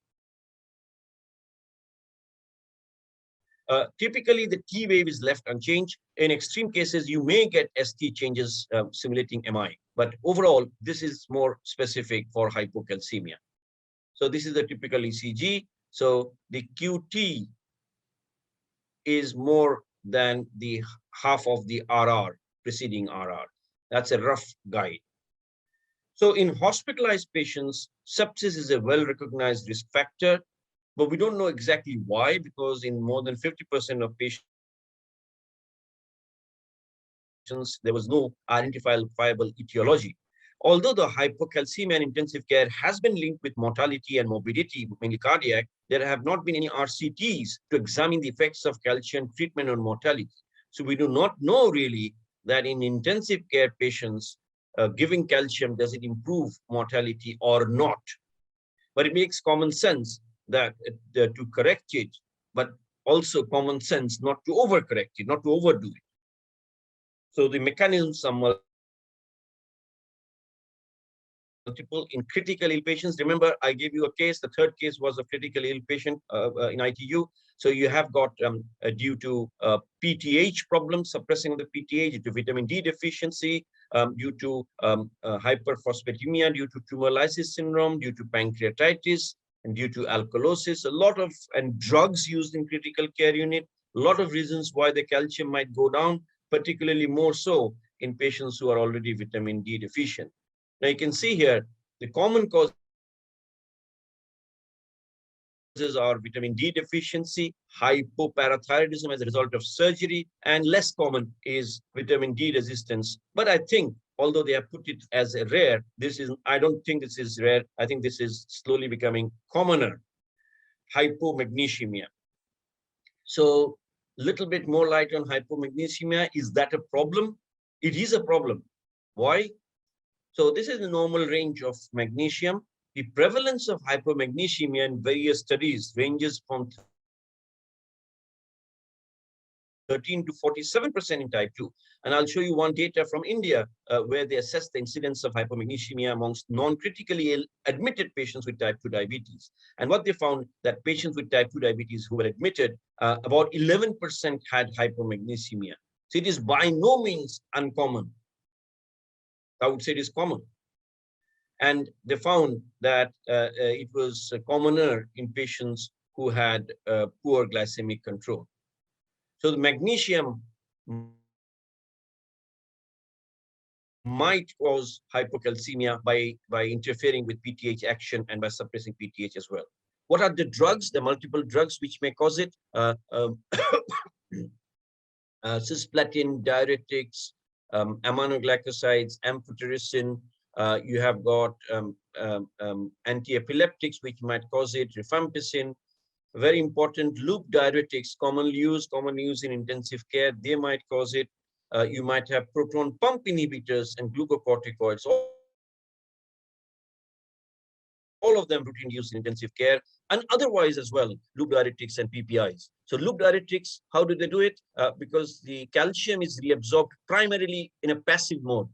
Typically, the T wave is left unchanged. In extreme cases, you may get ST changes simulating MI, but overall, this is more specific for hypocalcemia. So this is the typical ECG. So the QT is more than the half of the RR, preceding RR. That's a rough guide. So in hospitalized patients, sepsis is a well-recognized risk factor, but we don't know exactly why, because in more than 50% of patients, there was no identifiable etiology. Although the hypocalcemia in intensive care has been linked with mortality and morbidity, mainly cardiac, there have not been any RCTs to examine the effects of calcium treatment on mortality. So we do not know really that in intensive care patients, giving calcium, does it improve mortality or not? But it makes common sense that to correct it, but also common sense not to overcorrect it, not to overdo it. So the mechanisms are multiple in critical ill patients. Remember, I gave you a case. The third case was a critical ill patient in ITU. So you have got due to PTH problems, suppressing the PTH, due to vitamin D deficiency, due to hyperphosphatemia, due to tumor lysis syndrome, due to pancreatitis, and due to alkalosis. A lot of drugs used in critical care unit. A lot of reasons why the calcium might go down, particularly more so in patients who are already vitamin D deficient. Now you can see here, the common causes are vitamin D deficiency, hypoparathyroidism as a result of surgery, and less common is vitamin D resistance. But I think, although they have put it as a rare, I don't think this is rare. I think this is slowly becoming commoner. Hypomagnesemia. So little bit more light on hypomagnesemia. Is that a problem? It is a problem. Why? So this is the normal range of magnesium. The prevalence of hypomagnesemia in various studies ranges from 13 to 47% in type 2. And I'll show you one data from India where they assessed the incidence of hypomagnesemia amongst non-critically ill admitted patients with type 2 diabetes. And what they found that patients with type 2 diabetes who were admitted, about 11% had hypomagnesemia. So it is by no means uncommon. I would say it is common. And they found that it was commoner in patients who had poor glycemic control. So the magnesium might cause hypocalcemia by interfering with PTH action and by suppressing PTH as well. What are the drugs? The multiple drugs which may cause it. Cisplatin, diuretics, aminoglycosides, amphotericin. You have got anti-epileptics which might cause it, rifampicin. Very important, loop diuretics, commonly used in intensive care, they might cause it. You might have proton pump inhibitors and glucocorticoids. All of them routine use in intensive care, and otherwise as well, loop diuretics and PPIs. So loop diuretics, how do they do it? Because the calcium is reabsorbed primarily in a passive mode,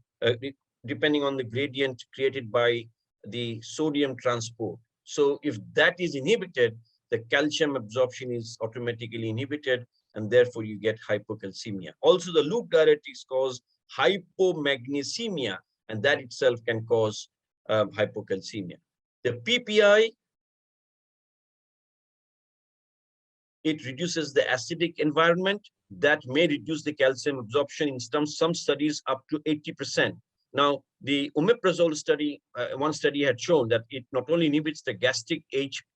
depending on the gradient created by the sodium transport. So if that is inhibited, the calcium absorption is automatically inhibited, and therefore you get hypocalcemia. Also, the loop diuretics cause hypomagnesemia, and that itself can cause hypocalcemia. The PPI, it reduces the acidic environment. That may reduce the calcium absorption in some studies up to 80%. Now, the omeprazole study, one study had shown that it not only inhibits the gastric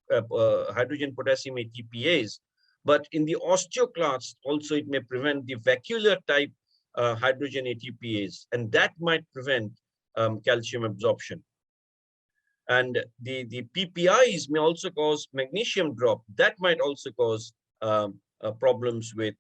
hydrogen potassium ATPase, but in the osteoclasts also it may prevent the vacuolar type hydrogen ATPase, and that might prevent calcium absorption. And the PPIs may also cause magnesium drop. That might also cause problems with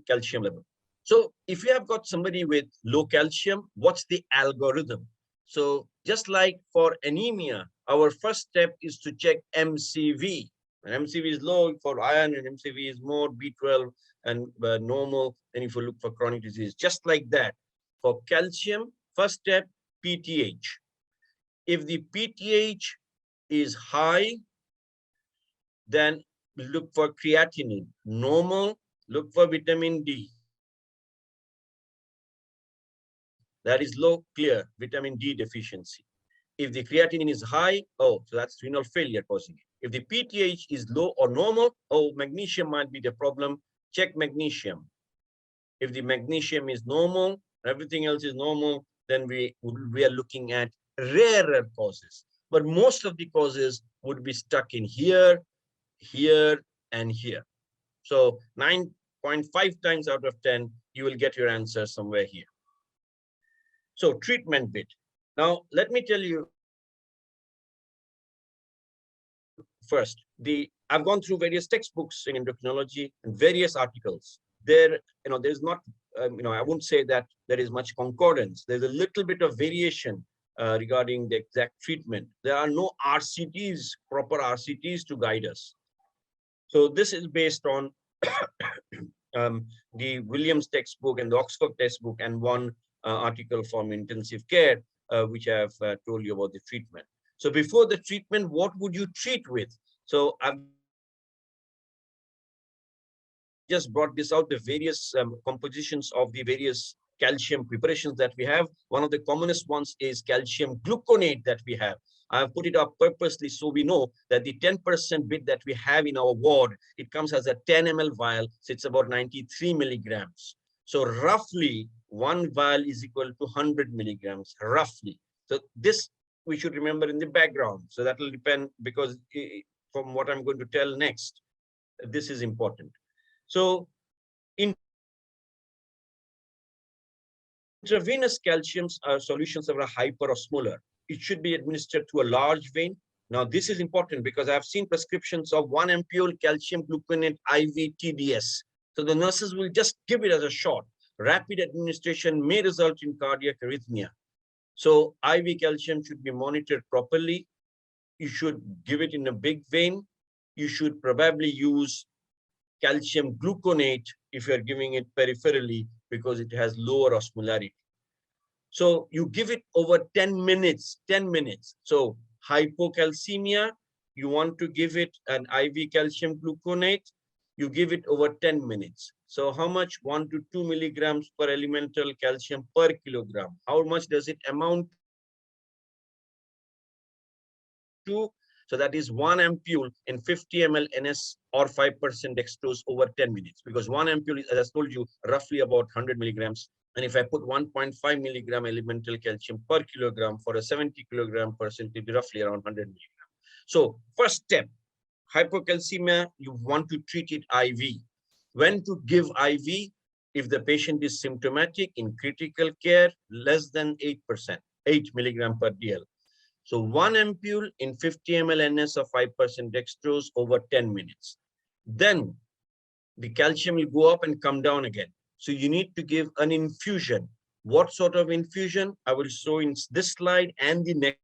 calcium level. So if you have got somebody with low calcium, what's the algorithm? So just like for anemia, our first step is to check MCV. When MCV is low for iron and MCV is more, B12 and normal, then if you look for chronic disease, just like that. For calcium, first step, PTH. If the PTH is high, then look for creatinine. Normal, look for vitamin D. That is low, clear, vitamin D deficiency. If the creatinine is high, so that's renal failure causing it. If the PTH is low or normal, magnesium might be the problem. Check magnesium. If the magnesium is normal, everything else is normal, then we are looking at rarer causes. But most of the causes would be stuck in here, here, and here. So 9.5 times out of 10, you will get your answer somewhere here. So treatment bit. Now, let me tell you first, I've gone through various textbooks in endocrinology and various articles. There's not, I won't say that there is much concordance. There's a little bit of variation regarding the exact treatment. There are no RCTs, proper RCTs to guide us. So this is based on the Williams textbook and the Oxford textbook, and one article from intensive care, which I have told you about the treatment. So before the treatment, what would you treat with? So I've just brought this out, the various compositions of the various calcium preparations that we have. One of the commonest ones is calcium gluconate that we have. I have put it up purposely so we know that the 10% bit that we have in our ward, it comes as a 10 ml vial, so it's about 93 milligrams. So roughly 1 vial is equal to 100 milligrams, roughly. So this we should remember in the background. So that will depend, because from what I'm going to tell next, this is important. So intravenous calcium solutions are hyperosmolar. It should be administered to a large vein. Now, this is important because I've seen prescriptions of 1 ampule calcium gluconate IV TDS. So the nurses will just give it as a shot. Rapid administration may result in cardiac arrhythmia. So IV calcium should be monitored properly. You should give it in a big vein. You should probably use calcium gluconate if you're giving it peripherally, because it has lower osmolarity. So you give it over 10 minutes, 10 minutes. So hypocalcemia, you want to give it an IV calcium gluconate, you give it over 10 minutes. So how much? 1 to 2 milligrams per elemental calcium per kilogram. How much does it amount to? So that is 1 ampule in 50 ml NS or 5% dextrose over 10 minutes, because 1 ampule is, as I told you, roughly about 100 milligrams. And if I put 1.5 milligram elemental calcium per kilogram for a 70 kilogram person, it will be roughly around 100 milligram. So first step, hypocalcemia, you want to treat it IV. When to give IV? If the patient is symptomatic, in critical care, less than 8%, 8 milligram per DL. So 1 ampule in 50 ml NS of 5% dextrose over 10 minutes. Then the calcium will go up and come down again. So you need to give an infusion. What sort of infusion? I will show in this slide and the next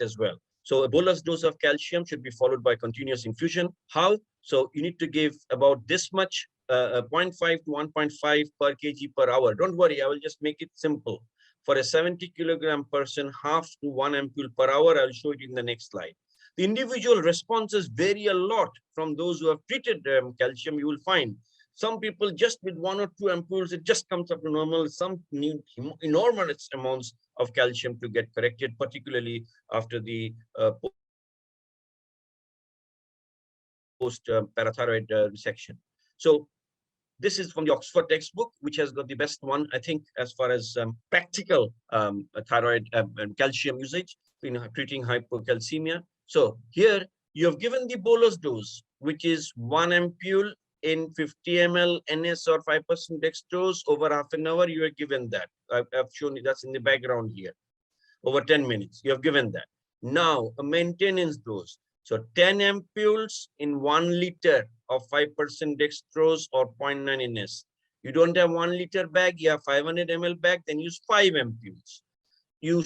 as well. So a bolus dose of calcium should be followed by continuous infusion. How? So you need to give about this much, 0.5 to 1.5 per kg per hour. Don't worry, I will just make it simple. For a 70 kilogram person, half to 1 ampule per hour. I'll show it in the next slide. The individual responses vary a lot from those who have treated calcium. You will find some people just with 1 or 2 ampoules, it just comes up to normal. Some need enormous amounts of calcium to get corrected, particularly after the post-parathyroid resection. So this is from the Oxford textbook, which has got the best one, I think, as far as practical thyroid and calcium usage in treating hypocalcemia. So here you have given the bolus dose, which is 1 ampule in 50 ml NS or 5% dextrose over half an hour. You are given that. I've shown you that's in the background here. Over 10 minutes, you have given that. Now a maintenance dose. So 10 ampules in 1 liter of 5% dextrose or 0.9 NS. You don't have 1 liter bag, you have 500 ml bag, then use 5 ampules. You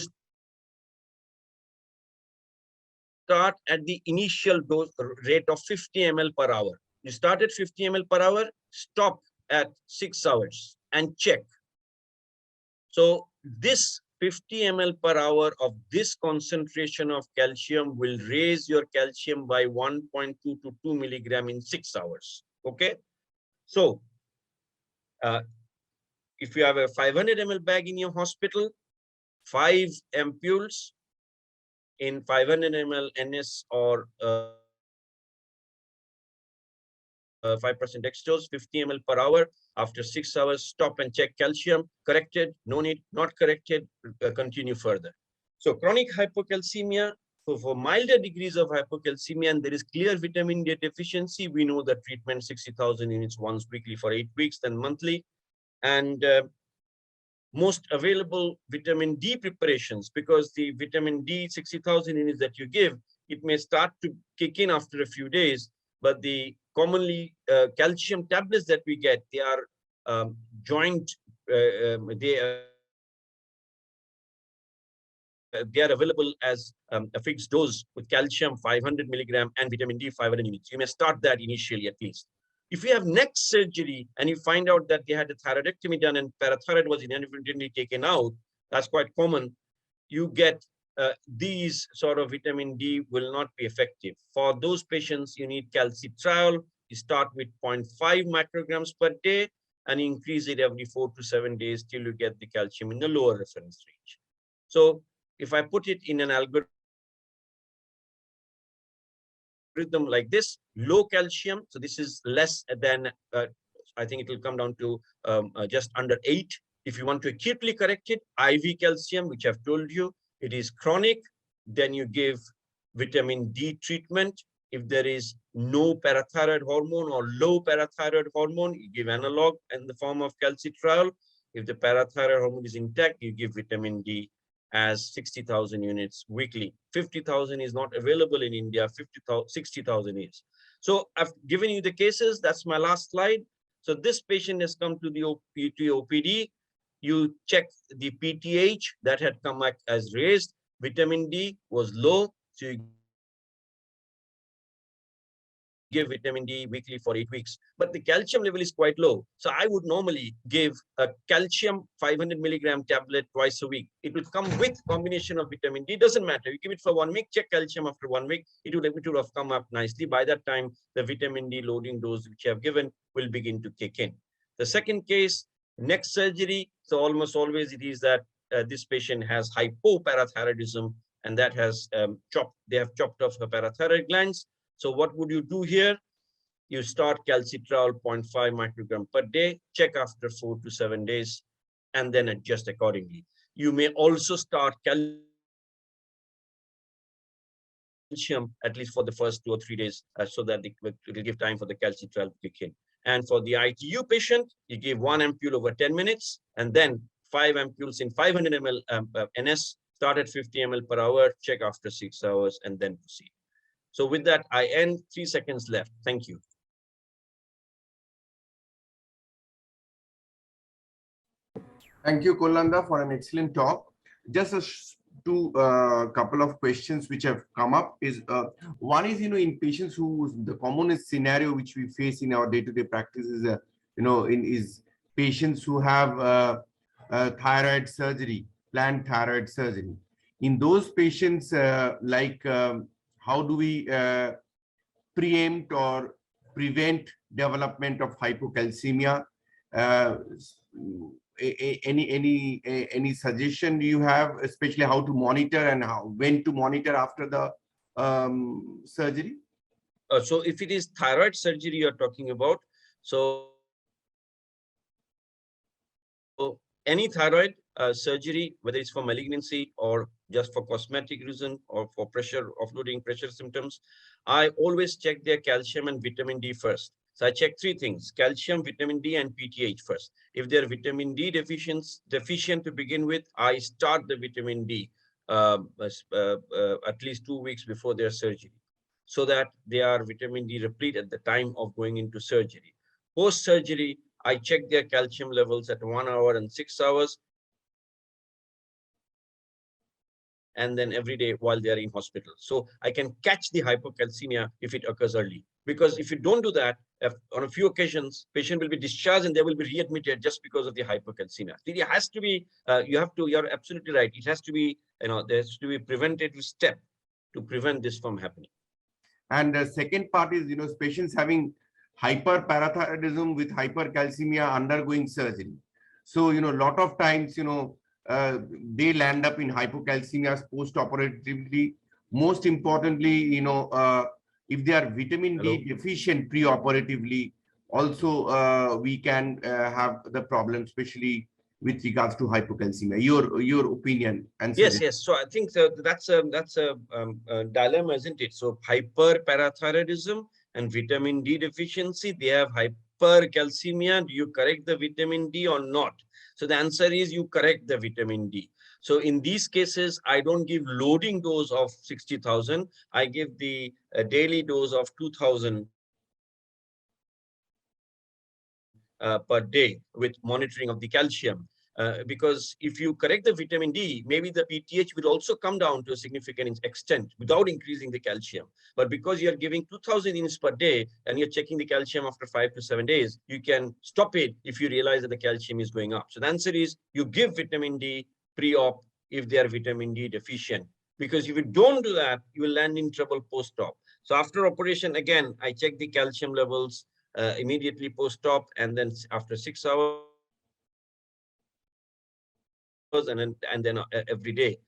start at the initial dose rate of 50 ml per hour. You start at 50 ml per hour, stop at 6 hours and check. So this 50 ml per hour of this concentration of calcium will raise your calcium by 1.2 to 2 milligram in 6 hours. Okay. So if you have a 500 ml bag in your hospital, 5 ampules in 500 ml NS or 5% dextrose, 50 ml per hour. After 6 hours, stop and check calcium. Corrected, no need, not corrected, continue further. So chronic hypocalcemia, for milder degrees of hypocalcemia, and there is clear vitamin D deficiency, we know the treatment 60,000 units once weekly for 8 weeks, then monthly. And most available vitamin D preparations, because the vitamin D 60,000 units that you give, it may start to kick in after a few days, but the commonly calcium tablets that we get, they are joint, they they are available as a fixed dose with calcium 500 milligram and vitamin D 500 units. You may start that initially at least. If you have neck surgery and you find out that they had a thyroidectomy done and parathyroid was inadvertently taken out, that's quite common. You get these sort of vitamin D will not be effective. For those patients, you need calcitriol. You start with 0.5 micrograms per day and increase it every 4 to 7 days till you get the calcium in the lower reference range. So if I put it in an algorithm like this, low calcium, so this is less than, I think it will come down to just under 8. If you want to acutely correct it, IV calcium, which I've told you, it is chronic, then you give vitamin D treatment. If there is no parathyroid hormone or low parathyroid hormone, you give analog in the form of calcitriol. If the parathyroid hormone is intact, you give vitamin D as 60,000 units weekly. 50,000 is not available in India, 60,000 is. So I've given you the cases. That's my last slide. So this patient has come to the OPD. You check the PTH that had come back as raised. Vitamin D was low. So you give vitamin D weekly for 8 weeks, but the calcium level is quite low. So I would normally give a calcium 500 milligram tablet twice a week. It will come with combination of vitamin D. Doesn't matter. You give it for 1 week, check calcium after 1 week. It would have come up nicely. By that time, the vitamin D loading dose which I have given will begin to kick in. The second case, neck surgery. So almost always it is that this patient has hypoparathyroidism, and that has they have chopped off her parathyroid glands. So what would you do here? You start calcitriol 0.5 microgram per day, check after 4 to 7 days, and then adjust accordingly. You may also start calcium at least for the first 2 or 3 days so that it will give time for the calcitriol to kick in. And for the ITU patient, you give 1 ampule over 10 minutes and then 5 ampules in 500 ml NS, start at 50 ml per hour, check after 6 hours, and then proceed. So with that, I end. 3 seconds left. Thank you. Thank you, Kolanda, for an excellent talk. Just a couple of questions which have come up is one is, in patients who the commonest scenario which we face in our day-to-day practice is, is patients who have thyroid surgery, planned thyroid surgery. In those patients, how do we preempt or prevent development of hypocalcemia? Any suggestion do you have, especially how to monitor and when to monitor after the surgery? So if it is thyroid surgery you're talking about, so any thyroid surgery, whether it's for malignancy or just for cosmetic reason or for pressure, offloading pressure symptoms, I always check their calcium and vitamin D first. So I check 3 things: calcium, vitamin D, and PTH first. If they're vitamin D deficient to begin with, I start the vitamin D at least 2 weeks before their surgery, so that they are vitamin D replete at the time of going into surgery. Post-surgery, I check their calcium levels at 1 hour and 6 hours, and then every day while they are in hospital. So I can catch the hypocalcemia if it occurs early. Because if you don't do that, on a few occasions, patient will be discharged and they will be readmitted just because of the hypocalcemia. It has to be, you're absolutely right. It has to be, there has to be a preventative step to prevent this from happening. And the second part is, patients having hyperparathyroidism with hypercalcemia undergoing surgery. So, a lot of times, they land up in hypocalcemia post-operatively. Most importantly, if they are vitamin D deficient pre-operatively, also we can have the problem, especially with regards to hypocalcemia. Your opinion and yes. So I think that's a dilemma, isn't it? So hyperparathyroidism and vitamin D deficiency, they have hypercalcemia. Do you correct the vitamin D or not? So the answer is you correct the vitamin D. So in these cases, I don't give loading dose of 60,000. I give the daily dose of 2,000 per day with monitoring of the calcium. because if you correct the vitamin D, maybe the PTH will also come down to a significant extent without increasing the calcium. But because you're giving 2000 units per day and you're checking the calcium after 5 to 7 days, you can stop it if you realize that the calcium is going up. So the answer is you give vitamin D pre-op if they are vitamin D deficient. Because if you don't do that, you will land in trouble post-op. So after operation, again, I check the calcium levels immediately post-op, and then after 6 hours, and then every day,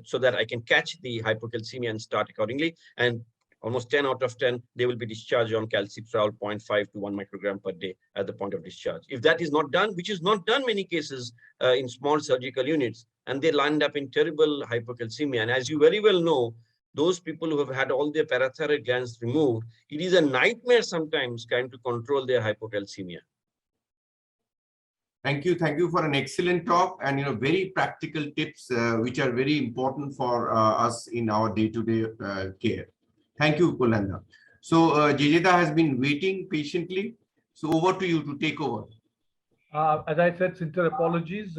so that I can catch the hypocalcemia and start accordingly. And almost 10 out of 10, they will be discharged on calcitriol 0.5 to 1 microgram per day at the point of discharge. If that is not done, which is not done many cases in small surgical units, and they land up in terrible hypocalcemia. And as you very well know, those people who have had all their parathyroid glands removed, it is a nightmare sometimes trying to control their hypocalcemia. Thank you for an excellent talk, and very practical tips which are very important for us in our day-to-day care. Thank you, Kulanda. So Jejeda has been waiting patiently. So over to you to take over. As I said, sincere apologies.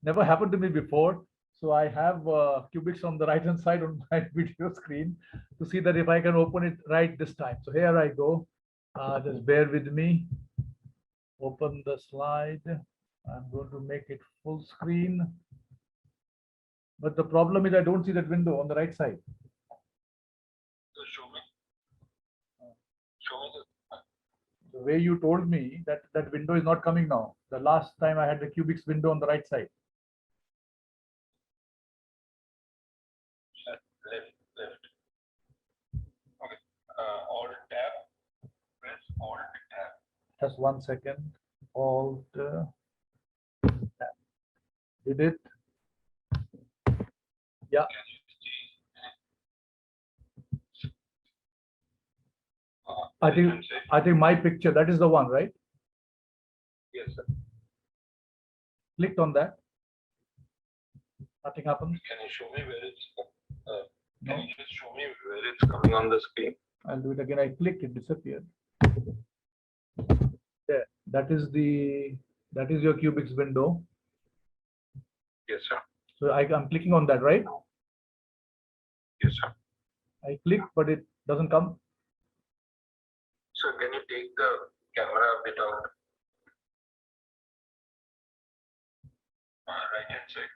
Never happened to me before. So I have cubics on the right-hand side on my video screen to see that if I can open it right this time. So here I go. Just bear with me. Open the slide. I'm going to make it full screen. But the problem is I don't see that window on the right side. The way you told me that that window is not coming now. The last time I had the cubics window on the right side. Left. Okay. Alt tab. Press Alt tab. Just 1 second. Alt tab. Did it? Yeah. I think my picture, that is the one, right? Yes, sir. Clicked on that. Nothing happens. Can you show me where it's can you just show me where it's coming on the screen? I'll do it again. I clicked, it disappeared. There. That is your cubics window. Yes, sir. So I'm clicking on that, right? Yes, sir. I click, but it doesn't come. So can you take the camera a bit out? Right hand side.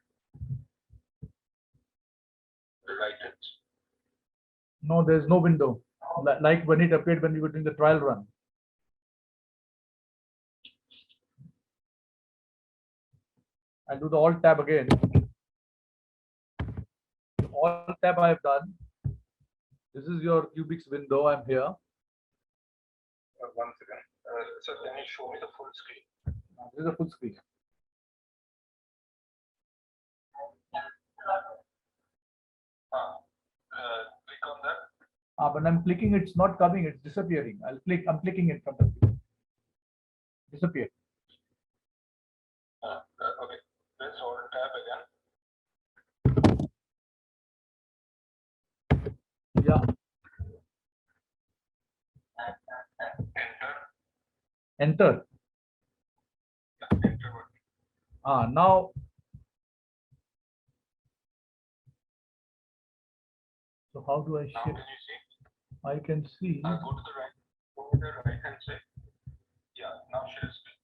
Right hand. No, there's no window. Like when it appeared when we were doing the trial run. I'll do the Alt tab again. Alt tab I have done. This is your cubics window. I'm here. 1 second. So can you show me the full screen? This is a full screen. Click on that. When I'm clicking, it's not coming. It's disappearing. I'm clicking in front of you. Disappeared. Okay. Press Alt tab again. Yeah. Enter. Now. So how do I shift? Can you see? I can see. Go to the right. Go to the right hand side. Yeah. Now share screen.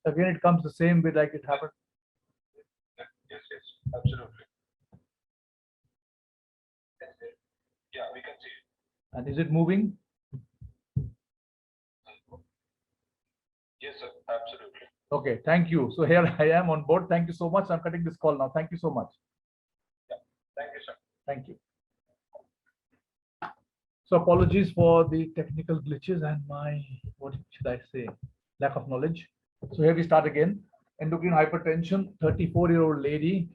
Again, it comes the same way like it happened. Yes, absolutely. Yeah, we can see it. And is it moving? Yes, sir, absolutely. Okay, thank you. So here I am on board. Thank you so much. I'm cutting this call now. Thank you so much. Yeah, thank you, sir. Thank you. So apologies for the technical glitches and my, what should I say, lack of knowledge. So here we start again. Endocrine hypertension, 34-year-old lady,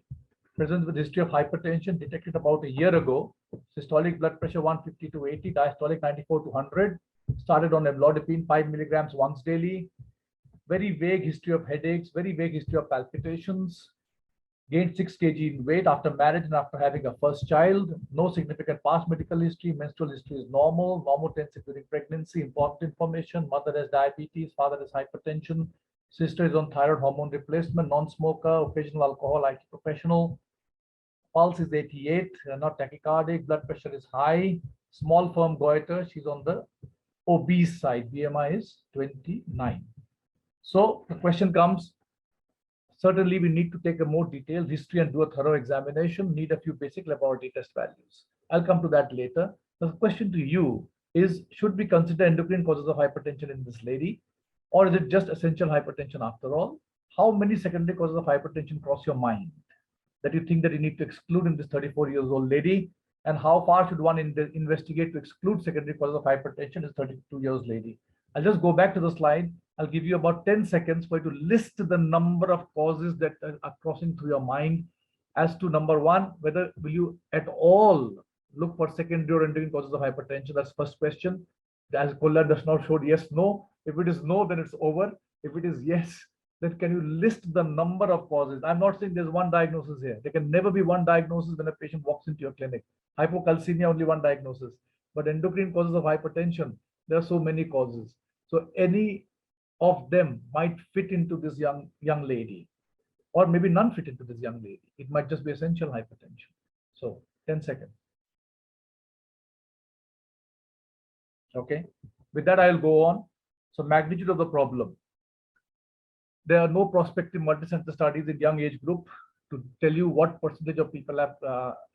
presents with history of hypertension, detected about a year ago. Systolic blood pressure 150 to 80, diastolic 94 to 100. Started on amlodipine 5 milligrams once daily. Very vague history of headaches, very vague history of palpitations. gained 6 kg in weight after marriage and after having a first child. No significant past medical history. Menstrual history is normal. Normotensive during pregnancy. Important information. Mother has diabetes. Father has hypertension. Sister is on thyroid hormone replacement. Non-smoker. Occasional alcohol. IT professional. Pulse is 88. Not tachycardic. Blood pressure is high. Small firm goiter. She's on the obese side. BMI is 29. So the question comes, certainly we need to take a more detailed history and do a thorough examination, need a few basic laboratory test values. I'll come to that later. The question to you is, should we consider endocrine causes of hypertension in this lady, or is it just essential hypertension after all? How many secondary causes of hypertension cross your mind that you think that you need to exclude in this 34 years old lady? And how far should one investigate to exclude secondary causes of hypertension in this 32 years lady? I'll just go back to the slide. I'll give you about 10 seconds for you to list the number of causes that are crossing through your mind as to number one, whether will you at all look for secondary or endocrine causes of hypertension? That's first question. As Kullan does not show yes, no. If it is no, then it's over. If it is yes, then can you list the number of causes? I'm not saying there's one diagnosis here. There can never be one diagnosis when a patient walks into your clinic. Hypocalcaemia, only one diagnosis. But endocrine causes of hypertension, there are so many causes. So any of them might fit into this young lady, or maybe none fit into this young lady. It might just be essential hypertension. So 10 seconds. Okay, with that I'll go on. So magnitude of the problem. There are no prospective multicenter studies in young age group to tell you what percentage of people have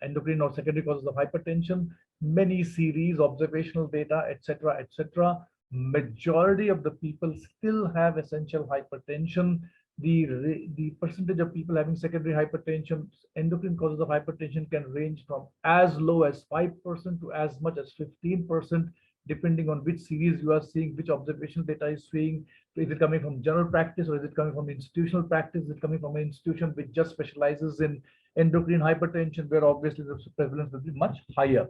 endocrine or secondary causes of hypertension. Many series, observational data, etc., etc. Majority of the people still have essential hypertension. The percentage of people having secondary hypertension, endocrine causes of hypertension can range from as low as 5% to as much as 15%, depending on which series you are seeing, which observational data is seeing. Is it coming from general practice, or is it coming from institutional practice? Is it coming from an institution which just specializes in endocrine hypertension, where obviously the prevalence will be much higher?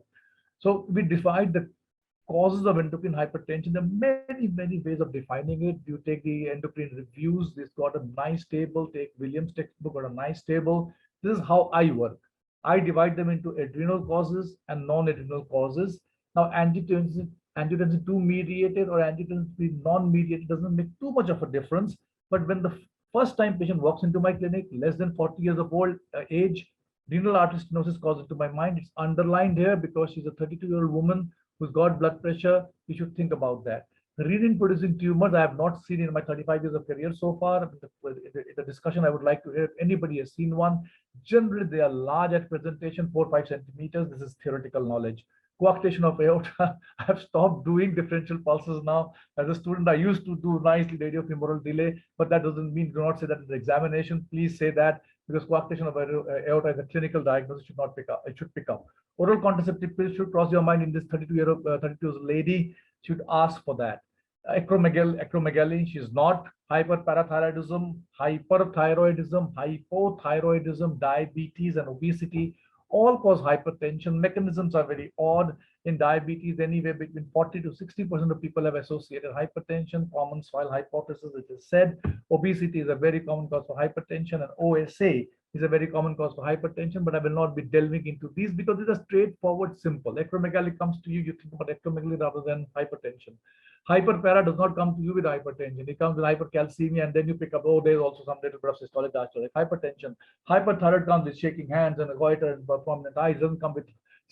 So we divide the causes of endocrine hypertension. There are many, many ways of defining it. You take the endocrine reviews, this got a nice table, take Williams' textbook, got a nice table. This is how I work. I divide them into adrenal causes and non-adrenal causes. Now, angiotensin 2 mediated or angiotensin 3 non-mediated doesn't make too much of a difference. But when the first time patient walks into my clinic, less than 40 years of old age, renal artery stenosis calls into my mind. It's underlined here because she's a 32-year-old woman who's got blood pressure. We should think about that. Renin producing tumors I have not seen in my 35 years of career so far. The discussion I would like to hear if anybody has seen one. Generally, they are large at presentation, 4-5 centimeters. This is theoretical knowledge. Coarctation of aorta. I have stopped doing differential pulses now. As a student, I used to do nicely radiofemoral delay, but that doesn't mean, do not say that in the examination. Please say that, because coarctation of aorta is a clinical diagnosis, should not pick up. It should pick up. Oral contraceptive pills should cross your mind in this 32-year-old lady. Should ask for that. Acromegaly, she's not. Hyperparathyroidism, hyperthyroidism, hypothyroidism, diabetes, and obesity all cause hypertension. Mechanisms are very odd. In diabetes, anywhere between 40 to 60% of people have associated hypertension. Common soil hypothesis, it is said. Obesity is a very common cause for hypertension, and OSA is a very common cause for hypertension, but I will not be delving into these because these are straightforward, simple. Acromegaly comes to you, you think about acromegaly rather than hypertension. Hyperpara does not come to you with hypertension. It comes with hypercalcemia, and then you pick up, oh, there's also some little bit of systolic diastolic hypertension. Hyperthyroid comes with shaking hands and a goiter and prominent eyes. It doesn't come with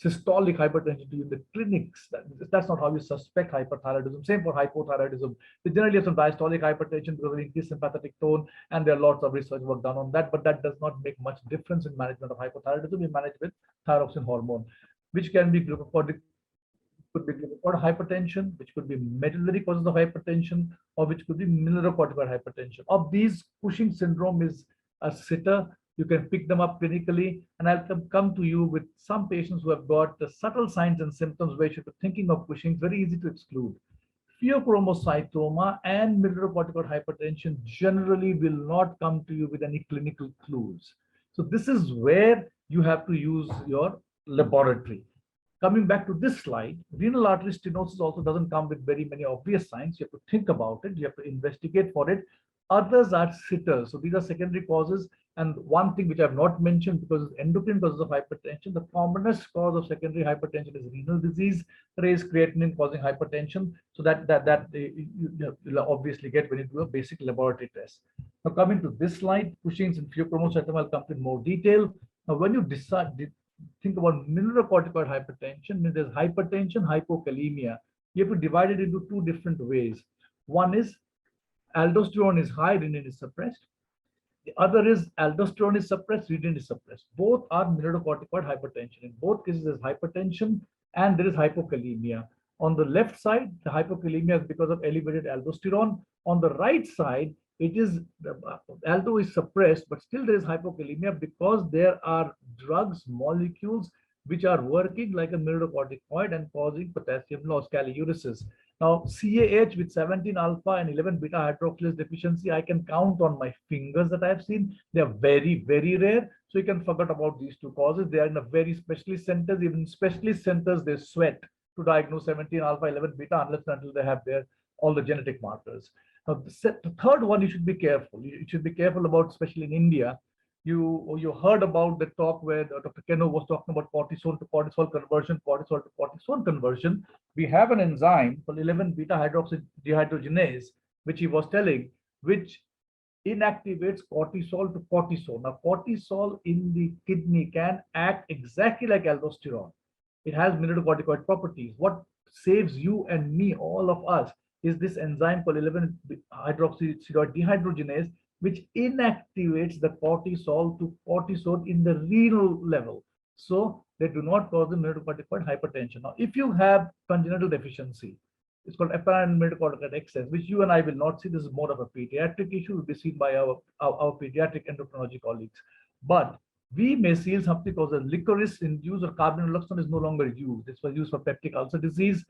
systolic hypertension to you in the clinics. That's not how you suspect hyperthyroidism. Same for hypothyroidism. They generally have some diastolic hypertension because of increased sympathetic tone, and there are lots of research work done on that, but that does not make much difference in management of hypothyroidism. We manage with thyroxine hormone, which can be glucocorticoid, could be glucocorticoid hypertension, which could be medullary causes of hypertension, or which could be mineralocorticoid hypertension. Of these, Cushing syndrome is a sitter. You can pick them up clinically, and I'll come to you with some patients who have got the subtle signs and symptoms where you should be thinking of Cushing. Very easy to exclude. Pheochromocytoma and mineralocorticoid hypertension generally will not come to you with any clinical clues. So this is where you have to use your laboratory. Coming back to this slide, renal artery stenosis also doesn't come with very many obvious signs. You have to think about it. You have to investigate for it. Others are sitters. So these are secondary causes. And one thing which I have not mentioned, because it's endocrine causes of hypertension, the commonest cause of secondary hypertension is renal disease, raised creatinine causing hypertension. So that you'll obviously get when you do a basic laboratory test. Now coming to this slide, Cushing's and pheochromocytoma, I'll come to in more detail. Now when you think about mineralocorticoid hypertension, means there's hypertension, hypokalemia. You have to divide it into two different ways. One is aldosterone is high, renin is suppressed. The other is aldosterone is suppressed, renin is suppressed. Both are mineralocorticoid hypertension. In both cases, there's hypertension and there is hypokalemia. On the left side, the hypokalemia is because of elevated aldosterone. On the right side, it is aldo is suppressed, but still there is hypokalemia because there are drugs, molecules which are working like a mineralocorticoid and causing potassium loss, kaliuresis. Now, CAH with 17 alpha and 11 beta hydroxylase deficiency, I can count on my fingers that I have seen. They are very, very rare. So you can forget about these two causes. They are in a very specialist centers. Even specialist centers, they sweat to diagnose 17 alpha, 11 beta unless and until they have all the genetic markers. Now, the third one, you should be careful. You should be careful about, especially in India. You heard about the talk where Dr. Keno was talking about cortisol to cortisol conversion, cortisol to cortisol conversion. We have an enzyme called 11 beta hydroxydehydrogenase, which he was telling, which inactivates cortisol to cortisol. Now, cortisol in the kidney can act exactly like aldosterone. It has mineralocorticoid properties. What saves you and me, all of us, is this enzyme called 11 hydroxydehydrogenase, which inactivates the cortisol to cortisol in the renal level. So they do not cause the mineralocorticoid hypertension. Now, if you have congenital deficiency, it's called apparent mineralocorticoid excess, which you and I will not see. This is more of a pediatric issue, will be seen by our pediatric endocrinology colleagues. But we may see something called a licorice-induced or carbonylaloxone is no longer used. This was used for peptic ulcer disease.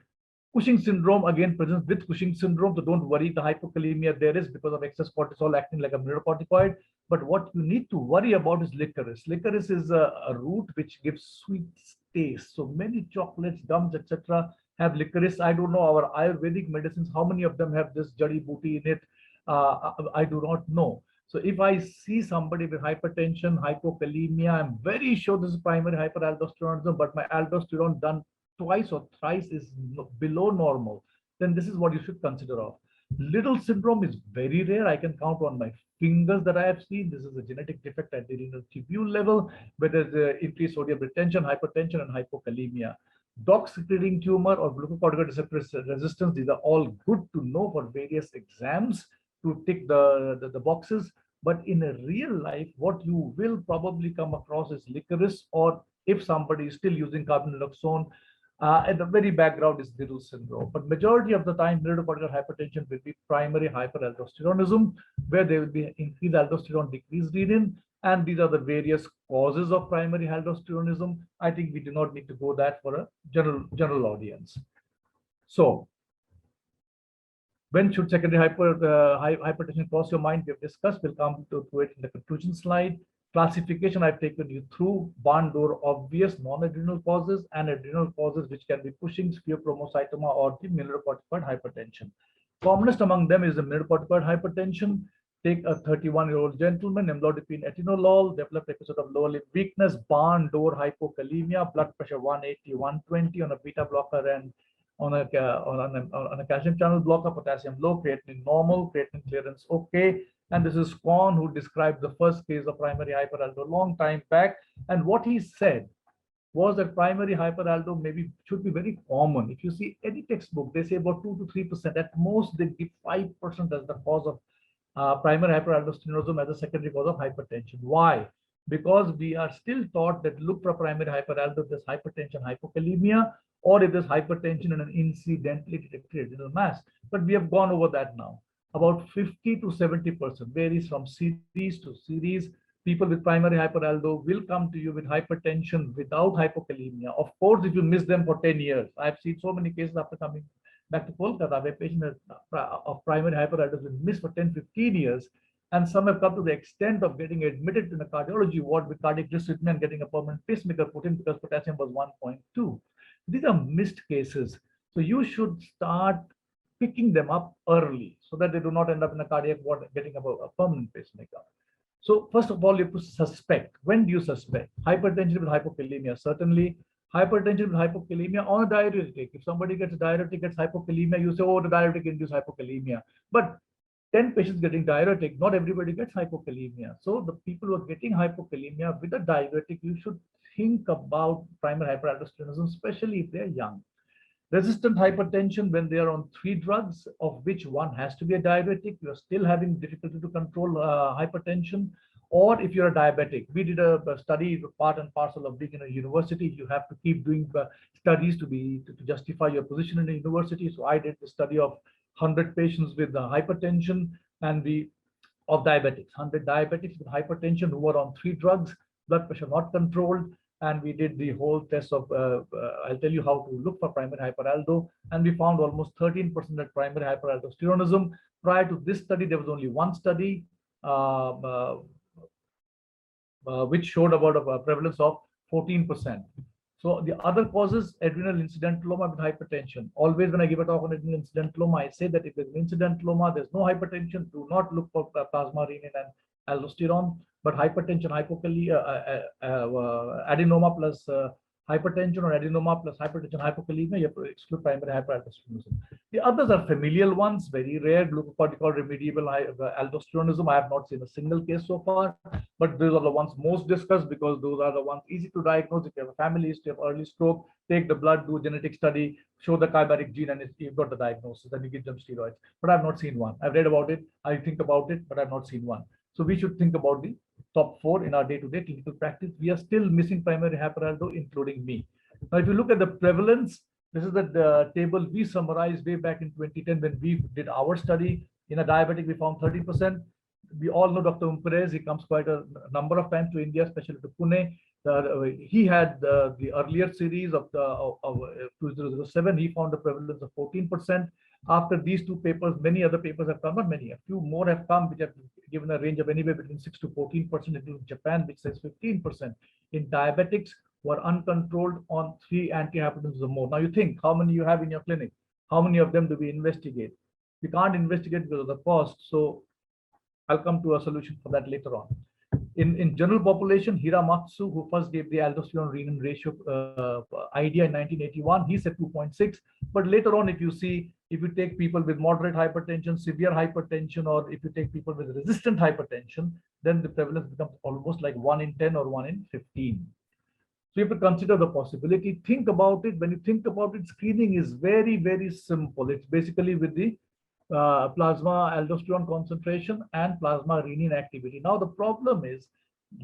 Cushing syndrome again presents with Cushing syndrome, so don't worry, the hypokalemia there is because of excess cortisol acting like a mineralocorticoid. But what you need to worry about is licorice. Licorice is a root which gives sweet taste. So many chocolates, gums, etc. have licorice. I don't know our Ayurvedic medicines, how many of them have this jadi booty in it? I do not know. So if I see somebody with hypertension, hypokalemia, I'm very sure this is primary hyperaldosteronism, but my aldosterone done twice or thrice is below normal, then this is what you should consider of. Little syndrome is very rare. I can count on my fingers that I have seen. This is a genetic defect at the renal tubule level, where there's increased sodium retention, hypertension, and hypokalemia. Dox-secreting tumor or glucocorticoid receptor resistance, these are all good to know for various exams to tick the boxes. But in a real life, what you will probably come across is licorice, or if somebody is still using carbonylaloxone, at the very background is Little syndrome. But majority of the time, mineralocorticoid hypertension will be primary hyperaldosteronism, where there will be increased aldosterone, decreased renin, and these are the various causes of primary aldosteronism. I think we do not need to go that for a general audience. So, when should secondary hypertension cross your mind? We have discussed. We'll come to it in the conclusion slide. Classification I've taken you through: barn door obvious non-adrenal causes and adrenal causes, which can be Cushing's, pheochromocytoma, or the mineralocorticoid hypertension. Commonest among them is the mineralocorticoid hypertension. Take a 31-year-old gentleman, amlodipine etinolol, developed episode of lower limb weakness, barn door hypokalemia, blood pressure 180, 120 on a beta blocker and on a calcium channel blocker, potassium low, creatinine normal, creatinine clearance okay. And this is Kwon, who described the first case of primary hyperaldo long time back. And what he said was that primary hyperaldo should be very common. If you see any textbook, they say about 2 to 3%. At most, they give 5% as the cause of primary hyperaldosteronism as a secondary cause of hypertension. Why? Because we are still taught that look for primary hyperaldo if there's hypertension, hypokalemia, or if there's hypertension and an incidentally detected adrenal mass. But we have gone over that now. About 50 to 70% varies from series to series. People with primary hyperaldo will come to you with hypertension without hypokalemia. Of course, if you miss them for 10 years, I've seen so many cases after coming back to Kolkata where patients of primary hyperaldo have been missed for 10, 15 years. And some have come to the extent of getting admitted in a cardiology ward with cardiac dysrhythmia and getting a permanent pacemaker put in because potassium was 1.2. These are missed cases. So you should start picking them up early so that they do not end up in a cardiac ward getting a permanent pacemaker. So first of all, you have to suspect. When do you suspect? Hypertension with hypokalemia, certainly. Hypertension with hypokalemia on a diuretic. If somebody gets a diuretic, gets hypokalemia, you say, oh, the diuretic induced hypokalemia. But 10 patients getting diuretic, not everybody gets hypokalemia. So the people who are getting hypokalemia with a diuretic, you should think about primary hyperaldosteronism, especially if they're young. Resistant hypertension, when they are on 3 drugs, of which one has to be a diuretic, you are still having difficulty to control hypertension. Or if you're a diabetic, we did a study, part and parcel of being in a university. You have to keep doing studies to justify your position in a university. So I did the study of 100 patients with hypertension and of diabetics, 100 diabetics with hypertension who were on 3 drugs, blood pressure not controlled. And we did the whole test of, I'll tell you how to look for primary hyperaldo. And we found almost 13% at primary hyperaldosteronism. Prior to this study, there was only one study which showed about a prevalence of 14%. So the other causes, adrenal incidentaloma with hypertension. Always when I give a talk on adrenal incidentaloma, I say that if there's an incidentaloma, there's no hypertension, do not look for plasma renin and aldosterone. But hypertension, adenoma plus hypertension, or adenoma plus hypertension, hypokalemia, you have to exclude primary hyperaldosteronism. The others are familial ones, very rare, glucocorticoid remediable aldosteronism. I have not seen a single case so far, but those are the ones most discussed because those are the ones easy to diagnose. If you have a family history of early stroke, take the blood, do a genetic study, show the chimeric gene, and you've got the diagnosis, and you give them steroids. But I've not seen one. I've read about it, I think about it, but I've not seen one. So we should think about the top 4 in our day-to-day clinical practice. We are still missing primary hyperaldo, including me. Now, if you look at the prevalence, this is the table we summarized way back in 2010 when we did our study. In a diabetic, we found 30%. We all know Dr. Mukherjee. He comes quite a number of times to India, especially to Pune. He had the earlier series of 2007. He found a prevalence of 14%. After these 2 papers, many other papers have come, not many, a few more have come, which have given a range of anywhere between 6 to 14%, including Japan, which says 15%. In diabetics who are uncontrolled on 3 antihypertensives or more. Now you think, how many you have in your clinic? How many of them do we investigate? We can't investigate because of the cost. So I'll come to a solution for that later on. In general population, Hiramatsu, who first gave the aldosterone-renin ratio idea in 1981, he said 2.6. But later on, if you take people with moderate hypertension, severe hypertension, or if you take people with resistant hypertension, then the prevalence becomes almost like 1 in 10 or 1 in 15. So you have to consider the possibility. Think about it. When you think about it, screening is very, very simple. It's basically with the plasma aldosterone concentration and plasma renin activity. Now the problem is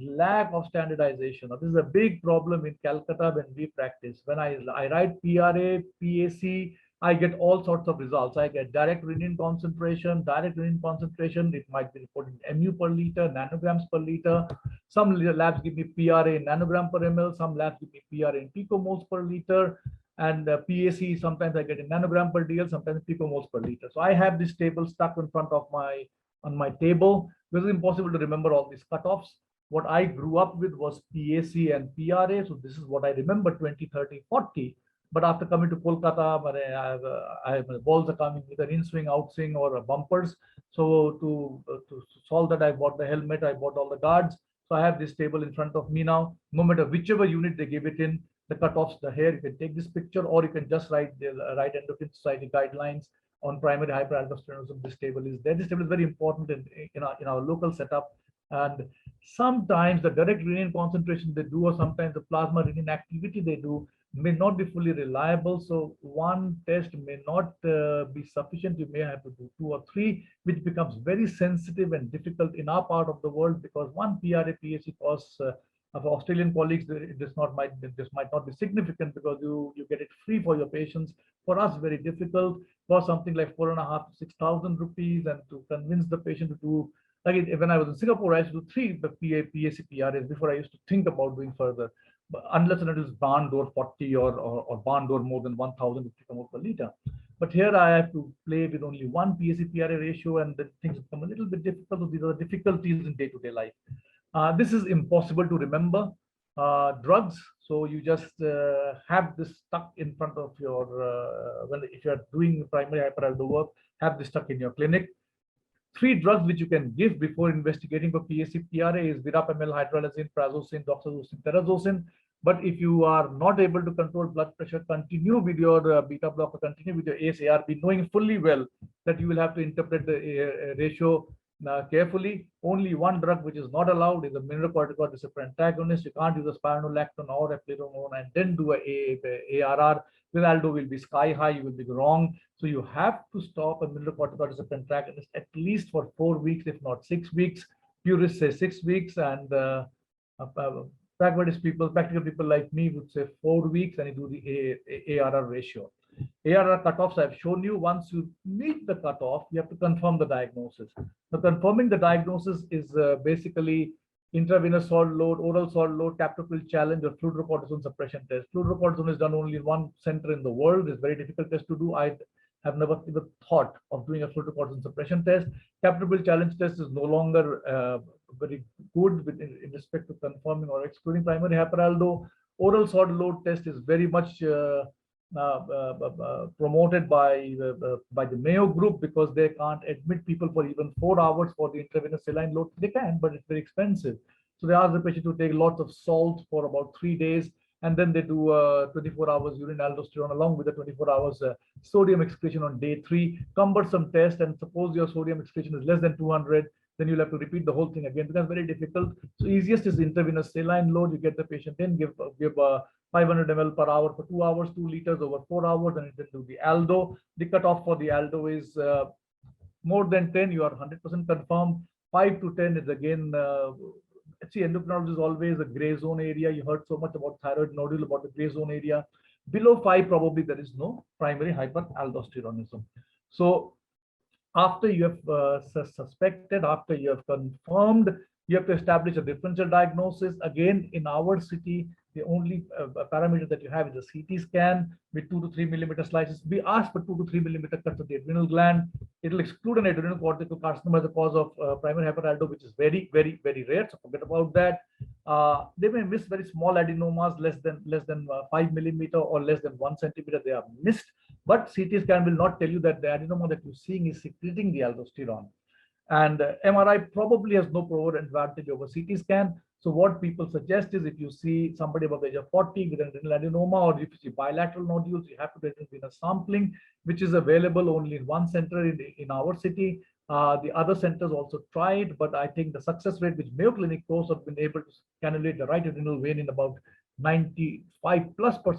lack of standardization. Now, this is a big problem in Calcutta when we practice. When I write PRA, PAC, I get all sorts of results. I get direct renin concentration. It might be reported in MU per liter, nanograms per liter. Some labs give me PRA in nanogram per ml. Some labs give me PRA in picomoles per liter. And PAC, sometimes I get in nanogram per DL, sometimes picomoles per liter. So I have this table stuck in front of on my table. This is impossible to remember all these cutoffs. What I grew up with was PAC and PRA. So this is what I remember, 20, 30, 40. But after coming to Kolkata, balls are coming either in swing, out swing, or bumpers. So to solve that, I bought the helmet, I bought all the guards. So I have this table in front of me now. No matter whichever unit they give it in, the cutoffs, the hair, you can take this picture, or you can just write Endocrine Society guidelines on primary hyperaldosteronism. This table is there. This table is very important in our local setup. And sometimes the direct renin concentration they do, or sometimes the plasma renin activity they do, may not be fully reliable. So one test may not be sufficient. You may have to do 2 or 3, which becomes very sensitive and difficult in our part of the world, because one PRA PAC costs of Australian colleagues, this might not be significant because you get it free for your patients. For us, very difficult. For something like 4,500 to 6,000 rupees, and to convince the patient to do. Like when I was in Singapore, I used to do 3 PAC PRAs before I used to think about doing further. But unless and it is barn door 40 or barn door more than 1,000 per liter. But here I have to play with only one PAC PRA ratio, and then things become a little bit difficult. So these are the difficulties in day-to-day life. This is impossible to remember. Drugs, so you just have this stuck in front of your, if you are doing primary hyperaldo work, have this stuck in your clinic. Three drugs which you can give before investigating for PAC-PRA is verapamil, hydralazine, prazosin, doxazocin, terazosin. But if you are not able to control blood pressure, continue with your beta blocker, continue with your ACE-ARB, knowing fully well that you will have to interpret the ratio carefully. Only one drug which is not allowed is a mineralocorticoid receptor antagonist. You can't use a spironolactone or eplerenone and then do a ARR. The aldo will be sky high, you will be wrong. So you have to stop a mineralocorticoid receptor antagonist at least for 4 weeks, if not 6 weeks. Purists say 6 weeks, and practical people like me would say 4 weeks, and you do the ARR ratio. ARR cutoffs I've shown you. Once you meet the cutoff, you have to confirm the diagnosis. Now, confirming the diagnosis is basically intravenous salt load, oral salt load, captopril challenge, or fludrocortisone suppression test. Fludrocortisone is done only in one center in the world. It's a very difficult test to do. I have never even thought of doing a fludrocortisone suppression test. Captopril challenge test is no longer very good in respect to confirming or excluding primary hyperaldo. Oral salt load test is very much promoted by the Mayo group because they can't admit people for even 4 hours for the intravenous saline load. They can, but it's very expensive. So they ask the patient to take lots of salt for about 3 days, and then they do 24 hours urine aldosterone along with the 24 hours sodium excretion on day 3. Cumbersome test, and suppose your sodium excretion is less than 200, then you'll have to repeat the whole thing again. Becomes very difficult. So easiest is intravenous saline load. You get the patient in, give 500 ml per hour for 2 hours, 2 liters over 4 hours, and then do the aldo. The cutoff for the aldo is more than 10, you are 100% confirmed. 5 to 10 is again, see, endocrinology is always a gray zone area. You heard so much about thyroid nodule, about the gray zone area. Below 5, probably there is no primary hyperaldosteronism. So after you have suspected, after you have confirmed, you have to establish a differential diagnosis. Again, in our city, the only parameter that you have is a CT scan with 2 to 3 millimeter slices. We ask for 2 to 3 millimeter cuts of the adrenal gland. It will exclude an adrenal cortical carcinoma as a cause of primary hyperaldo, which is very, very, very rare. So forget about that. They may miss very small adenomas, less than 5 millimeter or less than 1 centimeter. They are missed, but CT scan will not tell you that the adenoma that you're seeing is secreting the aldosterone. And MRI probably has no proven advantage over CT scan. So what people suggest is if you see somebody above the age of 40 with an adrenal adenoma, or if you see bilateral nodules, you have to do adrenal sampling, which is available only in one center in our city. The other centers also tried, but I think the success rate which Mayo Clinic shows have been able to cannulate the right adrenal vein in about 95+%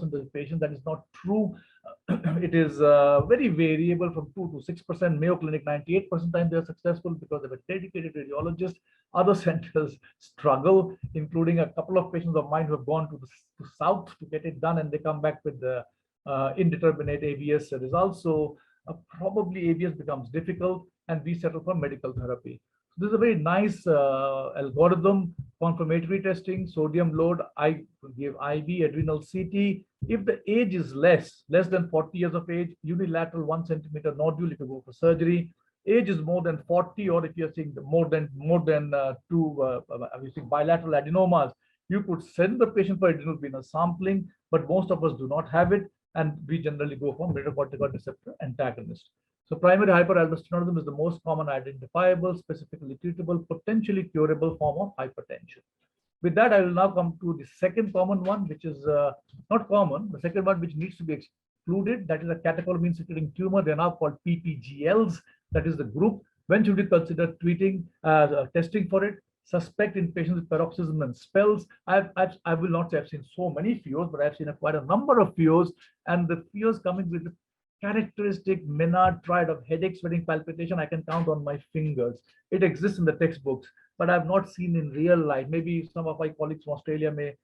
of the patients. That is not true. It is very variable from 2 to 6%. Mayo Clinic 98% time they are successful because they have a dedicated radiologist. Other centers struggle, including a couple of patients of mine who have gone to the south to get it done, and they come back with the indeterminate ABS results. So probably ABS becomes difficult, and we settle for medical therapy. So this is a very nice algorithm. Confirmatory testing, sodium load, I give IV, adrenal CT. If the age is less than 40 years of age, unilateral 1 centimeter nodule, you can go for surgery. Age is more than 40, or if you're seeing more than 2 bilateral adenomas, you could send the patient for adrenal venous sampling, but most of us do not have it, and we generally go for mineralocorticoid receptor antagonist. So primary hyperaldosteronism is the most common identifiable, specifically treatable, potentially curable form of hypertension. With that, I will now come to the second common one, which is not common. The second one which needs to be excluded, that is a catecholamine secreting tumor. They are now called PPGLs. That is the group. When should we consider treating, testing for it? Suspect in patients with paroxysm and spells. I will not say I've seen so many FIOs, but I've seen quite a number of FIOs, and the FIOs coming with characteristic Menard triad of headache, sweating, palpitation, I can count on my fingers. It exists in the textbooks, but I've not seen in real life. Maybe some of my colleagues from Australia may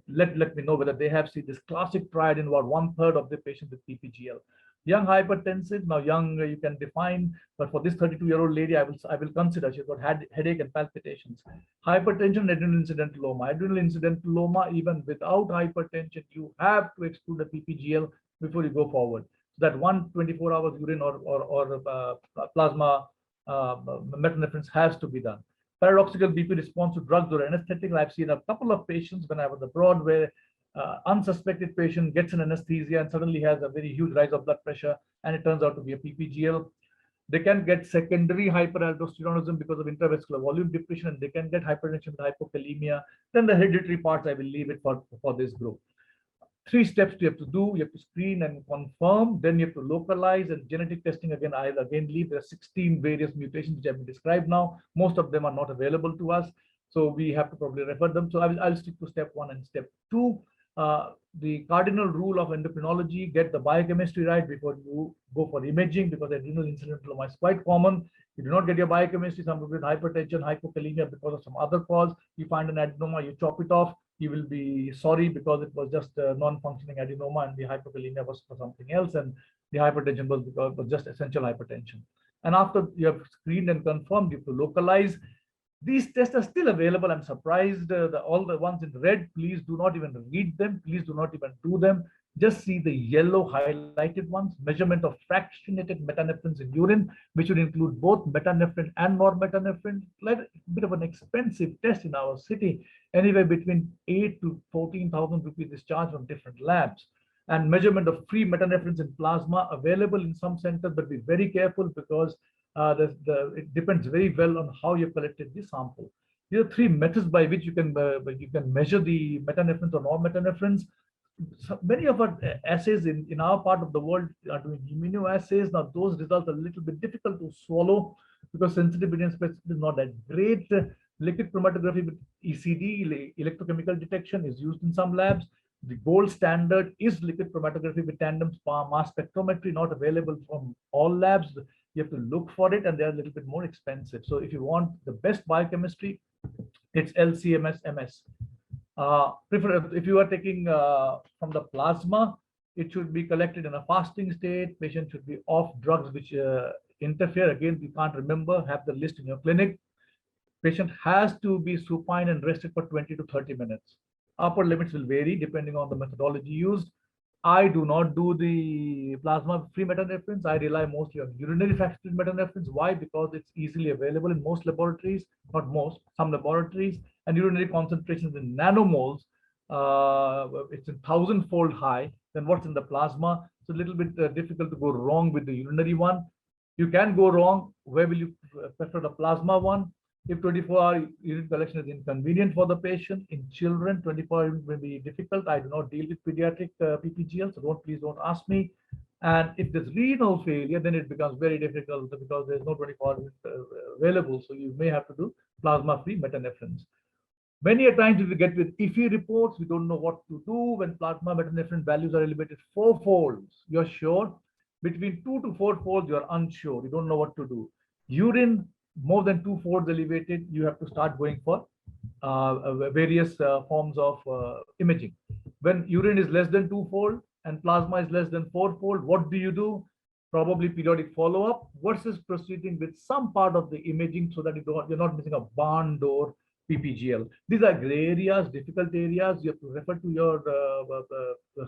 let me know whether they have seen this classic triad in about 1/3 of the patients with PPGL. Young hypertensive, now young you can define, but for this 32-year-old lady, I will consider she's got headache and palpitations. Hypertension, adrenal incidentuloma. Adrenal incidentuloma, even without hypertension, you have to exclude the PPGL before you go forward. So that 24 hours urine or plasma metanephrine has to be done. Paradoxical BP response to drugs or anesthetic. I've seen a couple of patients when I was abroad where unsuspected patient gets an anesthesia and suddenly has a very huge rise of blood pressure, and it turns out to be a PPGL. They can get secondary hyperaldosteronism because of intravascular volume depletion, and they can get hypertension with hypokalemia. Then the hereditary parts, I will leave it for this group. 3 steps you have to do. You have to screen and confirm. Then you have to localize, and genetic testing again. I'll again leave. There are 16 various mutations which have been described now. Most of them are not available to us, so we have to probably refer them. So I'll stick to step 1 and step 2. The cardinal rule of endocrinology: get the biochemistry right before you go for imaging, because adrenal incidental is quite common. You do not get your biochemistry, some people with hypertension, hypokalemia because of some other cause. You find an adenoma, you chop it off. You will be sorry because it was just a non-functioning adenoma, and the hypokalemia was for something else, and the hypertension was just essential hypertension. And after you have screened and confirmed, you have to localize. These tests are still available. I'm surprised. All the ones in red, please do not even read them. Please do not even do them. Just see the yellow highlighted ones. Measurement of fractionated metanephrines in urine, which would include both metanephrine and normetanephrine. Like a bit of an expensive test in our city. Anywhere between 8 to 14,000 rupees is charged from different labs. And measurement of free metanephrines in plasma available in some centers, but be very careful because it depends very well on how you collected the sample. There are 3 methods by which you can measure the metanephrines or normetanephrines. So many of our assays in our part of the world are doing immunoassays. Now those results are a little bit difficult to swallow because sensitivity and specificity is not that great. Liquid chromatography with ECD, electrochemical detection, is used in some labs. The gold standard is liquid chromatography with tandem mass spectrometry, not available from all labs. You have to look for it, and they're a little bit more expensive. So if you want the best biochemistry, it's LCMS-MS. If you are taking from the plasma, it should be collected in a fasting state. Patient should be off drugs which interfere. Again, you can't remember, have the list in your clinic. Patient has to be supine and rested for 20 to 30 minutes. Upper limits will vary depending on the methodology used. I do not do the plasma-free metanephrines. I rely mostly on urinary fractionated metanephrines. Why? Because it's easily available in most laboratories, not most, some laboratories, and urinary concentrations in nanomoles. It's a 1,000-fold high than what's in the plasma. So a little bit difficult to go wrong with the urinary one. You can go wrong. Where will you prefer the plasma one? If 24-hour urine collection is inconvenient for the patient, in children, 24-hour will be difficult. I do not deal with pediatric PPGL, so please don't ask me. And if there's renal failure, then it becomes very difficult because there's no 24-hour available. So you may have to do plasma-free metanephrines. Many a times if we get with iffy reports, we don't know what to do when plasma metanephrine values are elevated 4-fold. You're sure. Between 2 to 4-fold, you're unsure. You don't know what to do. Urine, more than 2-fold elevated, you have to start going for various forms of imaging. When urine is less than 2-fold and plasma is less than 4-fold, what do you do? Probably periodic follow-up versus proceeding with some part of the imaging so that you're not missing a barn door PPGL. These are gray areas, difficult areas. You have to refer to your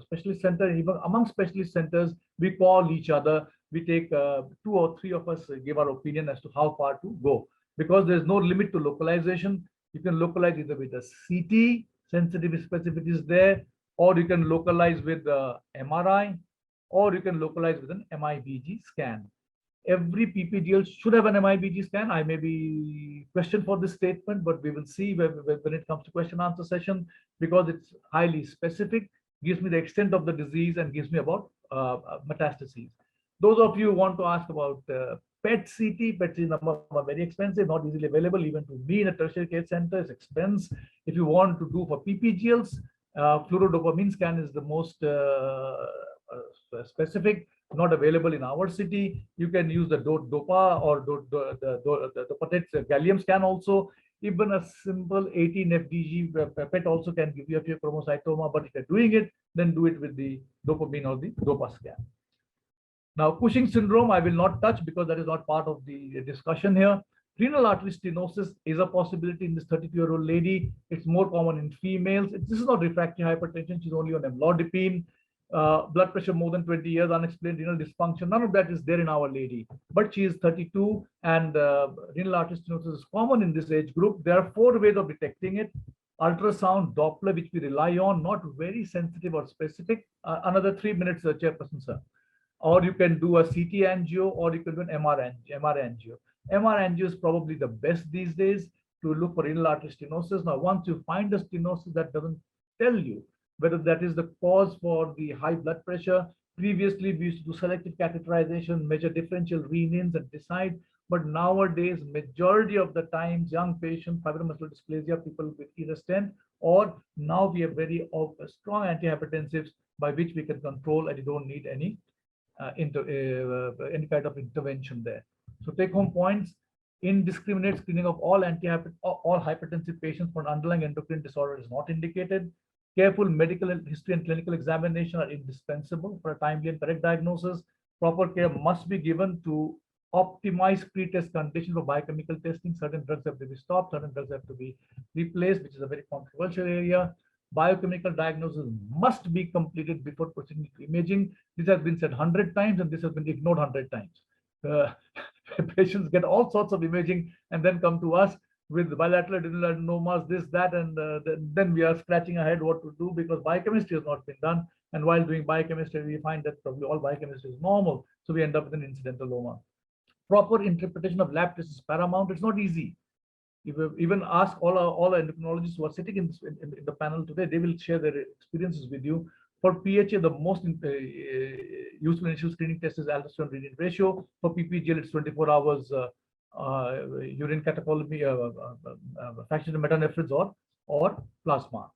specialist center. Even among specialist centers, we call each other. We take 2 or 3 of us give our opinion as to how far to go. Because there's no limit to localization. You can localize either with a CT, sensitivity specificity is there, or you can localize with the MRI, or you can localize with an MIBG scan. Every PPGL should have an MIBG scan. I may be questioned for this statement, but we will see when it comes to question answer session, because it's highly specific, gives me the extent of the disease and gives me about metastases. Those of you who want to ask about PET-CT, PET-CT numbers are very expensive, not easily available even to me in a tertiary care center. It's expense. If you want to do for PPGLs, fluorodopamine scan is the most specific, not available in our city. You can use the DOPA or the dopamine gallium scan also. Even a simple 18 FDG PET also can give you a pheochromocytoma, but if you're doing it, then do it with the dopamine or the DOPA scan. Now, Cushing syndrome, I will not touch because that is not part of the discussion here. Renal artery stenosis is a possibility in this 32-year-old lady. It's more common in females. This is not refractory hypertension. She's only on amlodipine. Blood pressure more than 20 years, unexplained renal dysfunction. None of that is there in our lady. But she is 32 and renal artery stenosis is common in this age group. There are 4 ways of detecting it. Ultrasound, Doppler, which we rely on, not very sensitive or specific. Another 3 minutes, Chairperson, sir. or you can do a CT angio, or you can do an MR angio. MR angio is probably the best these days to look for renal artery stenosis. Now, once you find a stenosis, that doesn't tell you whether that is the cause for the high blood pressure. Previously, we used to do selective catheterization, measure differential renins and decide. But nowadays, majority of the times, young patients, fibromuscular dysplasia, people with either stent, or now we have very strong antihypertensives by which we can control, and you don't need any kind of intervention there. So take home points: indiscriminate screening of all hypertensive patients for an underlying endocrine disorder is not indicated. Careful medical history and clinical examination are indispensable for a timely and correct diagnosis. Proper care must be given to optimize pre-test conditions for biochemical testing. Certain drugs have to be stopped, certain drugs have to be replaced, which is a very controversial area. Biochemical diagnosis must be completed before proceeding to imaging. This has been said 100 times, and this has been ignored 100 times. Patients get all sorts of imaging and then come to us with bilateral adrenal adenomas, this, that, and then we are scratching our head what to do, because biochemistry has not been done. And while doing biochemistry, we find that probably all biochemistry is normal. So we end up with an incidentaloma. Proper interpretation of lab tests is paramount. It's not easy. If we even ask all our endocrinologists who are sitting in the panel today, they will share their experiences with you. For PHA, the most useful initial screening test is aldosterone-renin ratio. For PPGL, it's 24 hours urine catecholamy, fractional metanephrids, or plasma,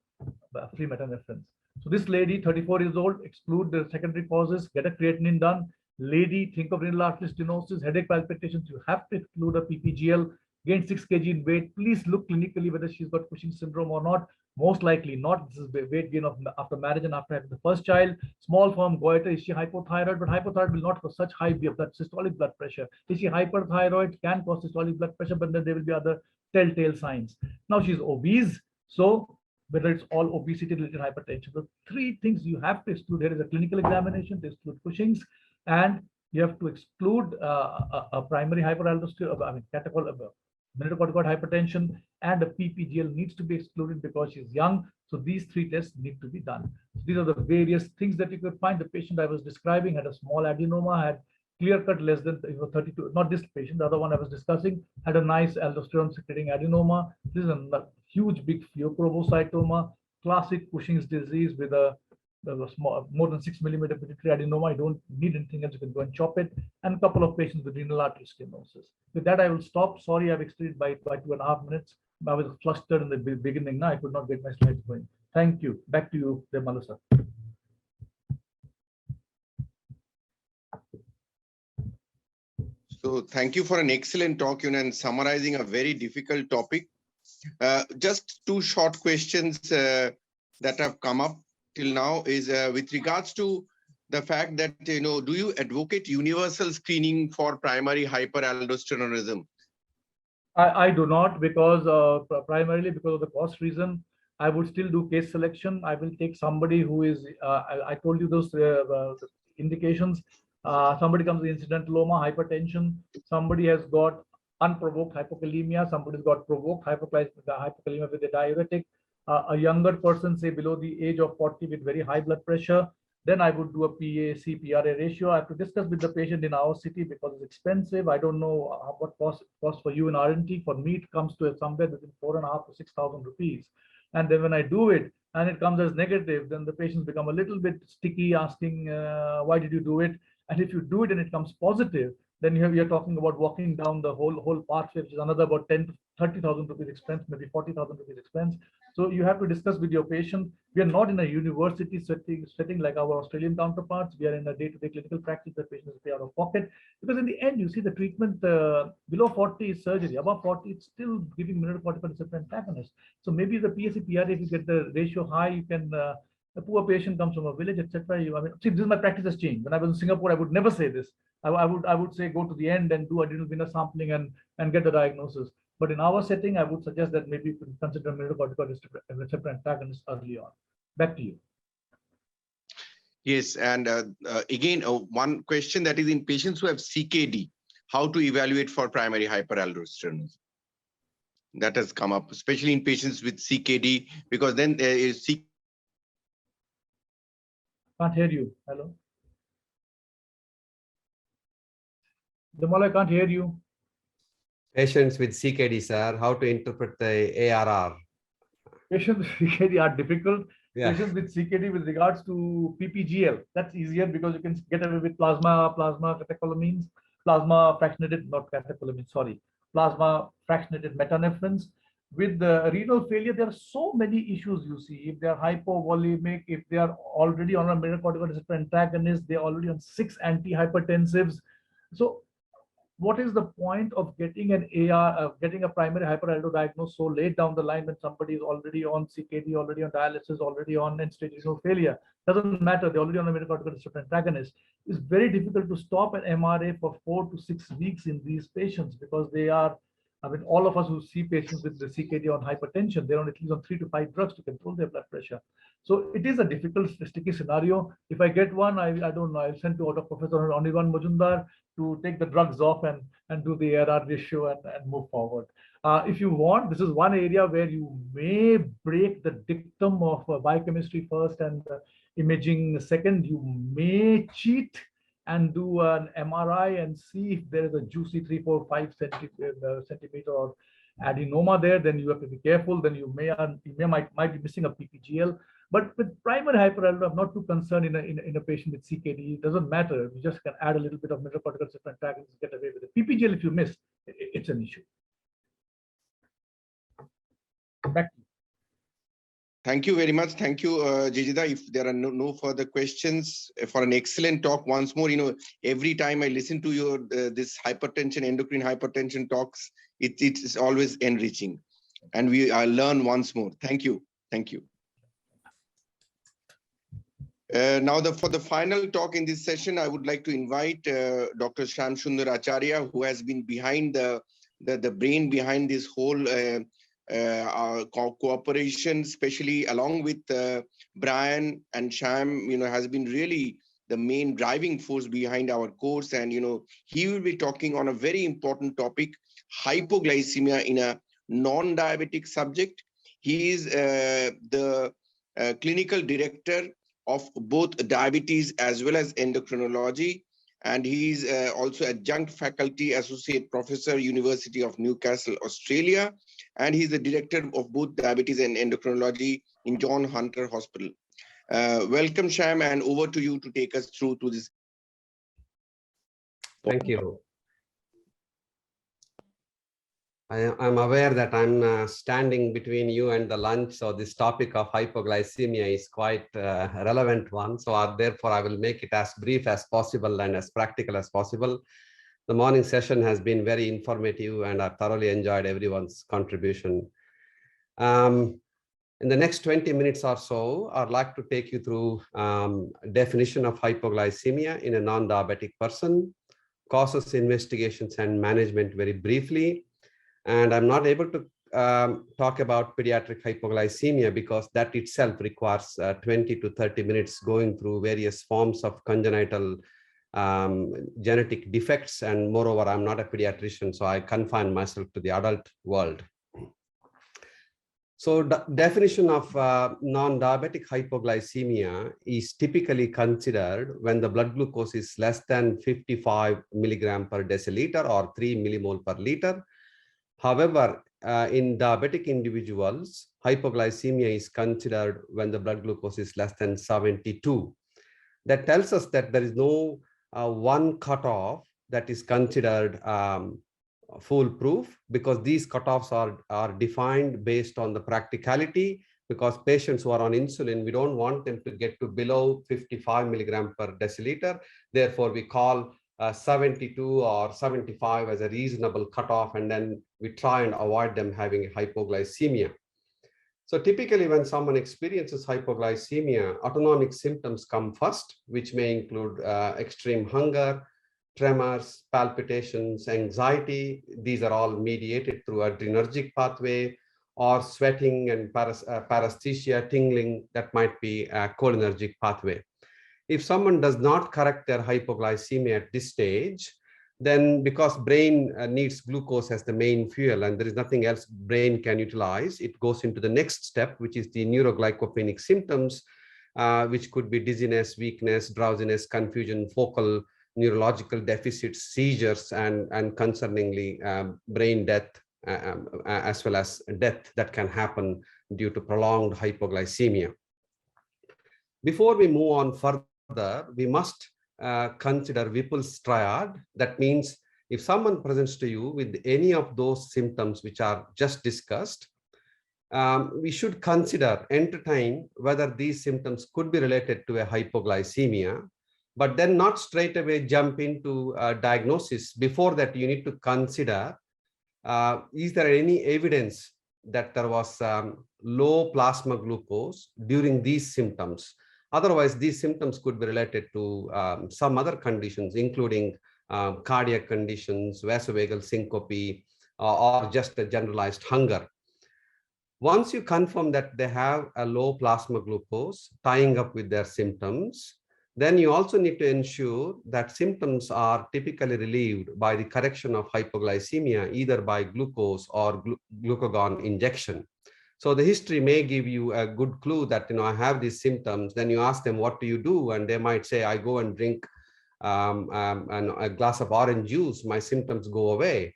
free metanephrids. So this lady, 34 years old, exclude the secondary causes, get a creatinine done. Lady, think of renal artery stenosis, headache, palpitations, you have to exclude a PPGL. Gained 6 kg in weight. Please look clinically whether she's got Cushing syndrome or not. Most likely not. This is weight gain after marriage and after having the first child. Small form goiter. Is she hypothyroid? But hypothyroid will not cause such high systolic blood pressure. Is she hyperthyroid? Can cause systolic blood pressure, but then there will be other telltale signs. Now she's obese. So whether it's all obesity-related hypertension. The 3 things you have to exclude. There is a clinical examination to exclude Cushing's, and you have to exclude a primary hyperaldosteronism, mineralocorticoid hypertension, and a PPGL needs to be excluded because she's young. So these 3 tests need to be done. So these are the various things that you could find. The patient I was describing had a small adenoma, had clear-cut less than 32. Not this patient, the other one I was discussing had a nice aldosterone-secreting adenoma. This is a huge, big pheochromocytoma, classic Cushing's disease with a small, more than 6 millimeter pituitary adenoma. I don't need anything else. You can go and chop it. And a couple of patients with renal artery stenosis. With that, I will stop. Sorry, I've exceeded by 2.5 minutes. I was flustered in the beginning. Now I could not get my slides going. Thank you. Back to you, Debmalya sir. So thank you for an excellent talk, and summarizing a very difficult topic. Just 2 short questions that have come up till now is with regards to the fact that, do you advocate universal screening for primary hyperaldosteronism? I do not, because primarily because of the cost reason. I would still do case selection. I will take somebody who is, I told you those indications. Somebody comes with incidentaloma, hypertension. Somebody has got unprovoked hypokalemia. Somebody's got provoked hypokalemia with a diuretic. A younger person, say below the age of 40 with very high blood pressure, then I would do a PAC-PRA ratio. I have to discuss with the patient in our city because it's expensive. I don't know what cost for you in RNT. For me, it comes to somewhere between 4,500 to 6,000 rupees. And then when I do it and it comes as negative, then the patients become a little bit sticky, asking, why did you do it? And if you do it and it comes positive, then you're talking about walking down the whole pathway, which is another about 10 to 30,000 rupees expense, maybe 40,000 rupees expense. So you have to discuss with your patient. We are not in a university setting like our Australian counterparts. We are in a day-to-day clinical practice that patients pay out of pocket. Because in the end, you see the treatment below 40 is surgery. Above 40, it's still giving mineralocorticoid receptor antagonist. So maybe the PAC-PRA, if you get the ratio high, you can. A poor patient comes from a village, etc. See, this is my practice has changed. When I was in Singapore, I would never say this. I would say go to the end and do adrenal venous sampling and get the diagnosis. But in our setting, I would suggest that maybe you could consider mineralocorticoid receptor antagonist early on. Back to you. Yes, and again, one question that is in patients who have CKD, how to evaluate for primary hyperaldosteronism? That has come up, especially in patients with CKD, because then there is CKD. Can't hear you. Hello. Debmalya, I can't hear you. Patients with CKD, sir, how to interpret the ARR? Patients with CKD are difficult. Yeah. Patients with CKD with regards to PPGL, that's easier because you can get away with plasma catecholamines, plasma fractionated, not catecholamines, sorry, plasma fractionated metanephrines. With the renal failure, there are so many issues you see. If they are hypovolemic, if they are already on a mineralocorticoid receptor antagonist, they're already on 6 antihypertensives. So what is the point of getting an getting a primary hyperaldo diagnosed so late down the line when somebody is already on CKD, already on dialysis, already on end-stage renal failure? Doesn't matter. They're already on a mineralocorticoid receptor antagonist. It's very difficult to stop an MRA for 4 to 6 weeks in these patients because they are, I mean, all of us who see patients with the CKD on hypertension, they're on at least on 3 to 5 drugs to control their blood pressure. So it is a difficult, sticky scenario. If I get one, I don't know, I'll send to Professor Anirban Majumder to take the drugs off and do the ARR ratio and move forward. If you want, this is one area where you may break the dictum of biochemistry first and imaging second. You may cheat and do an MRI and see if there is a juicy 3, 4, 5 centimeter or adenoma there. Then you have to be careful. Then you might be missing a PPGL. But with primary hyperaldo, I'm not too concerned in a patient with CKD. It doesn't matter. You just can add a little bit of mineralocorticoid receptor antagonist, get away with it. PPGL, if you miss, it's an issue. Back to you. Thank you very much. Thank you, Jejida. If there are no further questions, for an excellent talk once more, every time I listen to your this hypertension, endocrine hypertension talks, it's always enriching, and I learn once more. Thank you. Thank you. Now, for the final talk in this session, I would like to invite Dr. Shyamsunder Acharya, who has been behind the brain behind this whole cooperation, especially along with Brian and Shyam, has been really the main driving force behind our course. And, he will be talking on a very important topic, hypoglycemia in a non-diabetic subject. He is the clinical director of both diabetes as well as endocrinology. And he's also adjunct faculty associate professor, University of Newcastle, Australia. And he's the director of both diabetes and endocrinology in John Hunter Hospital. Welcome, Shyam, and over to you to take us through to this. Thank you. I'm aware that I'm standing between you and the lunch, so this topic of hypoglycemia is quite a relevant one. So therefore, I will make it as brief as possible and as practical as possible. The morning session has been very informative, and I've thoroughly enjoyed everyone's contribution. In the next 20 minutes or so, I'd like to take you through definition of hypoglycemia in a non-diabetic person, causes, investigations, and management very briefly. And I'm not able to talk about pediatric hypoglycemia because that itself requires 20 to 30 minutes going through various forms of congenital genetic defects. And moreover, I'm not a pediatrician, so I confine myself to the adult world. So the definition of non-diabetic hypoglycemia is typically considered when the blood glucose is less than 55 milligram per deciliter or 3 millimole per liter. However, in diabetic individuals, hypoglycemia is considered when the blood glucose is less than 72. That tells us that there is no one cutoff that is considered foolproof, because these cutoffs are defined based on the practicality, because patients who are on insulin, we don't want them to get to below 55 milligram per deciliter. Therefore, we call 72 or 75 as a reasonable cutoff, and then we try and avoid them having hypoglycemia. So typically when someone experiences hypoglycemia, autonomic symptoms come first, which may include extreme hunger, tremors, palpitations, anxiety. These are all mediated through adrenergic pathway, or sweating and paresthesia, tingling, that might be a cholinergic pathway. If someone does not correct their hypoglycemia at this stage, then because brain needs glucose as the main fuel and there is nothing else brain can utilize, it goes into the next step, which is the neuroglycopenic symptoms, which could be dizziness, weakness, drowsiness, confusion, focal neurological deficits, seizures, and concerningly brain death, as well as death that can happen due to prolonged hypoglycemia. Before we move on further, we must consider Whipple's triad. That means if someone presents to you with any of those symptoms which are just discussed, we should entertain whether these symptoms could be related to a hypoglycemia, but then not straight away jump into diagnosis. Before that, you need to consider, is there any evidence that there was low plasma glucose during these symptoms? Otherwise, these symptoms could be related to some other conditions, including cardiac conditions, vasovagal syncope, or just a generalized hunger. Once you confirm that they have a low plasma glucose tying up with their symptoms, then you also need to ensure that symptoms are typically relieved by the correction of hypoglycemia, either by glucose or glucagon injection. So the history may give you a good clue that, I have these symptoms. Then you ask them, what do you do? And they might say, I go and drink a glass of orange juice, my symptoms go away.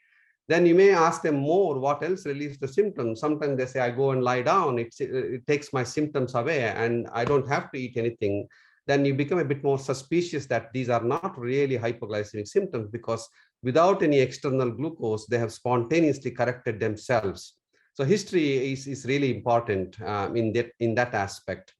Then you may ask them more, what else relieves the symptoms? Sometimes they say, I go and lie down, it takes my symptoms away and I don't have to eat anything. Then you become a bit more suspicious that these are not really hypoglycemic symptoms, because without any external glucose, they have spontaneously corrected themselves. So history is really important in that aspect.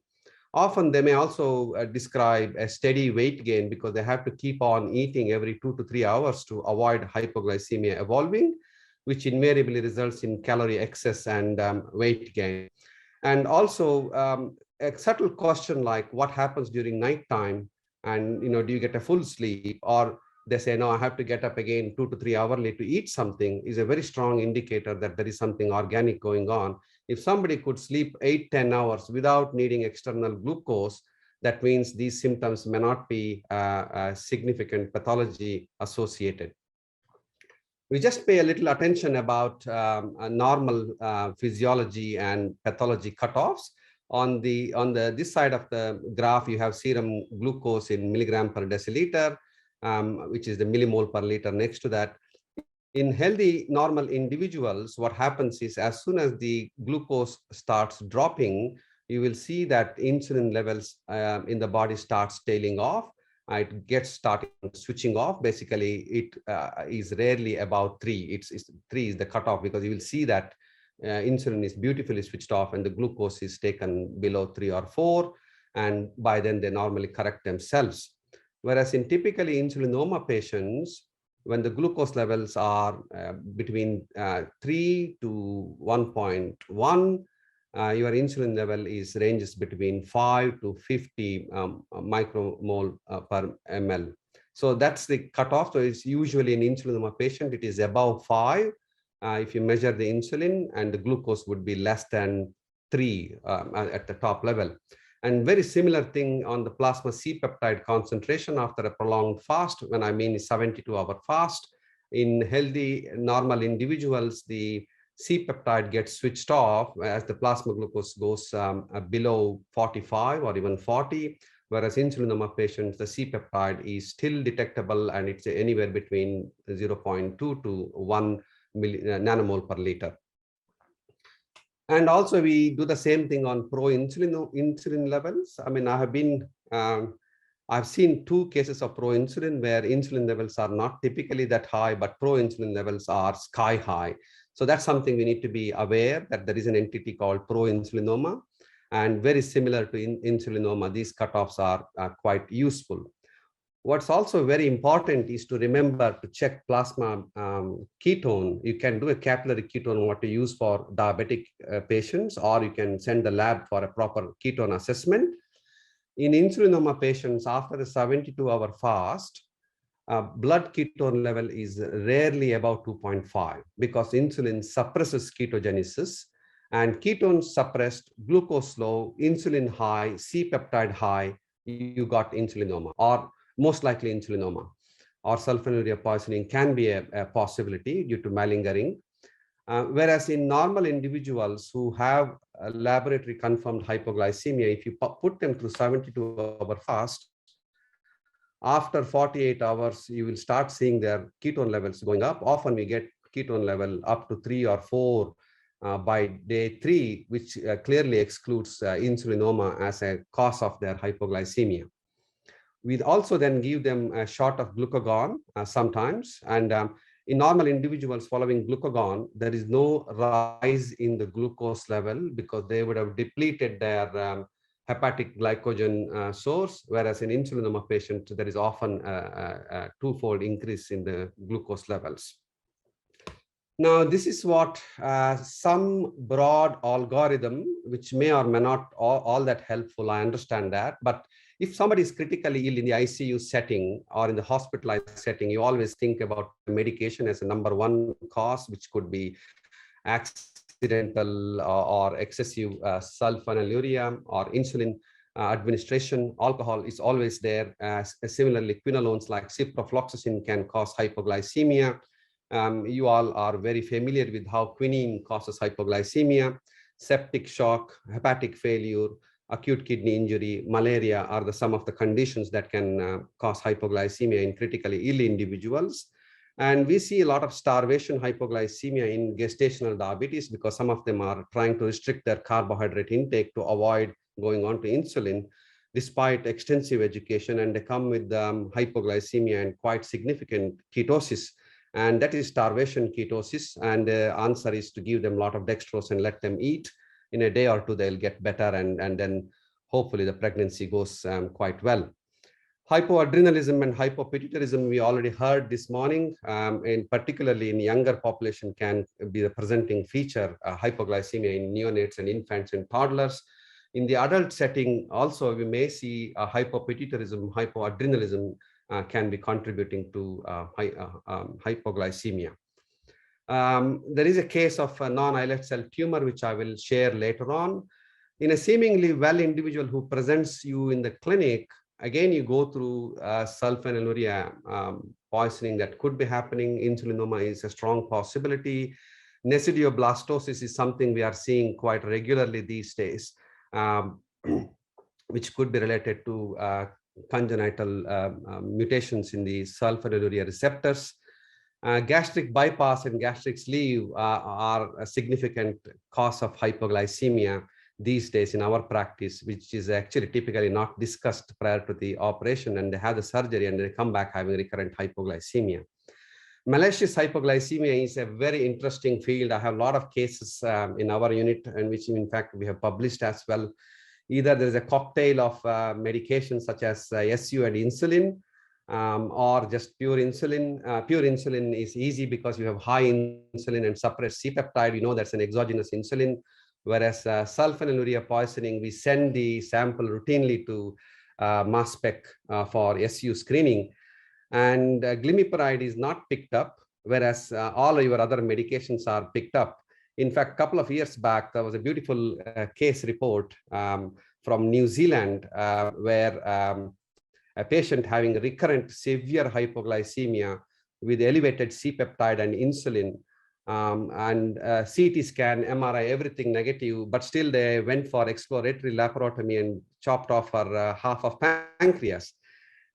Often they may also describe a steady weight gain because they have to keep on eating every 2 to 3 hours to avoid hypoglycemia evolving, which invariably results in calorie excess and weight gain. And also a subtle question like what happens during nighttime, and do you get a full sleep, or they say, no, I have to get up again 2 to 3 hours to eat something, is a very strong indicator that there is something organic going on. If somebody could sleep 8-10 hours without needing external glucose, that means these symptoms may not be a significant pathology associated. We just pay a little attention about normal physiology and pathology cutoffs. On this side of the graph, you have serum glucose in milligram per deciliter, which is the millimole per liter next to that. In healthy normal individuals, what happens is as soon as the glucose starts dropping, you will see that insulin levels in the body starts tailing off. It gets started switching off. Basically, it is rarely about 3. 3 is the cutoff, because you will see that insulin is beautifully switched off and the glucose is taken below 3 or 4. And by then they normally correct themselves. Whereas in typically insulinoma patients, when the glucose levels are between 3 to 1.1, your insulin level ranges between 5 to 50 micromole per ml. So that's the cutoff. So it's usually in insulinoma patient, it is above 5 if you measure the insulin, and the glucose would be less than 3 at the top level. And very similar thing on the plasma C-peptide concentration after a prolonged fast, when I mean 72-hour fast. In healthy normal individuals, the C-peptide gets switched off as the plasma glucose goes below 45 or even 40, whereas insulinoma patients, the C-peptide is still detectable and it's anywhere between 0.2 to 1 nanomole per liter. And also we do the same thing on pro-insulin levels. I mean, I've seen 2 cases of pro-insulin where insulin levels are not typically that high, but pro-insulin levels are sky high. So that's something we need to be aware that there is an entity called pro-insulinoma, and very similar to insulinoma, these cutoffs are quite useful. What's also very important is to remember to check plasma ketone. You can do a capillary ketone, what to use for diabetic patients, or you can send the lab for a proper ketone assessment. In insulinoma patients, after a 72-hour fast, blood ketone level is rarely about 2.5 because insulin suppresses ketogenesis, and ketone suppressed, glucose low, insulin high, C-peptide high, you got insulinoma, or most likely insulinoma, or sulfonylurea poisoning can be a possibility due to malingering. Whereas in normal individuals who have a laboratory confirmed hypoglycemia, if you put them through 72-hour fast, After 48 hours, you will start seeing their ketone levels going up. Often we get ketone level up to 3 or 4 by day 3, which clearly excludes insulinoma as a cause of their hypoglycemia. We also then give them a shot of glucagon sometimes. And in normal individuals following glucagon, there is no rise in the glucose level because they would have depleted their hepatic glycogen source, whereas in insulinoma patients, there is often a twofold increase in the glucose levels. Now, this is what some broad algorithm, which may or may not all that helpful, I understand that, but if somebody is critically ill in the ICU setting or in the hospitalized setting, you always think about medication as a #1 cause, which could be accidental or excessive sulfonylurea or insulin administration. Alcohol is always there. Similarly, quinolones like ciprofloxacin can cause hypoglycemia. You all are very familiar with how quinine causes hypoglycemia. Septic shock, hepatic failure, acute kidney injury, malaria are some of the conditions that can cause hypoglycemia in critically ill individuals. And we see a lot of starvation hypoglycemia in gestational diabetes because some of them are trying to restrict their carbohydrate intake to avoid going on to insulin, despite extensive education, and they come with hypoglycemia and quite significant ketosis. And that is starvation ketosis. And the answer is to give them a lot of dextrose and let them eat. In a day or two, they'll get better, and then hopefully the pregnancy goes quite well. Hypoadrenalism and hypopituitarism, we already heard this morning, and particularly in younger population can be the presenting feature, hypoglycemia in neonates and infants and toddlers. In the adult setting, also, we may see hypopituitarism, hypoadrenalism can be contributing to hypoglycemia. There is a case of a non-islet cell tumor, which I will share later on. In a seemingly well individual who presents you in the clinic, again, you go through sulfonylurea poisoning that could be happening. Insulinoma is a strong possibility. Nesidioblastosis is something we are seeing quite regularly these days, which could be related to congenital mutations in the sulfonylurea receptors. Gastric bypass and gastric sleeve are a significant cause of hypoglycemia these days in our practice, which is actually typically not discussed prior to the operation, and they have the surgery and they come back having recurrent hypoglycemia. Malicious hypoglycemia is a very interesting field. I have a lot of cases in our unit, and which in fact we have published as well. Either there is a cocktail of medications such as SU and insulin, or just pure insulin. Pure insulin is easy because you have high insulin and suppressed C-peptide. We know that's an exogenous insulin. Whereas sulfonylurea poisoning, we send the sample routinely to mass spec for SU screening. And glimepiride is not picked up, whereas all your other medications are picked up. In fact, a couple of years back, there was a beautiful case report from New Zealand where a patient having recurrent severe hypoglycemia with elevated C-peptide and insulin, and CT scan, MRI, everything negative, but still they went for exploratory laparotomy and chopped off her half of pancreas.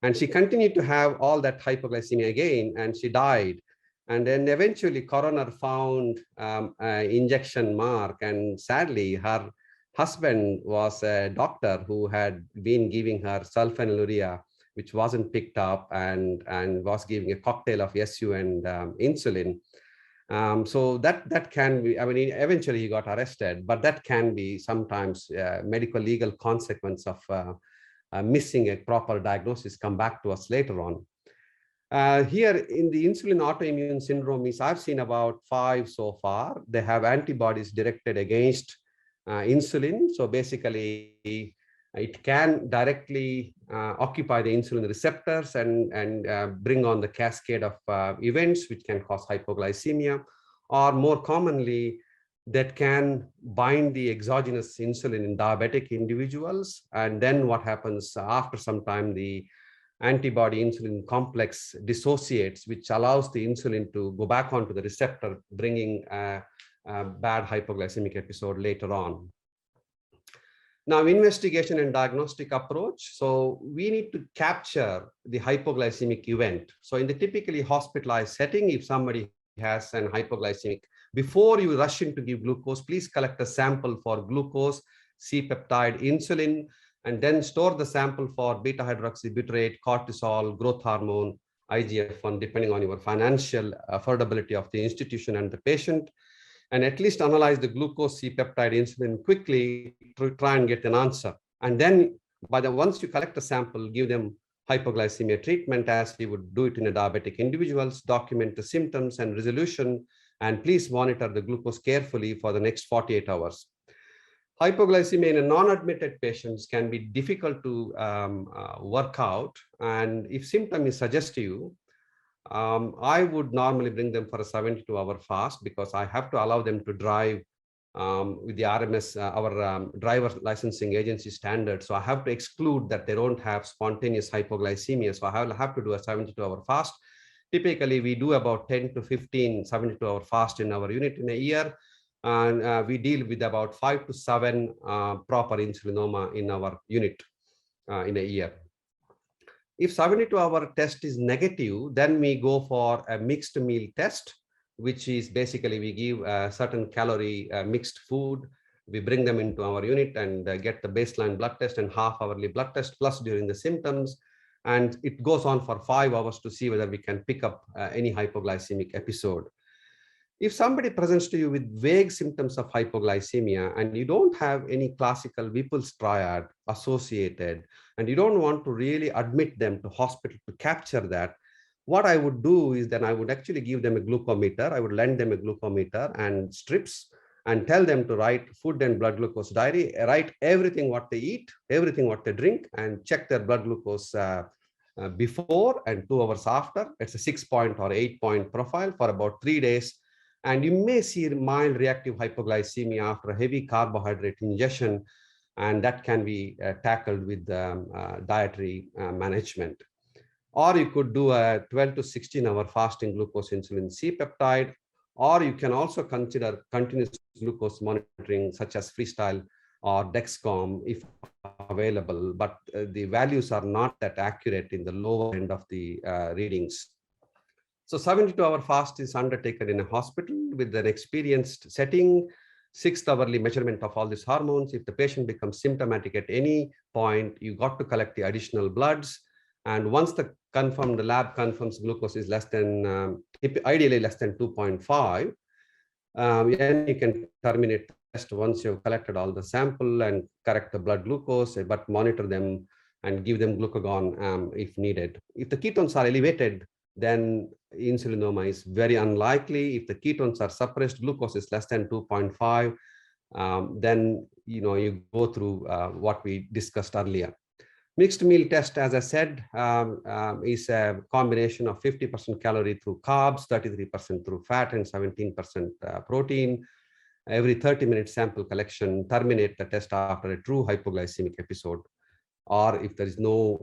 And she continued to have all that hypoglycemia again, and she died. And then eventually coroner found an injection mark, and sadly her husband was a doctor who had been giving her sulfonylurea, which wasn't picked up, and was giving a cocktail of SU and insulin. So that can be, I mean, eventually he got arrested, but that can be sometimes medical legal consequence of missing a proper diagnosis. Come back to us later on. Here in the insulin autoimmune syndromes, I've seen about 5 so far. They have antibodies directed against insulin. So basically, it can directly occupy the insulin receptors and bring on the cascade of events which can cause hypoglycemia, or more commonly, that can bind the exogenous insulin in diabetic individuals. And then what happens after some time, the antibody insulin complex dissociates, which allows the insulin to go back onto the receptor, bringing a bad hypoglycemic episode later on. Now, investigation and diagnostic approach. So we need to capture the hypoglycemic event. So in the typically hospitalized setting, if somebody has an hypoglycemic, before you rush in to give glucose, please collect a sample for glucose, C-peptide, insulin, and then store the sample for beta hydroxybutyrate, cortisol, growth hormone, IGF-1, depending on your financial affordability of the institution and the patient, and at least analyze the glucose, C-peptide, insulin quickly to try and get an answer. And then once you collect the sample, give them hypoglycemia treatment as we would do it in a diabetic individuals, document the symptoms and resolution, and please monitor the glucose carefully for the next 48 hours. Hypoglycemia in a non-admitted patients can be difficult to work out. And if symptom is suggestive, I would normally bring them for a 72-hour fast because I have to allow them to drive with the RMS, our driver licensing agency standard. So I have to exclude that they don't have spontaneous hypoglycemia. So I will have to do a 72-hour fast. Typically, we do about 10 to 15 72-hour fast in our unit in a year. And we deal with about 5 to 7 proper insulinoma in our unit in a year. If 72-hour test is negative, then we go for a mixed meal test, which is basically we give a certain calorie mixed food. We bring them into our unit and get the baseline blood test and half-hourly blood test plus during the symptoms. And it goes on for 5 hours to see whether we can pick up any hypoglycemic episode. If somebody presents to you with vague symptoms of hypoglycemia and you don't have any classical Whipple's triad associated, and you don't want to really admit them to hospital to capture that, what I would do is then I would actually give them a glucometer. I would lend them a glucometer and strips and tell them to write food and blood glucose diary, write everything what they eat, everything what they drink, and check their blood glucose before and 2 hours after. It's a 6-point or 8-point profile for about 3 days. And you may see mild reactive hypoglycemia after a heavy carbohydrate ingestion, and that can be tackled with dietary management. Or you could do a 12 to 16-hour fasting glucose insulin C-peptide, or you can also consider continuous glucose monitoring such as Freestyle or Dexcom if available, but the values are not that accurate in the lower end of the readings. So 72-hour fast is undertaken in a hospital with an experienced setting, 6th-hourly measurement of all these hormones. If the patient becomes symptomatic at any point, you got to collect the additional bloods. And once the lab confirms glucose is less than, ideally less than 2.5, then you can terminate the test once you've collected all the sample and correct the blood glucose, but monitor them and give them glucagon if needed. If the ketones are elevated, then insulinoma is very unlikely. If the ketones are suppressed, glucose is less than 2.5, then you go through what we discussed earlier. Mixed meal test, as I said, is a combination of 50% calorie through carbs, 33% through fat, and 17% protein. Every 30-minute sample collection, terminate the test after a true hypoglycemic episode. Or if there is no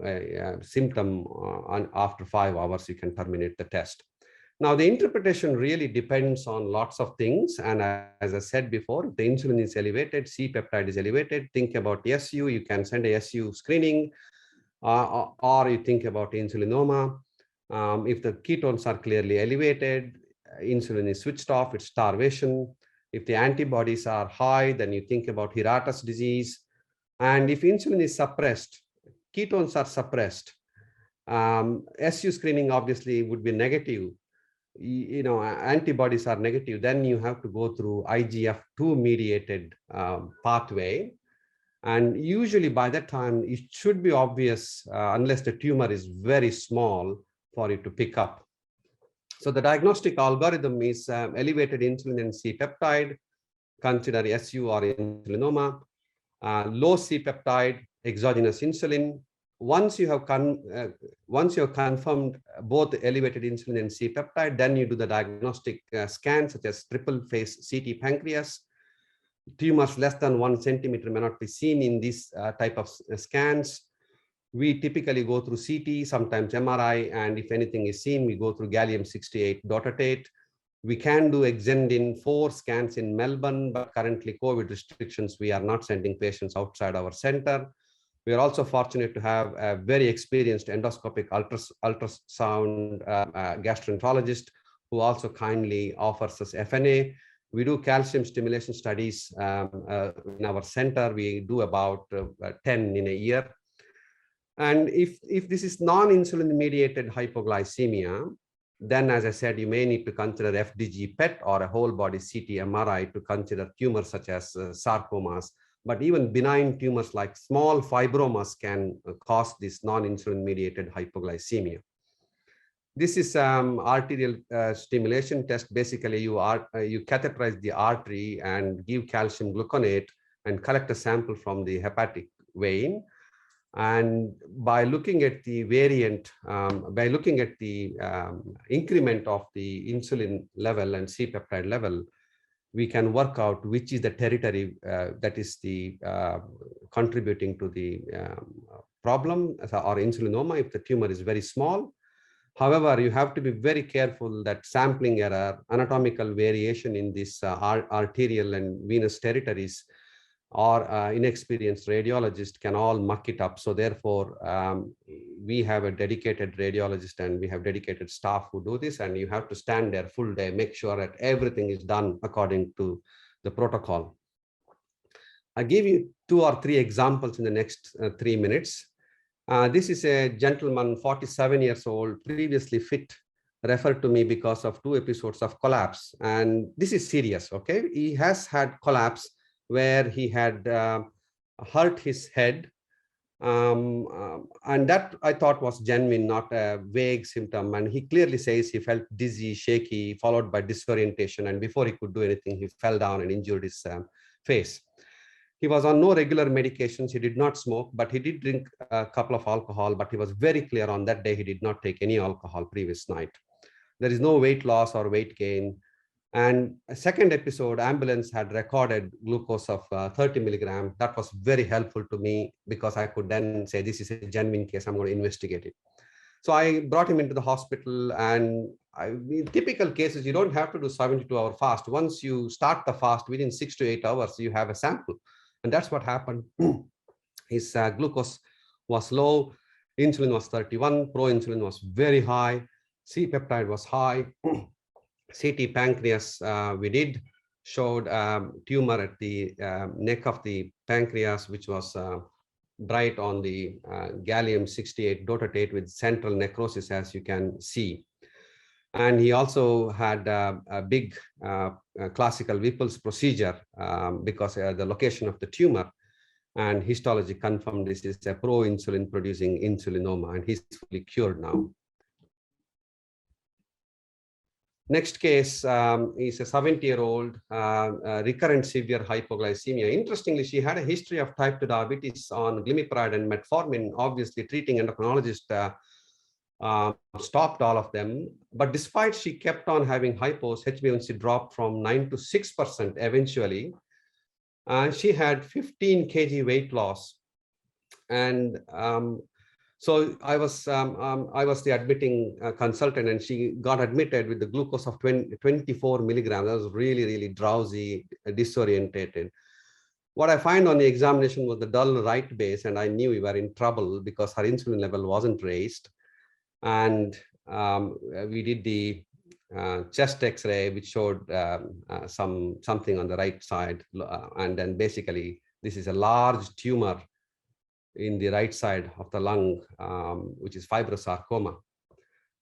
symptom after 5 hours, you can terminate the test. Now, the interpretation really depends on lots of things. And as I said before, if the insulin is elevated, C-peptide is elevated, think about SU, you can send a SU screening, or you think about insulinoma. If the ketones are clearly elevated, insulin is switched off, it's starvation. If the antibodies are high, then you think about Hirata's disease. And if insulin is suppressed, ketones are suppressed, SU screening obviously would be negative. Antibodies are negative, then you have to go through IGF-2 mediated pathway. And usually by that time, it should be obvious unless the tumor is very small for it to pick up. So the diagnostic algorithm is elevated insulin and C-peptide, consider SU or insulinoma. Low C-peptide, exogenous insulin. Once you have confirmed both elevated insulin and C-peptide, then you do the diagnostic scan such as triple phase CT pancreas. Tumors less than 1 centimeter may not be seen in this type of scans. We typically go through CT, sometimes MRI, and if anything is seen, we go through gallium-68 dotatate. We can do exendin 4 scans in Melbourne, but currently COVID restrictions, we are not sending patients outside our center. We are also fortunate to have a very experienced endoscopic ultrasound gastroenterologist who also kindly offers us FNA. We do calcium stimulation studies in our center. We do about 10 in a year. And if this is non-insulin mediated hypoglycemia, then as I said, you may need to consider FDG PET or a whole body CT MRI to consider tumors such as sarcomas. But even benign tumors like small fibromas can cause this non-insulin mediated hypoglycemia. This is arterial stimulation test. Basically, you catheterize the artery and give calcium gluconate and collect a sample from the hepatic vein. And by looking at the variant, by looking at the increment of the insulin level and C-peptide level, we can work out which is the territory that is the contributing to the problem or insulinoma if the tumor is very small. However, you have to be very careful that sampling error, anatomical variation in this arterial and venous territories, or inexperienced radiologist can all muck it up. So therefore, we have a dedicated radiologist and we have dedicated staff who do this, and you have to stand there full day, make sure that everything is done according to the protocol. I'll give you 2 or 3 examples in the next 3 minutes. This is a gentleman, 47 years old, previously fit, referred to me because of 2 episodes of collapse. And this is serious, okay? He has had collapse where he had hurt his head. And that I thought was genuine, not a vague symptom. And he clearly says he felt dizzy, shaky, followed by disorientation. And before he could do anything, he fell down and injured his face. He was on no regular medications. He did not smoke, but he did drink a couple of alcohol, but he was very clear on that day he did not take any alcohol previous night. There is no weight loss or weight gain. And a second episode, ambulance had recorded glucose of 30 milligrams. That was very helpful to me because I could then say, this is a genuine case, I'm going to investigate it. So I brought him into the hospital, and in typical cases, you don't have to do 72-hour fast. Once you start the fast, within 6 to 8 hours, you have a sample. And that's what happened. His glucose was low, insulin was 31, proinsulin was very high, C-peptide was high. CT pancreas we did showed tumor at the neck of the pancreas, which was bright on the gallium-68 dotatate with central necrosis, as you can see. And he also had a big classical Whipple's procedure because the location of the tumor, and histology confirmed this is a pro-insulin producing insulinoma, and he's fully cured now. Next case is a 70-year-old recurrent severe hypoglycemia. Interestingly, she had a history of type 2 diabetes on glimepiride and metformin. Obviously, treating endocrinologist stopped all of them. But despite she kept on having hypos, HbA1c dropped from 9 to 6% eventually. She had 15 kg weight loss. And so I was the admitting consultant, and she got admitted with the glucose of 24 milligrams. I was really, really drowsy, disorientated. What I find on the examination was the dull right base, and I knew we were in trouble because her insulin level wasn't raised. And we did the chest X-ray, which showed something on the right side. And then basically, this is a large tumor in the right side of the lung, which is fibrosarcoma.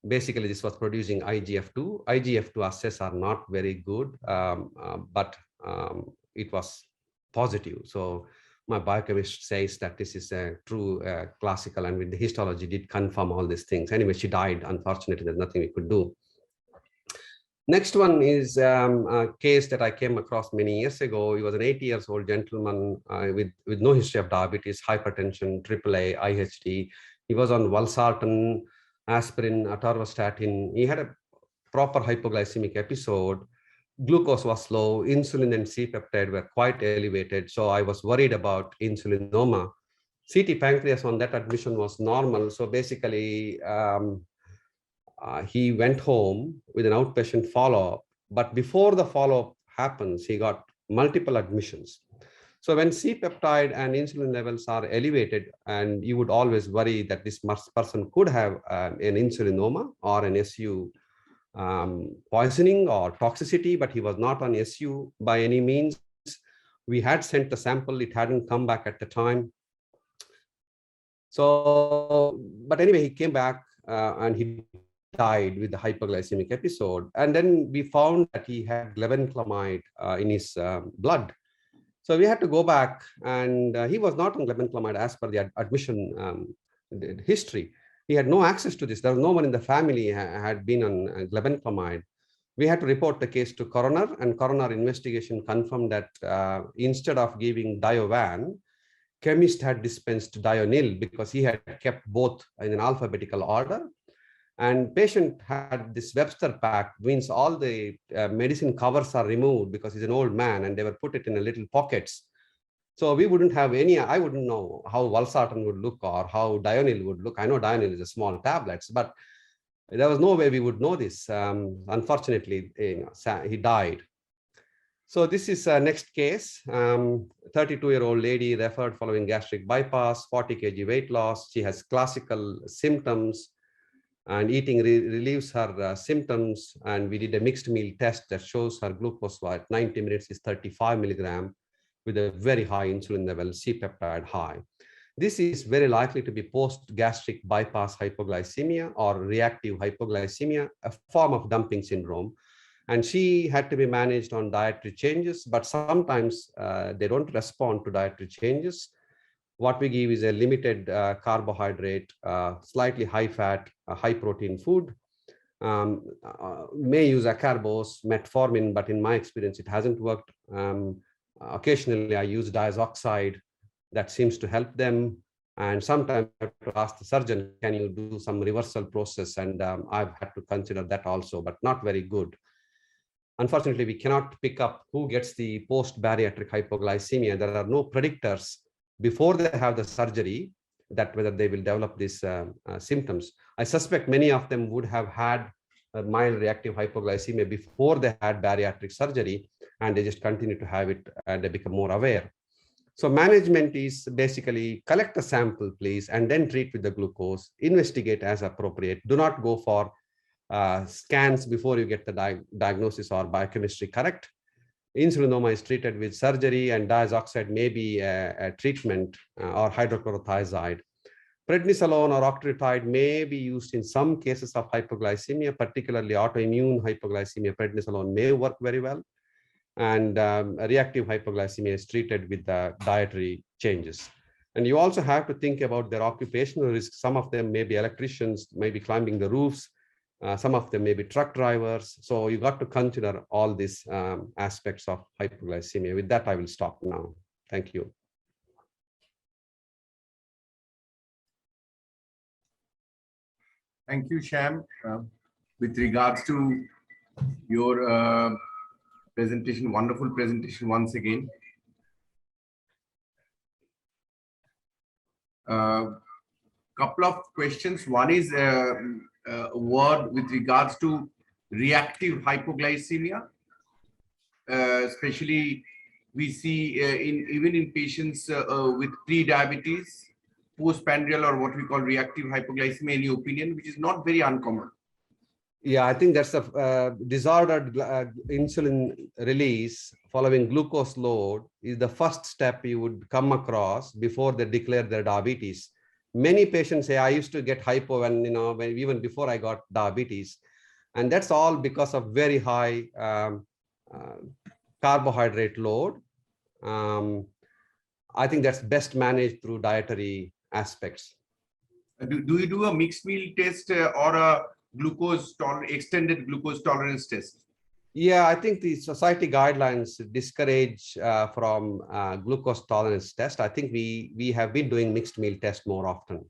Basically, this was producing IGF-2. IGF-2 assays are not very good, but it was positive. So my biochemist says that this is a true classical, and with the histology did confirm all these things. Anyway, she died. Unfortunately, there's nothing we could do. Next one is a case that I came across many years ago. He was an 80-year-old gentleman with no history of diabetes, hypertension, AAA, IHD. He was on valsartan, aspirin, atorvastatin. He had a proper hypoglycemic episode. Glucose was low, insulin and C-peptide were quite elevated. So I was worried about insulinoma. CT pancreas on that admission was normal. So basically, he went home with an outpatient follow-up, But before the follow-up happens, he got multiple admissions. So when C-peptide and insulin levels are elevated, and you would always worry that this person could have an insulinoma or an SU poisoning or toxicity, but he was not on SU by any means. We had sent the sample, it hadn't come back at the time. So, but anyway, he came back and he died with the hypoglycemic episode. And then we found that he had glibenclamide in his blood. So we had to go back, and he was not on glibenclamide as per the admission history. He had no access to this. There was no one in the family had been on glibenclamide. We had to report the case to coroner, and coroner investigation confirmed that instead of giving Diovan, chemist had dispensed Dionil because he had kept both in an alphabetical order. And patient had this Webster pack, means all the medicine covers are removed because he's an old man, and they were put it in a little pockets. So we wouldn't have any, I wouldn't know how valsartan would look or how Dionil would look. I know Dionil is a small tablets, but there was no way we would know this. Unfortunately, he died. So this is next case, 32-year-old lady referred following gastric bypass, 40 kg weight loss. She has classical symptoms, and eating relieves her symptoms. And we did a mixed meal test that shows her glucose at 90 minutes is 35 milligram with a very high insulin level, C-peptide high. This is very likely to be post-gastric bypass hypoglycemia or reactive hypoglycemia, a form of dumping syndrome. And she had to be managed on dietary changes, but sometimes they don't respond to dietary changes. What we give is a limited carbohydrate, slightly high fat, high protein food. May use acarbose, metformin, but in my experience, it hasn't worked. Occasionally, I use diazoxide. That seems to help them. And sometimes I have to ask the surgeon, can you do some reversal process? And I've had to consider that also, but not very good. Unfortunately, we cannot pick up who gets the post-bariatric hypoglycemia. There are no predictors before they have the surgery that whether they will develop these symptoms. I suspect many of them would have had a mild reactive hypoglycemia before they had bariatric surgery, and they just continue to have it and they become more aware. So management is basically collect the sample, please, and then treat with the glucose, investigate as appropriate. Do not go for scans before you get the diagnosis or biochemistry correct. Insulinoma is treated with surgery, and diazoxide may be a treatment or hydrochlorothiazide. Prednisolone or octreotide may be used in some cases of hypoglycemia, particularly autoimmune hypoglycemia. Prednisolone may work very well. And reactive hypoglycemia is treated with the dietary changes. And you also have to think about their occupational risks. Some of them may be electricians, may be climbing the roofs. Some of them may be truck drivers. So you got to consider all these aspects of hypoglycemia. With that, I will stop now. Thank you. Thank you, Shyam. With regards to your presentation, wonderful presentation once again. Couple of questions. One is a word with regards to reactive hypoglycemia. Especially we see even in patients with pre-diabetes, postprandial or what we call reactive hypoglycemia, in your opinion, which is not very uncommon. Yeah, I think that's a disordered insulin release following glucose load is the first step you would come across before they declare their diabetes. Many patients say, I used to get hypo when, even before I got diabetes. And that's all because of very high carbohydrate load. I think that's best managed through dietary aspects. Do you do a mixed meal test or a extended glucose tolerance test? Yeah, I think the society guidelines discourage from glucose tolerance test. I think we have been doing mixed meal test more often.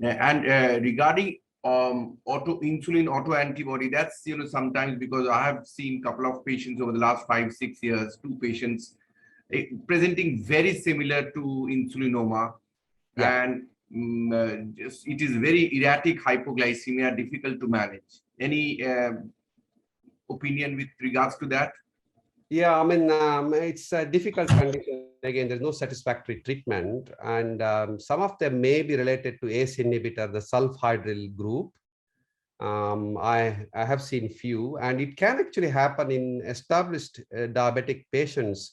And regarding insulin autoantibody, that's sometimes, because I have seen a couple of patients over the last 5-6 years, 2 patients presenting very similar to insulinoma, yeah. And it is very erratic hypoglycemia, difficult to manage. Any opinion with regards to that? Yeah, I mean, it's a difficult condition. Again, there's no satisfactory treatment, and some of them may be related to ACE inhibitor, the sulfhydryl group. I have seen few, and it can actually happen in established diabetic patients,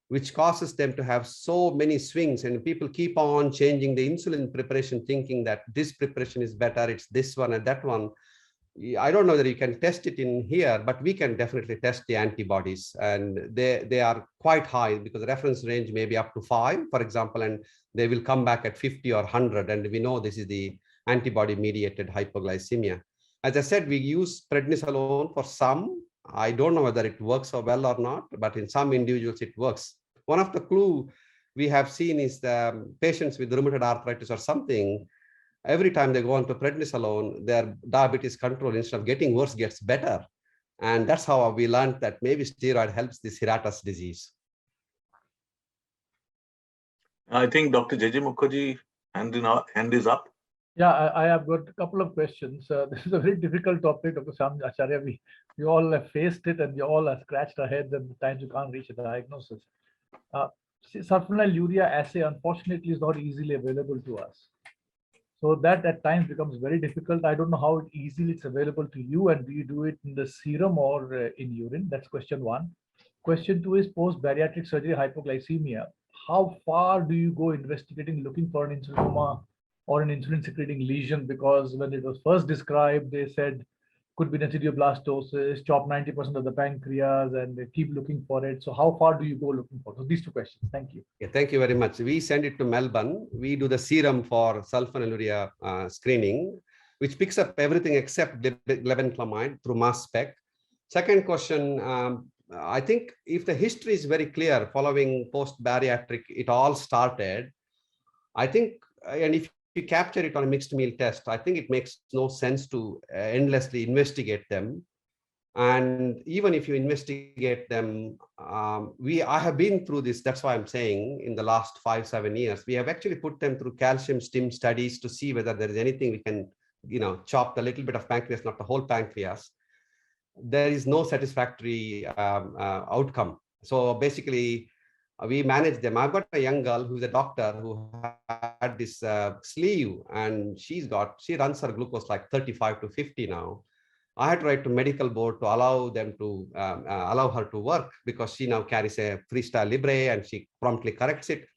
which causes them to have so many swings, and people keep on changing the insulin preparation, thinking that this preparation is better, it's this one and that one. I don't know that you can test it in here, but we can definitely test the antibodies, and they are quite high because the reference range may be up to 5, for example, and they will come back at 50 or 100, and we know this is the antibody-mediated hypoglycemia. As I said, we use prednisolone for some. I don't know whether it works so well or not, but in some individuals it works. One of the clues we have seen is the patients with rheumatoid arthritis or something, every time they go on to prednisolone, their diabetes control, instead of getting worse, gets better. And that's how we learned that maybe steroid helps this Hiratas disease. I think Dr. J.J. Mukherjee hand is up. Yeah, I have got a couple of questions. This is a very difficult topic, Dr. Acharya. We all have faced it, and we all have scratched our heads at the times you can't reach a diagnosis. Sulfonylurea assay, unfortunately, is not easily available to us. So that at times becomes very difficult. I don't know how easily it's available to you, and do you do it in the serum or in urine? That's question one. Question two is post-bariatric surgery hypoglycemia. How far do you go investigating, looking for an insulinoma or an insulin-secreting lesion? Because when it was first described, they said could be necidioblastosis, chop 90% of the pancreas, and they keep looking for it. So how far do you go looking for? So these two questions. Thank you. Yeah, thank you very much. We send it to Melbourne. We do the serum for sulfonylurea screening, which picks up everything except leventhlamide through mass spec. Second question, I think if the history is very clear following post-bariatric, it all started, I think, and if you capture it on a mixed meal test, I think it makes no sense to endlessly investigate them. And even if you investigate them, I have been through this. That's why I'm saying in the last 5-7 years, we have actually put them through calcium stim studies to see whether there is anything we can, chop the little bit of pancreas, not the whole pancreas. There is no satisfactory outcome. So basically, we manage them. I've got a young girl who's a doctor who had this sleeve, and she runs her glucose like 35 to 50 now. I had to write to medical board to allow them to allow her to work, because she now carries a Freestyle Libre and she promptly corrects it.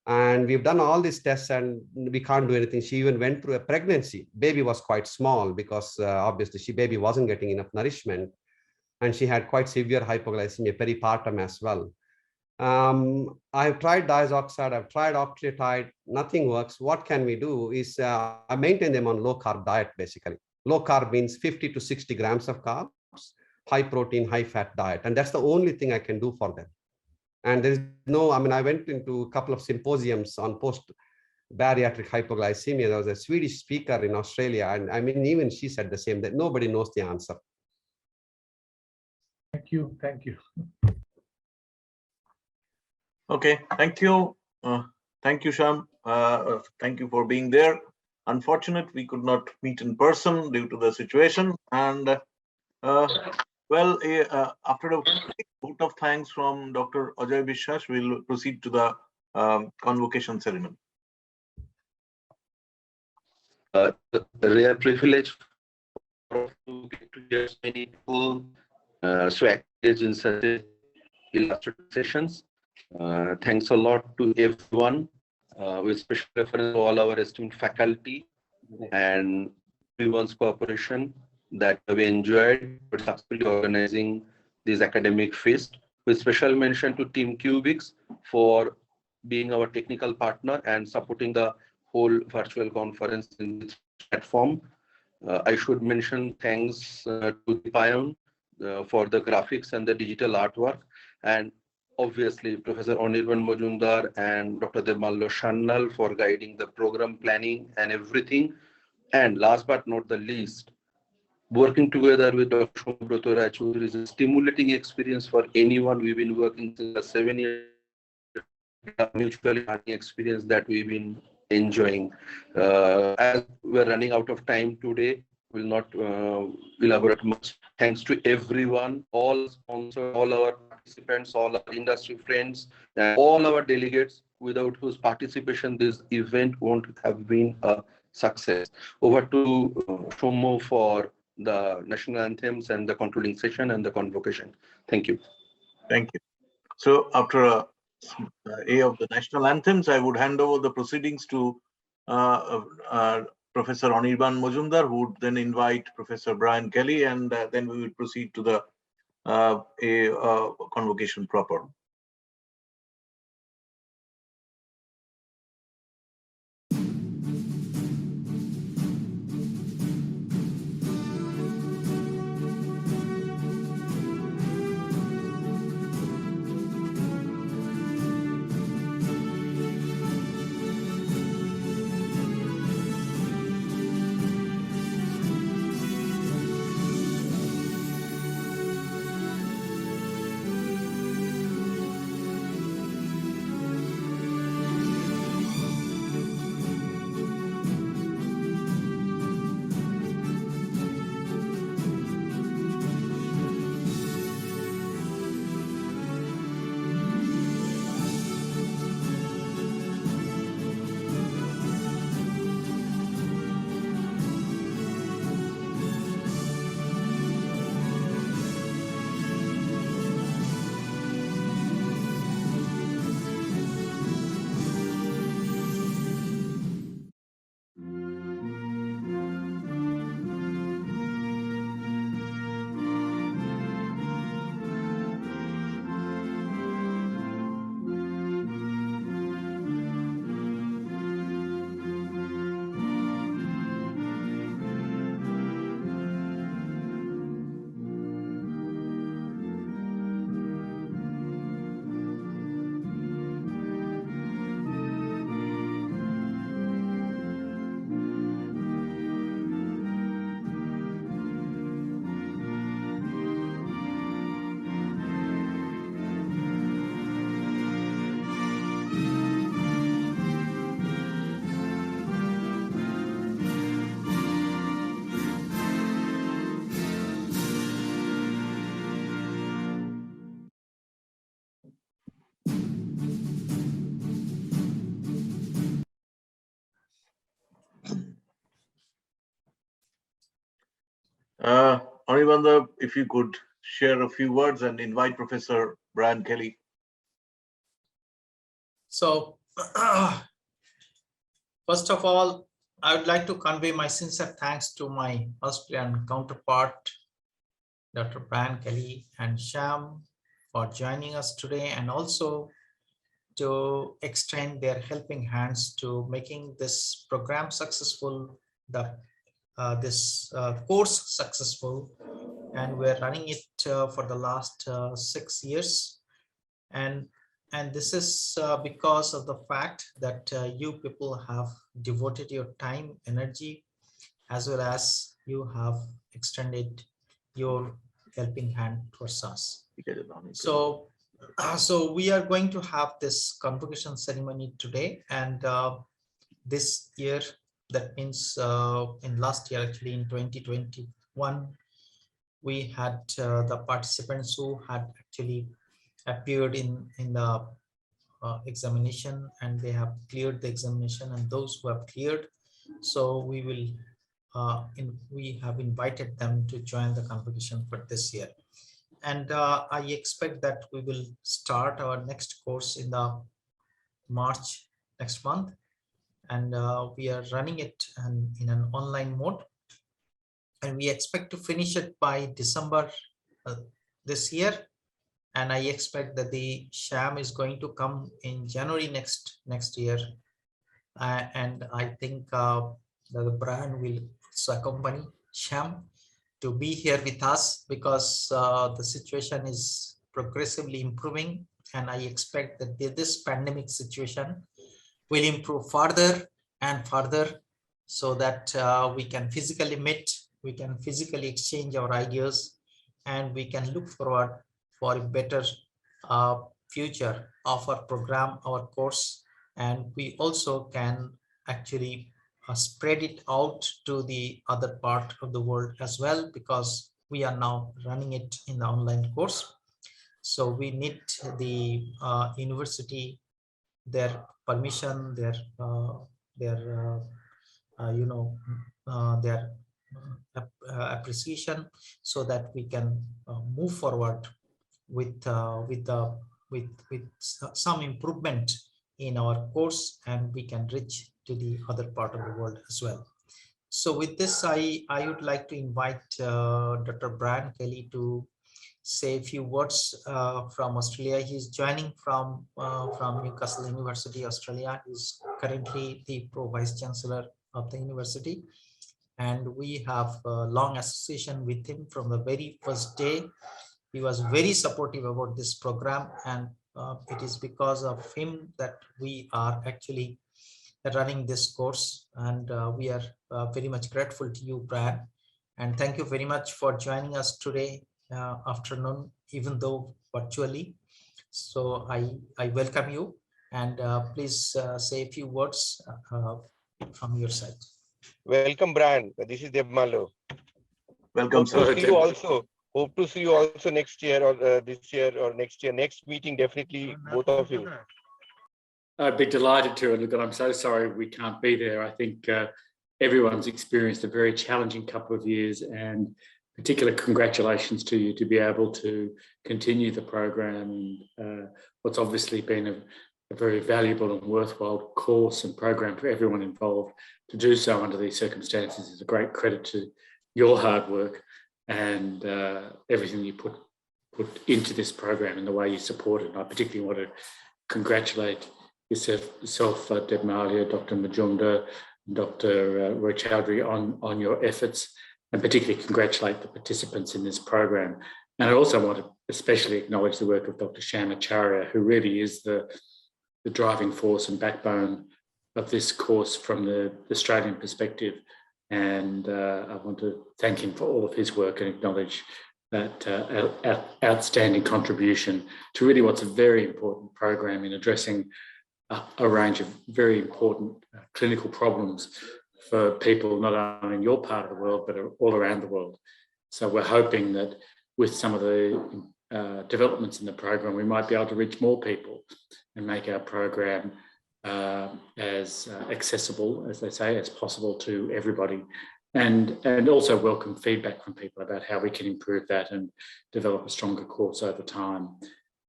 And we've done all these tests and we can't do anything. She even went through a pregnancy. Baby was quite small because obviously baby wasn't getting enough nourishment, and she had quite severe hypoglycemia peripartum as well. I've tried diazoxide, I've tried octreotide, nothing works. What can we do is I maintain them on low carb diet, basically. Low carb means 50 to 60 grams of carbs, high protein, high fat diet. And that's the only thing I can do for them. And there is no, I went into a couple of symposiums on post-bariatric hypoglycemia. There was a Swedish speaker in Australia. And even she said the same, that nobody knows the answer. Thank you. Thank you. Okay, thank you. Thank you, Shyam. Thank you for being there. Unfortunate, we could not meet in person due to the situation. And after a vote of thanks from Dr. Ajay Biswas, we'll proceed to the convocation ceremony. A rare privilege to get to hear many people so engaged in such illustrative sessions. Thanks a lot to everyone, with special reference to all our esteemed faculty and everyone's cooperation that we enjoyed for successfully organizing this academic feast, with special mention to Team Cubics for being our technical partner and supporting the whole virtual conference in this platform. I should mention thanks to Dipayan for the graphics and the digital artwork, and obviously Professor Anirban Majumder and Dr. Debmalya Sanyal for guiding the program planning and everything. And last but not the least, working together with Dr. Shombrata Raichoudhury is a stimulating experience for anyone. We've been working since 7 years, mutually learning experience that we've been enjoying. As we're running out of time today, will not elaborate much. Thanks to everyone, all sponsors, all our participants, all our industry friends, and all our delegates, without whose participation this event won't have been a success. Over to Shomo for the national anthems and the concluding session and the convocation. Thank you. Thank you. So after a of the national anthems, I would hand over the proceedings to Professor Anirban Majumder, who would then invite Professor Brian Kelly, and then we will proceed to the convocation proper. Anirban, if you could share a few words and invite Professor Brian Kelly. So, first of all, I would like to convey my sincere thanks to my Australian counterpart, Dr. Brian Kelly and Shyam, for joining us today, and also to extend their helping hands to making this program successful, this course successful, and we're running it for the last 6 years, and this is because of the fact that you people have devoted your time, energy, as well as you have extended your helping hand towards us. So we are going to have this convocation ceremony today, and this year, that means in last year, actually in 2021, we had the participants who had actually appeared in the examination, and they have cleared the examination, and those who have cleared, so we will we have invited them to join the convocation for this year. And I expect that we will start our next course in the March next month, and we are running it in an online mode, and we expect to finish it by December this year. And I expect that the Shyam is going to come in January next year, and I think that the Brian will also accompany Shyam to be here with us, because the situation is progressively improving, and I expect that this pandemic situation will improve further and further, so that we can physically meet, we can physically exchange our ideas, and we can look forward for a better future of our program, our course, and we also can actually spread it out to the other part of the world as well, because we are now running it in the online course. So we need the university, their permission, their their appreciation, so that we can move forward with some improvement in our course, and we can reach to the other part of the world as well. So with this, I would like to invite Dr. Brian Kelly to say a few words from Australia. He's joining from Newcastle University, Australia. He's currently the Pro Vice Chancellor of the university, and we have a long association with him from the very first day. He was very supportive about this program, and it is because of him that we are actually running this course, and we are very much grateful to you, Brian, and thank you very much for joining us today afternoon, even though virtually. So I welcome you, and please say a few words from your side. Welcome, Brian. This is Debmalya. Welcome, Hope to sir. see you also. Hope to see you also next year, or this year, or next year. Next meeting, definitely, both of you. I'd be delighted to, and look, I'm so sorry we can't be there. I think everyone's experienced a very challenging couple of years, and particular congratulations to you to be able to continue the program. What's obviously been a very valuable and worthwhile course and program for everyone involved. To do so under these circumstances is a great credit to your hard work and everything you put into this program and the way you support it. And I particularly want to congratulate yourself, Debmalya, Dr. Majumder, Dr. Chatterjee on your efforts, and particularly congratulate the participants in this program. And I also want to especially acknowledge the work of Dr. Acharya, who really is the driving force and backbone of this course from the Australian perspective. And I want to thank him for all of his work and acknowledge that outstanding contribution to really what's a very important program in addressing a range of very important clinical problems for people not only in your part of the world, but all around the world. So we're hoping that with some of the developments in the program, we might be able to reach more people and make our program as accessible, as they say, as possible to everybody, and also welcome feedback from people about how we can improve that and develop a stronger course over time.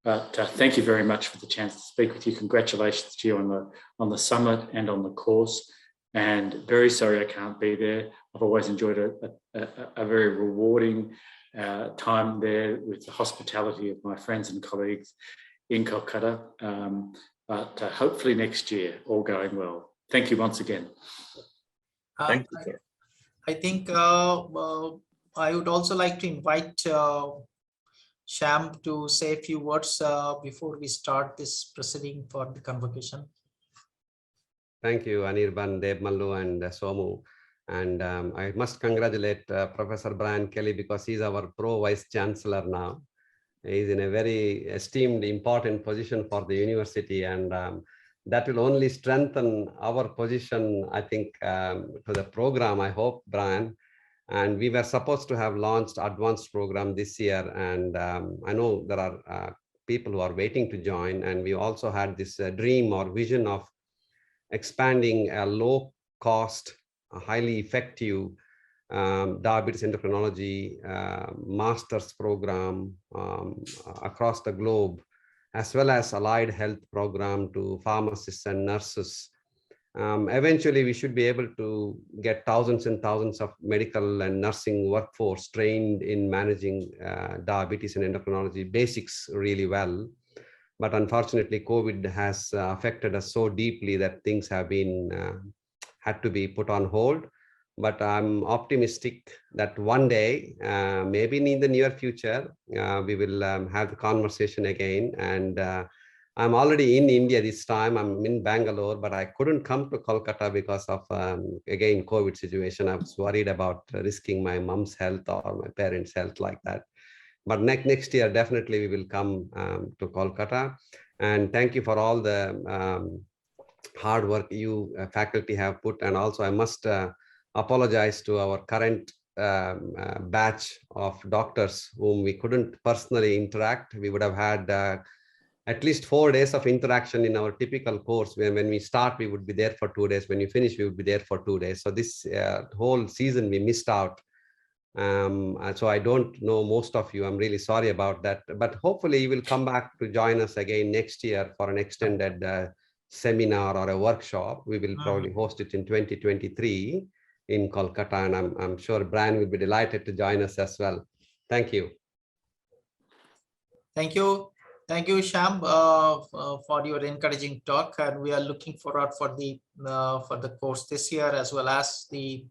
But thank you very much for the chance to speak with you. Congratulations to you on the summit and on the course. And very sorry I can't be there. I've always enjoyed a very rewarding time there with the hospitality of my friends and colleagues in Kolkata. But hopefully next year, all going well. Thank you once again. Thank you, sir. I think I would also like to invite Shyam to say a few words before we start this proceeding for the convocation. Thank you, Anirban, Debmalya, and Somu. And I must congratulate Professor Brian Kelly, because he's our Pro Vice Chancellor now. He's in a very esteemed, important position for the university, and that will only strengthen our position, I think, to the program, I hope, Brian. And we were supposed to have launched advanced program this year, and I know there are people who are waiting to join, and we also had this dream or vision of expanding a low-cost, highly effective diabetes endocrinology master's program across the globe, as well as allied health program to pharmacists and nurses. Eventually, we should be able to get thousands and thousands of medical and nursing workforce trained in managing diabetes and endocrinology basics really well. But unfortunately, COVID has affected us so deeply that things have been had to be put on hold. But I'm optimistic that one day, maybe in the near future, we will have the conversation again. And I'm already in India this time. I'm in Bangalore, but I couldn't come to Kolkata because of, again, COVID situation. I was worried about risking my mom's health or my parents' health like that. But next year, definitely we will come to Kolkata. And thank you for all the hard work you faculty have put. And also I must apologize to our current batch of doctors whom we couldn't personally interact. We would have had at least 4 days of interaction in our typical course. When we start, we would be there for 2 days. When you finish, we would be there for 2 days. So this whole season we missed out. So I don't know most of you. I'm really sorry about that. But hopefully you will come back to join us again next year for an extended seminar or a workshop. We will probably host it in 2023 in Kolkata, and I'm sure Brian will be delighted to join us as well. Thank you. Thank you. Thank you, Shyam, for your encouraging talk, and we are looking forward for the course this year, as well as the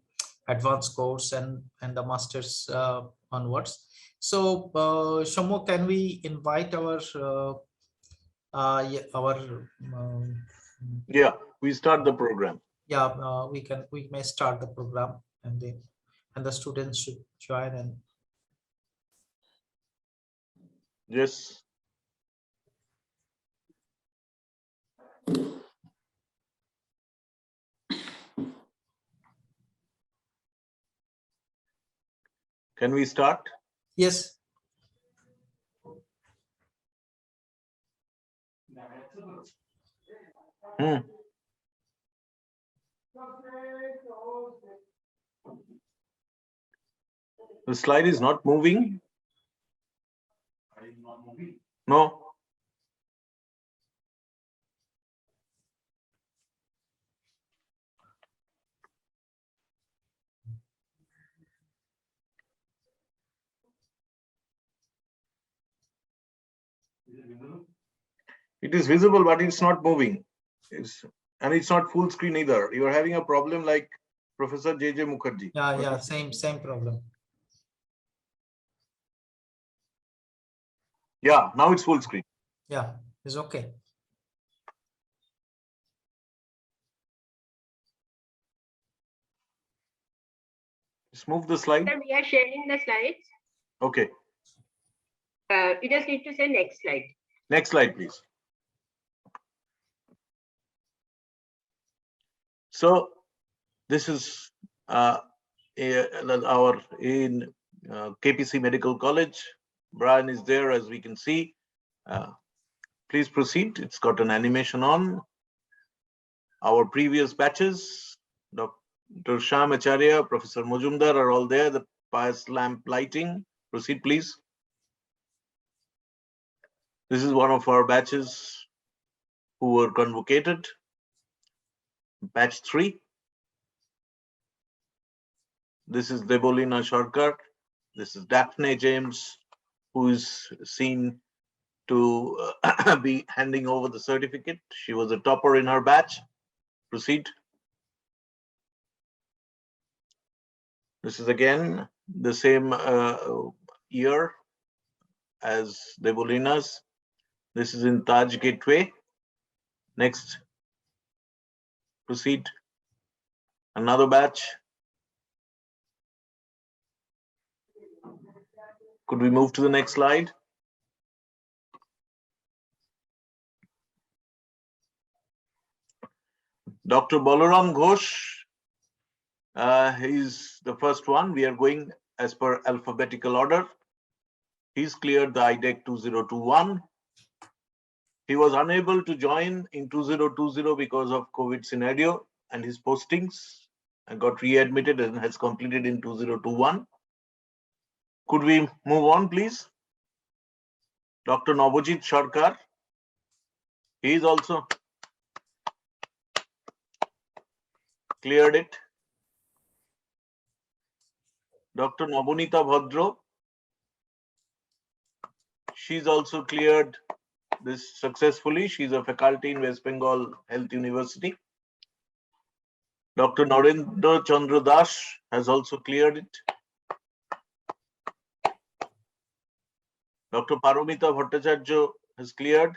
advanced course and the masters onwards. So, Shomo, can we invite our yeah, we start the program. Yeah, we may start the program, and the students should join. And yes. Can we start? Yes. The slide is not moving. No. It is visible, but it's not moving. And it's not full screen either. You are having a problem like Professor J.J. Mukherjee. Yeah, same problem. Yeah, now it's full screen. Yeah, it's okay. Just move the slide. Sir, we are sharing the slides. Okay. You just need to say next slide. Next slide, please. So this is our in KPC Medical College. Brian is there, as we can see. Please proceed. It's got an animation on. Our previous batches, Dr. Shyam, Acharya, Professor Majumder are all there. The pious lamp lighting. Proceed, please. This is one of our batches who were convocated. Batch 3. This is Debmalya Sarkar. This is Daphne James, who is seen to be handing over the certificate. She was a topper in her batch. Proceed. This is again the same year as Debmalya's. This is in Taj Gateway. Next. Proceed. Another batch. Could we move to the next slide? Dr. Balaram Ghosh, he's the first one. We are going as per alphabetical order. He's cleared the IDEC 2021. He was unable to join in 2020 because of COVID scenario and his postings, and got readmitted and has completed in 2021. Could we move on, please? Dr. Navajit Sarkar. He is also cleared it. Dr. Nabonita Bhadro. She's also cleared this successfully. She's a faculty in West Bengal Health University. Dr. Narendra Chandra Das has also cleared it. Dr. Paramita Bhattacharya has cleared.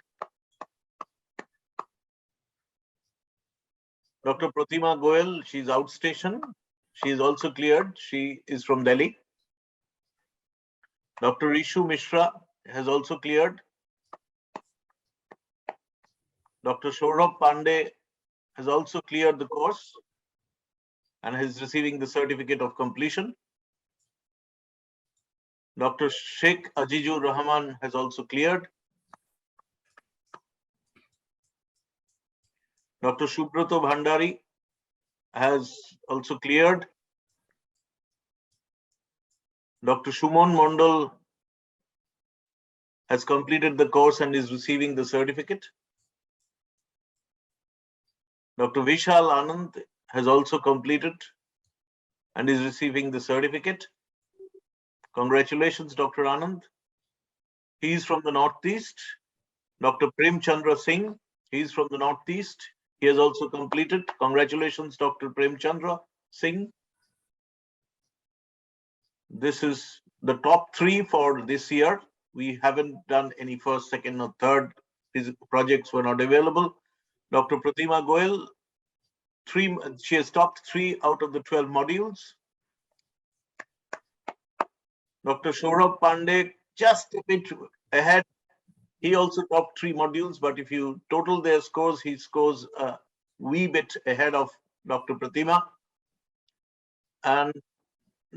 Dr. Pratima Goel, she's outstation. She is also cleared. She is from Delhi. Dr. Rishu Mishra has also cleared. Dr. Saurabh Pandey has also cleared the course and is receiving the certificate of completion. Dr. Sheikh Ajizur Rahman has also cleared. Dr. Subrato Bhandari has also cleared. Dr. Shumon Mondal has completed the course and is receiving the certificate. Dr. Vishal Anand has also completed and is receiving the certificate. Congratulations, Dr. Anand. He is from the Northeast. Dr. Prem Chandra Singh, he is from the Northeast. He has also completed. Congratulations, Dr. Prem Chandra Singh. This is the top 3 for this year. We haven't done any first, second, or third. His projects were not available. Dr. Pratima Goyal, she has topped 3 out of the 12 modules. Dr. Saurabh Pandey, just a bit ahead. He also topped 3 modules, but if you total their scores, he scores a wee bit ahead of Dr. Pratima. And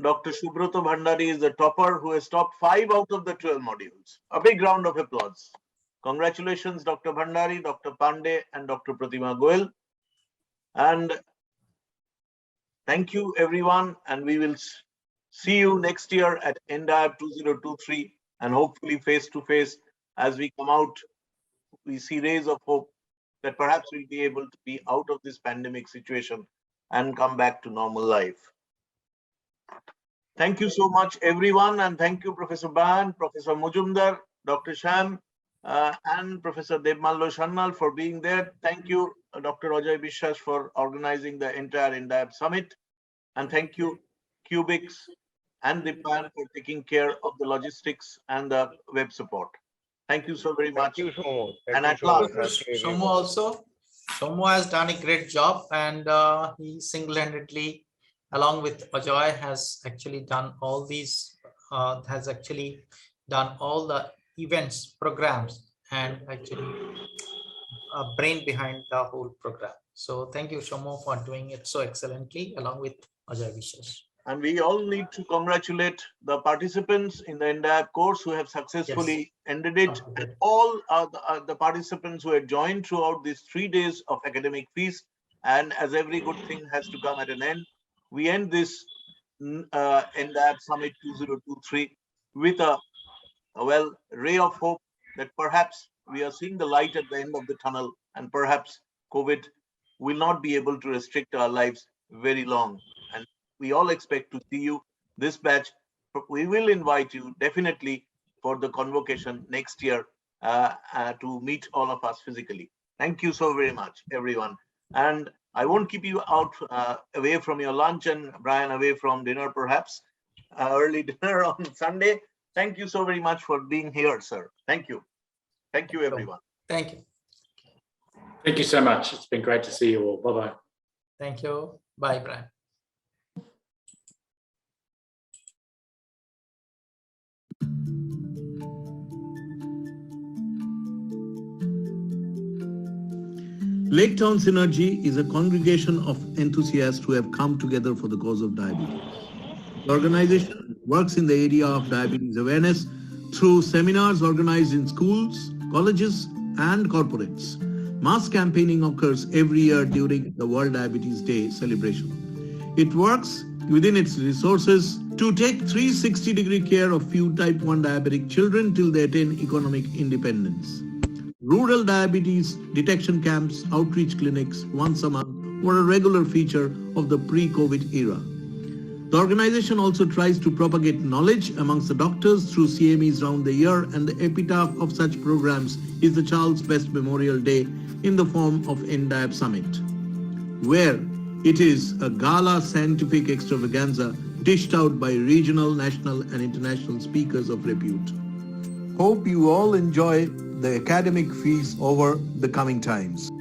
Dr. Subrato Bhandari is the topper who has topped 5 out of the 12 modules. A big round of applause. Congratulations, Dr. Bhandari, Dr. Pandey, and Dr. Pratima Goyal. And thank you, everyone. And we will see you next year at ENDIAB 2023 and hopefully face to face. As we come out, we see rays of hope that perhaps we'll be able to be out of this pandemic situation and come back to normal life. Thank you so much, everyone. And thank you, Professor Ban, Professor Majumder, Dr. Shyam, and Professor Debmalya Sanyal for being there. Thank you, Dr. Ajay Biswas, for organizing the entire ENDIAB Summit. And thank you, Cubics and Dipan, for taking care of the logistics and the web support. Thank you so very much. Thank you, Somo. And at last, Somo also. Somo has done a great job, and he single-handedly, along with Ajay, has actually done all these, has actually done all the events, programs, and actually brain behind the whole program. So thank you, Somo, for doing it so excellently, along with Ajay Biswas. And we all need to congratulate the participants in the ENDIAB course who have successfully ended it. And all the participants who had joined throughout these 3 days of academic feast. And as every good thing has to come at an end, we end this ENDIAB Summit 2023 with a ray of hope that perhaps we are seeing the light at the end of the tunnel, and perhaps COVID will not be able to restrict our lives very long. And we all expect to see you, this batch. We will invite you definitely for the convocation next year to meet all of us physically. Thank you so very much, everyone. And I won't keep you out away from your lunch, and Brian away from dinner, perhaps early dinner on Sunday. Thank you so very much for being here, sir. Thank you. Thank you, everyone. Thank you. Thank you so much. It's been great to see you all. Bye-bye. Thank you. Bye, Brian. Lake Town Synergy is a congregation of enthusiasts who have come together for the cause of diabetes. The organization works in the area of diabetes awareness through seminars organized in schools, colleges, and corporates. Mass campaigning occurs every year during the World Diabetes Day celebration. It works within its resources to take 360-degree care of few type 1 diabetic children till they attain economic independence. Rural diabetes detection camps, outreach clinics once a month were a regular feature of the pre-COVID era. The organization also tries to propagate knowledge amongst the doctors through CMEs round the year, and the epitaph of such programs is the Charles Best Memorial Day in the form of ENDIAB Summit, where it is a gala scientific extravaganza dished out by regional, national, and international speakers of repute. Hope you all enjoy the academic feast over the coming times.